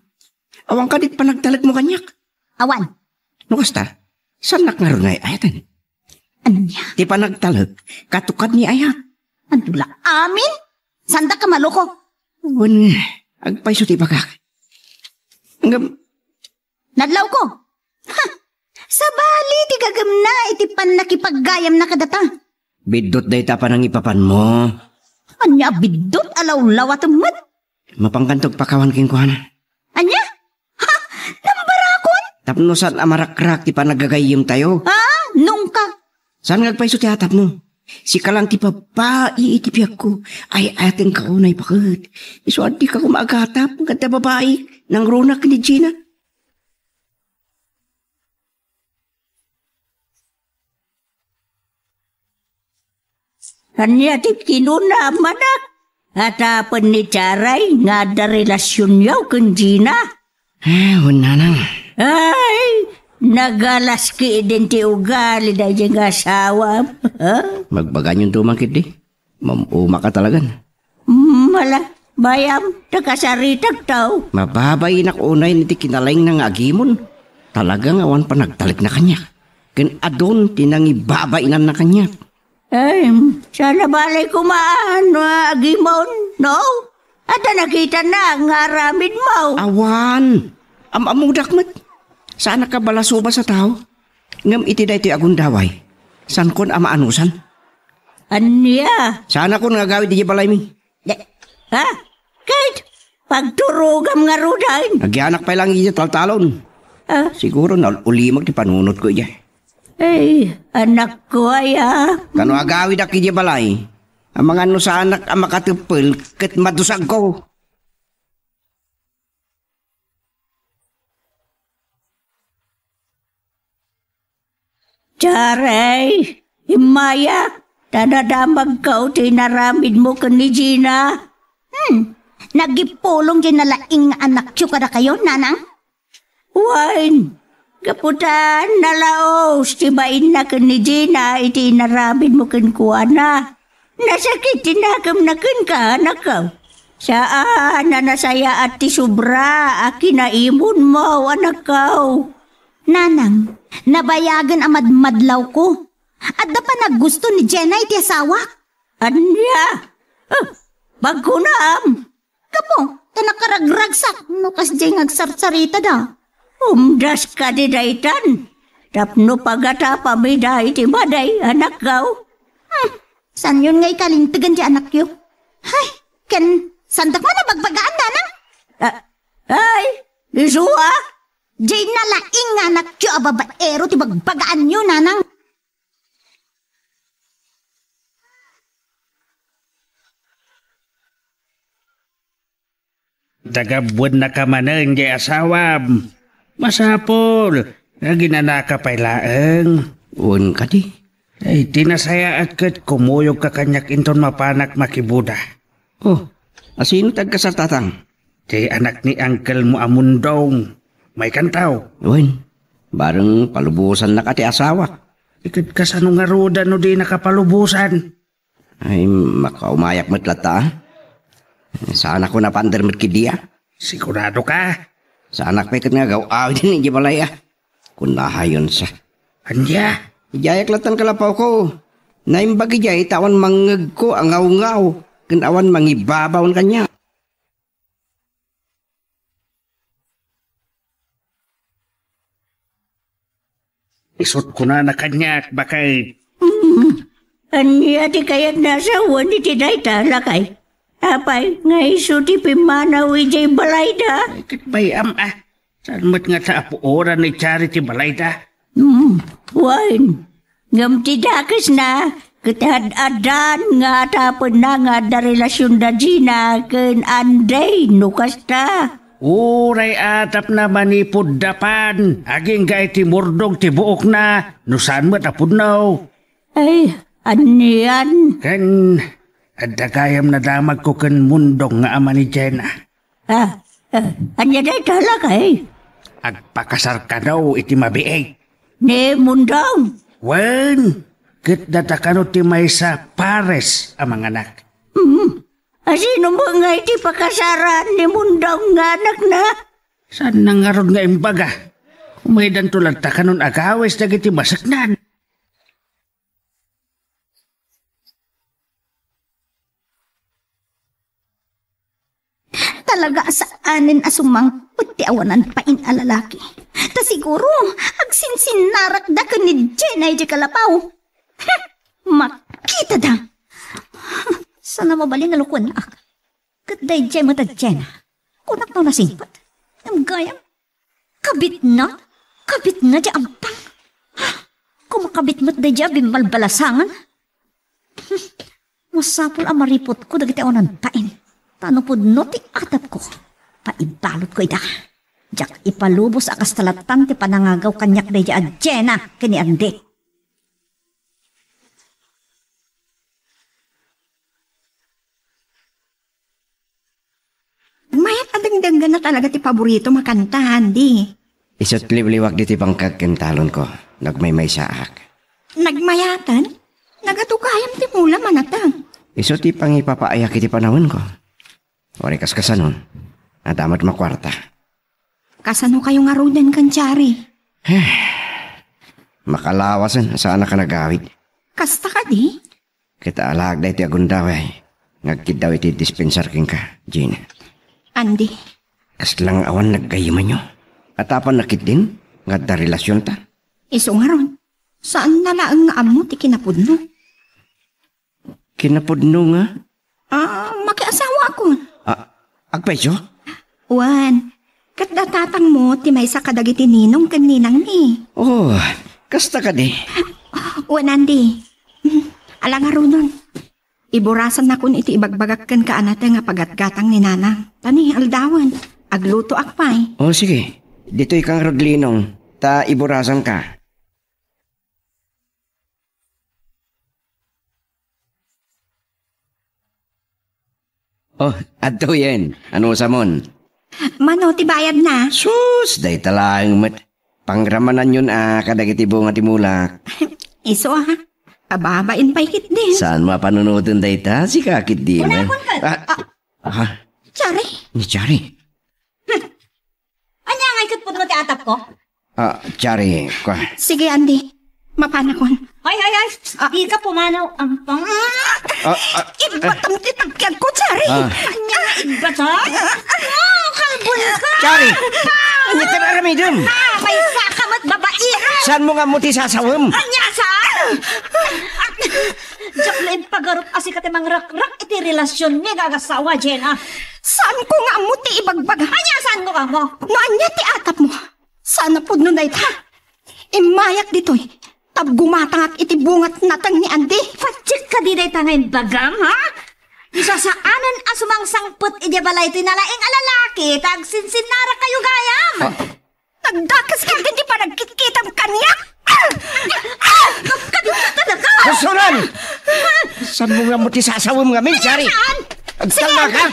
Awang ka dit pa nagtalag mo kanyak. Awan. No kasta? Sanak nga runay ayatan. Ano niya? Di pa nagtalag. Katukad ni ayat. Andula. Amin? Sanda ka maloko. Wan nga. Agpaiso ti bagak. Hanggang Nadlaw ko. Ha! Sa bali, ti gagam na, iti pan nakipaggayam na kadata. bidot day ta pa nang ipapan mo. Anya, bidot, alaw-law at umat. Mapangkantog pakawan king kuhanan. Anya? Ha! Tapno saan amarakrak ti panagagayim tayo. Nung ka. Saan ngagpaiso ti atap mo? Si kalang ti babae iti piyak ko. Ay ating kaunay bakit. Isuad di ka kumagatap. Ang ganda babae. Nang runak ni Gina. Hanya ti kinuna manak. At apan ni Charay nga da relasyon yaw kan Gina. Nanang. Ay, nagalas ki din ti ugali da yung asawa. Magbagan yung tumangkit di. Mamuma ka talagan. Mala, bayam, nakasaritag tao. Mababay na unay niti kinalayng ng agimon. Talagang awan pa nagtalik na kanya. Ken adon tinangibabainan na kanya. Ay, sana balay kumaan, agimon, no? At nakita na, nga ramid mo. Awan! Amudak mat. Sana ka balasuba sa tao? Ngam iti da iti agundaway. San kon amaanusan? Anya? Sana kon nga gawid di balay mi. Ha? Kahit pagturugam nga rudain. Nagyanak pa lang iya taltalon. Siguro na ulimag ti panunot ko iya. Ay, anak ko ay Kano agawid ak iya balay? Ang mga ano sa anak ang makatupil ket madusag ko. Charay, himaya, tadadamag ka o tinaramid mo ka ni Gina. Nagipulong dyan na laing anak tiyo kada kayo, nanang? Wine, kaputan nalaos, tibain na ka ni Gina, iti naramid mo kan kuana. Nasakit tinakam na kan ka, anak ka. Saan na nasaya at ti subra, akinaimon mo, anak ka. Nanang, nabayagan ang madmadlaw ko. At da pa naggusto ni Jenna iti asawa? Anya? Bagkunam. Kapo, tanakaragragsak, no kas dyan agsarsarita da. Umdas ka di daitan. Tapno pagata pamida iti baday, anak gaw. San yun ngay kalintigan di anak yo? Hay, ken, santak mo na bagbagaan, nanang? Ay, isuwa? Diyan na laing anak yo ababaero ti bagbagaan nyo, nanang. Dagabod na ka manan di asawa. Masapol. Naginana ka pailaeng. Un ka di. Ay, tinasaya at kat kumuyog ka kanyak inton mapanak makibuda. Asino tagka sa tatang? Di anak ni uncle mo amundong. May kantaw. Un, bareng palubusan na ka ti asawa. Ikit ka sa nung aruda no di nakapalubusan. Ay, makaumayak matlata. Sana ko na pandermet kidiya. Sigurado ka? Sa anak pa ikat nga gaw din hindi balaya. Kung nahayon sa. Anya? Ijayak latan kalapaw ko. Naimbagi jay tawan mangeg ko ang ngaw-ngaw. Kanawan mangibabawan kanya. Isot ko na kanya bakay. Anya di kayat nasawa ni tinayta lakay. Apay, nga iso ti pimanaw ijay balayda. Ikit bayam Saan mo't nga sa apuoran ni Charity balayda? Wine, ngam ti dakas na. Katad-adan nga tapon na nga da relasyon da Gina ken Anday nukas ta. Uray atap na manipod dapan. Aging gay ti murdog ti buok na. Nusan mo't apudnaw. Ay, aniyan. Kan, adagayam na damag ko kan mundong nga ama ni Jenna. Anya day talaga eh. Agpakasar ka daw iti mabiig. Ne mundong. Wen, kit datakano ti may sa pares ang mga anak. Asino mo nga iti pakasaran ni mundong nga anak na? Saan nangarod nga imbaga? Umaydan tulad takanon agawes dagiti masaknan. Talaga saanin asumang puti awanan pa in alalaki. Ta siguro, agsinsin da ka ni Jenna di kalapaw. Makita da. Sana mabaling alukuan ak. Kaday Jenna mata Jenna. Kunak na nasingpat. Ang gayam. Kabit na. Kabit nga di ampang. Kung makabit mo't da di bimbalbalasangan. Masapol ang maripot ko dagiti onan pain. Tano po no ti atap ko. Paibalot ko ida. Jak ipalubos akas talatan ti panangagaw kanyak da di adjena kini andi. Mayat adang-danggan na talaga ti paborito makanta, Andy. Isot liwliwag diti pangkagkentalon ko. Nagmaymay saak. Nagmayatan? Nagatugayam ti mula manatang. Isot ti pangipapaayak iti panahon ko. Wari kaskasanon. Nadamat makwarta. Kasano kayo nga rudan kan, Chari? Makalawasan saan ka nagawid. Kasta ka di? Kita alag da iti agundaway. Ngagkid daw iti dispensar king ka, Jean. Andy. Kaslang awan naggayiman nyo. At apan nakit din, nga da relasyon ta. Iso nga ron. Saan nalaang nga amo ti kinapudno? Kinapudno nga? Makiasawa ako. Agpesyo? Wan, kat datatang mo ti may sa kadagiti ninong kaninang ni. Oh, kasta ka di. Wan, Andy. Alang nga ron nun. Iburasan na kun iti ibagbagak kan ka anata nga pagatgatang ni Nanang. Tani, aldawan. Agluto akpay. Oh, sige. Dito'y kang rodlinong. Ta iburasan ka. Oh, adto yan. Ano sa mon? Mano, ti bayad na. Sus, day talang mat. Pangramanan yun kadagiti bunga timulak. Iso ababain pa ikit din. Saan mapanunutin day ta? Si kakit di man. Chari. Ni Chari. Anya nga ikot po ti atap ko? Chari, kwa. Sige, Andy. Mapanakon. Ay. Di ka pumanaw ampang. Ibatam ti tagkyag ko, Chari. Anya nga ibat ha? Kalbun ka. Chari! Anya ka naramidom? May sakamat babae. Saan mo nga muti sasawam? Anya saan? Diyak na ipagarup asi ka timang rak-rak iti relasyon ni gagasawa, Jenna. Saan ko nga mo ti ibagbaga? Anya saan ko ka mo? No, anya ti atap mo. Sana po nun ay ta. Imayak dito'y. Tab gumatangak iti bungat natang ni Andy. Patsik ka di day tangay bagam, ha? Isasaanan asumang sangput iti balay tinalaing alalaki, tagsinsinara kayo gayam. Nagdakas ka din di pa nagkikitang kanya. Kadita talaga. Kasuran! Saan mo nga muti sasawam nga min, Chari? Agtama ka?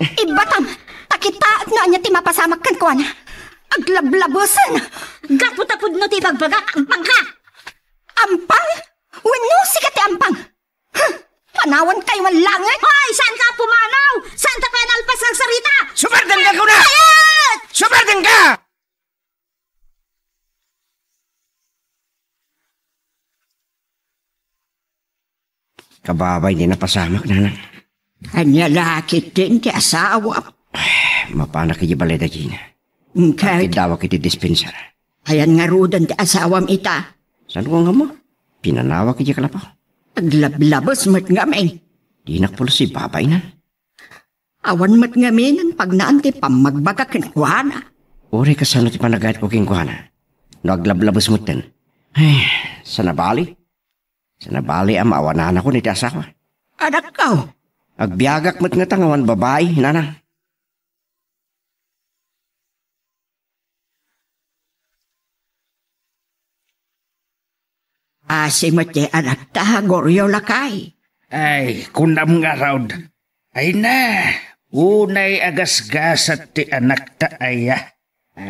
Ibatam, takitaat na anya ti mapasamak kan ko na. Aglablabosan. Gatutapod no ti bagbaga, ampang ka. Ampang? Wano si ti ampang? Panawan kayo ang langit. Hoy, saan ka pumanaw? Saan ta penalpas ng sarita? Sumardan ka ko na! Sumardan ka! Kababay di napasamak na. Anya lakit din ti asawa. Mapana kaya balay da Gina. Kahit Kidawa kiti dispensar. ayan nga rudan ti asawam ita. Saan ko nga mo? Pinanawa kaya kalapaw. Aglablabos mat nga may. Di nakpulo si babay na. Awan mat nga minan pag naan ti pamagbaga kinkwana. Uri ka sana ti panagayat ko kingkuhana. Naglablabos mo ten. Ay, sa nabali. Sa nabali ang maawanan ako ni ti asawa. Anak ka. Agbiagak mo't nga tangawan babae, nana. Asimat ti anak ta, goryo lakay. Ay, kunam nga raud. Ay na, unay agasgasat ti anak ta aya.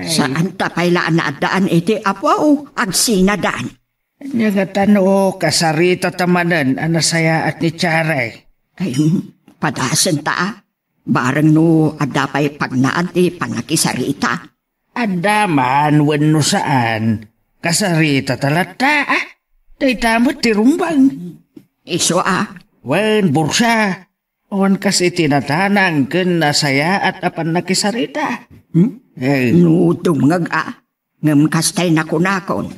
Saan ta pailaan na daan iti apo agsinadaan. Nya nga tano, kasarita tamanan, anasaya at ni Charay. Ay, padasan ta. Barang no adapay pagnaan ti panakisarita. Adaman, wano saan, kasarita talata day tamot ti rumbang. Iso Wen, bursa. Wan kasi tinatanang ken nasaya at apan nakisarita. no dumngag ngam kastay na kunakon.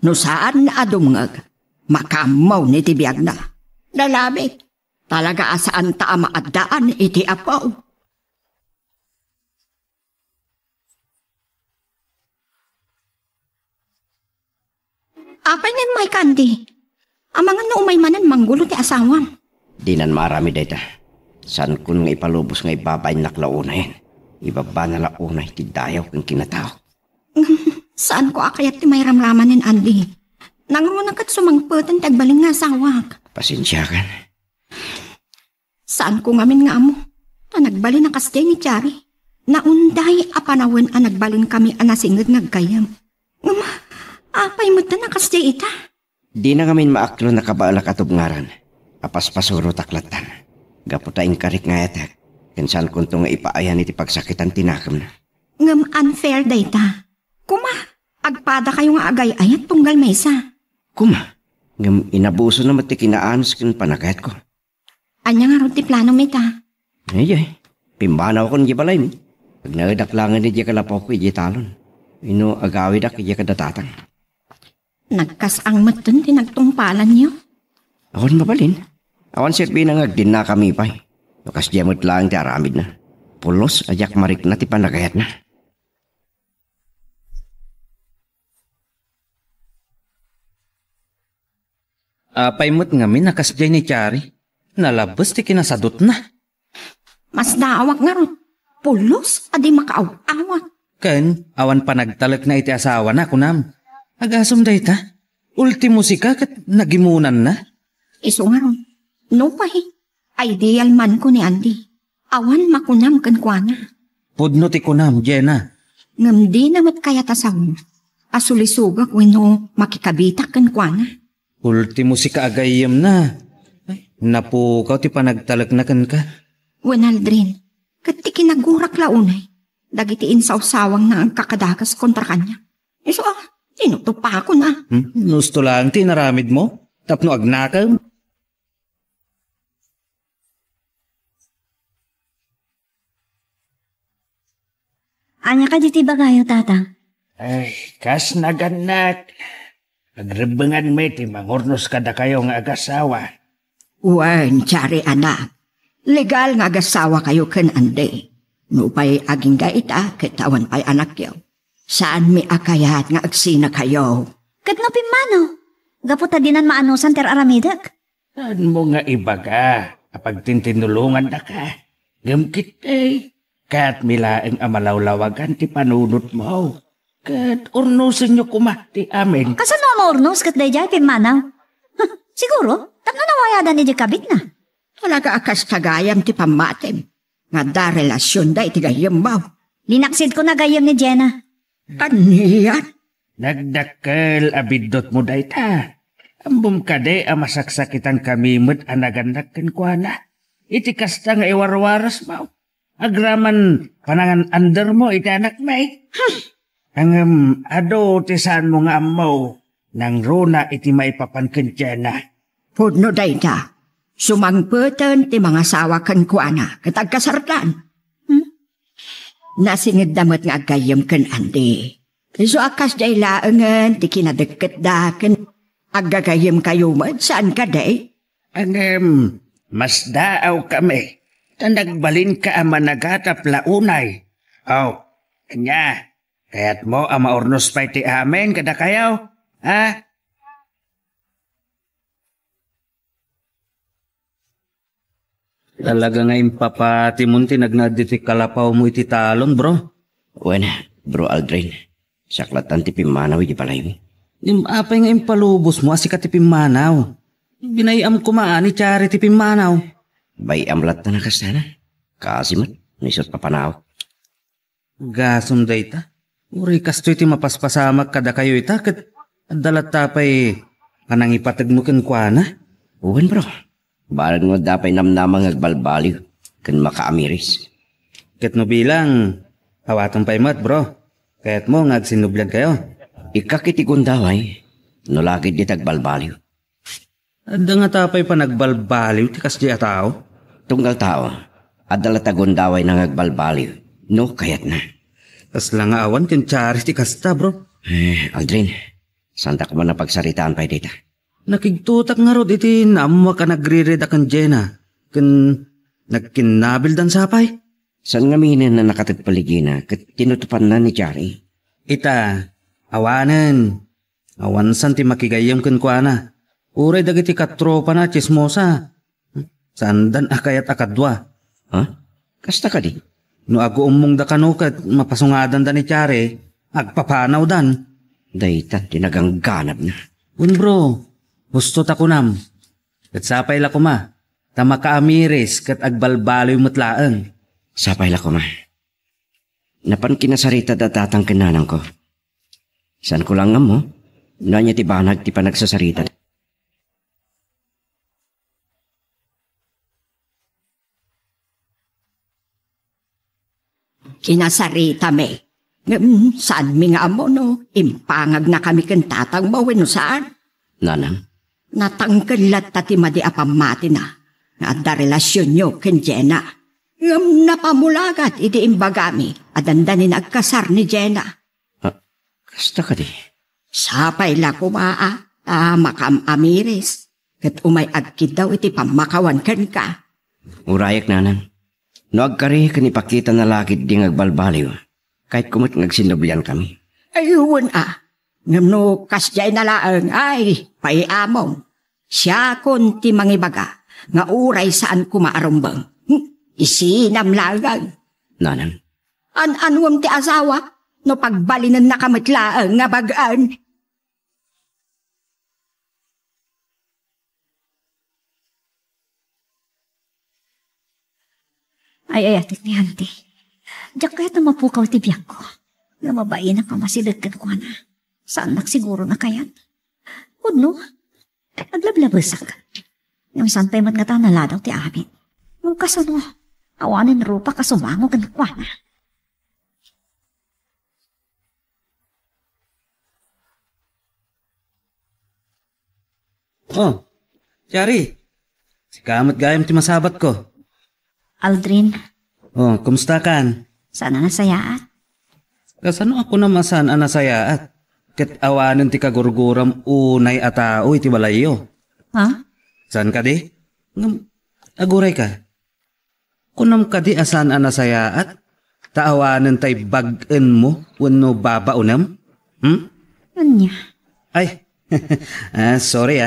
No saan na dumngag, makamaw ni ti biyag na. Dalabit, talaga asaan ta maadaan iti apaw. Apay nga may kandi. Amang nga umay manan manggulo ti asawam. Di nan marami dayta. San kun nga ipalubos nga ibabay naklaunay. Ibaba na launay ti dayaw kang kinatao. Saan ko akayat ti may ramraman nin Andy? Nangrunang kat sumangputan tagbaling nga asawak. Pasensya kan. Saan ko ngamin nga amo? Ta nagbalin na kasday ni Chari. Naunday apanawan a nagbalin kami anasingad ngagkayam. Apay mo ta na kasday ita. Di na kami maaklo na kabaalak atubngaran. Apaspasuro taklatan. Gaputaing karik nga yatak. Kansan kunto nga ipaayan iti pagsakitan tinakam na. Ngam unfair dayta. Kuma, agpada kayo nga agay ayat tunggal mesa. Kuma, ngam inabuso na mati kinaanos kin panagayat ko. Anya nga ron ti plano mita. Ay, pimbanaw ko niya balay mi. Pag nagadaklangan ni diya kalapaw ko, iya talon. Ino agawid ak iya kadatatang. Nagkasang matun tinagtungpalan niyo. Awan mabalin. Awan sirbi na nga din na kami pa. Lukas diya mo't lang ti aramid na. Pulos, ajak marik na ti panagayat na. Apay mo't ngamin nakasjay ni Chari. Nalabas ti kinasadot na. Mas daawak nga ron. Pulos, adi makaaw-awak. Ken, awan pa nagtalak na iti asawa na kunam. Agasom dayta. Ultimo sika kat nagimunan na. Iso nga ron. No pahi. Ideal man ko ni Andy. Awan makunam kan kuana. Pudno ti kunam, Jenna. Ngam di namat kaya tasawon. Asulisugak weno makikabita kan kuana. Ultimo sika agayam na. Ay, napukaw ti panagtalak na kan ka. Wenaldrin, kat ti kinagurak launay. Dagitiin sa usawang na ang kakadakas kontra kanya. Iso tinutupa ko na. Gusto lang ti naramid mo? Tapno agnakaw? Anya ka diti bagayo, tatang? Ay, kas naganak. Agrebengan may ti mangurnos kada kayo nga agasawa. Wan, Chari anak. Legal nga agasawa kayo kan Andy. Nupay aging gaita, kitawan pa'y anak yaw. Saan mi akayat nga agsina kayo? Kat nga pimano. Gaputa dinan maanusan ter aramidak. Saan mo nga ibaga? Apag tintinulungan na ka. Gamkit eh. Kat milaeng amalawlawagan ti panunot mo. Kat urnusin nyo kumati amin. Kasano maurnos kat dayjay pimanaw? Siguro, tanga nawayadan ni kabit na. Talaga akas kagayam ti pamatim. Nga da relasyon da iti gayam mo. Linaksid ko na gayam ni Jenna. Kaniyan? Nagdakkel abidot mo dayta. Ambum kade amasaksakitan kami mo't anagandak kenkwana. Iti kasta nga iwarwaras mo. Agraman panangan under mo iti anak may. Ang ado ti saan mo nga amaw. Nang runa iti maipapankin Jenna. Pudno dayta. Sumangputan ti mga sawa kan kuana katagkasartan. Nasingid damot nga agayam kan Andy. So akas day laangan ti kinadeket da kan agagayam kayo mo saan ka day? Ang mas daaw kami. Nagbalin ka ama nagatap launay. Kanya. Kaya't mo ama ornos pa iti amin kada kayaw. Ha? Talaga nga impapati mo tinagnaditi kalapaw mo iti talon, bro. Wena, bro Aldrin. Saklatan ti pimanaw iti balay mo. Apay nga impalubos mo asika ti pimanaw. Binayam kumaan ni Chari ti pimanaw. Bay amlat na nakastana. Kasimat, nisot papanaw. Gasom dayta. Uri kasto iti mapaspasamak kada kayo ita. Kat dalat tapay kanang ipatag mo kenkwana. Uwan bro. Balag mo dapay namnamang agbalbaliw. Kan makaamiris. Kat no bilang hawatong paimat bro. Kaya't mo ngagsinublag kayo. Ikakitikundaway. Nulagid di tagbalbaliw. Adda nga tapay pa nagbalbaliw ti kasdi a tao. Tunggal tao. Adala tagundaway nang agbalbaliw. No, kayat na. Tas lang nga awan ken Chari ti kasta bro. Aldrin. Santa ko man na pagsaritaan pa dita. Nakigtutak nga rod iti naamwa ka nagre-read akan Jenna. Kan nagkinabil dan sapay. San nga minin na nakatagpaligina kat tinutupan na ni Chari? Ita, awanan. Awan san ti makigayam ken kuana. Uray dagiti katropa na chismosa. Sandan akayat akadwa. Ha? Kasta ka di? No ago umong da kanukat mapasungadan da ni Chare, agpapanaw dan. Dayta, tinagangganab na. Bro, gusto ta kunam. Kat sapay la kuma, tama ka amiris kat agbalbaloy mutlaan. Sapay la ko ma. Napan kinasarita datatang kinanang ko. Saan ko lang nga mo? Nanya ti banag ti panagsasarita. Kinasarita me. Saan mi nga amo no? Impangag na kami kan tatang mo no saan? Nanang? Natangkalat tati madi apamati na. Nga da relasyon nyo ken Jenna. Ngam napamulagat iti imbagami. Adandanin agkasar ni Jenna. Kasta ka di? Sapay la kumaa. Makam amiris. Kat umay agkid daw iti pamakawan ken ka. Urayak nanang. No agkari kanipakita na lakit di ngagbalbaliw. Kahit kumot ngagsinublian kami. Ayun Ngam no kasjay na laang ay paiamong. Siya kun ti mangibaga. Nga uray saan kumaarumbang. Isinam lagang. Nanang? An-anwam ti asawa. No pagbalinan na kamatlaang nga bagaan. Ay, atit ni Auntie. Diyak kaya't na mapukaw ti biyak ko. Nga mabayin na kamasidag ka ko na. Saan siguro na kayat? Udno, aglablabasag. Ngayon saan tayo mat nga ta naladaw ti amin. Nung kasano, awanin rupa kasumango ka na kwa na. Oh, Chari. Sikamat gayam ti masabat ko. Aldrin, Oh, kumusta kan? sana nasayaat. Kasano ako na masan anasayaat? Ket awanan ti kagurguram unay atao iti balayo. Ha? Saan ka di? Ngam, aguray ka. Kunam ka di asan anasayaat? Taawanan tay bagan mo wano babaunam? Anya? Ay, sorry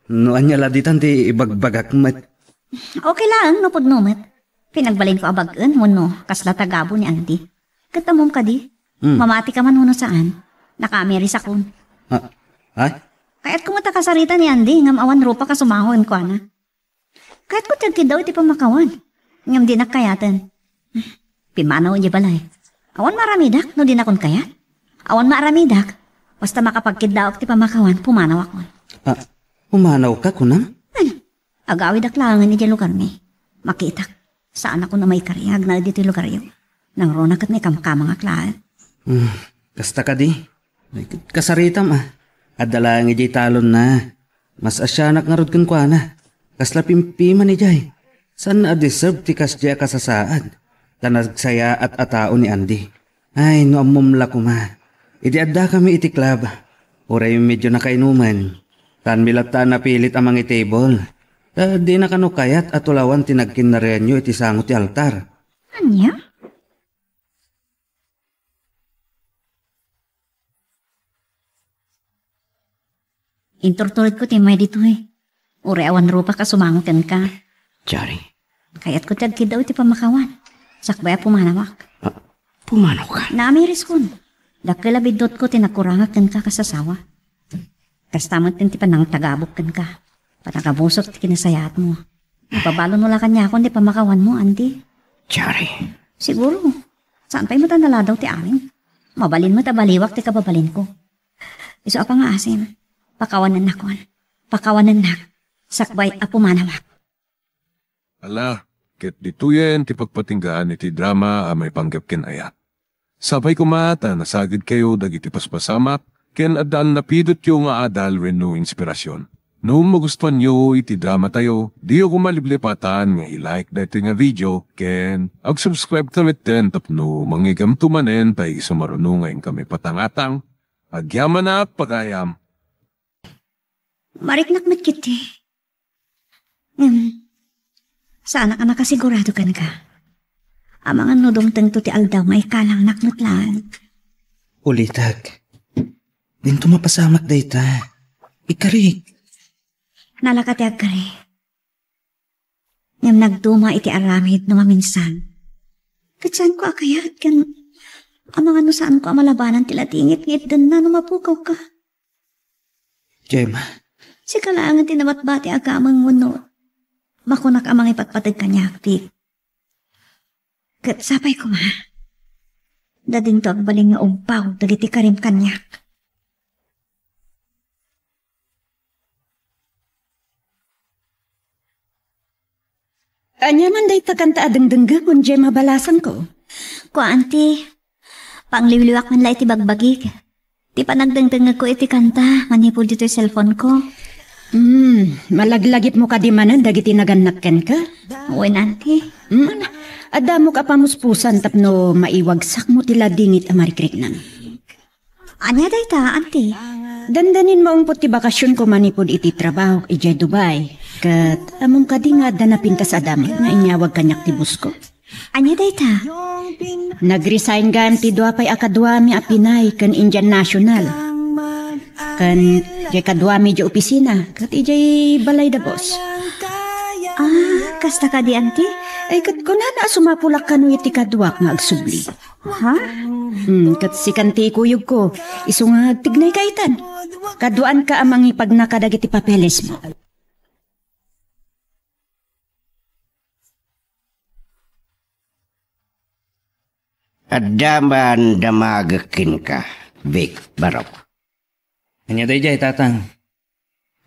No anya laditan ti ibagbagak mat. Okay lang, no pagnumat. Pinagbalin ko abagan mo no, kasla tagabo ni Auntie. Katamom ka di. Mamati ka man no saan. Naka-ameris ako. Ay? Kaya't kumata kasarita ni Andy, ngam awan rupa ka sumahon ko na. Kaya't ko tagkid daw iti pamakawan. Ngam di nakayatan. Pimanaw niya balay. Awan maramidak, no di nakon kayat. Awan maramidak. Basta makapagkid daw ti pamakawan, pumanaw ako. Pumanaw ka kunam? Agawi daklangan ni dyan lugar mi. Makitak. Saan ako na may kariyag na dito lugar yun. Nang ronak at may kamkamang aklaan. Kasta ka di. Kasaritam Adala nga jay talon na. Mas asyanak nga rod kan kwa na. Kasla pimpiman ni jay. San na deserve ti kasya kasasaad. Tanagsaya at atao ni Andy. Ay, no amumla ko ma. Idi adda kami iti club. Oray medyo nakainuman. Tan milata na pilit amang table. Di na kanukayat at ulawan tinagkinarian nyo iti sango ti altar. Anya? Inturtulit ko timay dito Uri awan rupa ka sumangutan ka. Chari. Kaya't ko tagkid daw iti pamakawan. Sakbaya pumanawak. Pumanaw ka? Naamiris kun. Dakilabidot ko tinakurangak kan ka kasasawa. Kastamot tin ti panang tagabok kan ka. Panagabusok ti kinasayat mo. Napabalo nula kanya ako di pamakawan mo, Auntie. Chari. Siguro. Saan pa'y matanala daw ti amin? Mabalin mo tabaliwak ti kababalin ko. Iso apa nga asin. Pakawanan na kon. Pakawanan na. Sakbay apumanawak. Ala, ket dituyen ti pagpatinggaan iti drama may panggap ken ayat. Sabay kumata nasagid kayo dagiti paspasamak ken adal napidot yung nga adal renno inspirasyon. No magustuhan nyo iti drama tayo, di ako maliblipatan nga i-like dati nga video, ken ag-subscribe tamit din tapno mangigam tumanen tay sumarunong ngayon kami patangatang, agyaman na pagayam. Mariknak mat kiti. Sana ka nakasigurado ka na ka. Amang anodong tengto ti aldaw may kalang naknutlaan. Ulitag. Dinto mapasamak dayta. Ikari. Nalakatiag ka rin. Ngam nagduma iti aramid no maminsan. Katsaan ko akayat kan amang ano saan ko amalabanan tila tingit-ngit dan na mapukaw ka. Gemma. Si kalaangan tinabat-bati aga amang muno. Makunak amang ipatpatag kanya aktik. Kat sapay ko ma. Dading to agbaling nga umpaw dagiti karim kanyak. Anya man day takanta adeng-dengga kun Gemma balasan ko. Ko auntie, pangliwliwak man la iti bagbagik. Ti panagdengdeng ko iti kanta, manipod dito yung cellphone ko. Malaglagip mo ka di manan dagiti naganakken ka? Uy, auntie. Ada mo ka pamuspusan tapno maiwagsak mo tila dingit amarikrik nan. Anya day ta, auntie? Dandanin mo ang puti bakasyon ko manipod iti trabaho ijay Dubai. Kat among ka di nga danapin ka sa dami nga inyawag kanyak tibus ko. Anya day ta? Nag-resign gan ti duapay akadwami a Pinay kan Indian National. Kan jay kadwami jay opisina kat ijay balay da boss. Kasta ka di, auntie? Ay kat kunana sumapulak kanu iti kadwak nga agsubli. Ha? Kat si kanti kuyog ko, iso nga tignay kaitan. Kaduan ka amang ipagnakadag iti papeles mo. Adaman damagakin ka, Vic Barok. Anya day jay tatang.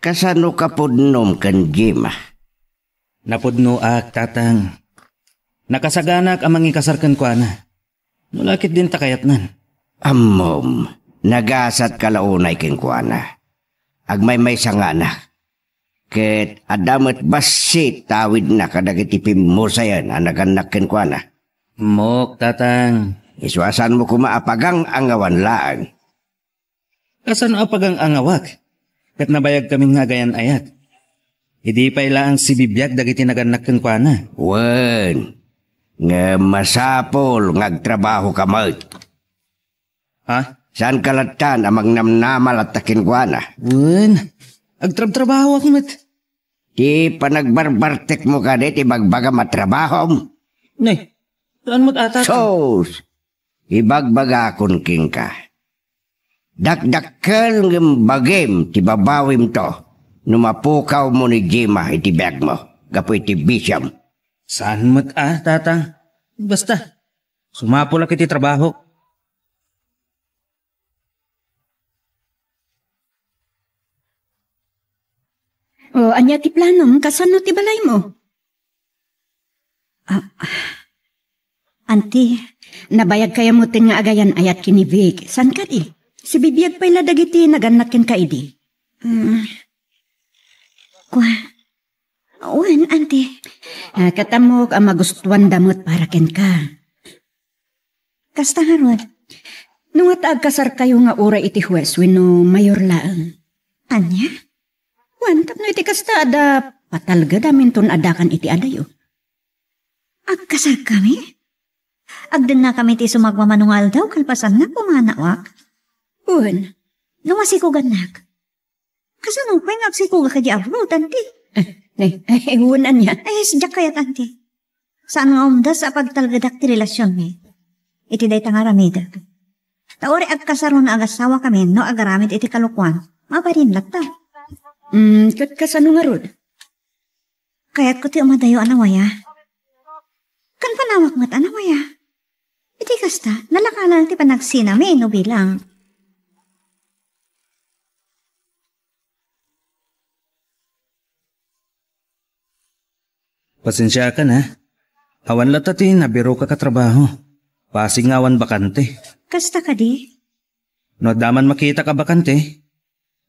Kasano ka pudnom kan Gemma? Napudno ak tatang. Nakasaganak amang ikasarkan ko ana. Nulakit din takayat nan. Amom, nagasat kalaunay king kuana. Agmay-may sangana. Ket adamet basit tawid na kadagiti pimusayan anaganak king kuana. Mok tatang. Iswasan mo kumaapagang angawan laang. Kasan apagang angawak? Kat nabayag kaming nga gayan ayat. Hindi pa ilaan si bibiyag dagiti naganak ken kuana. Wen, nga masapol ngagtrabaho ka mat. Ha? Saan kalatan amang namnamal at takin kuana? Wen, agtrab-trabaho akmat. Di panagbarbartek mo ka dit ibagbaga matrabaho. Nay, saan mo't ata? Sos, ibagbaga akon king ka. Dakdakkel ng bagim ti babawim to. Numapukaw mo ni Gemma iti bag mo. Gapo iti bisyam. Saan mo't tatang? Basta, sumapulak iti trabaho. O, anya ti planom, kasano ti balay mo? Auntie, Nabayag kaya mo tin nga agayan ayat kini Vic. San ka di? Si bibiyag pa ila dagiti naganakin ka idi. Wen, auntie. Katamok ang magustuhan damot para ken ka. Kasta nga ron. Nung kasar kayo nga ura iti huwes wino mayor laang. Anya? Wan, tapno iti kasta ada patalga damin ton adakan iti adayo. Agkasal kami? Agdan na kami ti sumagmamanungal daw kalpasan na pumanawak. Wan. Numasiko ganak. Kasanong kweng agsiko ka di abroad, auntie? Hunan niya. Ay, sadyak kayat, auntie. Saan nga umdas sa pagtalgadak ti relasyon mi? Iti day tangaramid. Taori agkasaron na agasawa kami no agaramid iti kalukwan. Mabarin lata. Kat kasano nga rod? Kaya't ko ti umadayo anawaya. Kan panawak mo't anawaya. Iti kasta, nalakalan ti panagsina may no bilang. Pasensya ka na. Awan latati, nabiro ka katrabaho. Pasingawan bakante. Kasta ka di? No daman makita ka bakante.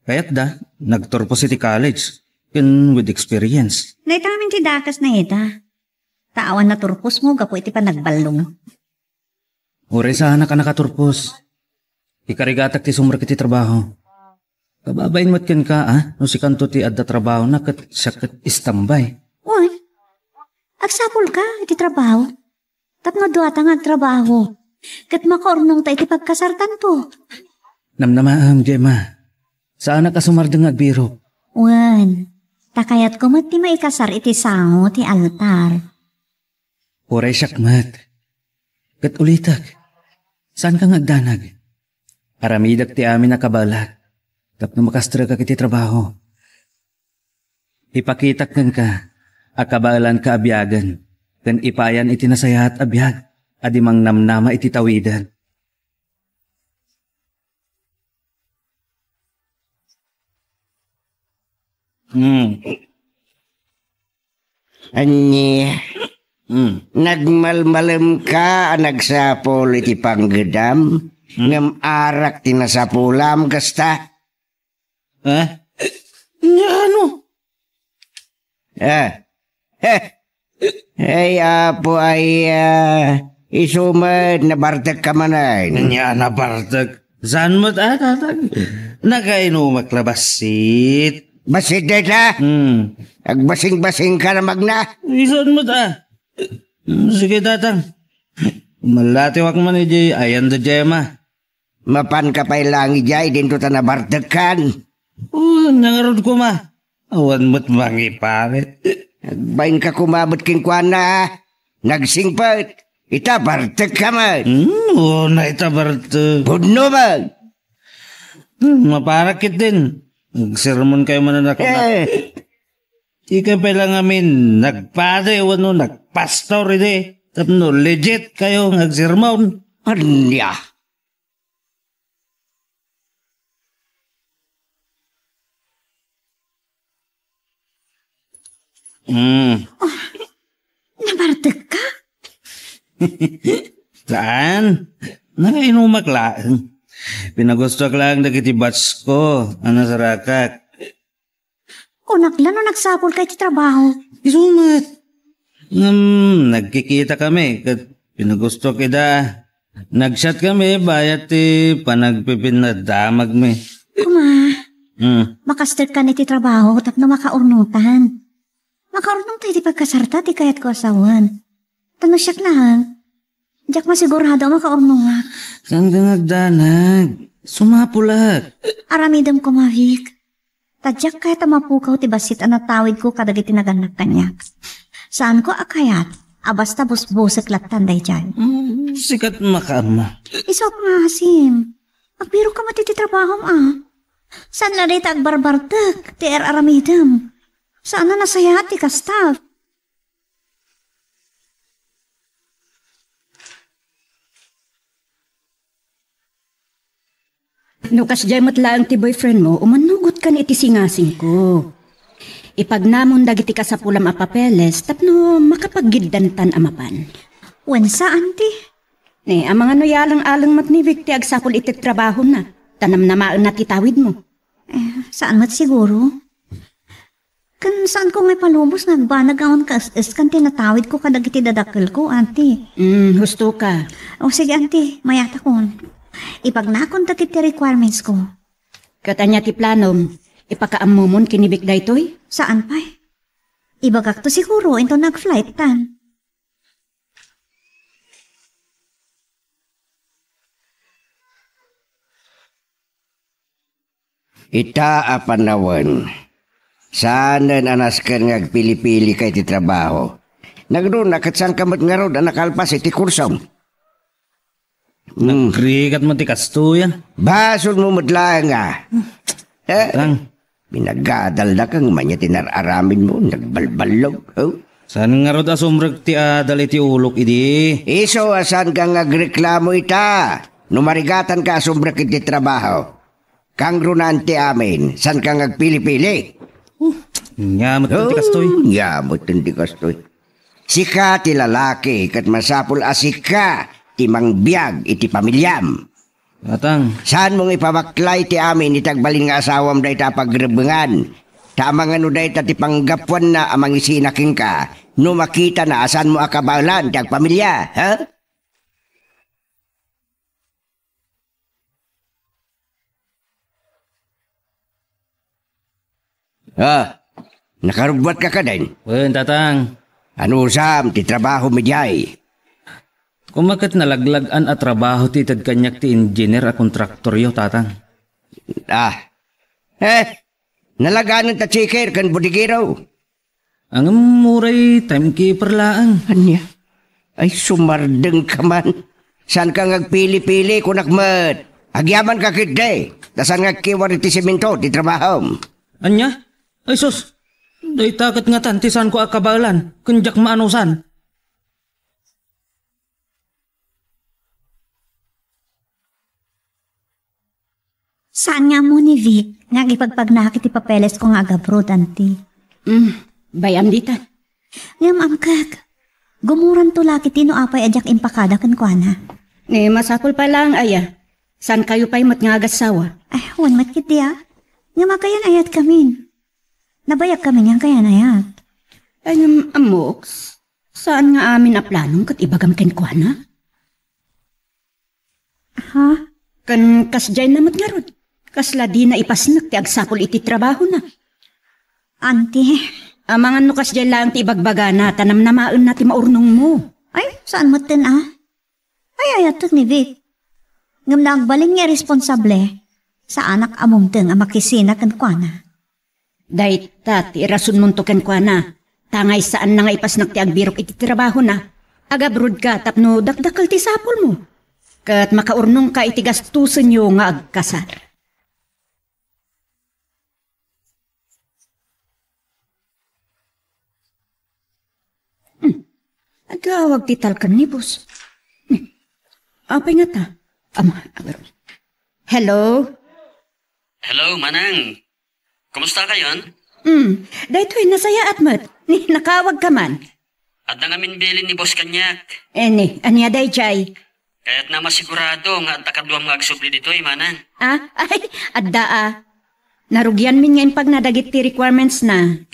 Kaya't da, nagturpo si ti college. Yun with experience. Naitamin ti dakas na ita. Taawan na turpos mo, gapo iti pa nagbalong. Uri sana ka nakaturpos. Ikarigatak ti sumra kiti trabaho. Kababain mo't ken ka, no si kanto ti adda trabaho na kat siya kat istambay. Uy, agsapol ka iti trabaho. Tapno duwata nga trabaho. Kat makaurnong ta iti pagkasartan to. Namnamaam, Gemma. Saan ka sumardeng agbiro? Wan, takayat ko mat ti maikasar iti sango ti altar. Uray syakmat. Kat ulitak. Saan ka ngagdanag? Aramidak ti amin nakabalat. Tapno makastra ka kiti trabaho. Ipakitak ka. Akabalan ka abyagan. Kan ipayan iti nasayahat abyag. Adimang namnama iti tawidan. Anyi, nagmalmalam ka nagsapol iti panggedam, ngam arak tinasapulam kasta. Ano? Hey, apo ay isumad na bartag ka manay. Nya na bartag. Saan mo't tatag? Nakainumak labasit. Basit dita? Agbasing-basing ka na magna. Isan mo ta? Sige tatang. Malatiwak man ni Jay. Ayan da Gemma. Mapan ka pa'y langi jay. Dinto ta na bartagkan. Nangarod ko ma. Awan mo't mangiparit. Nagbayin ka kumabot kinkwana. Nagsingpat. Ita bartag ka man. Na ita bartag. Budno man. Maparakit din. Nagsermon kayo mananak na. Ika pa lang amin, nagpade, nagpastor ide. Tapno, legit kayo nagsermon. Anya? Nabartag ka? Saan? Nakainumak lang. Pinagusto ko lang dagiti batch ko. Ano sarakak? Kunaklan no nagsapol kay ti trabaho. Isumat. Nagkikita kami. Pinagusto kita. Nagshot kami. Bayat panagpipinadamag mi. Kuma, makastart ka na ti trabaho tapno makaurnutan. Makaurnong tayo ti pagkasarta ti kayat ko asawan. Tanong siyak lang. Diyak masigurado makaurnong. Saan ka nagdanag? Sumapulat. Aramidam ko mavik. Tadyak kahit mapukaw ti basit ang natawid ko kadagit tinaganak kanyak. Saan ko akayat? Basta busbusek latan day dyan. Sikat makama. Isok nga hasim. Agbiro ka matiti trabaho Saan na rita agbarbartak? Ti aramidam. Saan na nasaya ti kastav? Nukas jay matlaang ti boyfriend mo, umanugot kan iti singasing ko. Ipagnamon dagiti kasapulam a papeles, tapno makapaggidantan amapan. Wen saan ti? Ang mga nuyalang-alang matnibig ti agsapul iti trabaho na. Tanam namaan na titawid mo. Saan mat siguro? Kan saan ko may palubos nagbanag awan kas kan tinatawid ko kadagiti dadakkel ko, auntie. Husto ka. O sige, auntie, mayata kon. Ipagnakon ti requirements ko. Katanya ti planom, ipakaamumon kinibik daytoy? Saan pa? Ibagak to siguro into nag-flight tan. Ita apanawan. Sana nanas ka ngagpili-pili kay ti trabaho. Nagdoon nakatsang kamot nga ro na nakalpas iti kursong. Nagkrikat mo ti kasto yan. Basol mo madla nga. Tang. Pinagadal na kang manya tinararamin mo. Nagbalbalog. Saan nga ro asumrag ti adal iti ulok idi? Iso asan kang agreklamo ita. Numarigatan ka asumrag iti trabaho. Kang runante amin. San kang agpili-pili? Nyamot ti kastoy. Nyamot ti kastoy. Sika ti lalaki kat masapul asika ti mangbiag iti pamilyam. Atang. Saan mong ipabaklay ti amin itagbalin nga asawam day ta pagrebengan. Tamang ano day ta ti panggapuan na amang isinaking ka. No makita na asan mo akabalan ti agpamilya. Ha? Nakarubwat ka din? Wen, tatang. Ano usam, ti trabaho mi jay? Kumakat nalaglagan at trabaho ti tad kanyak ti engineer a kontraktoryo, tatang. Nalaganan ta checker kan budigiraw. Ang muray timekeeper laang. Anya? Ay, sumardeng ka man. Saan ka ngagpili-pili kunakmat? Agyaman ka kitday. Dasan ngagkiwari ti semento, ti trabaho. Anya? Ay sus, day takot nga tantisan ko akabalan, kunjak maanusan. Saan nga mo ni Vic nga ipagpagnakit ti papeles ko nga agabro, tanti? Bayam dita. Ngam amkag, gumuran to laki tino apay ajak impakada kan kwa na. Ni masakol pa lang, aya. San kayo pa'y matngagasawa? Ay, wan matkiti nga makayan ayat kami. Nabayag kami niyang kayan ayat. Ay, amoks. Saan nga amin na planong kat ibagam ken kwa na? Ha? Kan kasjay namat nga rod. Kasla di na ipasnak ti agsapol iti trabaho na. Auntie. Amangan no kasjay lang ti ibagbaga na tanam na maun na ti maurnong mo. Ay, saan mo tin Ay, ayat ni Vic. Ngam nagbaling nga responsable sa anak among ting amakisina kan kwa na. Dahit ti rason mong to ken kwa na. Tangay saan na nga ipasnak ti agbirok iti trabaho na. Agabrod ka tapno dakdakal ti sapol mo. Kat makaurnong ka iti gastusan nyo nga agkasar. Agawag ti talkan ni boss. Apay nga ta. Hello? Hello, Manang. Kumusta kayon? Dahito'y nasaya at mat. Nakawag ka man. At nangamin bilin ni Boss Kanyak. Anya day jay. Kaya't na masigurado nga at takadwang magsupli dito, Manang. Ay, adda Narugyan min ngayon pag nadagit ti requirements na.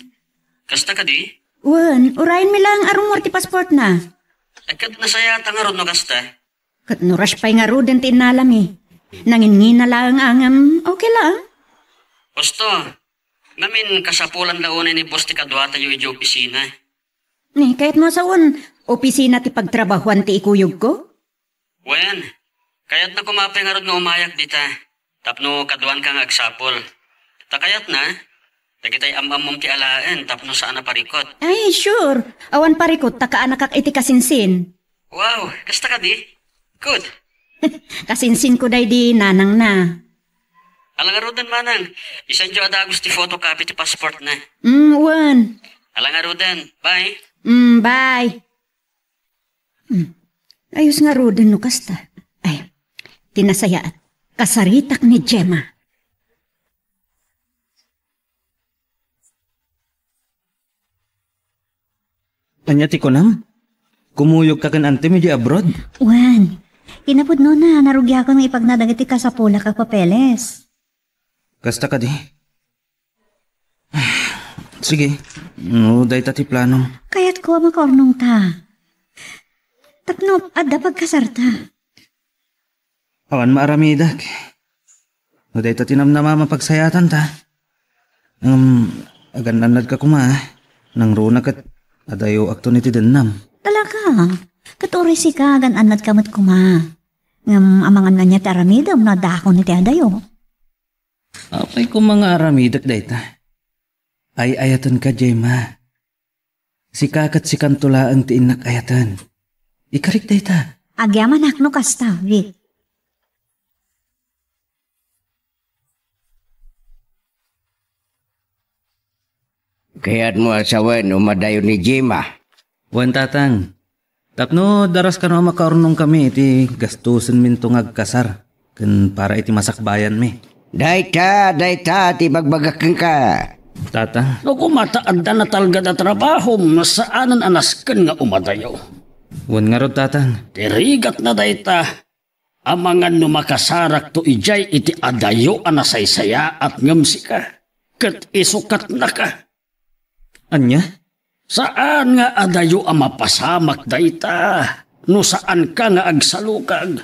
Kasta ka di? Urayin mi lang arong ti passport na. Ay kat nasaya tangarod no kasta. Kat nuras pa'y nga ruden ti inalami. Nangin na lang angam, okay lang. Gusto, ngamin kasapulan launay ni Boss ti kadwa tayo iti opisina. Kahit mo saon, opisina ti pagtrabahuan ti ikuyog ko? Wen, kaya't na kumapay nga rod nga umayak dita. Tapno kadwan ka nga agsapol. Takayat na, dagitay amam ti alaan tapno saan na parikot. Ay, sure. Awan parikot, takaan nakak iti kasinsin. Wow, kasta ka di? Good. Kasinsin ko day di nanang na. Alangarudan, Manang. Isan dyo adagos ti photocopy ti passport na. Wan. Alangarudan. Bye. Bye. Ayos nga roden no kasta. Ay, tinasayaat. Kasaritak ni Gemma. Anya ti kunam? Kumuyog ka kan ante medyo abroad? Wan, kinapod no na, narugya ko ng ipagnadagiti ka sa pula kag papeles. Kasta ka di? Sige, no, dahi ta ti plano. Kaya't ko makornong ta. Tapno, adda pagkasarta. Awan maaramidak. No, dahi ta tinamnama mapagsayatan ta. Agan-anad ka kuma, nang runa kat adayo akto ni ti denam. Talaga, katorisi ka, gan-anad kamot kuma. Ngam amangan nga niya ti aramidam na dako ni ti adayo. Apay ko mga aramidak dahi ta. Ay ayatan ka, Gemma. Si kakat si kantula ang tiinak ayatan. Ikarik dahi ta. Agyaman akno kasta, Vic. Kaya't mo asawan umadayo ni Gemma. Wan tatang. Tapno daras ka no makaurnong kami iti gastusin min tong agkasar. Kan para iti masakbayan mi. Dayta, ti bagbagakan ka. Tatang. No kumataan da na talga da trabaho, masaanan anasken nga umadayo. Wan nga rod tatang. Tirigat na dayta. Amangan no makasarak to ijay iti adayo anasaysaya at ngamsi ka. Kat isukat na ka. Anya? Saan nga adayo ang mapasamak dayta? No saan ka nga agsalukag?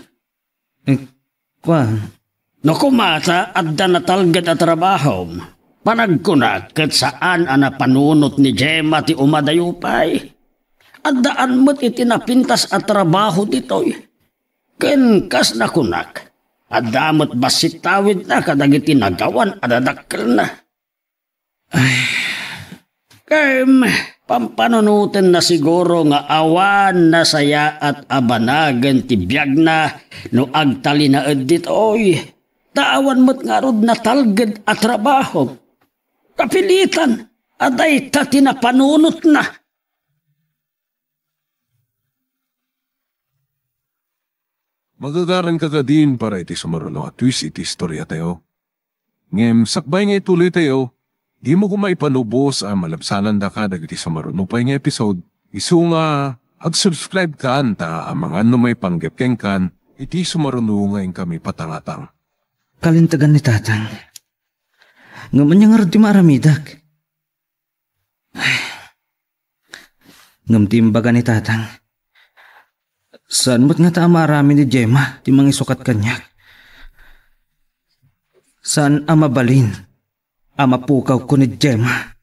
Kwa? No kumata adda na talgad at trabaho. Panagkunak kat saan ana panunot ni Gemma ti umadayo pay. Addaan mo't itinapintas at trabaho ditoy. Ken kas na kunak. Adamot basitawid na kadagiti nagawan adadakkel na. Kaya pampanunutin na siguro nga awan na saya at abanagan ti biyag na no agtali na edit oy. Taawan mo't nga rod na talged at trabaho. Kapilitan aday ta tinapanunot na. Magagaran ka din para iti sumarulo at twist iti istorya tayo. Ngem sakbay nga ituloy tayo, di mo kumaipanubos ang malabsanan da ka dagiti sumarunupay nga episode. Isu nga ag-subscribe ka anta ang mga may panggepkeng kan iti sumarunungayin kami patangatang. Kalintagan ni tatang. Ngaman niya nga rin di maaramidak. Ngamtimbaga ni tatang. Saan mo't nga ta maarami ni Gemma di mga isukat kanyak? Saan amabalin? Amapukaw ko ni Gemma.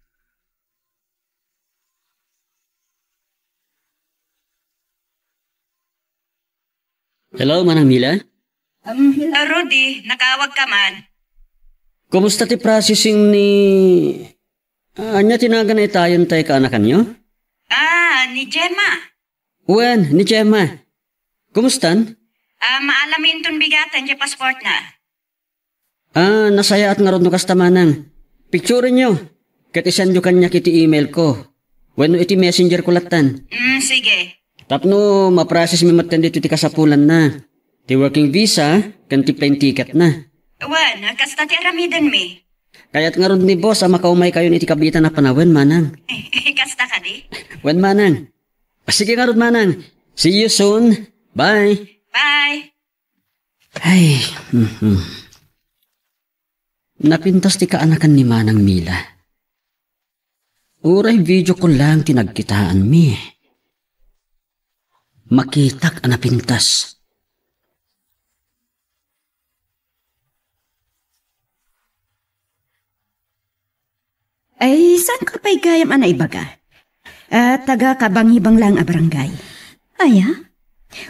Hello, Manang Mila? Rudy, nakawag ka man. Kumusta ti processing ni... Anya tinaga na itayon tayo kaanakan nyo? Ni Gemma. Wen, ni Gemma. Kumustan? Maalamin ton bigatan di passport na. Nasaya at nga ron no kastamanang. Picturein nyo. Kat isan nyo kanya kiti email ko. When iti messenger ko latan. Sige. Tapno, maprocess mi matan dito ti kasapulan na. Ti working visa, kan ti plane ticket na. Wan, kasta ti aramidan mi. Kaya't nga ron ni boss, makaumay kayo iti kabitan na panawen, Manang. Kasta ka di? Wen, Manang. Sige nga ron, Manang. See you soon. Bye. Bye. Ay, Napintas ti kaanakan ni Manang Mila. Uray video ko lang tinagkitaan mi. Makitak anapintas. Ay, saan ka pa'y gayam anay baga? Taga kabangibang lang a barangay. Aya?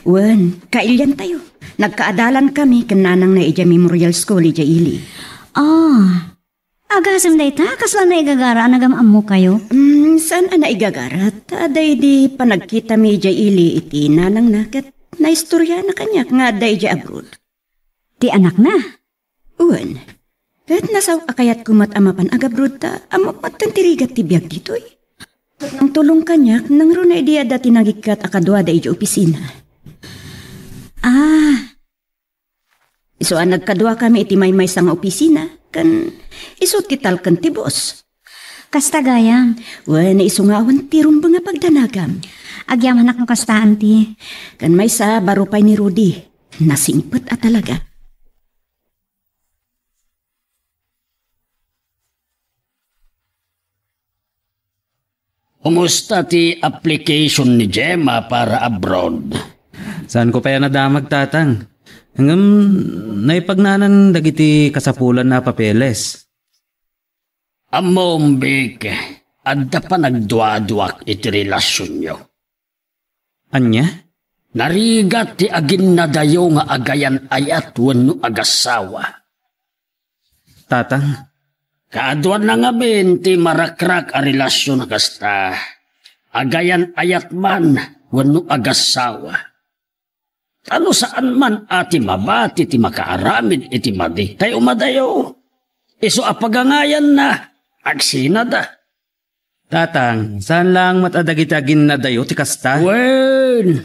Wen, kailyan tayo. Nagkaadalan kami kananang na ija Memorial School ija ili. Agasam day ta, kasla na igagara, nagam mo kayo? Saan na igagara? Taday di panagkita mi ija ili iti nanang nakat na istorya na kanyak nga day ija abroad. Ti anak na? Wen, kahit nasaw akayat kumat amapan agabroad ta, amapat tirigat ti biyag ditoy. Ang tulong kanyak, nang ron na idea dati nagikat akadwa da ija opisina. So, nagkadwa kami iti may sa nga opisina, kan iso tital kan ti boss. Kasta gayam. Wan, iso nga awan tirong nga pagdanagam. Agyam anak mo kastaan ti. Kan may sa barupay ni Rudy, nasingpet at talaga. Kumusta ti application ni Gemma para abroad? Saan ko pa yan nadamag tatang? Hanggang naipagnanan dagiti kasapulan na papeles. Amombik, adda pa nagduaduak iti relasyon nyo. Anya? Narigat ti agin na dayo nga agayan ayat wano agasawa. Tatang? Kaadwan na nga bin ti marakrak a relasyon kasta. Agayan ayat man wano agasawa. Ano saan man ati mabati ti makaaramid iti madi. Tayo madayo. Iso apagangayan na. Agsinada. Tatang, saan lang matadagitagin na dayo ti kasta? Wen.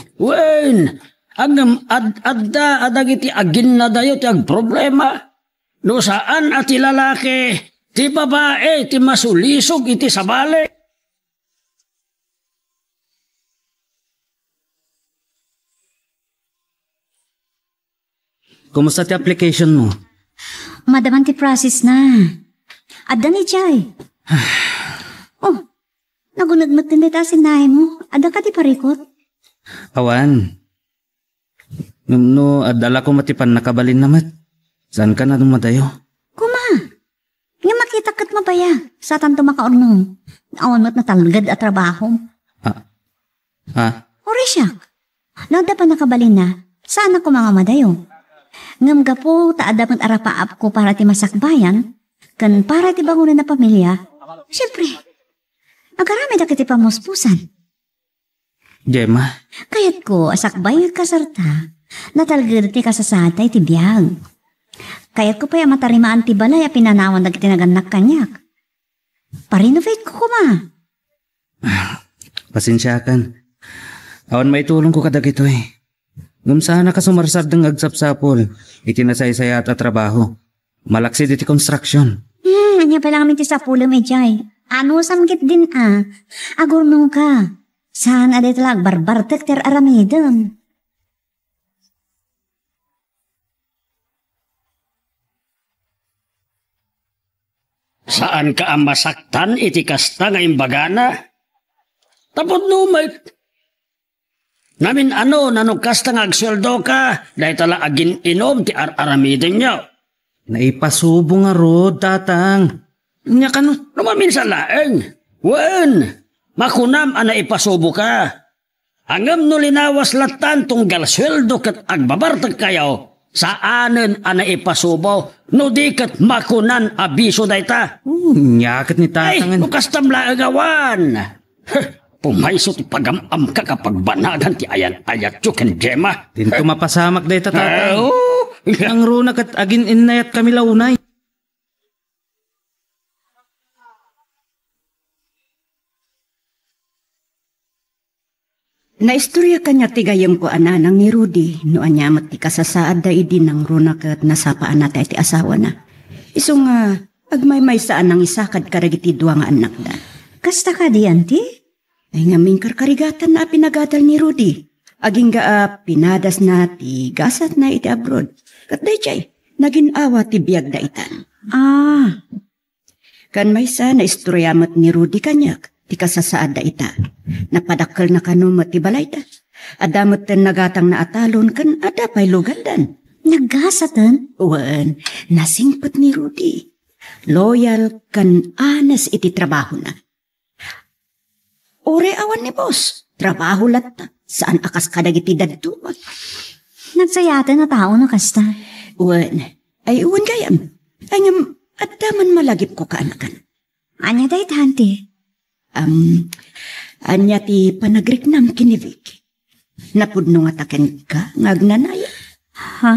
Agam adda adagiti agin na dayo ti ag problema. No saan ati lalaki, ti babae, ti masulisog iti sabale. Kumusta ti application mo? Madaman ti process na. Adda ni Jai. Nagunagmat din dita sinahe mo. Adda ka ti parikot. Awan. No, adala ko matipan nakabalin namat. Saan ka na dumadayo? Kuma. Nga makita kat mabaya. Sa tanto makaunong. Awan mo't natalagad at trabaho. Ha? Ori siya. Nada pa nakabalin na. Saan ako mga madayo? Ngam gapo taadaman arapaap ko para ti masakbayan, kan para ti bangunan na pamilya, siyempre, agarami da kiti pamuspusan. Gemma, Kayat ko, asakbay kasarta, natalgir ti kasasatay ti biyag. Kayat ko pa matarimaan ti balay a pinanawan na kitinagannak kanyak. Parenovate ko kuma. pasensya kan. Awan maitulong ko kadag ito eh. Ngam sana ka sumarsad ng agsapsapol. Itinasaysaya at trabaho. Malaksid iti construction. Anya pa lang ti sa pulo medjay. Ano samgit din Agurno ka. Saan aday talag barbartek ter aramidon. Saan ka ang masaktan iti kasta nga imbagana? Tapos numay. Namin nanong kasta nga agsweldo ka, dahil tala agin inom ti aramidin niyo. Naipasubo nga rod, tatang. Nya ka no? Numamin sa laeng. Wen, makunam ang naipasubo ka. Hangam no linawas latan tunggal sweldo kat agbabartag kayo. Saanen ang naipasubo, no di kat makunan abiso dayta. Nyakit ni tatang. Ay, bukas tamla agawan. Pumayso ti pagamam ka kapag banagan ti ayan-ayat yu ken Gemma. Dinto mapasamak day tatang. Oh, Ang runa kat agin inayat kami launay. Naistorya kanya tigayam ko ananang ni Rudy no anyamat ti kasasaad da idi ng runa kat nasapaan na ti asawa na. Iso nga agmay-may saan ang isakad karagiti dua nga anak da. Kasta ka di, auntie? Ay nga mingkar karigatan na pinagadal ni Rudy. Aging ga pinadas na ti gasat na iti abroad. Kat day chay, naging awa ti biyag da itan. Kan may sa naistoryamat ni Rudy kanyak. Ti kasasaad da ita. Napadakkel na kanumat ti balay da. Adamot ten nagatang na atalon kan adapay lugandan. Naggasatan? Uwan, nasingpot ni Rudy. Loyal kan anas iti trabaho na. Ore awan ni boss. Trabaho latta. Saan akas kadagiti dadtuwa? Nagsayatan na tao na kasta. Uwan, ay uwan gayam. Ay ngam, at daman malagip ko kaanakan. Anya day, auntie? Anya ti panagriknam kinivik. Napudno nga taken ka, ngagnanaya. Ha?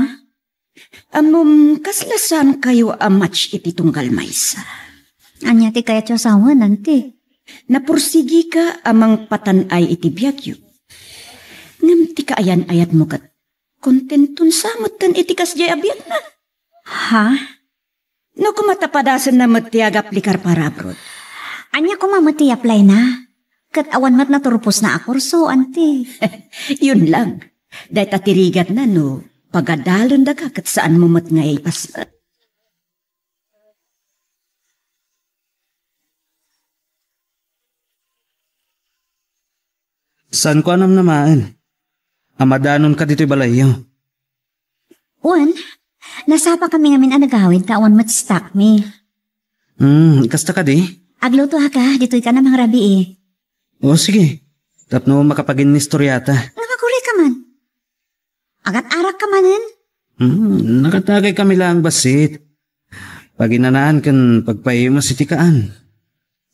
Kaslasan kayo match iti tunggal maysa. Anya ti kayat yung asawan, auntie? Napursigi ka amang patanay iti biyagyo. Ngam ti kaayan-ayat mo kat. Kontentun samot tan iti kasjay abiyag na. Ha? No kumatapadasan na matiyag aplikar para abroad. Anya ko mamati apply na. Kat awan mat naturpos na akurso, auntie. Yun lang. Dahil tatirigat na no, pagadalon da ka kat saan mo mat nga ipas. Saan ko anam namaan? Amadanon ka dito'y balayo. Uwan, nasapa kami ngamin ang nagawin ta awan mat stock me. Kasta ka di? Agluto ha ka, dito'y ka na mga rabi eh. O sige, tapno makapagin ni storyata. Nakakuri ka man. Agat-arak ka manin. Nakatagay kami lang basit. Paginanaan kan pagpahimas itikaan.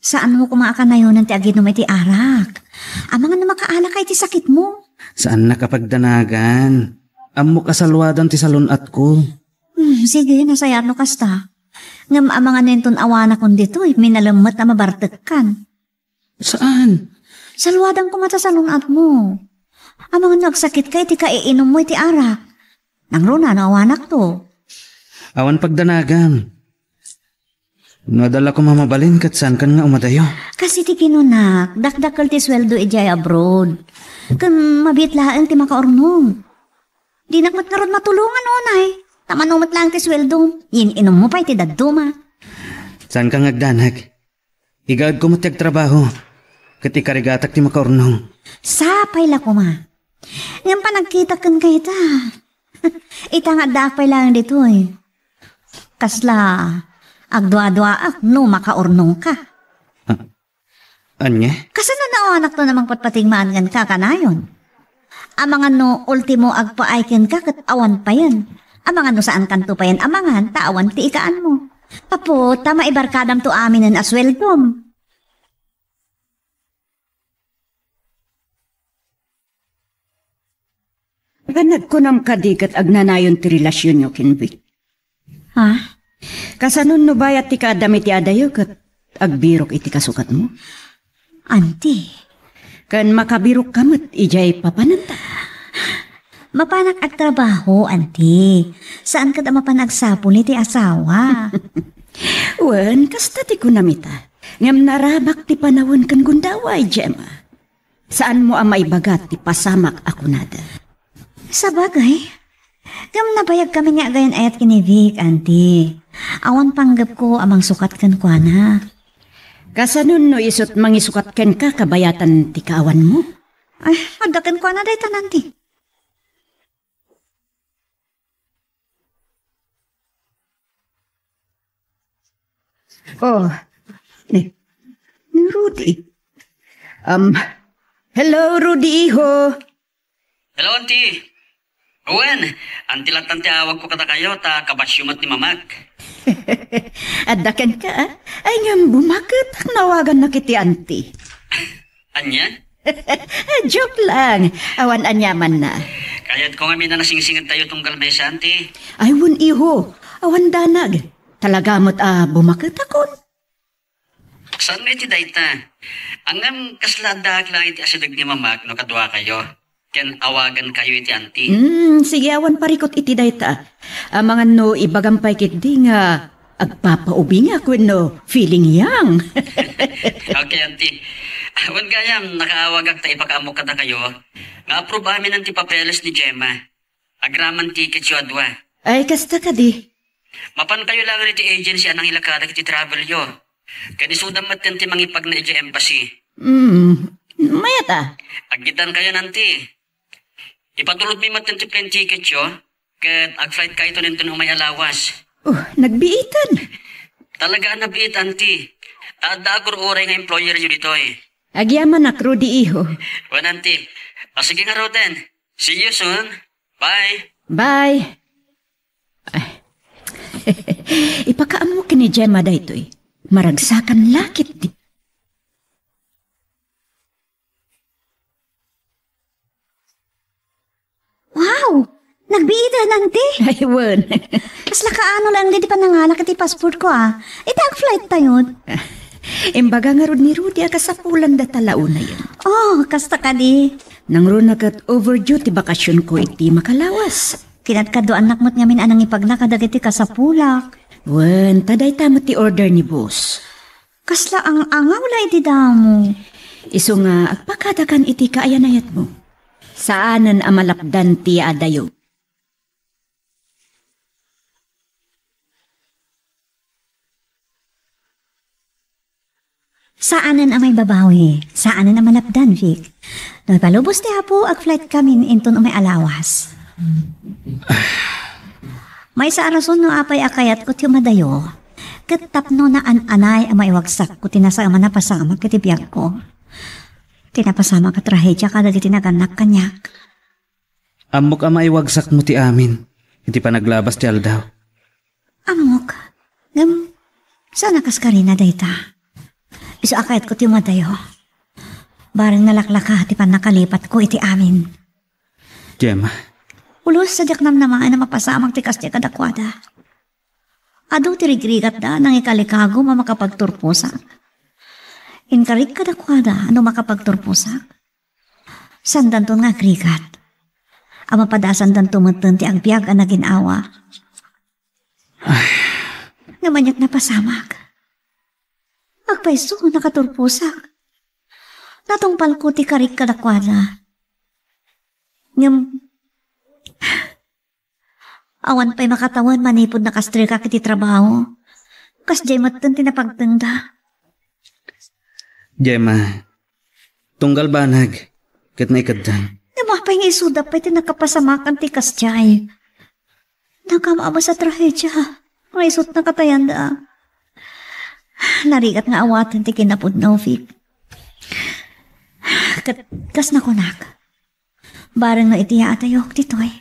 Saan mo kumaka na yun ang tiagin mo iti arak? Amang na makaala kay ti sakit mo. Saan nakapagdanagan? Amo kasalwadan ti salunat ko. Sige, nasayat no kasta. Ngam amangan nenton awana kon dito minalamot na mabartekkan. Saan? Salwadang kumata sa lunat mo. Amangan nagsakit kay ti kaiinom mo iti arak. Nang runa na awanak to. Awan pagdanagan. Nadala ko mamabalin kat saan kan nga umadayo. Kasi ti kinunak, dakdakal ti sweldo ijay abroad. Kan mabitlaan ti makaornong. Di nakmat nga ron matulungan onay. Tamanumat lang ti sweldo. Inom mo pa iti daduma. Saan ka ngagdanag? Igad ko matiyag trabaho. Kati karigatak ti makaornong. Sapay la ko ma. Ngayon pa nagkita kan kay ta. Ita nga dakpay lang dito eh. Kasla, agdwa-dwa no makaornong ka. Anya? Kasano na anak to namang patpatingmaan kan ka kanayon? Amangan no ultimo agpaaiken ka kat awan pa yan. Amangan no saan kanto pa yan amangan, tawan ti ikaan mo. Apo, tama ibarkadam to amin ang asweldom. Ganag ko nam kadikat agnanayon ti relasyon nyo, Kinvi. Ha? Kasanon no bayat ti kadamit ti adayo kat agbirok iti kasukat mo? Auntie. Kan makabirok kamot, ijay papananta. Mapanak ag trabaho, auntie. Saan ka da mapanagsapon iti asawa? Wen, kasta ti kunamita. Ngam narabak ti panawon kan gundaway, Gemma. Saan mo ang maibagat ti pasamak ako nada? Sa bagay, gam nabayag kami nga gayon ayat kinivik, auntie. Awan panggap ko amang sukat kan kwa na. Kasanon no isot mangisukat ken ka kabayatan ti kaawan mo? Ay, adakan kwa na dayta, auntie. Oh, ni Rudy. Hello, Rudy, iho. Hello, auntie. Owen, antilat tante awag ko kada kayo, ta kabasyumat ni mamag. Adakan ka, ay ngam bumakit, nawagan na kiti auntie. Anya? Joke lang, awan anyaman na. Kayat ko nga minanasingsingad tayo tunggal mesa, auntie. Ay wun iho, awan danag. Talagamot bumakit akon. Saan nga iti dayta? Angam kasladag lang iti asidag ni mamag no kadwa kayo. Ken awagan kayo iti auntie. Sige awan parikot iti dayta. Mga no ibagampay kit di nga agpapaubi nga ko no feeling young. Okay, auntie. Awan gayam, nakaawag ta ipakaamok kada kayo. Nga approve amin ang ti papeles ni Gemma. Agraman ticket yo adwa. Ay kasta ka di. Mapan kayo lang iti agency anang ilakadag iti travel yo. Kanisudam matin ti mangipag na iti embassy. Mayata. Agitan kayo nanti. Ipatulod mi matin ti plane ticket yo. Kat ag-flight kayo to nito umay alawas. Nagbiitan. Talaga nabiit, auntie. Adagor oray nga employer yo dito eh. Agyaman na Rudy iho. Wan, auntie. Sige nga Roden. See you soon. Bye. Bye. Ipakaamo kini Gemma daytoy. Maragsakan lakit di. Wow! Nagbiitan, auntie. Ayun. Kasla kaano lang di pa nangalak iti passport ko Itag flight tayo. Imbaga nga rod ni Rudy akasapulan da talauna yun. Oh, kasta ka di. Nang ron nagat overdue ti bakasyon ko iti makalawas. Kinatkado anak mo't ngamin anang ipagnakadag iti kasapulak. Wen, taday tamo ti order ni boss. Kasla ang angawla iti damo. Iso nga agpakadakan iti kaayanayat mo. Saanan amalapdan ti adayo. Saanan amay babawi? Saanan ang malapdan, Vic? Nung palubos ti hapo, ag-flight kami inton umay alawas. May sa arason no apay akayat ko ti madayo. Katapno na anay amay wagsak ko tinasama na pasama kiti biyag ko. Tinapasama ka trahedya kada di tinaganak kanyak. Amok amay wagsak mo ti amin. Iti pa naglabas ti aldaw. Amok? Sana kas ka rin na dayta. Iso akayat ko ti madayo. Barang nalaklaka ti pan nakalipat ko iti amin. Gemma. Ulos sa jaknam naman na mapasamang tikas ti kadakwada. Ado tirigrigat da nang ikalikago mamakapagturpusak. Inkarig kadakwada ano makapagturpusak. Sandan to nga krigat. Ama padasan dan tumutun ti agbyag ang naginawa. Ngamanyak na pasamak. Agpaiso nakaturpusak. Natungpal ko ti karig kadakwada. Awan pa'y makatawan manipod na kastri ka kiti trabaho. Kas jay matan tinapagtanda. Gemma, tunggal banag. Kat na ikaddan. Namapay nga isuda pa'y tinakapasamakan ti kas jay. Nagkamama sa trahedya. May isot na katayanda. Narigat nga awatan ti kinapod na ufik. Kas nakunak. Barang na itiya atayok titoy.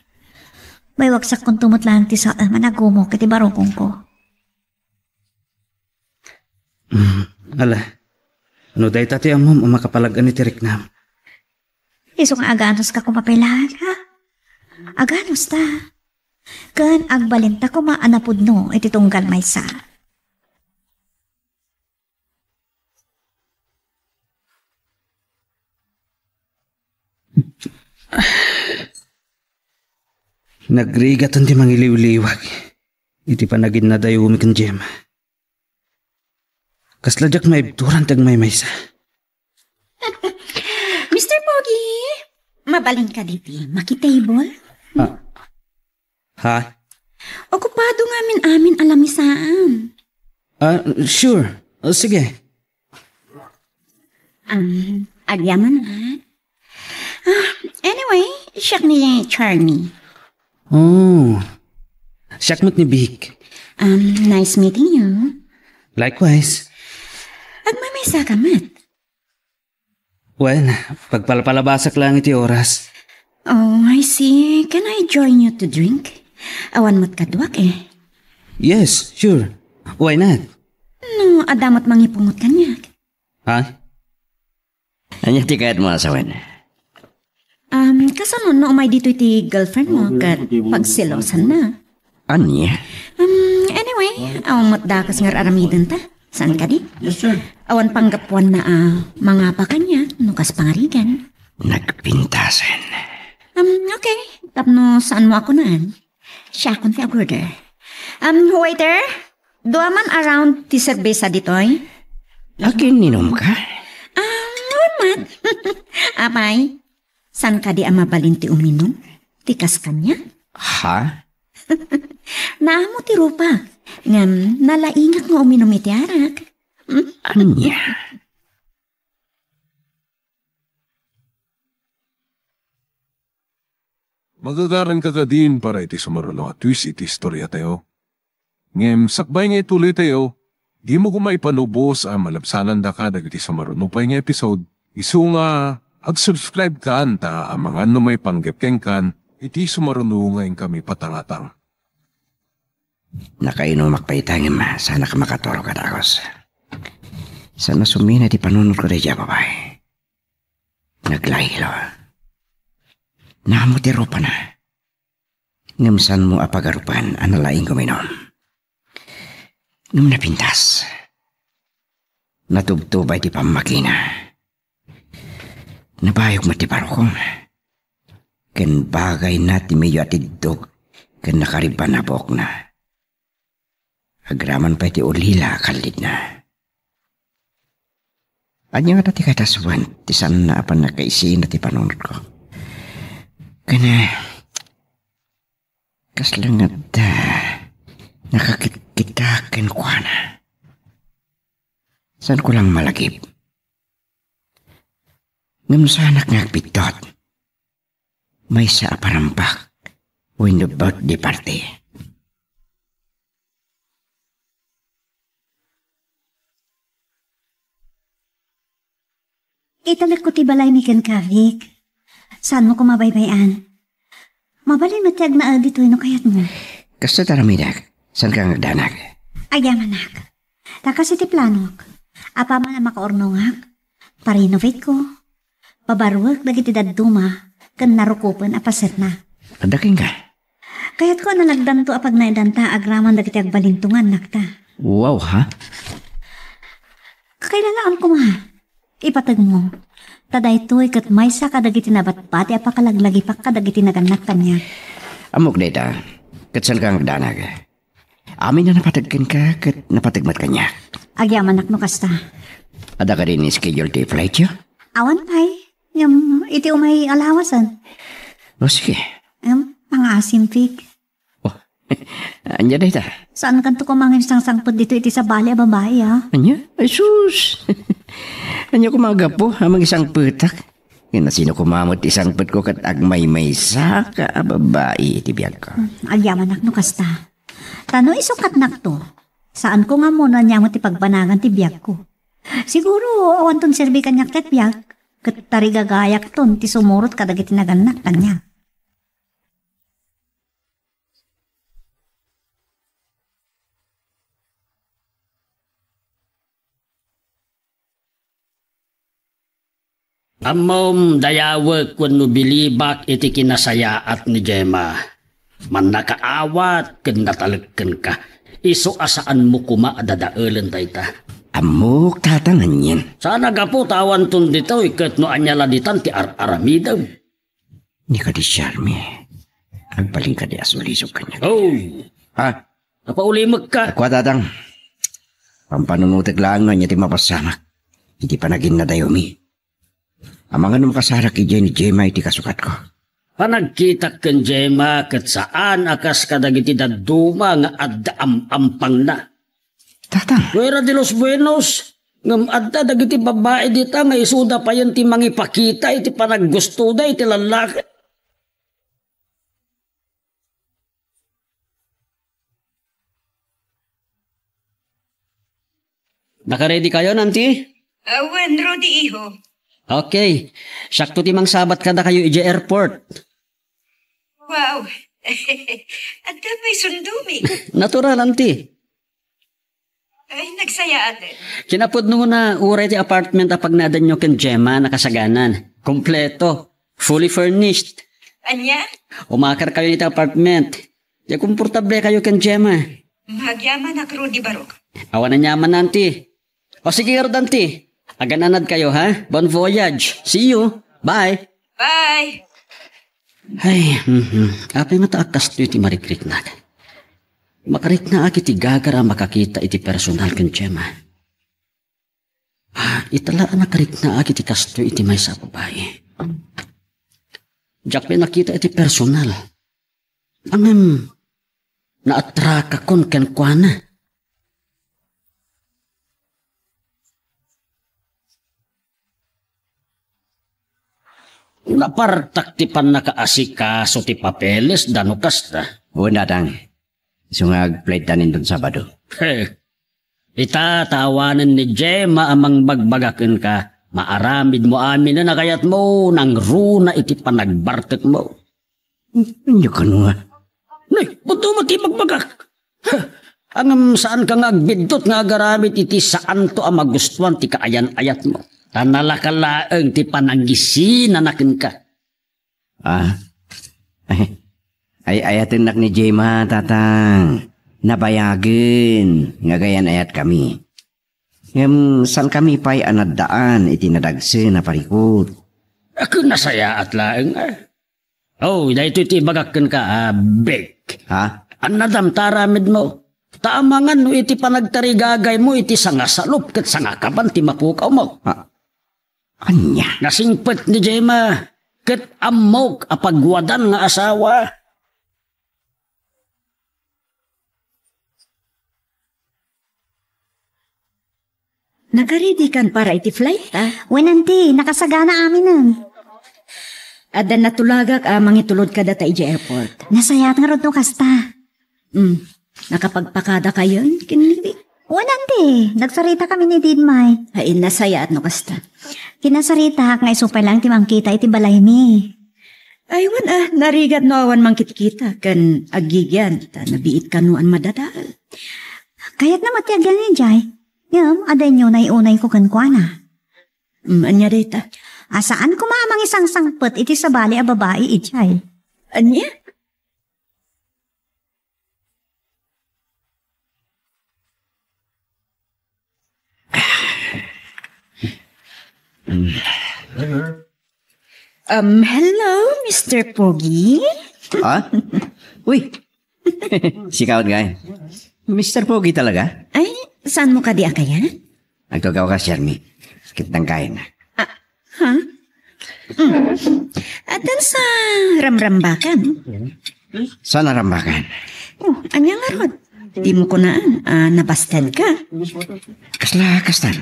May wagsak kong tumot lang ti sa managumo kiti barokong ko. Ala, ano day tati amom makapalagan ni Tiriknam? Iso nga aganos ka kumapilahan, ha? Aganos ta. Kan agbalinta ko maanapod no, iti tunggal may sa. Nagrigatan ti mangiliw-liwag. Iti panagin na dayo umikan Jem. Kasladyak maibturan tag may maysa. Mr. Pogi, mabalin ka diti. Makitable? Ha? Okupado nga amin alamisaan. Sure. Sige. Agyaman ha? Anyway, siyak ni Charmy. Oh. Siyakmat ni Bik. Nice meeting you. Likewise. Agmamaysa ka, Matt. Well, pagpalapalabasak lang iti oras. Oh, I see. Can I join you to drink? Awan mo't kadwak eh. Yes, sure. Why not? No, adamot mangipungot kanyak. Ha? Anya ti kayat mo asawan? Kasano no umay dito iti girlfriend mo kat pagsilosan na. Anya? Anyway, awan mo't dakas nga aramidan ta. Saan ka di? Yes, sir. Awan panggapuan na mga pa kanya, nukas pangarigan. Nagpintasan. Okay. Tapno saan mo ako naan? Siya akong order. Waiter, doa man around ti serbesa ditoy? Akin ninom ka? Nawan mat. Apay, saan ka di mabalin ti uminom? Tikas kanya? Ha? Naamo ti rupa. Ngam, nalaingak nga uminom iti arak. Anya? Magagaran ka ka din para iti sumarulo at twist iti istorya tayo. Ngem, sakbay nga ituloy tayo, di mo kumaipanubos ang malabsanan da ka dagiti sumarulo pa nga episode. Isu nga, ag-subscribe ka anta ang mga ano may panggepkeng kan, iti sumarulo ngayon kami patangatang. Nakainumak pa itangin ma, sana ka makatoro ka takos. Sana sumina di panunod ko rin babay. Naglahilo. Namutiro pa na. Ngamsan mo apagarupan analaing kuminom. Nung napintas. Natubtubay di pamakina. Nabayog mo ti parokong. Ken bagay na ti medyo atidog. Ken nakariban na bok na. Agraman pa ti ulila kalit na. Anya nga dati kataswan, ti san na apan nakaisin na ti panunod ko. Kana, kaslangat nakakitakin ko na. San ko lang malagip? Ngam sa anak ngagpitot, may sa aparampak, when the birthday party. Italag ko ti balay ni Ken Kavik. Saan mo ko mabaybayan? Mabalin matiyag na dito no kayat mo. Kasta taramidak, saan ka ngagdanag? Ayamanak. Takas iti planok. Apa man na makaornongak. Parenovate ko. Pabarwag dagiti dadduma. Kan narukupan apaset na. Adaking ka? Kayat ko na nagdanto apag naidanta agraman dagiti agbalintungan nakta. Wow ha? Kakailanaan ko ma. Ipatag mo. Taday to'y kat may sa kadagiti nabatpati apakalaglagi pa kadagiti naganak kanya. Amok data, kat saan ka ngagdanag? Amin na napatagkan ka, kat napatagmat kanya. Agyaman no kasta. Ada ka rin schedule to flight yo? Awan pay. Ngam iti umay alawasan. O sige. Mga asimpik. Anya data? Saan kanto ko mangin sang-sangpod dito iti sa bali a babae ha? Anya? Ay sus! Anya ko mga gapo, amang isang putak. Yan na sino kumamot isang put ko kat agmay-may sa ka a babae iti biyag ko. Agyaman no kasta. Tano isukat nakto. Saan ko nga muna niya mo ti pagbanagan ti biyag ko. Siguro awan ton serbi kanyak ket biyag. Kat tarigagayak ton ti sumurot kadagiti naganak kanya. Amom dayawag kun no bilibak iti kinasayaat ni Gemma. Man nakaawat ken natalagken ka. Iso asaan mo kuma adadaelen dayta. Amok tatangan yan. Sana gapo tawan tun dito ikat no anyala ditan ti aramidaw. Ni ka di Charmy. Agbaling ka di asulisog kanya. Oh, Ha? napaulimag ka. Ako tatang. Pampanunutig lang nga niya ti mapasamak. Hindi pa naging nadayomi. Amang anong kasarak ki ni Gemma iti kasukat ko. Panagkita ken Gemma ket saan akas kadagiti daduma nga adda ampang na. Tatang. Fuera de los buenos. Ngam adda dagiti babae dita nga isuda pa yan ti mangipakita iti panaggusto da iti lalaki. Naka-ready kayo, Nanti? Awan, Rodi, iho. Okay. Sakto timang sabat kada kayo ije airport. Wow. At may sundumi. Natural, Nanti. Ay, nagsaya atin. Kinapod nung na uray ti apartment apag nadan nyo ken Gemma nakasaganan. Kompleto. Fully furnished. Anya? Umakar kayo nito apartment. Di komportable kayo ken Gemma. Magyaman na Rodi Barok. Awan na nyaman, Nanti. O sige, Danti. Agananad kayo, ha? Bon voyage. See you. Bye. Bye. Ay, apay mataakas to iti marikrik na. Makarik na aki ti gagara makakita iti personal ken Gemma. Italaan na karik na aki ti kasto iti may sa babae. Diyak may nakita iti personal. Angem, naatraka kon ken kuana. Napartak ti pan nakaasikaso ti papeles dano kasta. O natang. Sungag plate tanin doon Sabado. Itatawanan ni Gemma amang bagbagaken ka. Maaramid mo amin na nakayat mo nang runa iti panagbartek mo. Ano ka nga? Nay, buto mo ti magbagak. Ang saan ka nga agbidot nga agaramid iti saan to ang magustuhan ti kaayan-ayat mo. Tanalakalaeng ti panangisinakin ka. Ay ayatin nak ni Gemma, tatang. Nabayagin. Nga gayan ayat kami. San kami pa'y anadaan iti nadagse na parikot. Ako nasaya at laeng Oh, dahito iti bagakken ka, big. Ha? Anadam taramid mo. Taamangan no iti panagtarigagay mo iti sangasalop ket sangakaban ti mapukaw mo. Anya? Nasingpet ni Gemma ket amok apagwadan nga asawa. Nagaridi kan para iti flight, Wenanti, nakasagana amin nun. Adan natulagak amang itulod ka data iti airport. Nasayat nga rod no kasta. Nakapagpakada kayon, kinili. Wenanti, nagsarita kami ni Didmay. Hain nasaya at no kasta. Kinasarita nga isupay lang timangkita iti balay mi. Aywan narigat no awan mangkit-kita, kan agigyan, ta nabiit kanuan madadal. Kaya't na matiagyan ni Jai. Yam, aday nyo na iunay ko kankwana. Anya data? Asaan ko maamang isang sangpet iti sa bali a babae ijay? Anya? Hello, Mr. Pogi? Uy! Sikawat nga Mr. Pogi talaga? Ay, saan mo ka di akaya? Nagtugaw ka, Shermy. Kitang kain na. Atan sa ramrambakan? Saan narambakan? Anya nga rod? Di mo ko nabastan ka. Kastan.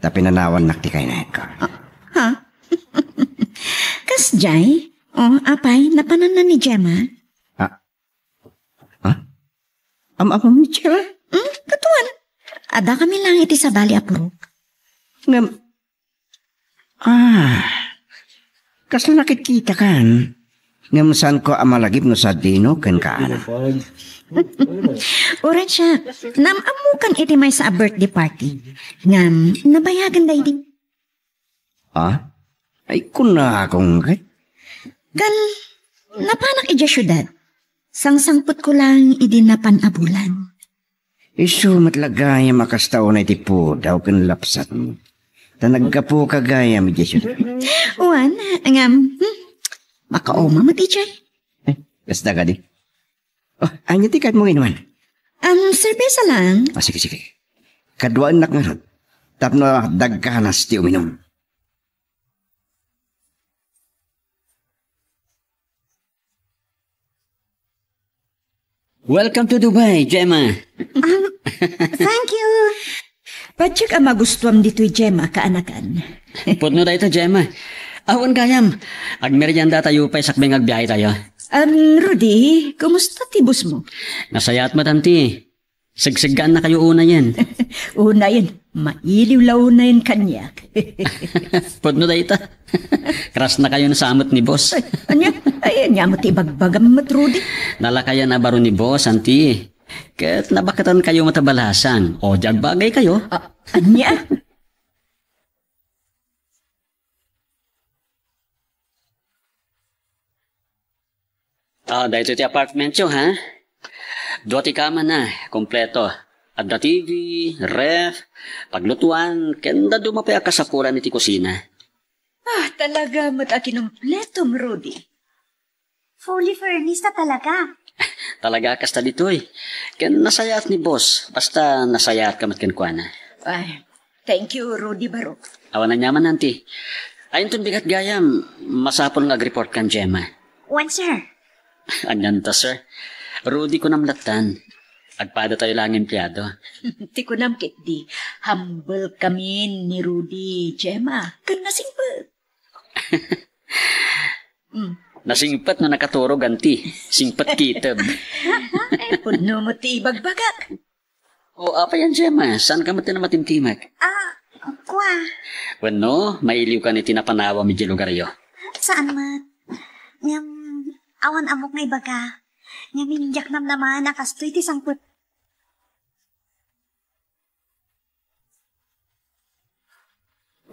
Tapi nanawan nakti kain na ko. Kas Jai? Apay, napanan na ni Gemma? Amam ni Gemma? Katuan. Ada kami lang iti sa bali apurok. Kasla nakikita kan. Ngam saan ko amalagip no sa dino kan kaana. Oran siya, namamukan iti may sa birthday party. Ngam, nabayagan day di. Ay, kuna akong kay. Kan, napanak ija syudad. Sangsangput ko lang idinapan abulan. Isu matlagaya makastaw na itipo daw kan lapsat mo. Tanagka po kagaya mi Jesu. Uwan, makaoma mo teacher. Basta ka di. Oh, anya tikat mo inuman. Serbesa lang. Oh, sige. Kaduaan nak nga ron. Tapno dagkanas ti uminom. Welcome to Dubai, Gemma. Thank you. Patsik ang magustuhan dito Gemma kaanakan. Putno da ito, Gemma. Awan kayam. Agmerienda tayo pa sakbeng agbiyahe tayo. Rudy, kumusta tibos mo? Nasayat mo, tanti. Sigsigaan na kayo una yan. Una yan, mailiw law na yan kanyak. Putno da ito. Kras na kayo na samot ni boss. Ayan mo tibagbagam mat, Rudy. Nalakayan na baro ni boss, anti. Kat nabakatan kayo matabalasan. O jagbagay kayo. Anya? Dahito ti apartment yo, ha? Doti kama na, kompleto. Adda TV, ref, paglutuan, kenda dumapay akasapuran iti kusina. Talaga matakinumpletom, Rudy. Fully furnished na talaga. Talaga kasta ditoy. Ken nasayat ni boss, basta nasayat kamat ken kuana. Ay, thank you, Rudy Barok. Awan na nyaman, nanti. Ayon ton bigat gayam, masapol nag-report kan Gemma. When, sir? Anyan ta, sir. Rudy ko namlatan. Agpada tayo lang empleyado. Ti ko nam kit di. Humble kami ni Rudy, Gemma. Kan nasingpet. Nasingpat na nakaturo ganti. Singpat kitab. Puno mo ti bagbagak. O, apa yan, Gemma? Saan ka mati na matimtimag? Kwa. Wano, mailiw ka ni tinapanawa mi lugaryo. Saan mat? Awan amok ngay baga. Minjak nam naman nakastoy ti sangput.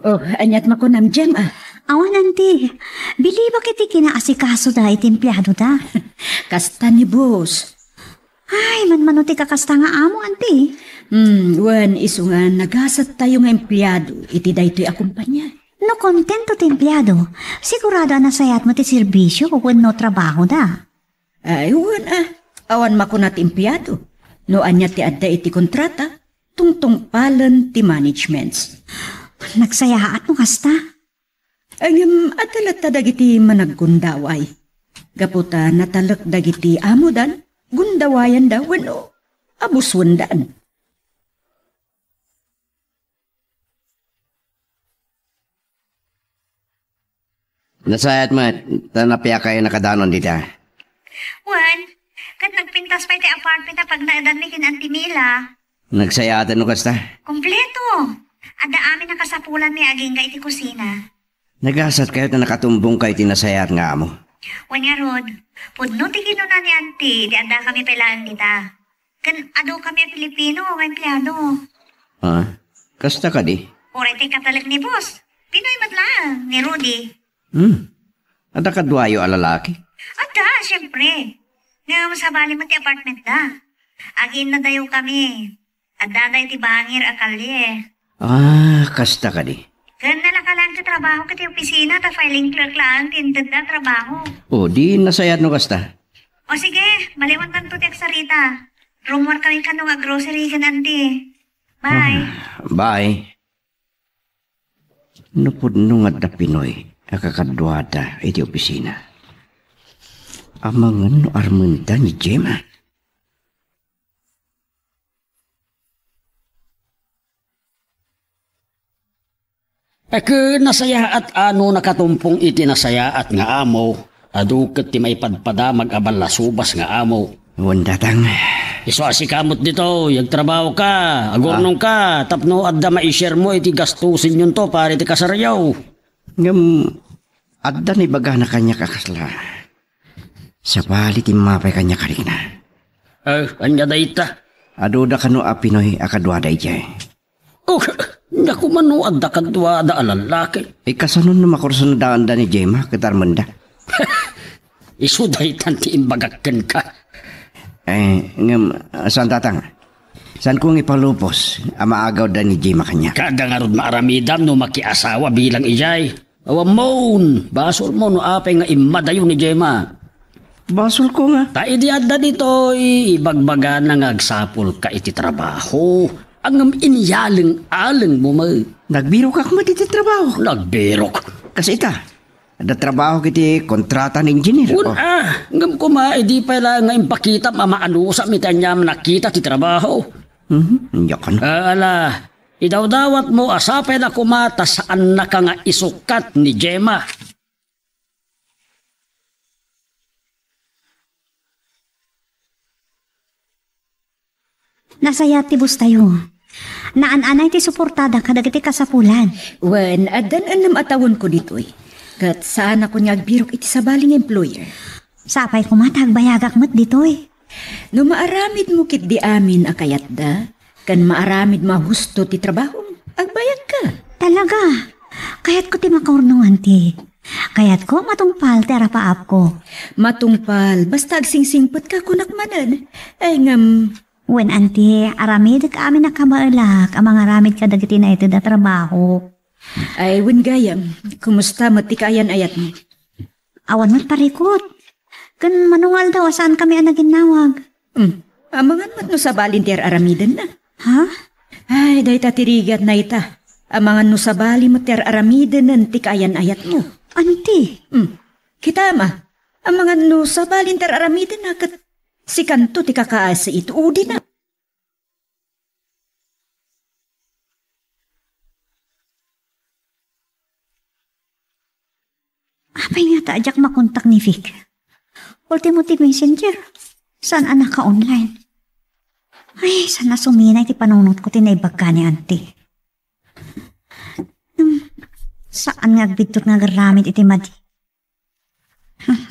Oh, anyat makunam, Gemma. Awan nanti. Bili ba kiti kinaasikaso da iti empleyado da? Kasta ni boss. Ay, manmano ti kakasta nga amo, anti. Wan iso nga nagasat tayo nga empleyado. Iti da ito'y akumpanya. No kontento ti empleyado. Sigurado na sayat mo ti serbisyo kung no trabaho da. Ay, wan awan makunat empleyado. No anya ti adda iti kontrata, tungtong palan ti managements. Nagsayaat mo kasta. Ang adalat ta dagiti managgundaway. Gaputa natalak dagiti amudan, gundawayan da wano, abuswandaan. Nasayat mo, tanapya kayo nakadanon dito. Juan, kat nagpintas pa iti apartment na pag naadan mi kinanti Mila. Nagsayatan no kasta? Kompleto. Ada amin nakasapulan mi aging iti kusina. Nagasat kayo na nakatumbong kayo tinasayat nga mo. Wan nga Rod, pudno ti kinuna ni auntie, di ada kami pelaan dita. Kan ado kami Pilipino o empleyado. Kasta ka di? Orete katalik ni boss. Pinoy madlang, ni Rudy. Ada ka duwayo alalaki? Ada, syempre. Nga masabali mo ti apartment da. Agin na dayo kami. Ada na iti bangir akalye. Kasta ka di? Ganda lang ka lang sa trabaho kati opisina, ta filing clerk lang, tinted na trabaho. O, di nasayat no kasta? O sige, baliwan tan to tek sarita. Rumor kami ka nga grocery ka nanti. Bye. Bye. Nupod nung at na Pinoy, akakadwada iti opisina. Amangan no armenda ni Gemma. Nasaya at ano nakatumpong iti nasaya at nga amo. Aduket ti may padpada mag-abal subas nga amo. Wandatang. Iso asikamot dito, yagtrabaho ka, agurnong ka, tapno adda ma-share mo iti gastusin yun to para iti kasaryaw. Ngam, adda ni baga na kanya kakasla. Sa bali ti mapay kanya karik na. Anya da ita? Aduda ka no a Pinoy akadwada iti. Nga kumanuad da kadwa da alalaki. Kasanon na makursunodaan da ni Jema, katarmanda. Isuday tanti imbagakken ka. Ngam, saan tatang? Saan kong ipalupos ang maagaw da ni Jema kanya? Kada nga rod maaramidam no makiasawa bilang ijay. Awam mon, basol mo no apay nga imadayo ni Jema. Basol ko nga. Taidiyadda dito, ibagbaga na ngagsapol ka iti trabaho. Ang inyaling-aling mo mo. Nagbiro ka kung iti trabaho. Nagbiro ka. Kasi ita, ada trabaho kiti kontrata ng engineer. Ngam ko di pala nga impakita mamaano sa mitanya nakita ti trabaho. Yakan. Idaw-dawat mo asapay na kumata saan na ka nga isukat ni Jema. Nasaya tibus tayo. Naan-anay ti suportada kadagiti kasapulan. Wen, adan anam atawon ko ditoy. Kat saan ako niya agbirok iti sabaling employer. Sapay kumatag bayagak mo't ditoy. No maaramid mo kit di amin akayat da, kan maaramid mahusto ti trabaho, agbayag ka. Talaga, kayat ko ti makaurnungan ti. Kayat ko matungpal ti arapaap ko. Matungpal, basta agsingsingpot ka kunakmanan. Ay ngam... Wen anti, aramid ka amin nakamaalak, ang mga aramid ka dagiti na ito da trabaho. Ay, wen gayam, kumusta matikayan ayat mo? Awan mo't parikot. Kan manungal daw, saan kami ang naginawag? Amangan mo't no sa balintier aramidan na. Ha? Ay, dahi tatirigat na ita. Amangan no sa bali mo ter aramidan ng tikayan ayat mo. Anti? Kita ma, amangan no sa balintier aramidan na kat si kanto ti kakaasa ito, udi na. Apay nga taajak makontak ni Vic. Ultimo ti messenger. Saan anak ka online? Ay, sana suminay ti panunot ko tinaibag ka ni auntie. Saan nga agbitur nga garamit iti madi?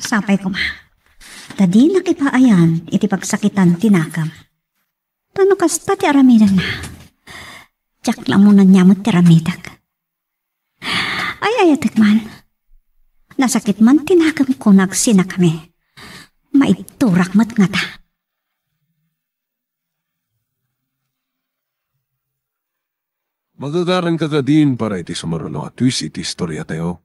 Sapay ko ma. Tadi nakipaayan iti pagsakitan tinakam. Tano kasta ti aramidan na. Tsak lang muna nyamot ti aramidag. Ay ayatek man. Nasakit man tinakam ko nagsina kami. Maiturak mat nga ta. Magagaran ka din para iti sumarulo at twist iti istorya tayo.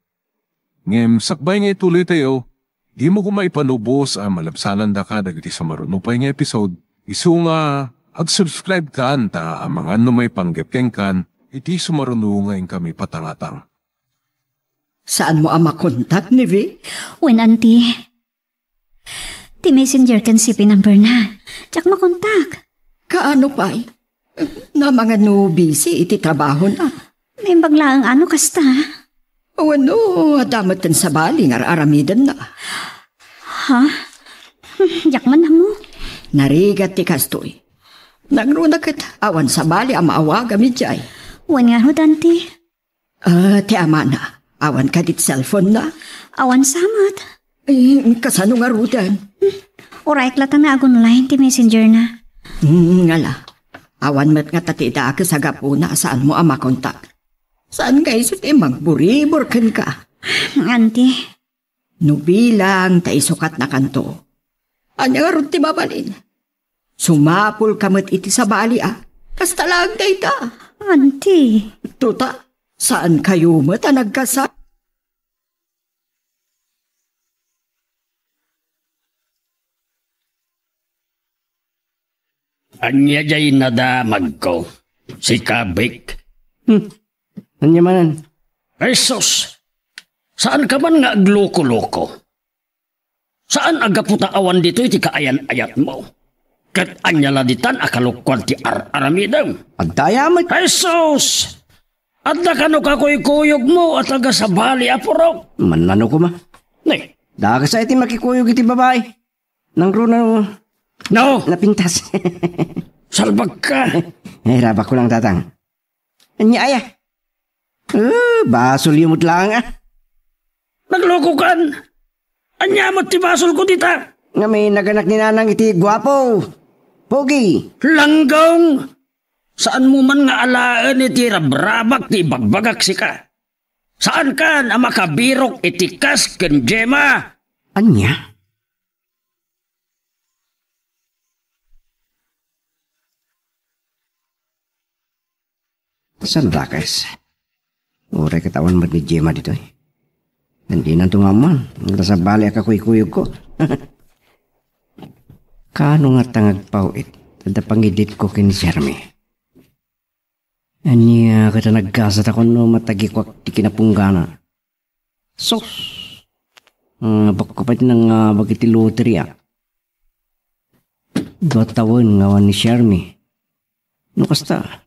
Ngem sakbay nga ituloy tayo. Di mo kumaipanubos ang malabsanan da ka dagiti sa marunupay nga episode. Isu nga, ag-subscribe ka anta ang mga may panggapkeng kan, iti sumarunungayin kami patangatang. Saan mo ang makontak ni Vi? Wen auntie. Ti messenger kan sipi number na. Tsak makontak. Kaano pa na mga no busy iti trabaho na. May baglaang ano kasta. O ano, adamatan sa bali nga aramidan na. Ha? Yak man na mo. Narigat ti kastoy. Nagruna kat awan sa bali ang maawaga mi jay. Wen nga ho, Dante. Ti ama na. Awan ka dit cellphone na. Awan samat. Kasano nga rudan? Uray klata na agon line ti messenger na. Ngala. Awan mat nga tatita ka sa gapuna saan mo ang makontak. Saan kayo sa timang buribor kan ka? Auntie. Nubilang tayo sukat na kanto. Anya nga ron ti mabalin. Sumapul kamot iti sa bali Kasta lang tayo ta. Auntie. Tuta, saan kayo mo ta nagkasa? Anya jay nadamag ko. Si Kabik. Anya manan? Jesus! Saan ka man nga agloko-loko? Saan agaputa awan dito iti kaayan-ayat mo? Kat anya laditan akalukwan ti aramidam. Agdayamat. Jesus! Adda ka no kakuy-kuyog mo at aga sa bali apurok. Manano ko ma? Nay. Daga sa iti makikuyog iti babae. Nang runa no! Napintas. Salbag ka. Rabak ko lang tatang. Anya aya. Basol yumot lang Nagloko kan. Anya mo't ti basol ko dita. Nga may naganak ni nanang iti guwapo. Pogi. Langgong. Saan mo man nga alaan iti rabrabak ti bagbagak si ka? Saan kan ang makabirok iti kas ken Gemma? Anya? Saan rakas? Uray katawan mo ni Gemma dito eh. Hindi na tungaman. Nasa bali akakuy-kuyog ko. Kano nga tangag pawit? Tanda pangidit ko kin Jeremy. Anya kita nagkasat ako no matagi ko di kinapunggana. Sos! Bako pa din ng bagiti lottery ah. 2 taon ngawan ni Jeremy. No kasta?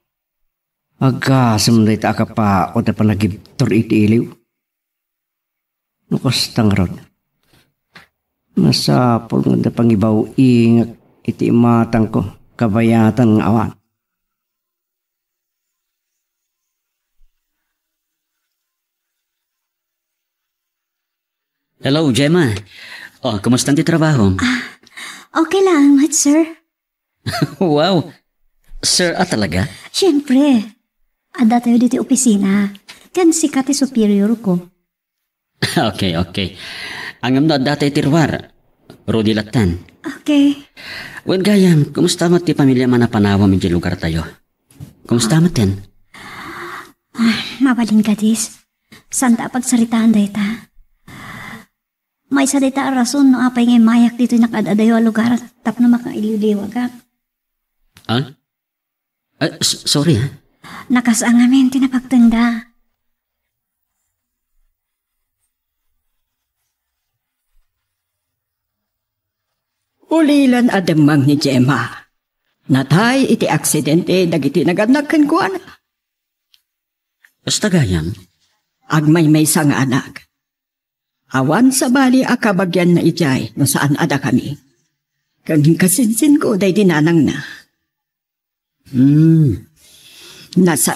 Agasam na ita ka pa o na panagibtor iti iliw. No kasta nga ron. Masapol nga na pangibaw ingak iti matang ko kabayatan ng awan. Hello, Gemma. Oh, kumusta ang trabaho? Okay lang, sir. Wow. Sir, talaga? Siyempre. Ada tayo dito opisina. Kan sikat superior ko. Okay. Angam na dati tirwar. Rudy Latan. Okay. Wen gayam, kumusta mo ti pamilya manapanawa mi lugar tayo? Kumusta mo ten? Mabalin ka, dis. Santa pagsaritaan day ta. May salita rason no apay ngay mayak dito nakadadayo lugar tap na makailiwliwag ka. Sorry ha? Nakasangamin tinapagtanda. Ulilan adamang ni Gemma. Natay iti aksidente dagiti naganagkan ko anak. Basta gayam? Agmay may sang anak. Awan sa bali akabagyan na ijay no saan ada kami. Kaging kasinsin ko day dinanang na. Nasa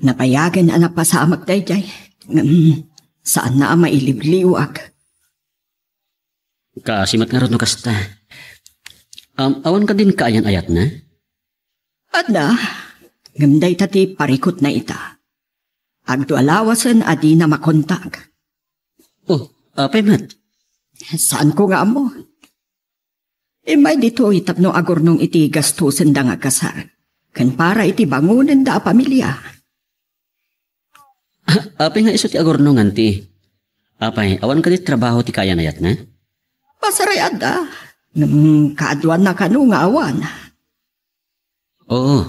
napayagan anak pasamak day jay. Saan na mailibliwag. Kasimat nga ron no kasta. Awan ka din kaayan ayat na? Ada, ngamday tati parikot na ita. Agdo alawasan adi na makontak. Oh, Pemat. Saan ko nga mo? May dito itapno agornong iti gastusin da nga kasar. Kan para iti bangunan da pamilya. Apay nga iso ti agornong anti. Apay, awan ka di trabaho ti kaya nayat na? Pasarayad da. Kaadwan na kanu nga awan. Oo.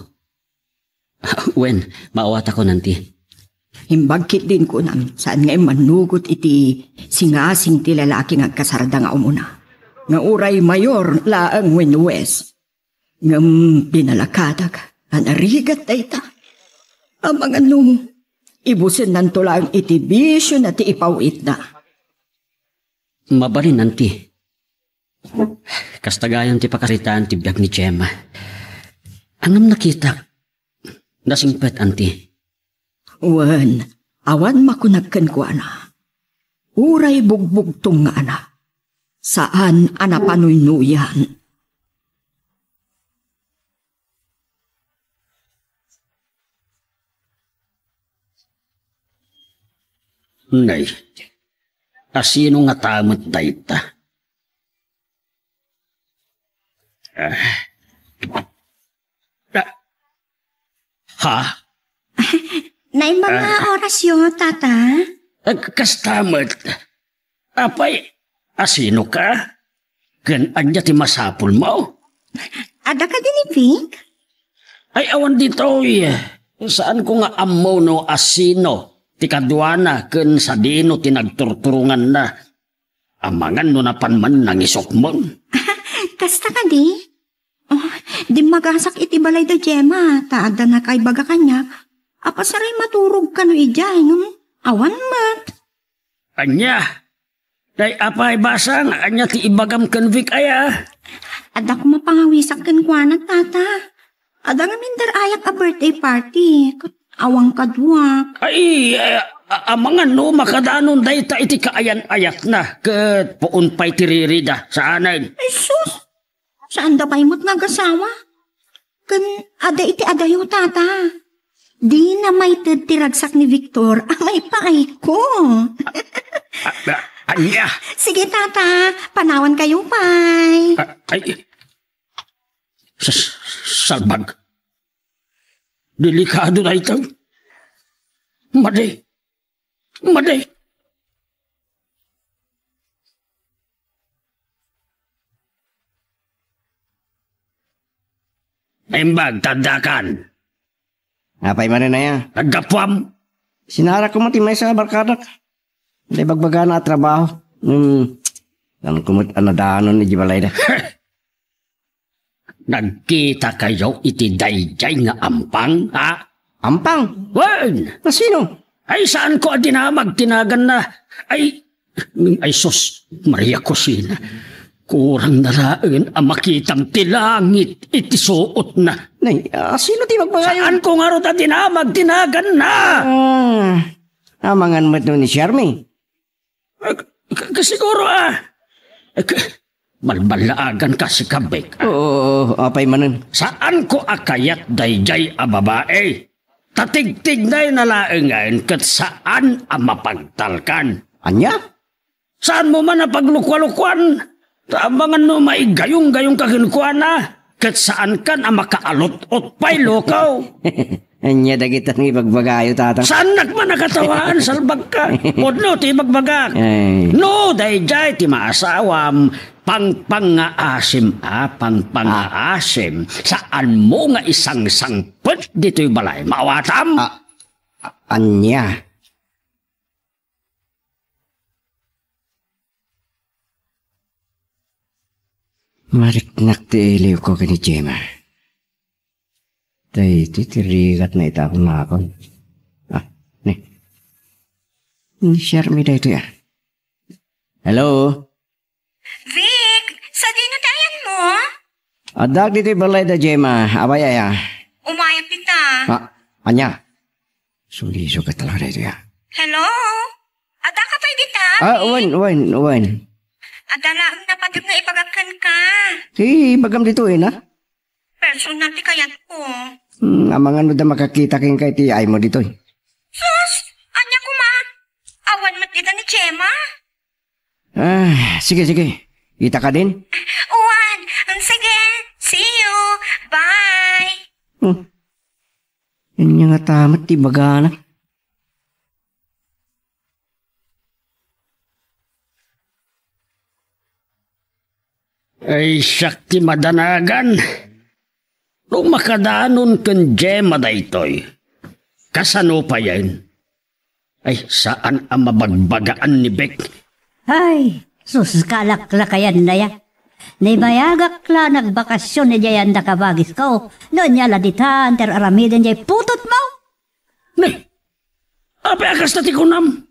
Wen, maawat ako nanti. Himbagkit din ko nam, saan nga manugot iti singasing ti lalaki nga kasarda nga umuna. Nga uray mayor laang winwes. Nga pinalakadag, anarigat da ita. Ang mga nung ibusin nanto lang iti bisyo na ti ipawit na. Mabalin nanti. Kastagayan ti pakaritaan ti biyag ni Gemma. Anam nakita, nasingpet anti. Wan, awan makunagkan ko ana. Uray bugbugtong nga ana. Saan ana panuynuyan? Nay, asino nga tamot dayta? Ha? Nay mga orasyon, tata. Kastamot. Apay, asino ka? Ganaan niya ti masapul mo? Ada ka din Pink? Ay, awan dito saan ko nga ammo no asino? Ti kadwana ken sa dino ti nagturturungan na. Amangan no napanman nang isokmon. Kasta ka di? Oh, di magasak iti balay da Gemma. Taada na kay baga kanya. Apasaray maturog ka no ijay, no? Awan mat. Anya? Day apay basang, anya ti ibagam kanvik aya. Ada ko mapangawisak kan kwa na tata. Ada nga mindar ayak a birthday party. Awang kadwak. Ay, amangan no, makadanon day ta iti kaayan-ayat na. Kat puun pa'y tiririda sa anan. Ay sus! Saan da pa'y mo't nagasawa? Kan ada iti adayo tata. Di na may titiragsak ni Victor, may paay ko. Anya. Sige tata, panawan kayo pay. Ay. Salbag. Delikado na ito. Maday. Imbag, tandakan. Apay man na ya. Nagkapwam. Sinara ko matimay sa barkadak. Hindi bagbaga na trabaho. Kan kumot anadanon ni Jibalay da. Nagkita kayo iti dayjay nga ampang, ha? Ampang? Wen! Sino? Ay, saan ko adinamag tinagan na? Ay, sus, Maria Cosina. Kurang nalain ang makitang tilangit iti suot na. Nay, sino ti magpagayon? Saan ko nga rin adinamag tinagan na? Amangan mo ni Shermy. Kasiguro malbalaagan ka si Kabek. Oo, apay manan. Saan ko akayat dayjay a babae? Tatigtig na'y nalaengain kat saan ang mapagtalkan. Anya? Saan mo man napaglukwa-lukwan? Tabangan no maigayong-gayong kakinukuan na. Kat saan kan ang makaalot-ot pa'y lokaw? Anya dagit ang ibagbagayo tatang. Saan nakman nakatawaan salbag ka? Podno ti ibagbagak. No, dayjay ti maasawam. Pangpangaasim pangpangaasim. Saan mo nga isang sangpet dito'y balay? Maawatam? Anya? Mariknak ti iliw ko kani Gemma. Tay, titirigat na ita akong nakakon. Ni. Share me da ito ya. Hello? Vic, sa dinadayan mo? Adag dito balay da Gemma. Abay ya. Umayap kita. Anya? Suliso ka talaga ito ya. Hello? Ada ka pa'y dita? Uwan. Adala ang napatid na ipagakan ka. Bagam dito na. Personal ti kayat ko. Amangan mo da makakita king kay ti ay mo dito Sus, anya ko ma. Awan matita ni Chema. Sige. Ita ka din? Uwan, sige. See you. Bye. Yan nga tamat ti bagana. Ay, sakti madanagan. Nung makadanon kan Gemma da ito'y. Kasano pa yan? Ay, saan ang mabagbagaan ni Beck? Ay, sus kalaklakayan na ya. Naibayagak la nagbakasyon ni Jayan da kabagis ko. Noon niya laditan, ter aramidin jay putot mo. Nay, apa akas na tikunam?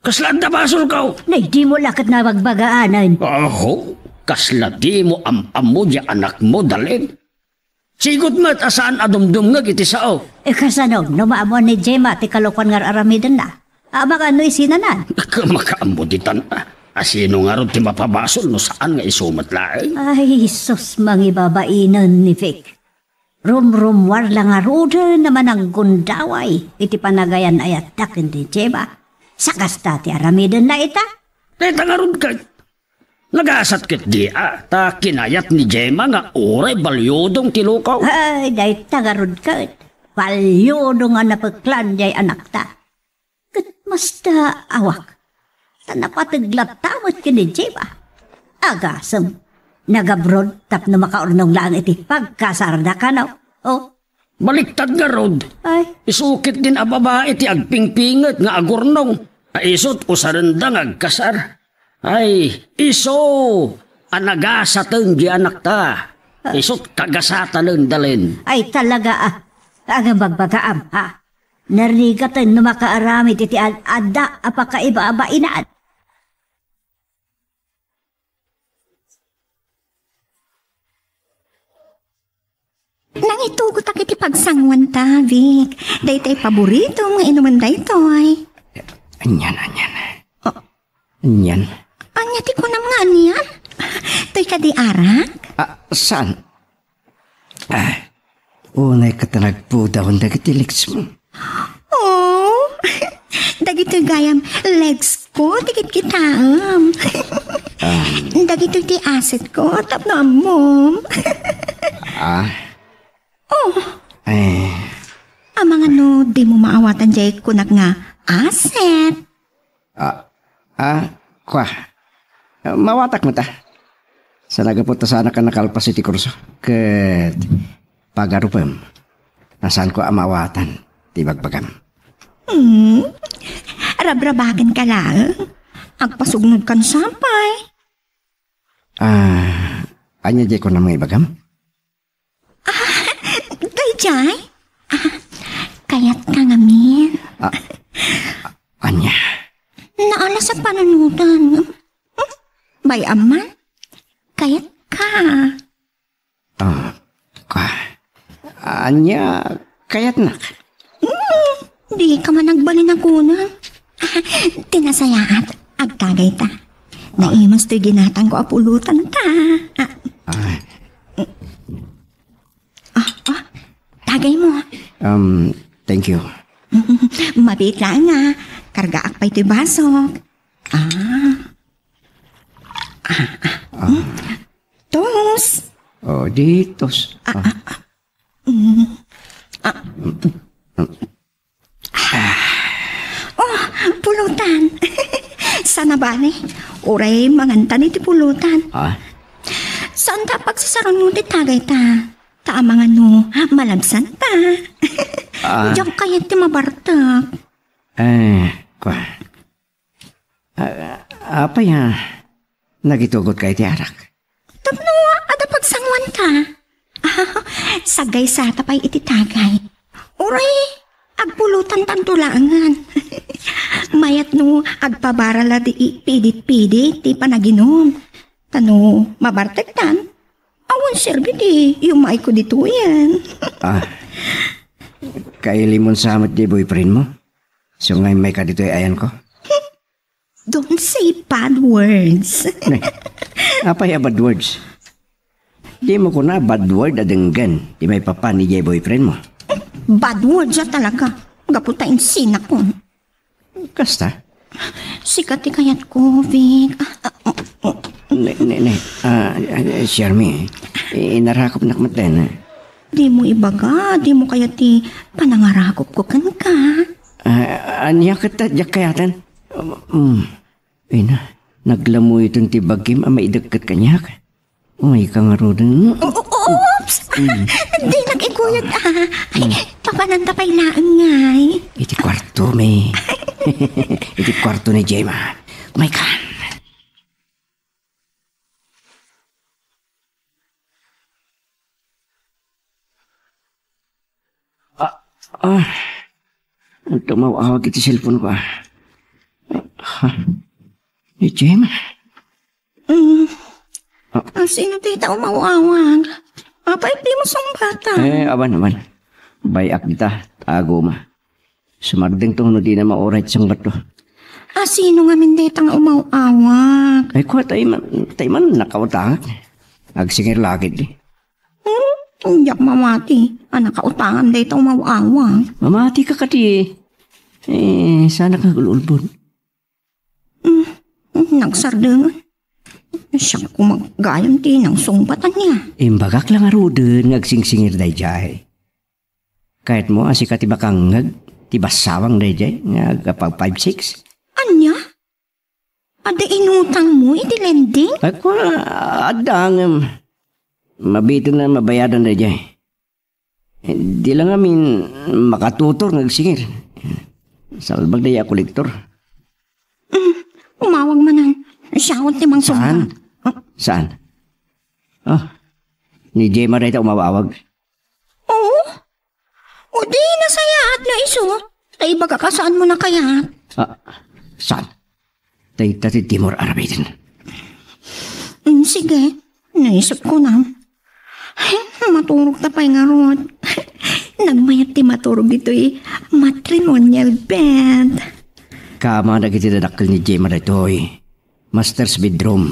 Kaslaan da basol ka? Nay, di mo lakad na magbagaanan. Aho, kaslati mo amo di anak mo dalin. Sigot mo't asaan adumdum nga iti sao. Kasano, numaamon ni Gemma ti kalukan nga aramidin na. Baka ano'y sinanan. Makaambo di tan. Asino nga ron ti mapabasol no saan nga isumat laeng? Ay, sus, mangibabainan ni Vic. Rumrumwar lang nga roda naman ang gundaway. Iti panagayan ayat dakin ni Gemma. Sakas ti aramidin na ita. Teta nga ron ka. Nagasat kit di ta kinayat ni Gemma nga oray balyodong tilukaw. Ay, day tagarod ka. Balyodong nga napagklan jay anak ta. Kat mas ta awak. Ta napatiglat tamot kini Gemma. Agasam. Nagabrod tap na makaurnong lang iti pagkasarda ka no. Oh. Baliktad nga rod. Ay. Isukit din a babae ti agpingpinget nga agurnong. Aisot usarendang agkasar. Ay, iso, anagasatan di anak ta. Isot kagasatan ng dalin. Ay talaga ang bagbagaam ha. Narigatan na makaaramit iti ada apakaiba-abainaan. Nangitugot ak iti pagsangwan ta, Vic. Daytay paborito nga inuman daytoy. Anyan. Anyan. Anya ti ko nam nga niyan. Toy ka di arak? Saan? unay katanagpo daw ang dagiti legs mo. Oh, dagito gayam legs ko, tigit kitaam. Dagito ti asset ko, tapno amom. Amang ano, di mo maawatan jay kunak nga asset. Kwa. Mawatak mo ta. Sa nagapunta sana ka nakalpas iti kurso. Kat pagarupam. Nasaan ko amawatan. Di bagbagam. Rabrabagan ka lang. Agpasugnod kan sampay. Anya jay ko na mga ibagam? Jay? Kayat ka ngamin. Anya? Naala sa panunutan. Bayaman? Kayat ka. Kwa. Anya, kayat na. Di ka man nagbalin ako na. Tinasayaat. Agtagay ta. Naimas to'y ginatang ko apulutan ta. Tagay mo. Thank you. Mabit lang nga. Karga akpay to'y basok. Tos. Ditos. Pulutan. Sana ba ni? Uray mangantan iti pulutan. Saan ta pagsasarang mo ti tagay ta? Taamang ano, malagsan ta. Diyan kaya ti mabartak. Kwa. Apa ya? Nagitugot kay ti arak. Tapno, ada pagsangwan ta. Sagay sa tapay iti tagay. Uray, agpulutan tantulangan. Mayat no, agpabarala di pidit-pidit ti panaginom. Tano, mabartek tan. Awan serbi di, yung ko dito yan. Kailimon samot di boyfriend mo? So ngayon may ka dito ayan ko? Don't say bad words. Apa ya bad words? Di mo ko na bad word adenggan. Di may papa ni jay boyfriend mo. Bad words ya talaga. Gaputain sinak ko. Kasta? Sikat kayat ko, Vic. Shermy, inarakop nakmatan. Di mo ibaga, di mo kaya ti panangarakop ko kan ka. Anya kita jakayatan? Naglamoy itong tibagim ama idagkat kanyak. Umay ka nga rodin. Oops! Di nag-ikuyag papananda pa'y laan ngay. Iti kwarto, may. Iti kwarto ni Jema. Umay ka. Tumawawag iti cellphone ko. Ni Jema. Sino tita umawawag? Apay, di mo song bata. Aban. Bayak kita, tago ma. Sumardeng tong no di na maoray sang bato. Sino nga min tita nga umawawag? Ay ko, tayo man nakautangat. Agsingir lagid di. Yak mamati. Nakautangan dito umawawag. Mamati ka kati. Sana ka gululbon. Nagsardengan. Siya ko maggayam ti ng sumbatan niya. Imbagak lang arudin ngagsingsingir day jay. Kahit mo asika ti bakang tibasawang day jay ngagapag 5-6. Anya? Ada inutang mo iti lending? Ako adang mabitin na mabayadan day jay. Di lang amin makatutor ngagsingir. Salbag day ako lektor. Umawag manan. Siyawat ti mang sumba. Saan? Ni Jema rin ito umawawag. Oo. O di nasayaat na iso. Tay baga ka saan mo na kaya? Saan? Tay tati Timor Arabitin. Sige. Naisip ko na. Maturog ta pa'y nga rod. Nagmayat ti maturog dito'y matrimonial bed. Kama na kitidadakil ni Jema rin ito'y master's bedroom.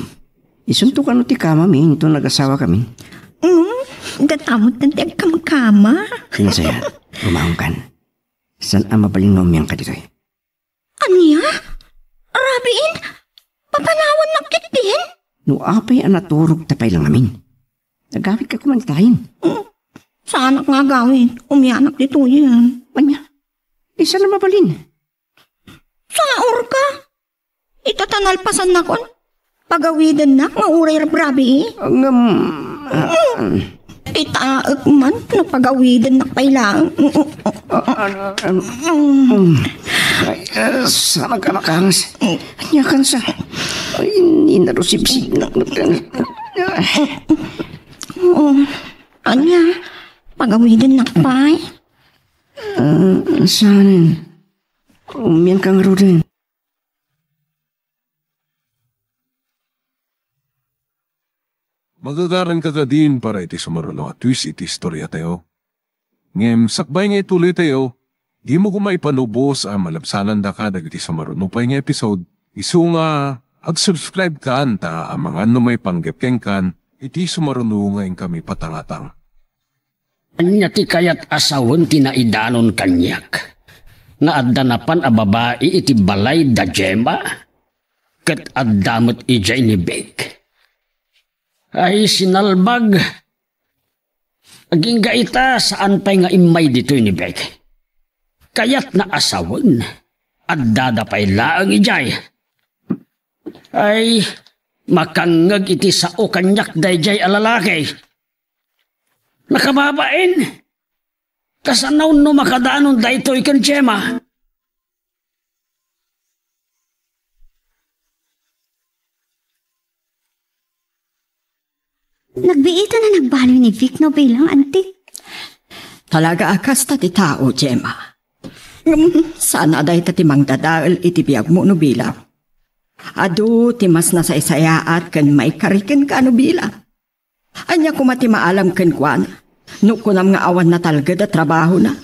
Isunto ka no ti kama mi, ito nag-asawa kami. Gatamot ng tiyag kamkama. Sinsayat, rumahong kan. San ang mabalinong ka dito? Anya? Rabiin? Papanawan na kitin? No apay ang naturog tapay lang amin. Nagawit ka kumantahin. Sa anak nga gawin, umianak dito yan. Anya, isa na mabalin. Sa orka? Itatanalpasan na kon. Pagawidan na, mauray rabrabi. Itaag man, na pagawidan na pailang. Sana ka nakangas. Anya kan sa. Ay, ninarusip-sip na. Anya, pagawidan na pay. Saan? Umiyan kang rodin. Magagaran ka din para iti sumaruno at twist iti istorya tayo. Ngem, sakbay nga ituloy tayo, di mo kumaipanubos ang malabsanan da ka dagiti sumaruno pa nga episode. Isu nga, ag-subscribe ka ta ang mga may panggapkeng kan, iti sumaruno ngayon kami patangatang. Anya ti kayat asawon tinaidanon kanyak. Nga addanapan a babae iti balay da Gemma. Kat addamot ijay ni Bek. Ay sinalbag. Aging gaita saan pa'y nga imay dito ni Bek. Kayat na asawon. Addadapay laang ijay. Ay makangag iti sao kanyak dayjay alalaki. Nakababain. Kasanaw no makadaanon dayto ikan Gemma. Nagbiita na nagbaloy ni Vic no bilang antik. Talaga akas ta ti tao, Gemma. Sana day ta ti mangdadaal iti biyag mo no bilang. Adu ti mas nasa isayaat kan may kariken ka no bilang. Anya kumati maalam kan kwan. No kunam nga awan na talga da trabaho na.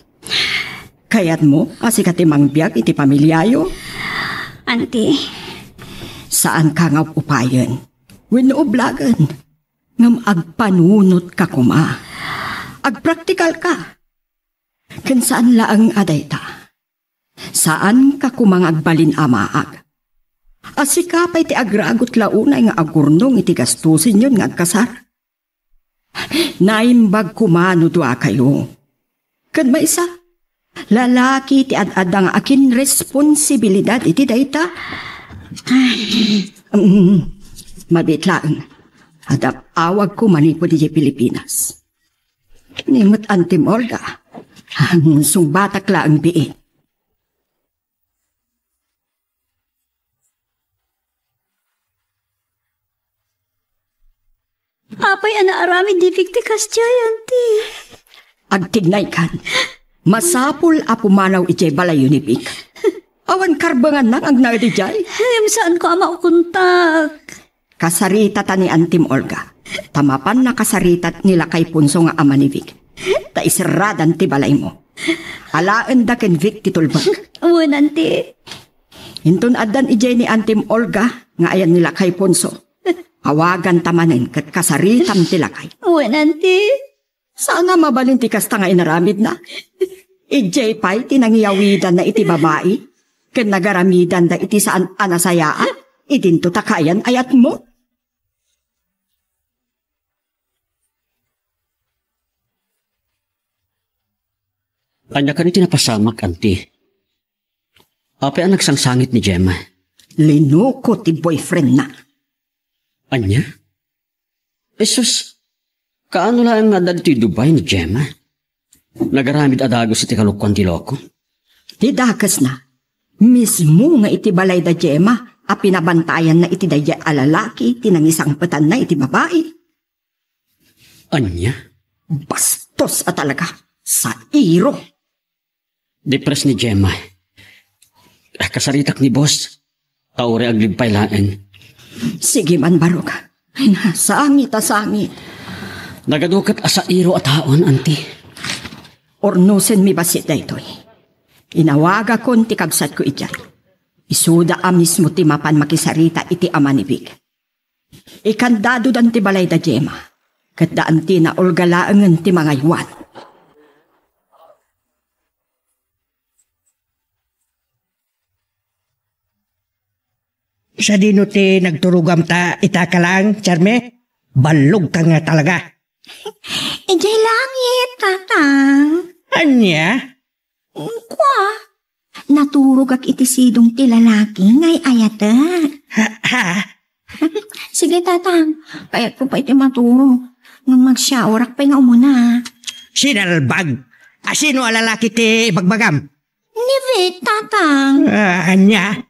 Kayat mo, asi ka ti mangbiyag iti pamilyayo. Auntie. Saan ka nga upayan? Winoblagan. Ngam agpanunot ka kuma. Agpraktikal ka. Kan saan laang aday ta? Saan ka kumang agbalin amaag? Asika pa'y ti agragot launay nga agurnong iti gastusin yun nga agkasar. Naimbag kumano dua kayo. Kan may isa, lalaki ti ad-adang akin responsibilidad iti dayta. Mabitlaan. Adap awag ko manipod di Pilipinas. Nimot Antim Olga. Sungbatak la ang biin. Apay anaarami di fiktikas jay, auntie. Agtignay kan. Masapul apumanaw ijay balayo ni Pik. Awan karbangan nang ang nagdi jay. Saan ko ama ukuntak? Kasarita ta ni Antim Olga. Tamapan na kasarita nila kay Punso nga ama ni Vic. Ta iseradan ti balay mo. Alaan da ken Vic titulbag. Uwan, auntie. Hintun addan ijay ni Antim Olga nga ayan nila kay Punso. Hawagan tamanen kat kasaritam ti lakay. Uwan, auntie. Saan nga mabalin ti kasta nga inaramid na? Ijay pa'y tinangiyawidan na iti babae. Ken nagaramidan da iti saan anasayaan. Idinto takayan ayat mo. Anya ka ni tinapasamak, auntie. Apay ang nagsangsangit ni Gemma. Linuko ti boyfriend na. Anya? Jesus, kaano lang nga dad ti Dubai ni Gemma? Nagaramid adagos iti kalukwan ti loko. Ti dakas na. Mismo nga iti balay da Gemma, a pinabantayan na iti daya alalaki, tinangisang patan na iti babae. Anya? Bastos at talaga. Sa iro. Depres ni Gemma. Kasaritak ni boss. Taure agligpay laeng. Sige man barok. Sangit a sangit. Nagadukat asa iro at haon, auntie. Ornusen mi basit da ito'y. Inawaga kon ti kabsat ko ityan. Isuda a mismo ti mapan makisarita iti ama ni Vic. Ikandado dan ti balay da Gemma. kat daan ti na ulgalaangan ti mga yuwan. Sa dino ti nagturugam ta itaka lang, Charme? Balog ka nga talaga. Ijay langit, tatang. Anya? Kwa? Naturog ak iti sidong ti lalaki ngay ayata. Ha? Sige, tatang. Kaya ko pa iti maturo. Nang mag-shower ak pa nga umuna. Sinalbag. Sino ang lalaki ti bagbagam? Ni Vic, tatang. Anya?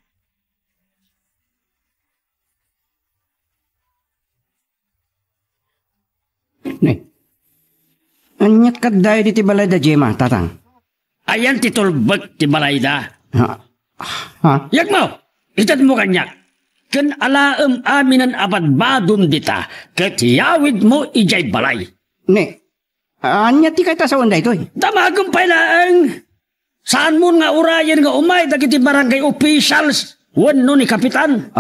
Anyat ka dayo di balay da Jema, tatang. Ayan titulbag ti balayda. Ha? Yag mo, itad mo kanyak. Kan alaam aminan abadbadon dita, ket yawid mo ijay balay. Ne, anyat ti kay tasawan da ito eh. Damagong pailaang. Saan mo nga urayan nga umay dagiti barangay officials, wano ni kapitan?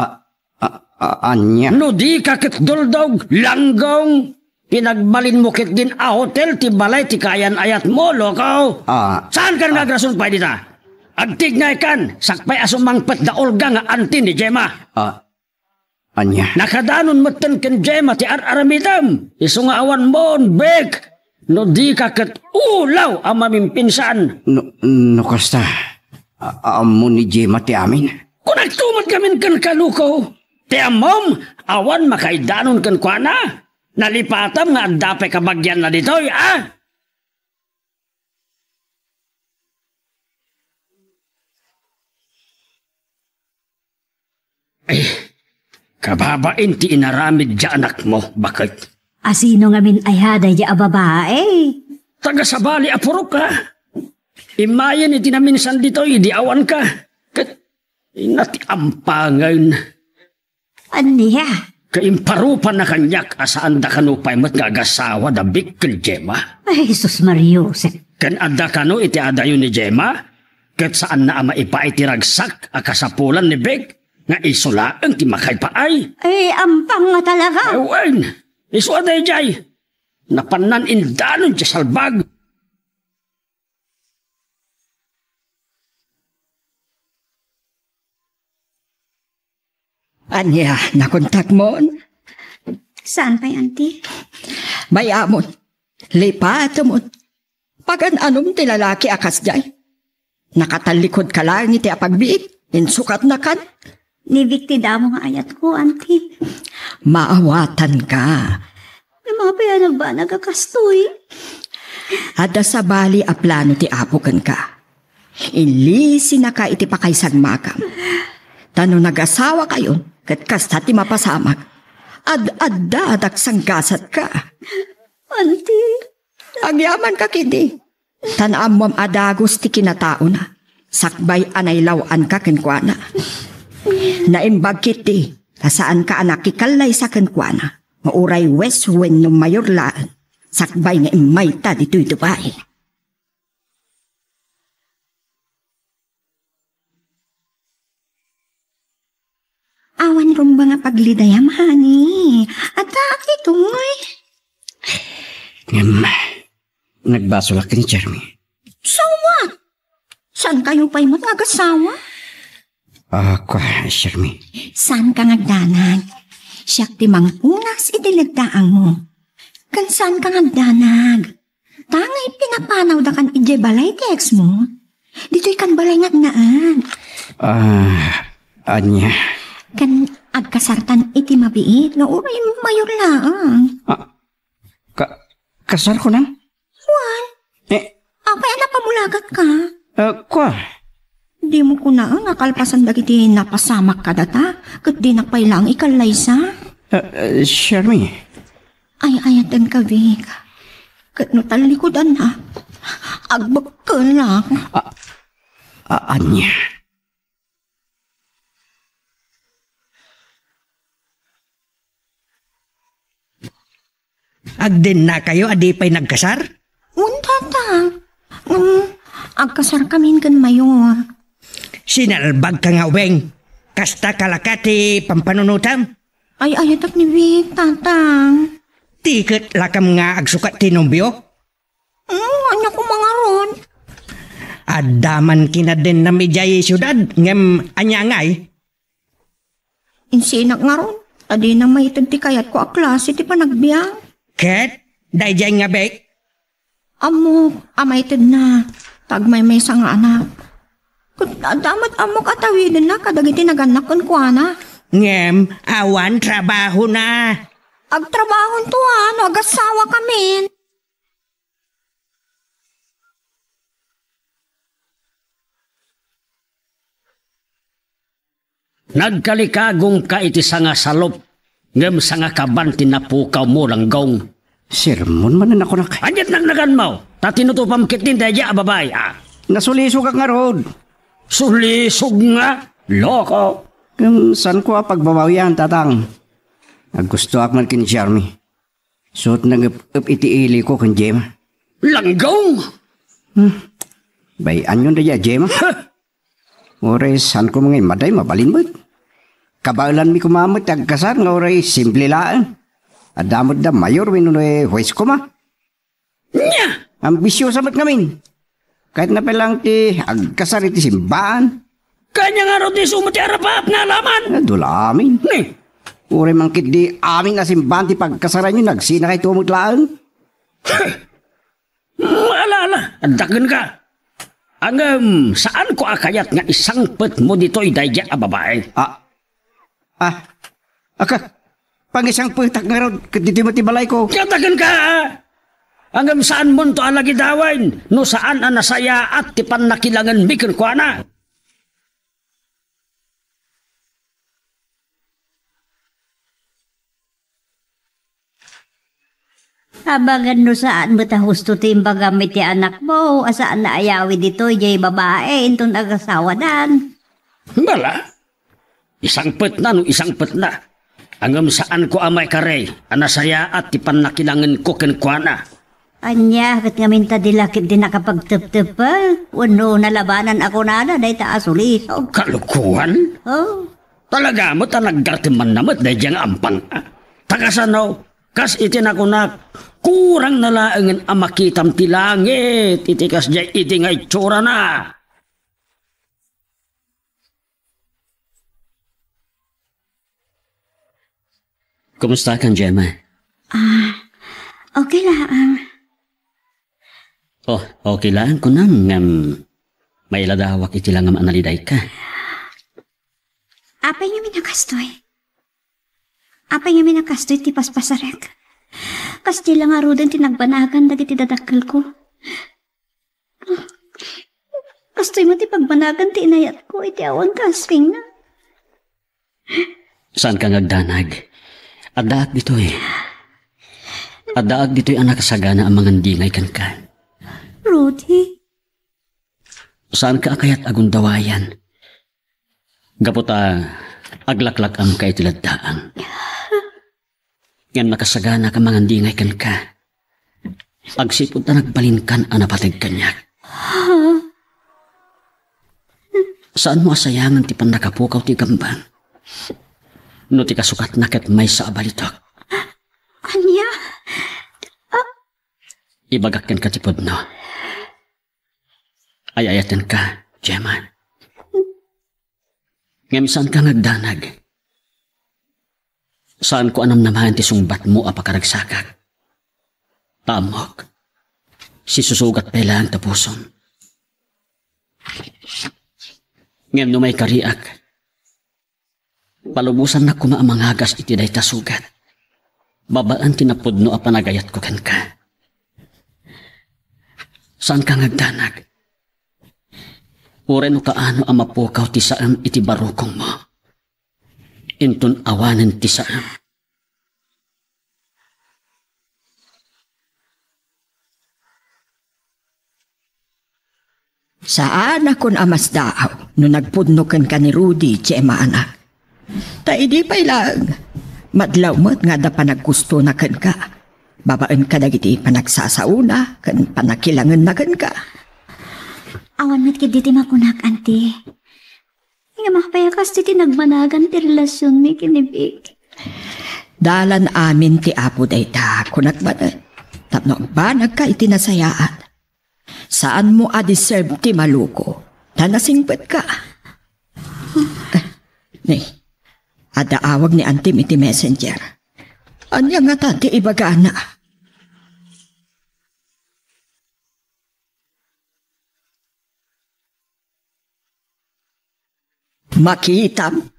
Anya? No di ka ket duldog, langgong. Pinagbalin mo kit din a hotel ti balay ti kayan ayat mo, loko. Saan ka nagrason pa dita? Agtignay kan, sakpay asumangpet da Olga nga antin ni Gemma. Anya? Nakadanon matan ken Gemma ti ar-aramidam. Isu nga awan mo, bek. No di ka ket ulaw ang mamimpinsan. No kasta, amo ni Gemma ti amin. Kung nagtumot kamin kan kaluko, ti amom, awan makaidanon kan kuana. Nalipatam nga ang dapay kabagyan na ditoy, ah? Ay, kababain ti inaramid di anak mo, bakit? Asino nga min ay haday di ababae? Taga-sabali apuro ka. Imayan iti naminsan ditoy, di awan ka. Kat, inati ampangan. Aniya? Kaimparupan na kanyak asaan da kano pa'y matgagasawa da bigkel Gemma. Ay, Jesus Mariusek. Kan ada kano iti adayo ni Gemma, kat saan na ama ipa iti ragsak akasapulan ni Beg, nga isulaang ti makay paay. Ay, ampang nga talaga. Awan, isu aday jay. Napanan indanon di salbag. Anya, nakontak mo? Saan pa, auntie? Bayamon, lipat mo. Pagan anong ti lalaki akas jay? Nakatalikod ka lang iti apagbiit, insukat na kan? Nibikti daw mo nga ayat ko, auntie. Maawatan ka. May mga payanag ba nagakastoy? Ada sa bali a plano ti apokan ka. Ilisi na ka iti pakaysagmakam. Tano nag-asawa kayo, kat kasta ti mapasamak. Ad-adda adak sanggasat ka. Auntie. Agyaman ka kidi. Tanaam mo adagos ti kinatao na. Sakbay anaylawan ka kenkwana. Naimbag kiti, saan ka anak kikalay sa kenkwana. Mauray wes wen no mayorlaan. Sakbay nga imay ta dito'y dubae. Awan ron ba nga paglidayam, honey? At akitoy. Nagbaso lang ni Jeremy. So what? Saan kayo pa'y mag-agasawa? Jeremy. Saan ka ngagdanag? Siyak ti mangpunas itilagdaang mo. Kan saan ka ngagdanag? Tangay pinapanaw da kan ije balay text mo. Dito'y kan balay ngagnaan. Anya. Kan agkasartan iti mabiit nga uray mayor lang. Kasar ko nang? Juan? Apay napamulagat ka? Kwa? Di mo ko na nakalpasan dagiti napasamak ka data, kat di nakpailang ikalay sa? Jeremy. Ay ayatan ka, Vic. Kat no talikodan na. Agbag ka lang. Anya. Agdin na kayo, adi pa'y nagkasar? Untata. Agkasar kami kan mayor. Sinalbag ka nga, Weng. Kasta kalakati pampanunutam. Ay ayatak ni Vic, tatang. Tiket lakam nga agsukat tinumbyo? Anya ko mga ron. Adaman kinaden na medyaye syudad, ngem anyangay. Insinak nga ron. Adi na may ti kayat ko a klase ti panagbiang. Ket, dayjay nga bek. Amok, amaytid na. Tagmay may nga anak. Kung damat amok atawidin na kadagiti naganak kon kuana. Ngem, awan trabaho na. Agtrabahon to no agasawa kami. Nagkalikagong ka iti sanga salop, ngem sanga kaban tinapukaw mo langgong. Sermon man na ako na kay. Anyat nagnagan mo, tatinutupam kitin daya babay. Nasulisog ang nga rod. Sulisog nga, loko. San ko pagbabawian, tatang? Gusto ak man kin Jeremy. Suot nang iti ili ko kan Jema. Langgong? Bayan yun daya Jema. Oray san ko mga maday mabalimot. Kabalan mi kumamot agkasar nga oray simple laan. Adamot da mayor winunoy huwes ko ma. Nya! Ambisyosa mat ngamin. Kahit na pelang ti agkasar iti simbaan. Kanya nga ro di sumati arapap nga laman. Dula amin. Uri mangkit di aming asimbahan ti pagkasaran nyo nagsina kay tumot laan. Maalala, andagan ka. Saan ko akayat nga isang pet mo dito'y dayja a babae? Pag-isang putak nga raw, dito mo tibalay ko. Katagan ka, saan mo to alagi dawain, no saan ang nasaya at tipan nakilangan mikon ko na. Habangan no saan mo ta husto timbang gamit ti anak mo, asaan na ayawi dito, jay babae, intong nagasawa dan. Bala, isang pet na no isang pet na. Saan ko amay kare, anasaya at tipan nakilangan ko kenkwana. Anya, kat nga minta dilakit din nakapagtep-tep pa. Wano nalabanan ako na dahi ta asulisaw. Kalukuhan? Oh. Talaga mo naggartiman namat dahi diyang ampang. Tagasanaw, kas itin ako na kurang nalaangan ang makitam ti langit. Itikas diya iti nga itsura na. Kumusta kang Gemma? Okay lang. Oh, okay lang ko nang may iladawak iti lang analiday ka. Apay nga minakastoy. Apay nga minakastoy ti paspasarek. Kasti lang arudan tinagbanagan dagiti dadakkel ko. Kastoy mo ti pagbanagan ti inayat ko iti awan kasking na. Saan ka ngagdanag? Adaak dito'y. Adaak dito'y anak kasagana ang mga dingay kan ka. Rudy? Saan ka akayat agundawayan? Gaputa, aglaklak ang kay tiladdaang. Yan nakasagana ka mga dingay kan ka. Agsipod na nagbalin kan anapatig kanyak. Saan mo asayangan ti pan nakapukaw ti gambang? No ti kasukat naket may sa abalitok. Anya? Ibagakkan ka ti podno. Ayayatan ka, Gemma. Ngem saan ka nagdanag? Saan ko anam naman ti sungbat mo apakaragsakak? Tamok. Si susugat pela ang tapuson. Ngem no may kariak. Palubusan na kumaamangagas iti day tasugat. Babaan tinapudno a panagayat ko kan ka. Saan ka ngagdanag? Ure no kaano ang mapukaw ti saam iti barukong mo. Intun awanan ti saam. Saan akon amas daaw no nagpudnoken ka ni Rudy, Gemma anak? Ta idi pa'y lang. Madlaw mo't nga da panaggusto na kan ka. Babaan ka dagiti panagsasauna, kan panakilangan na kan ka. Awan met kiti makunak, auntie. Nga makapayakas ti nagmanagan ti relasyon mi kinibig. Dalan amin ti Apo dayta, kunak ba na? Tapno ba nagka itinasayaan? Saan mo a-deserve ti maluko? Tanasingpet ka. Ni, adaawag ni Antim iti messenger. Anya nga ta ti ibagana. Makitam,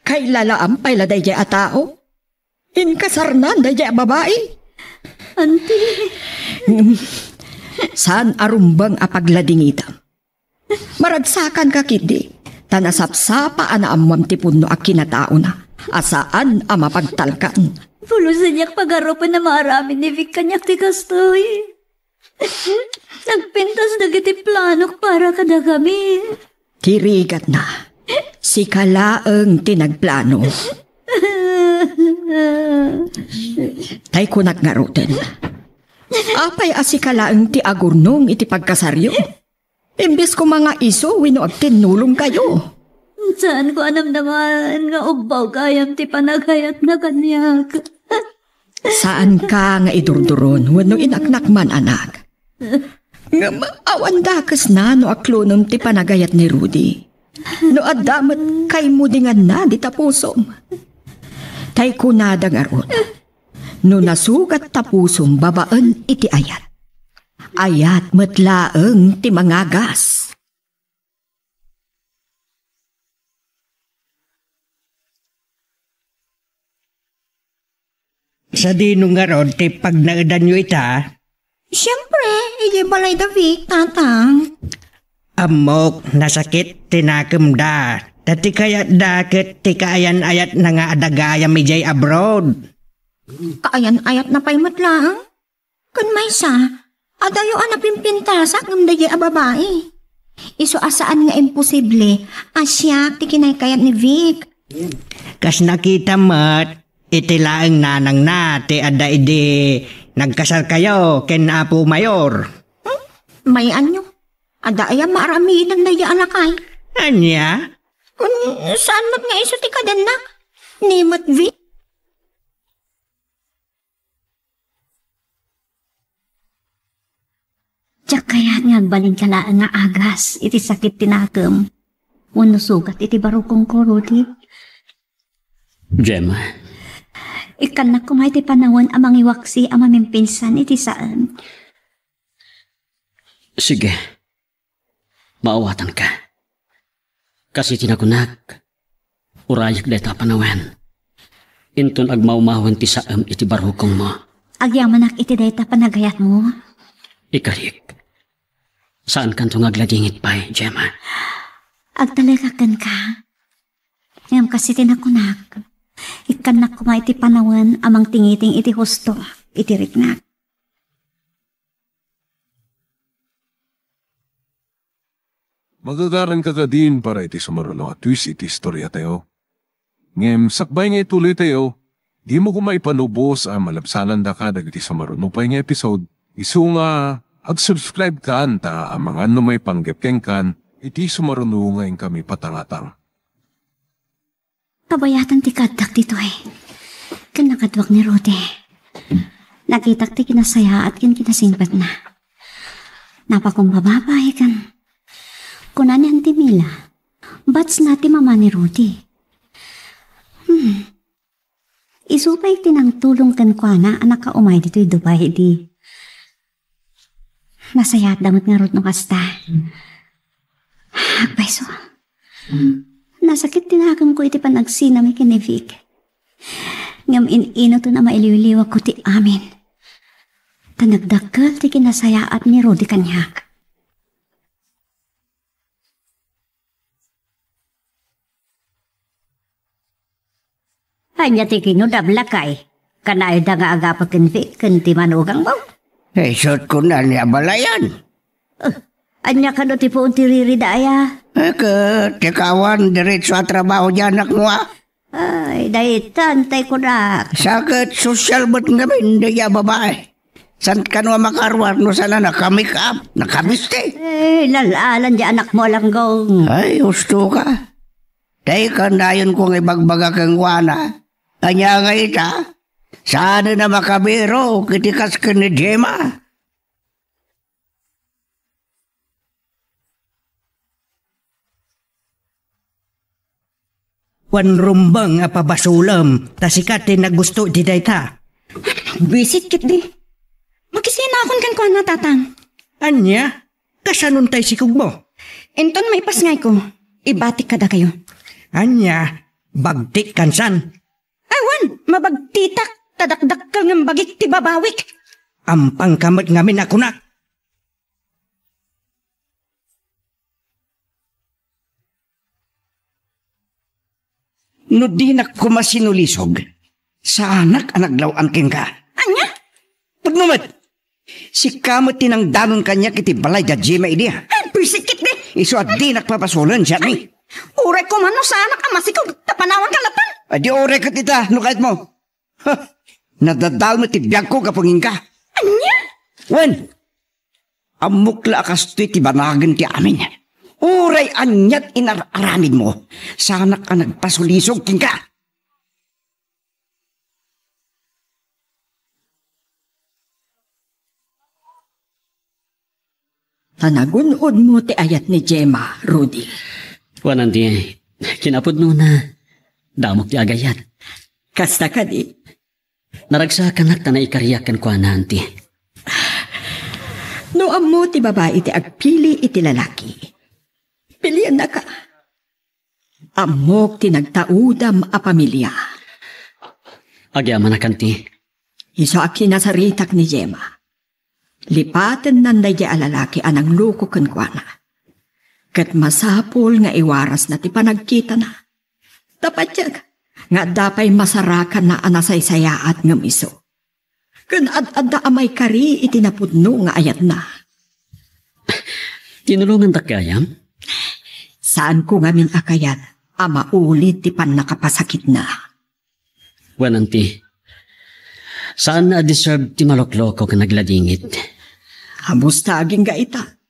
kay lalaam pay laday jay a tao. Inkasarnan day jay a babae. Auntie. Saan arumbang apagladingitam? Maragsakan ka kidi, tanasapsapa ana amam ti punno a kinatao na. Asaan a mapagtalkan? Pulusan niyak pag-aropan na marami ni Vic kanyak ti kastoy. Nagpintas na giti planok para kada kami. Tirigat na. Si kalaeng tinagplano. Tay kunak nga roten. Apay asikalaeng ti agurnong iti pagkasaryo. Imbes ko mga iso, wino agtinulong kayo. Saan ko anam naman nga ubaw kayam ti panagayat na kanyak. Saan ka nga idurduron, wano inaknak man anak? Nga maawan dakas na no aklonom ti panagayat ni Rudy. No adamat kay mudingan na di tapusom. Tay kunada nga ron. No nasugat tapusom babaan iti ayat. Ayat matlaeng ti mangagas. Sa dinong nga ron, ti pag naadan nyo ita, Siyempre, hindi balay da Vic, tatang. amok, nasakit, tinakam da. Dati kaya dakit, ti kaayan-ayat na nga adagaya mi jay abroad. Kaayan-ayat na pa'y matlang. Kun may sa, adayo pimpintasak ng daya a babae. Iso asaan nga imposible, asyak ti kinaykayat ni Vic. Kas nakita mat, iti laeng nanang na, ti ada idi, nagkasal kayo, ken Apo Mayor. May anyo, adaya marami ng daya alakay. Anya? Kun saan mat nga iso ti kadanak, ni mat Vic. Tiyak kaya nga balin kalaan nga agas, iti sakit tinakam. Wano sugat iti barukong ko, Rudy. Gemma, Ikan na kumay ti panahon amang iwaksi amaming pinsan iti saan. sige. Maawatan ka. Kasi tinakunak, urayak deta panawen. Inton agmaumawan ti saam iti barukong mo. Agyamanak iti dayta panagayat mo. Ikarik. Saan kan agladingit pa'y, Gemma? Agtalagakan ka. Ngam kasi tinakunak. Ikan na kumay ti panawan amang tingiting iti husto, iti riknak. Magagaran ka ka din para iti sumarulo at twist iti istorya tayo. Ngem, sakbay nga ituloy tayo, di mo kumaipanubos ang malabsanan da ka dagiti sumarulo pa nga episode. Isu nga, ag-subscribe ka anta ang mga ano may panggepkeng kan, iti sumarulo ngayon kami patangatang. Kabayatan ti kadak dito eh. Kan nakadwak ni Rudy. Nakitak ti kinasaya at kinasingpat na. Napakumbababay kan. Kunan yan ti Mila. Bats na ti mama ni Rudy. Isupay tinang tulong kan kwa na anak ka umay dito yung Dubai di. Nasayat damot nga rot no kasta. Agpaiso. Nasakit tinakam ko iti panagsinami kini Vic. Ngam in-ino to na mailiwiliwa ko ti amin. Tanagdakal ti kinasayaat ni Rudy kanyak. Hanya ti kinudabla kay. Kanayo da nga agapat kin Vic, kin ti manugang mo. Short ko na niya balayan. Anya ka do ti po ti riri daya. Tikawan, diretso at trabaho dyan ako nga. Ay, dahil tantay ko na. Sakit, social ba't ngamin, daya babae. San ka naman makarwar, no sana nakamake up, nakamiste. Lalalan di anak mo lang gong. Ay, gusto ka. Dahil ka na yun kung ibagbaga kang wana. Hanya nga ita. Sana na makabiro kitikas ka ni Gemma. Wan rumbang nga pabasulam, tasikate na gusto di dayta. Bisit kit di. Makisinakon kan ko na tatang. Anya, kasanon tay sikog mo? Enton may pasngay ko. Ibatik kada kayo. Anya, bagtik kansan. Awan, mabagtitak. Tadakdak ka ng bagik ti babawik. Ampang kamot ngamin ako na. No di na kumasinulisog, sa anak anaglawan king ka. Anya? Pagmamat, si kamot tinang danon kanya kiti balay da Gemma idiya. Bisikit di. Iso at di nakpapasulan siya ni. Uray ko man no sa anak ang masikaw tapanawan kalapan. Adi oray ka tita, nukait mo. Ha, nadadal mo ti biyag ko kapangin ka. Anya? Wen, amukla kastoy ti banagan ti amin. Uray anyat inararamid mo. Sana ka nagpasulisog king ka. Tanagunod mo ti ayat ni Gemma, Rudy. Wanan di, kinapod no na damok ti agayat. Kasta ka di. Naragsakan nak na ikariyakan ko na anti. No amo ti babae ti agpili iti lalaki. Pilian na ka. Amok ti nagtaudam a pamilya. Agyaman na kanti. Iso aki nasaritak ni Gemma. Lipaten nanday di alalaki anang luko kenkwana. Kat masapol nga iwaras na ti panagkita na. Tapat yag, nga dapay masarakan na anasaysayaat ng iso. Kan ad-adda amay kari itinapudno nga ayat na. Tinulungan ta kayam? Saan ko ngamin akayat, ama ulit ti pan nakapasakit na. Wananti, saan na deserve ti malokloko ka nagladingit? Hamusta aging gaita.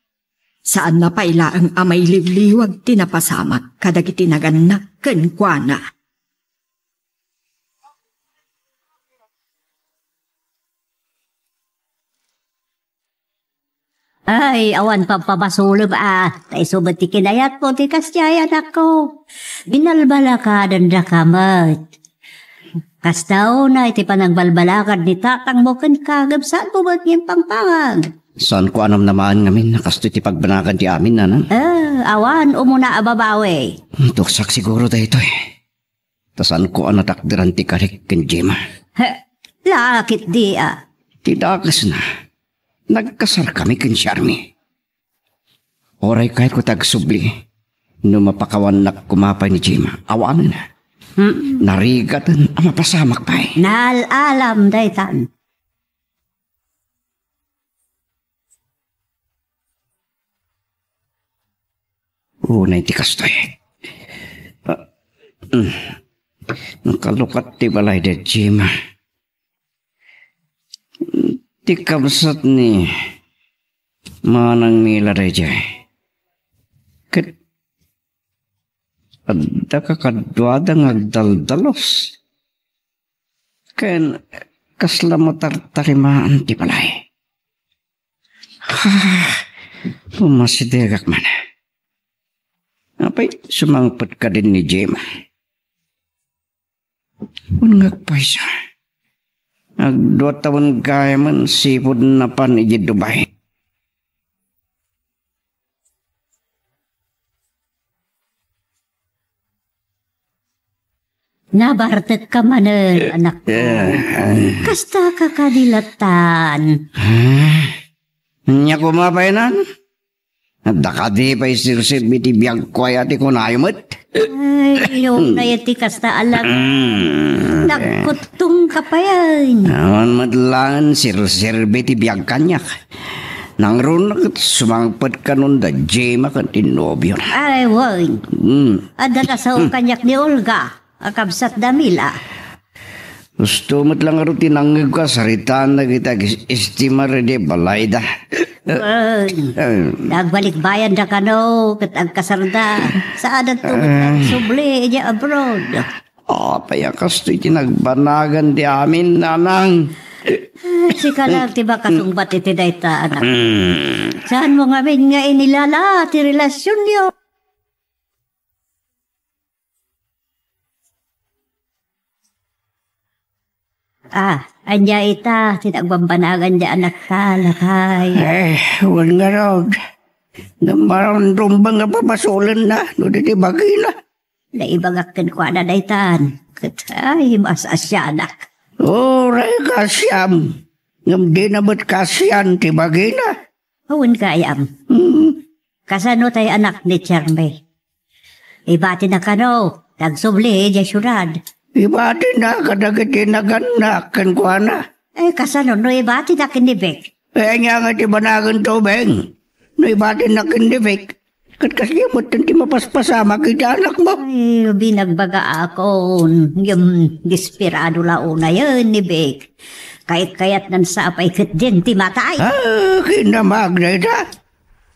Saan na paila ang amay liwliwag tinapasamak kadagiti naganak kenkwana. Ay, awan pampabasulog Tay subat ti kinayat po ti kasyayan ako. Binalbalakadan da kamat. Kastaw na iti panagbalbalakad ni tatang mo kan kagab saan po ba't yung pangpangag? Saan ko anam naman ngamin nakasto ti pagbanagan ti amin nanan? Awan umuna ababawe. Tuksak siguro da ito eh. Tasan ko anatakdiran ti karik ken Gemma. Lakit di Tidakas na. Nagkasar kami ken Charmy. Oray kahit ko tagsubli. No mapakawan na kumapay ni Gemma. Awanan na. Narigatan ang mapasamak pa eh. Nalalam daytan. Unay ti kastoy. Nakalukat ti balay da Gemma. Ti kabsat ni manang mila rejay. Kat adda ka kadwada ngagdaldalos. Ken kasla mo tartarimaan ti balay. Pumasidegak man. Apay sumangpat ka din ni Gemma. Unngag pa siya. Nagduat taon kaya man sipod na pan ijid Dubai. Nabartet ka manen, anak ko. Kasta ka kadilatan. Nya kumapay nan? Nadakadi pa isirsip iti biyag ko ay ati kunayomot. Ay, yung nayati kasta alam. Nagkutong ka pa yan. Naman madlaan sirsirbe ti biyag kanyak. Nang runag sumangpad ka nun da Gemma kan tinobyo. Ay, woy. Adala sa kanyak ni Olga. Akabsat damila. Gusto mo't lang aro tinangag ka saritaan na kita estimar de balayda. Nagbalik bayan da kano kat ang kasarda. Sa adat tungod ang subli niya abroad. Payakas to'y tinagbanagan di amin, nanang. Sika lang, tiba kasumbat iti dayta, anak. Saan mo nga nga inilala, ti relasyon niyo? Anya ita, tinagbambanagan di anak ka, lakay. Huwag nga rog. Namarang rumbang nga papasulan na, no di bagay na. Naibagakin ko na daytan. Ay, masasya anak. Ray kasyam. Ngam di na ba't kasyan, ti bagay na. Huwag kayam. Kasano tayo anak ni Charme? Ibati na kano, nagsubli, jasyurad. Ibati na, kadagiti naganak, kan kwa na. Kasano, no ibati na kinibik. Nga nga ti banagan to, Beng. No ibati na kinibik. Kat kasi mo ti mapaspasama kita anak mo. Binagbaga ako. Yung desperado launa yun ni Bek. Kayat nan sa apay kat din ti matay. Kinamag na ita.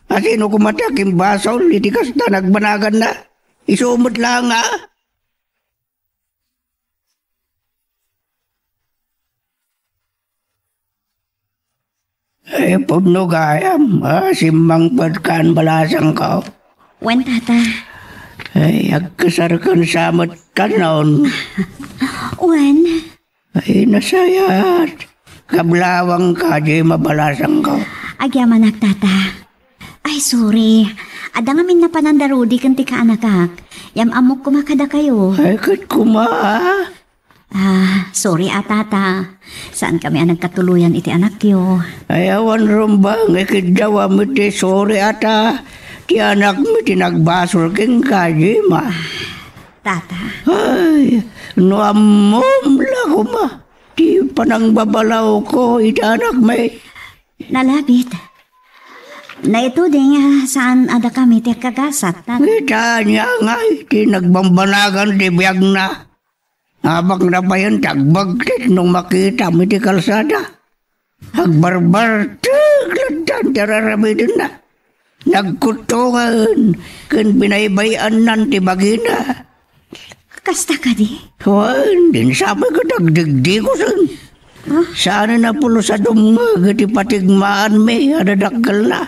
Asino kumataking basol, iti kasta nagbanagan na. Isumot lang nga. Pugno gayam, simang padkan balasang ka. Wen, tata. Agkasarkan samat kanon. Wen. Nasayat. Kablawang ka, di mabalasang ka. Agyaman tata. Ay, sorry. Ada nga min na panandarudi kanti ka anakak. Yam amok kumakada kayo. Kat kuma. Sorry tata. Saan kami nagkatuluyan iti anak yo? Awan rumbang, ikidjawa mo ti sorry ata. Ti anak mo tinagbasol keng kaji ma. Tata. No amom la ko ma. Ti panang babalaw ko iti anak may. Nalabit. Na ito din saan ada kami ti kagasat. Kita niya nga, ti nagbambanagan ti biyag na. Abang na pa yan, tagbagtit nung makita mo di kalsada. Agbarbar, taglantan, tiraramidin na. Nagkutungan, kan binaybayan nan ti bagina. Kasta ka di? Din sabi ko nagdigdi ko san. Sana na pulo sa dumag, ti patigmaan may, adadakgal na.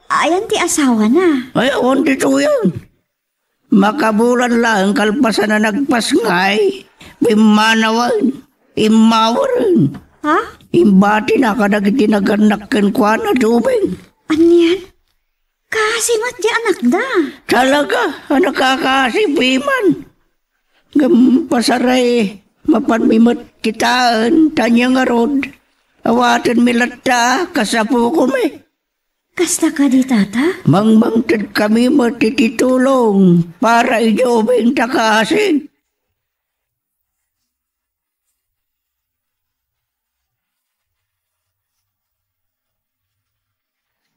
Ayan ti asawa na. Ayan, dito yan. Makabulan lang, kalpasan na nagpasngay. Imanawan, imawaran. Imbati na kadagiti naganakken kwa na tubig. Anyan? Kasimat di anak da. Talaga, nakakasipiman. Pasaray, mapanmimot kitaan, tanyang arod. Awatan milata, kasapo ko may. Kasta ka di tata? Mangmangtad kami matititulong para ijobing takasin.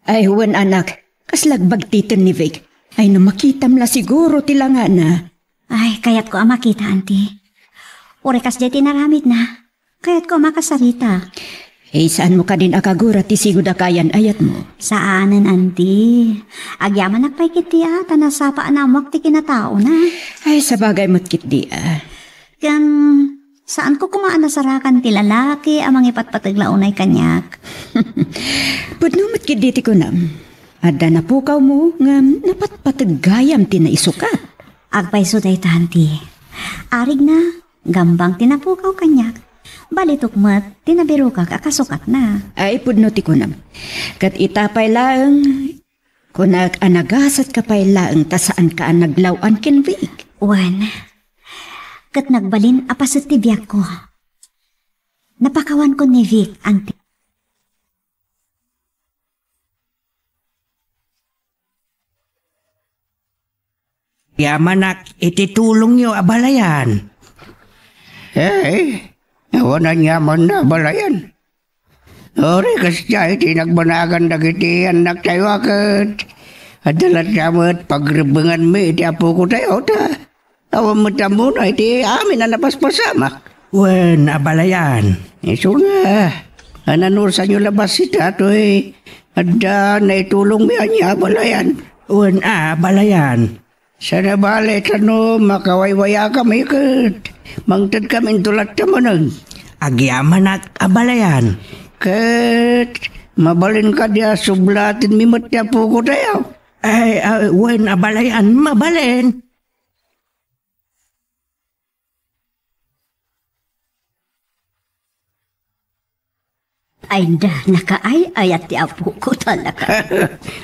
Ay, huwan anak, kaslagbag titan ni Vic. Ay, namakitam la siguro tilanga na. Ay, kayat ko makita, auntie. Urekas jeti naramid na. Kayat ko makasarita. Saan mo ka din akagura ti sigudakayan ayat mo? Saanan, auntie? Agyaman nakpay kiti tanasapa anamok ti kinatao na. Ay, sabagay mo't kit di saan ko kumaan nasarakan ti lalaki amang ipatpataglaunay kanyak? Pudno mo't kit di ti kunam. Ada na pukaw mo nga napatpatagayam ti naisukat. Agpayso day tanti. Arig na, gambang tinapukaw kanyak. Balitok mat, tinabiro ka kakasukat na. Ay, pudno ti kunam. Kat itapay lang, kunak anagasat ka pay lang ta saan ka naglawan kinwig. Wan, kat nagbalin apasat ti biyak ko. Napakawan ko ni Vic, auntie. Yamanak, ititulong nyo abalayan. Nawanan yaman na abalayan. Ori kasya iti nagbanagan dagiti anak tayo akat. Adalat yamat pagrebengan mi iti apo ko tayo ta. Awan mo tamo na iti amin na napaspasamak. Wen, abalayan. Iso nga. Ananur sa nyo labas si tato Ada na itulong mi anya abalayan. Wen, abalayan. Sana bale tano makawaywaya kami kat. Mangtad kami tulat ka mo nun. Agyaman at abalayan. Ket, mabalin ka diya sublatin mimot niya po ko tayo. Ay, wen abalayan, mabalin. Ay da, nakaay-ayat ti apo ko talaga.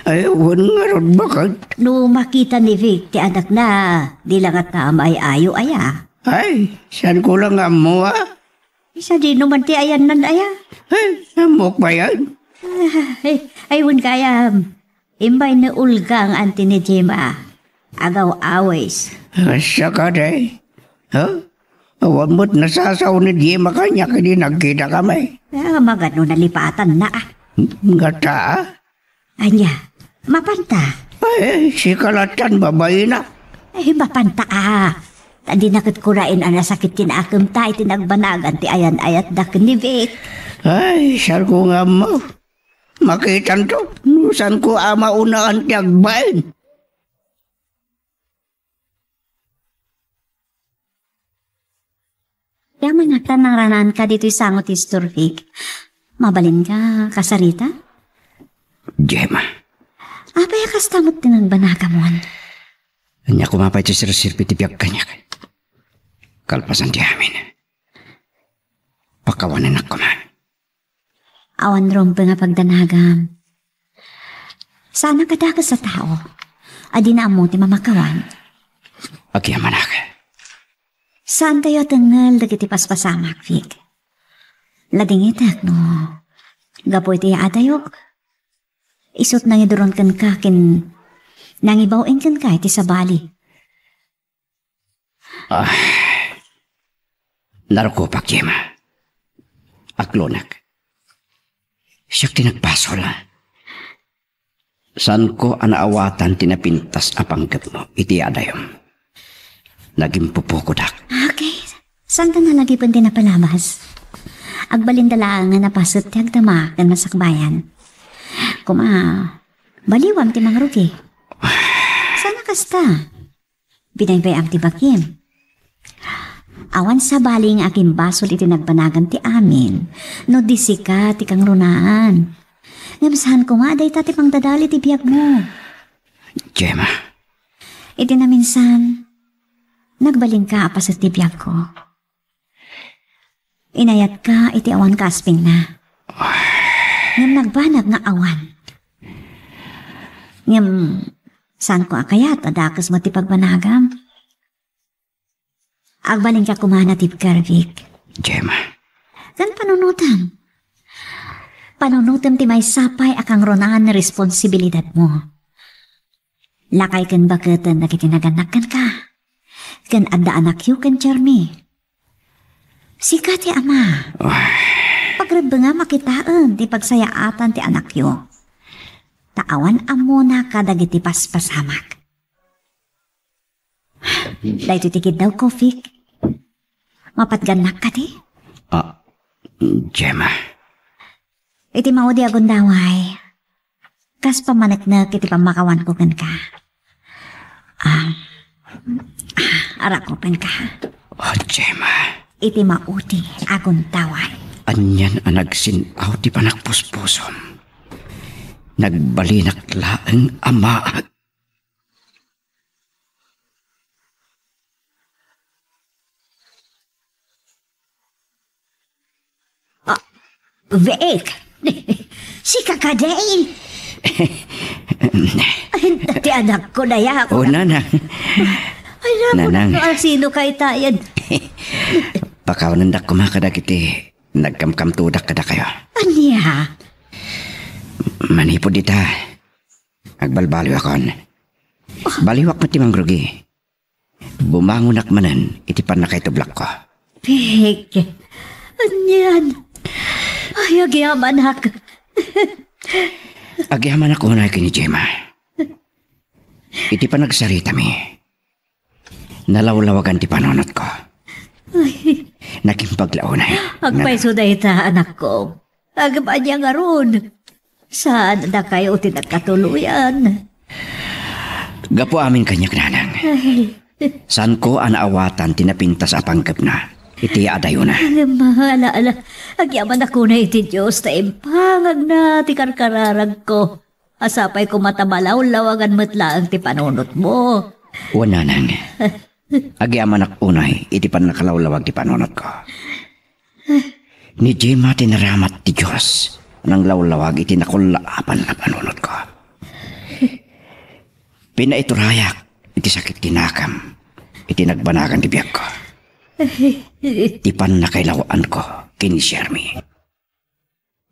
Ay, wan nga ron bakit? No makita ni Vic, ti anak na, di lang at tamay ayo aya. Ay, saan ko lang mo Isa di naman ti ayan nan aya. Ay, samok ba yan? Ay, wun kaya, imbay na ulga ang anti ni Jema. Agaw awes. Asya ka day. Ha? Awan mo't nasasaw ni Jema kanya kini nagkita kami. Magano nalipatan na ah. Ngata Anya, mapanta. Ay, si kalatan babae na. Ay, mapanta ah. Tadi nakit kurain ang nasakit kinakam tayo tinagbanagan ti ayan-ayat dak ni Vic. Ay, saan ko nga mo. Makitan to. Saan ko ama unaan ti agbain. Yaman nga tanaranan ka dito isangot historik. Mabalin ka, kasarita? Jema. Apay kastamot din ang banagamon. Anya kumapay ti sir-sirpi ti biyag kanya. Kalpasan ti amin. Pakawanan ako man. Awan rompe nga pagdanagam. Sana kadagas sa tao. Adi na amo ti mamakawan. Agyaman ako. Saan tayo tangal dagiti paspasamak, Vic? Lading itak, no? Gapoy tayo atayok. Isot nang iduron kan kakin nangibawin kan ka iti sa bali. Narukopak, Jema. Aklonak. Siyak tinagpasol. San ko anaawatan tinapintas apanggap mo, iti adayom. Naging pupukudak. Okay. Saan ka na lagi pang tinapalabas? Agbalindala nga napasot ti agdama kan masakbayan. Kuma, baliwam ti mga rugi. Sana kasta? Binaybay ti bakim. Awan sa baling aking basol iti nagbanagan ti amin. No disika ti kang runaan. Ngamasahan ko nga day tati pang dadali ti biyag mo. Jema. Iti na minsan, nagbaling ka apa sa ti biyag ko. Inayat ka iti awan kasping na. Ngam nagbanag nga awan. Ngam, saan ko akayat adakas mo ti pagbanagam? Agbaling ka kumana ti Vic. Jema. Kan panunutan. Panunutan ti may sapay akang ronaan na responsibilidad mo. Lakay kan bakatan na kitinaganakan ka. Kan adda anak yu kan Jeremy. Sika ti ama. Pagraba nga makitaan ti pagsayaatan ti anak yu. Taawan amo na kadagiti paspasamak. Dahil titikid daw ko, Vic. Mapatganak ka ti? Jema. Iti maudi agon daway. Kas pamanak iti pamakawan ko kan ka. Arak ko kan ka. Jema. Iti maudi agon daway. Anyan ang nagsinaw ti panakpuspusom. Nagbalinak laang ama. Vic! Si Kakadain! Ti anak ko na ya ako. Nanang. Ay, Nanang. Sino kay tayan? Pakawanan da kumakadag iti nagkamkamtudak kada kayo. Anya? Manipod dita. Agbalbaliw akon. Baliwak pati mangrugi. Bumangunak manan iti panakaitublak ko. Vic! Anyan? Ay, agyaman ak. Agyaman ako na kini Jema. Iti pa nagsarita mi. Nalawlawagan ti panonot ko. Ay, Naging paglaunay. agpaiso na ita, anak ko. Agba niya nga ron. Saan na kayo tinagkatuluyan? Gapo amin kanyak nanang. Ay, Saan ko anaawatan tinapintas a panggap na. Iti adayo na. Mahala, agyaman ako na iti Diyos na impangag na ti karkararag ko. Asapay ko matamalaw, lawagan mo't laang ti panunot mo. Wala nang. Agyaman ak unay, iti pan nakalawlawag ti panunot ko. Ni Jema tinaramat ti Diyos. Nang lawlawag iti nakulaapan a panunot ko. Pinaiturayak, iti sakit kinakam. Iti nagbanagan ti biyak ko. Ti pan nakailawaan ko, kini Shermy.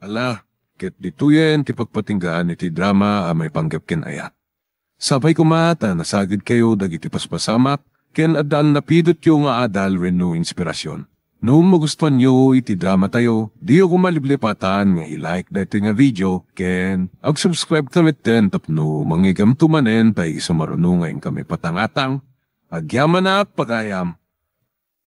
Ala, ket dituyen ti pagpatinggaan iti drama a may panggap ken ayat. Sabay kumata nasagid kayo dagiti paspasamak ken addaan napidot yo nga adal wenno inspirasyon. No magustuhan nyo iti drama tayo, di ako maliblipatan nga i-like dati nga video ken ag-subscribe kami ten tapno mangigam tumanen tayo sa marunungayin kami patangatang agyaman na pagayam.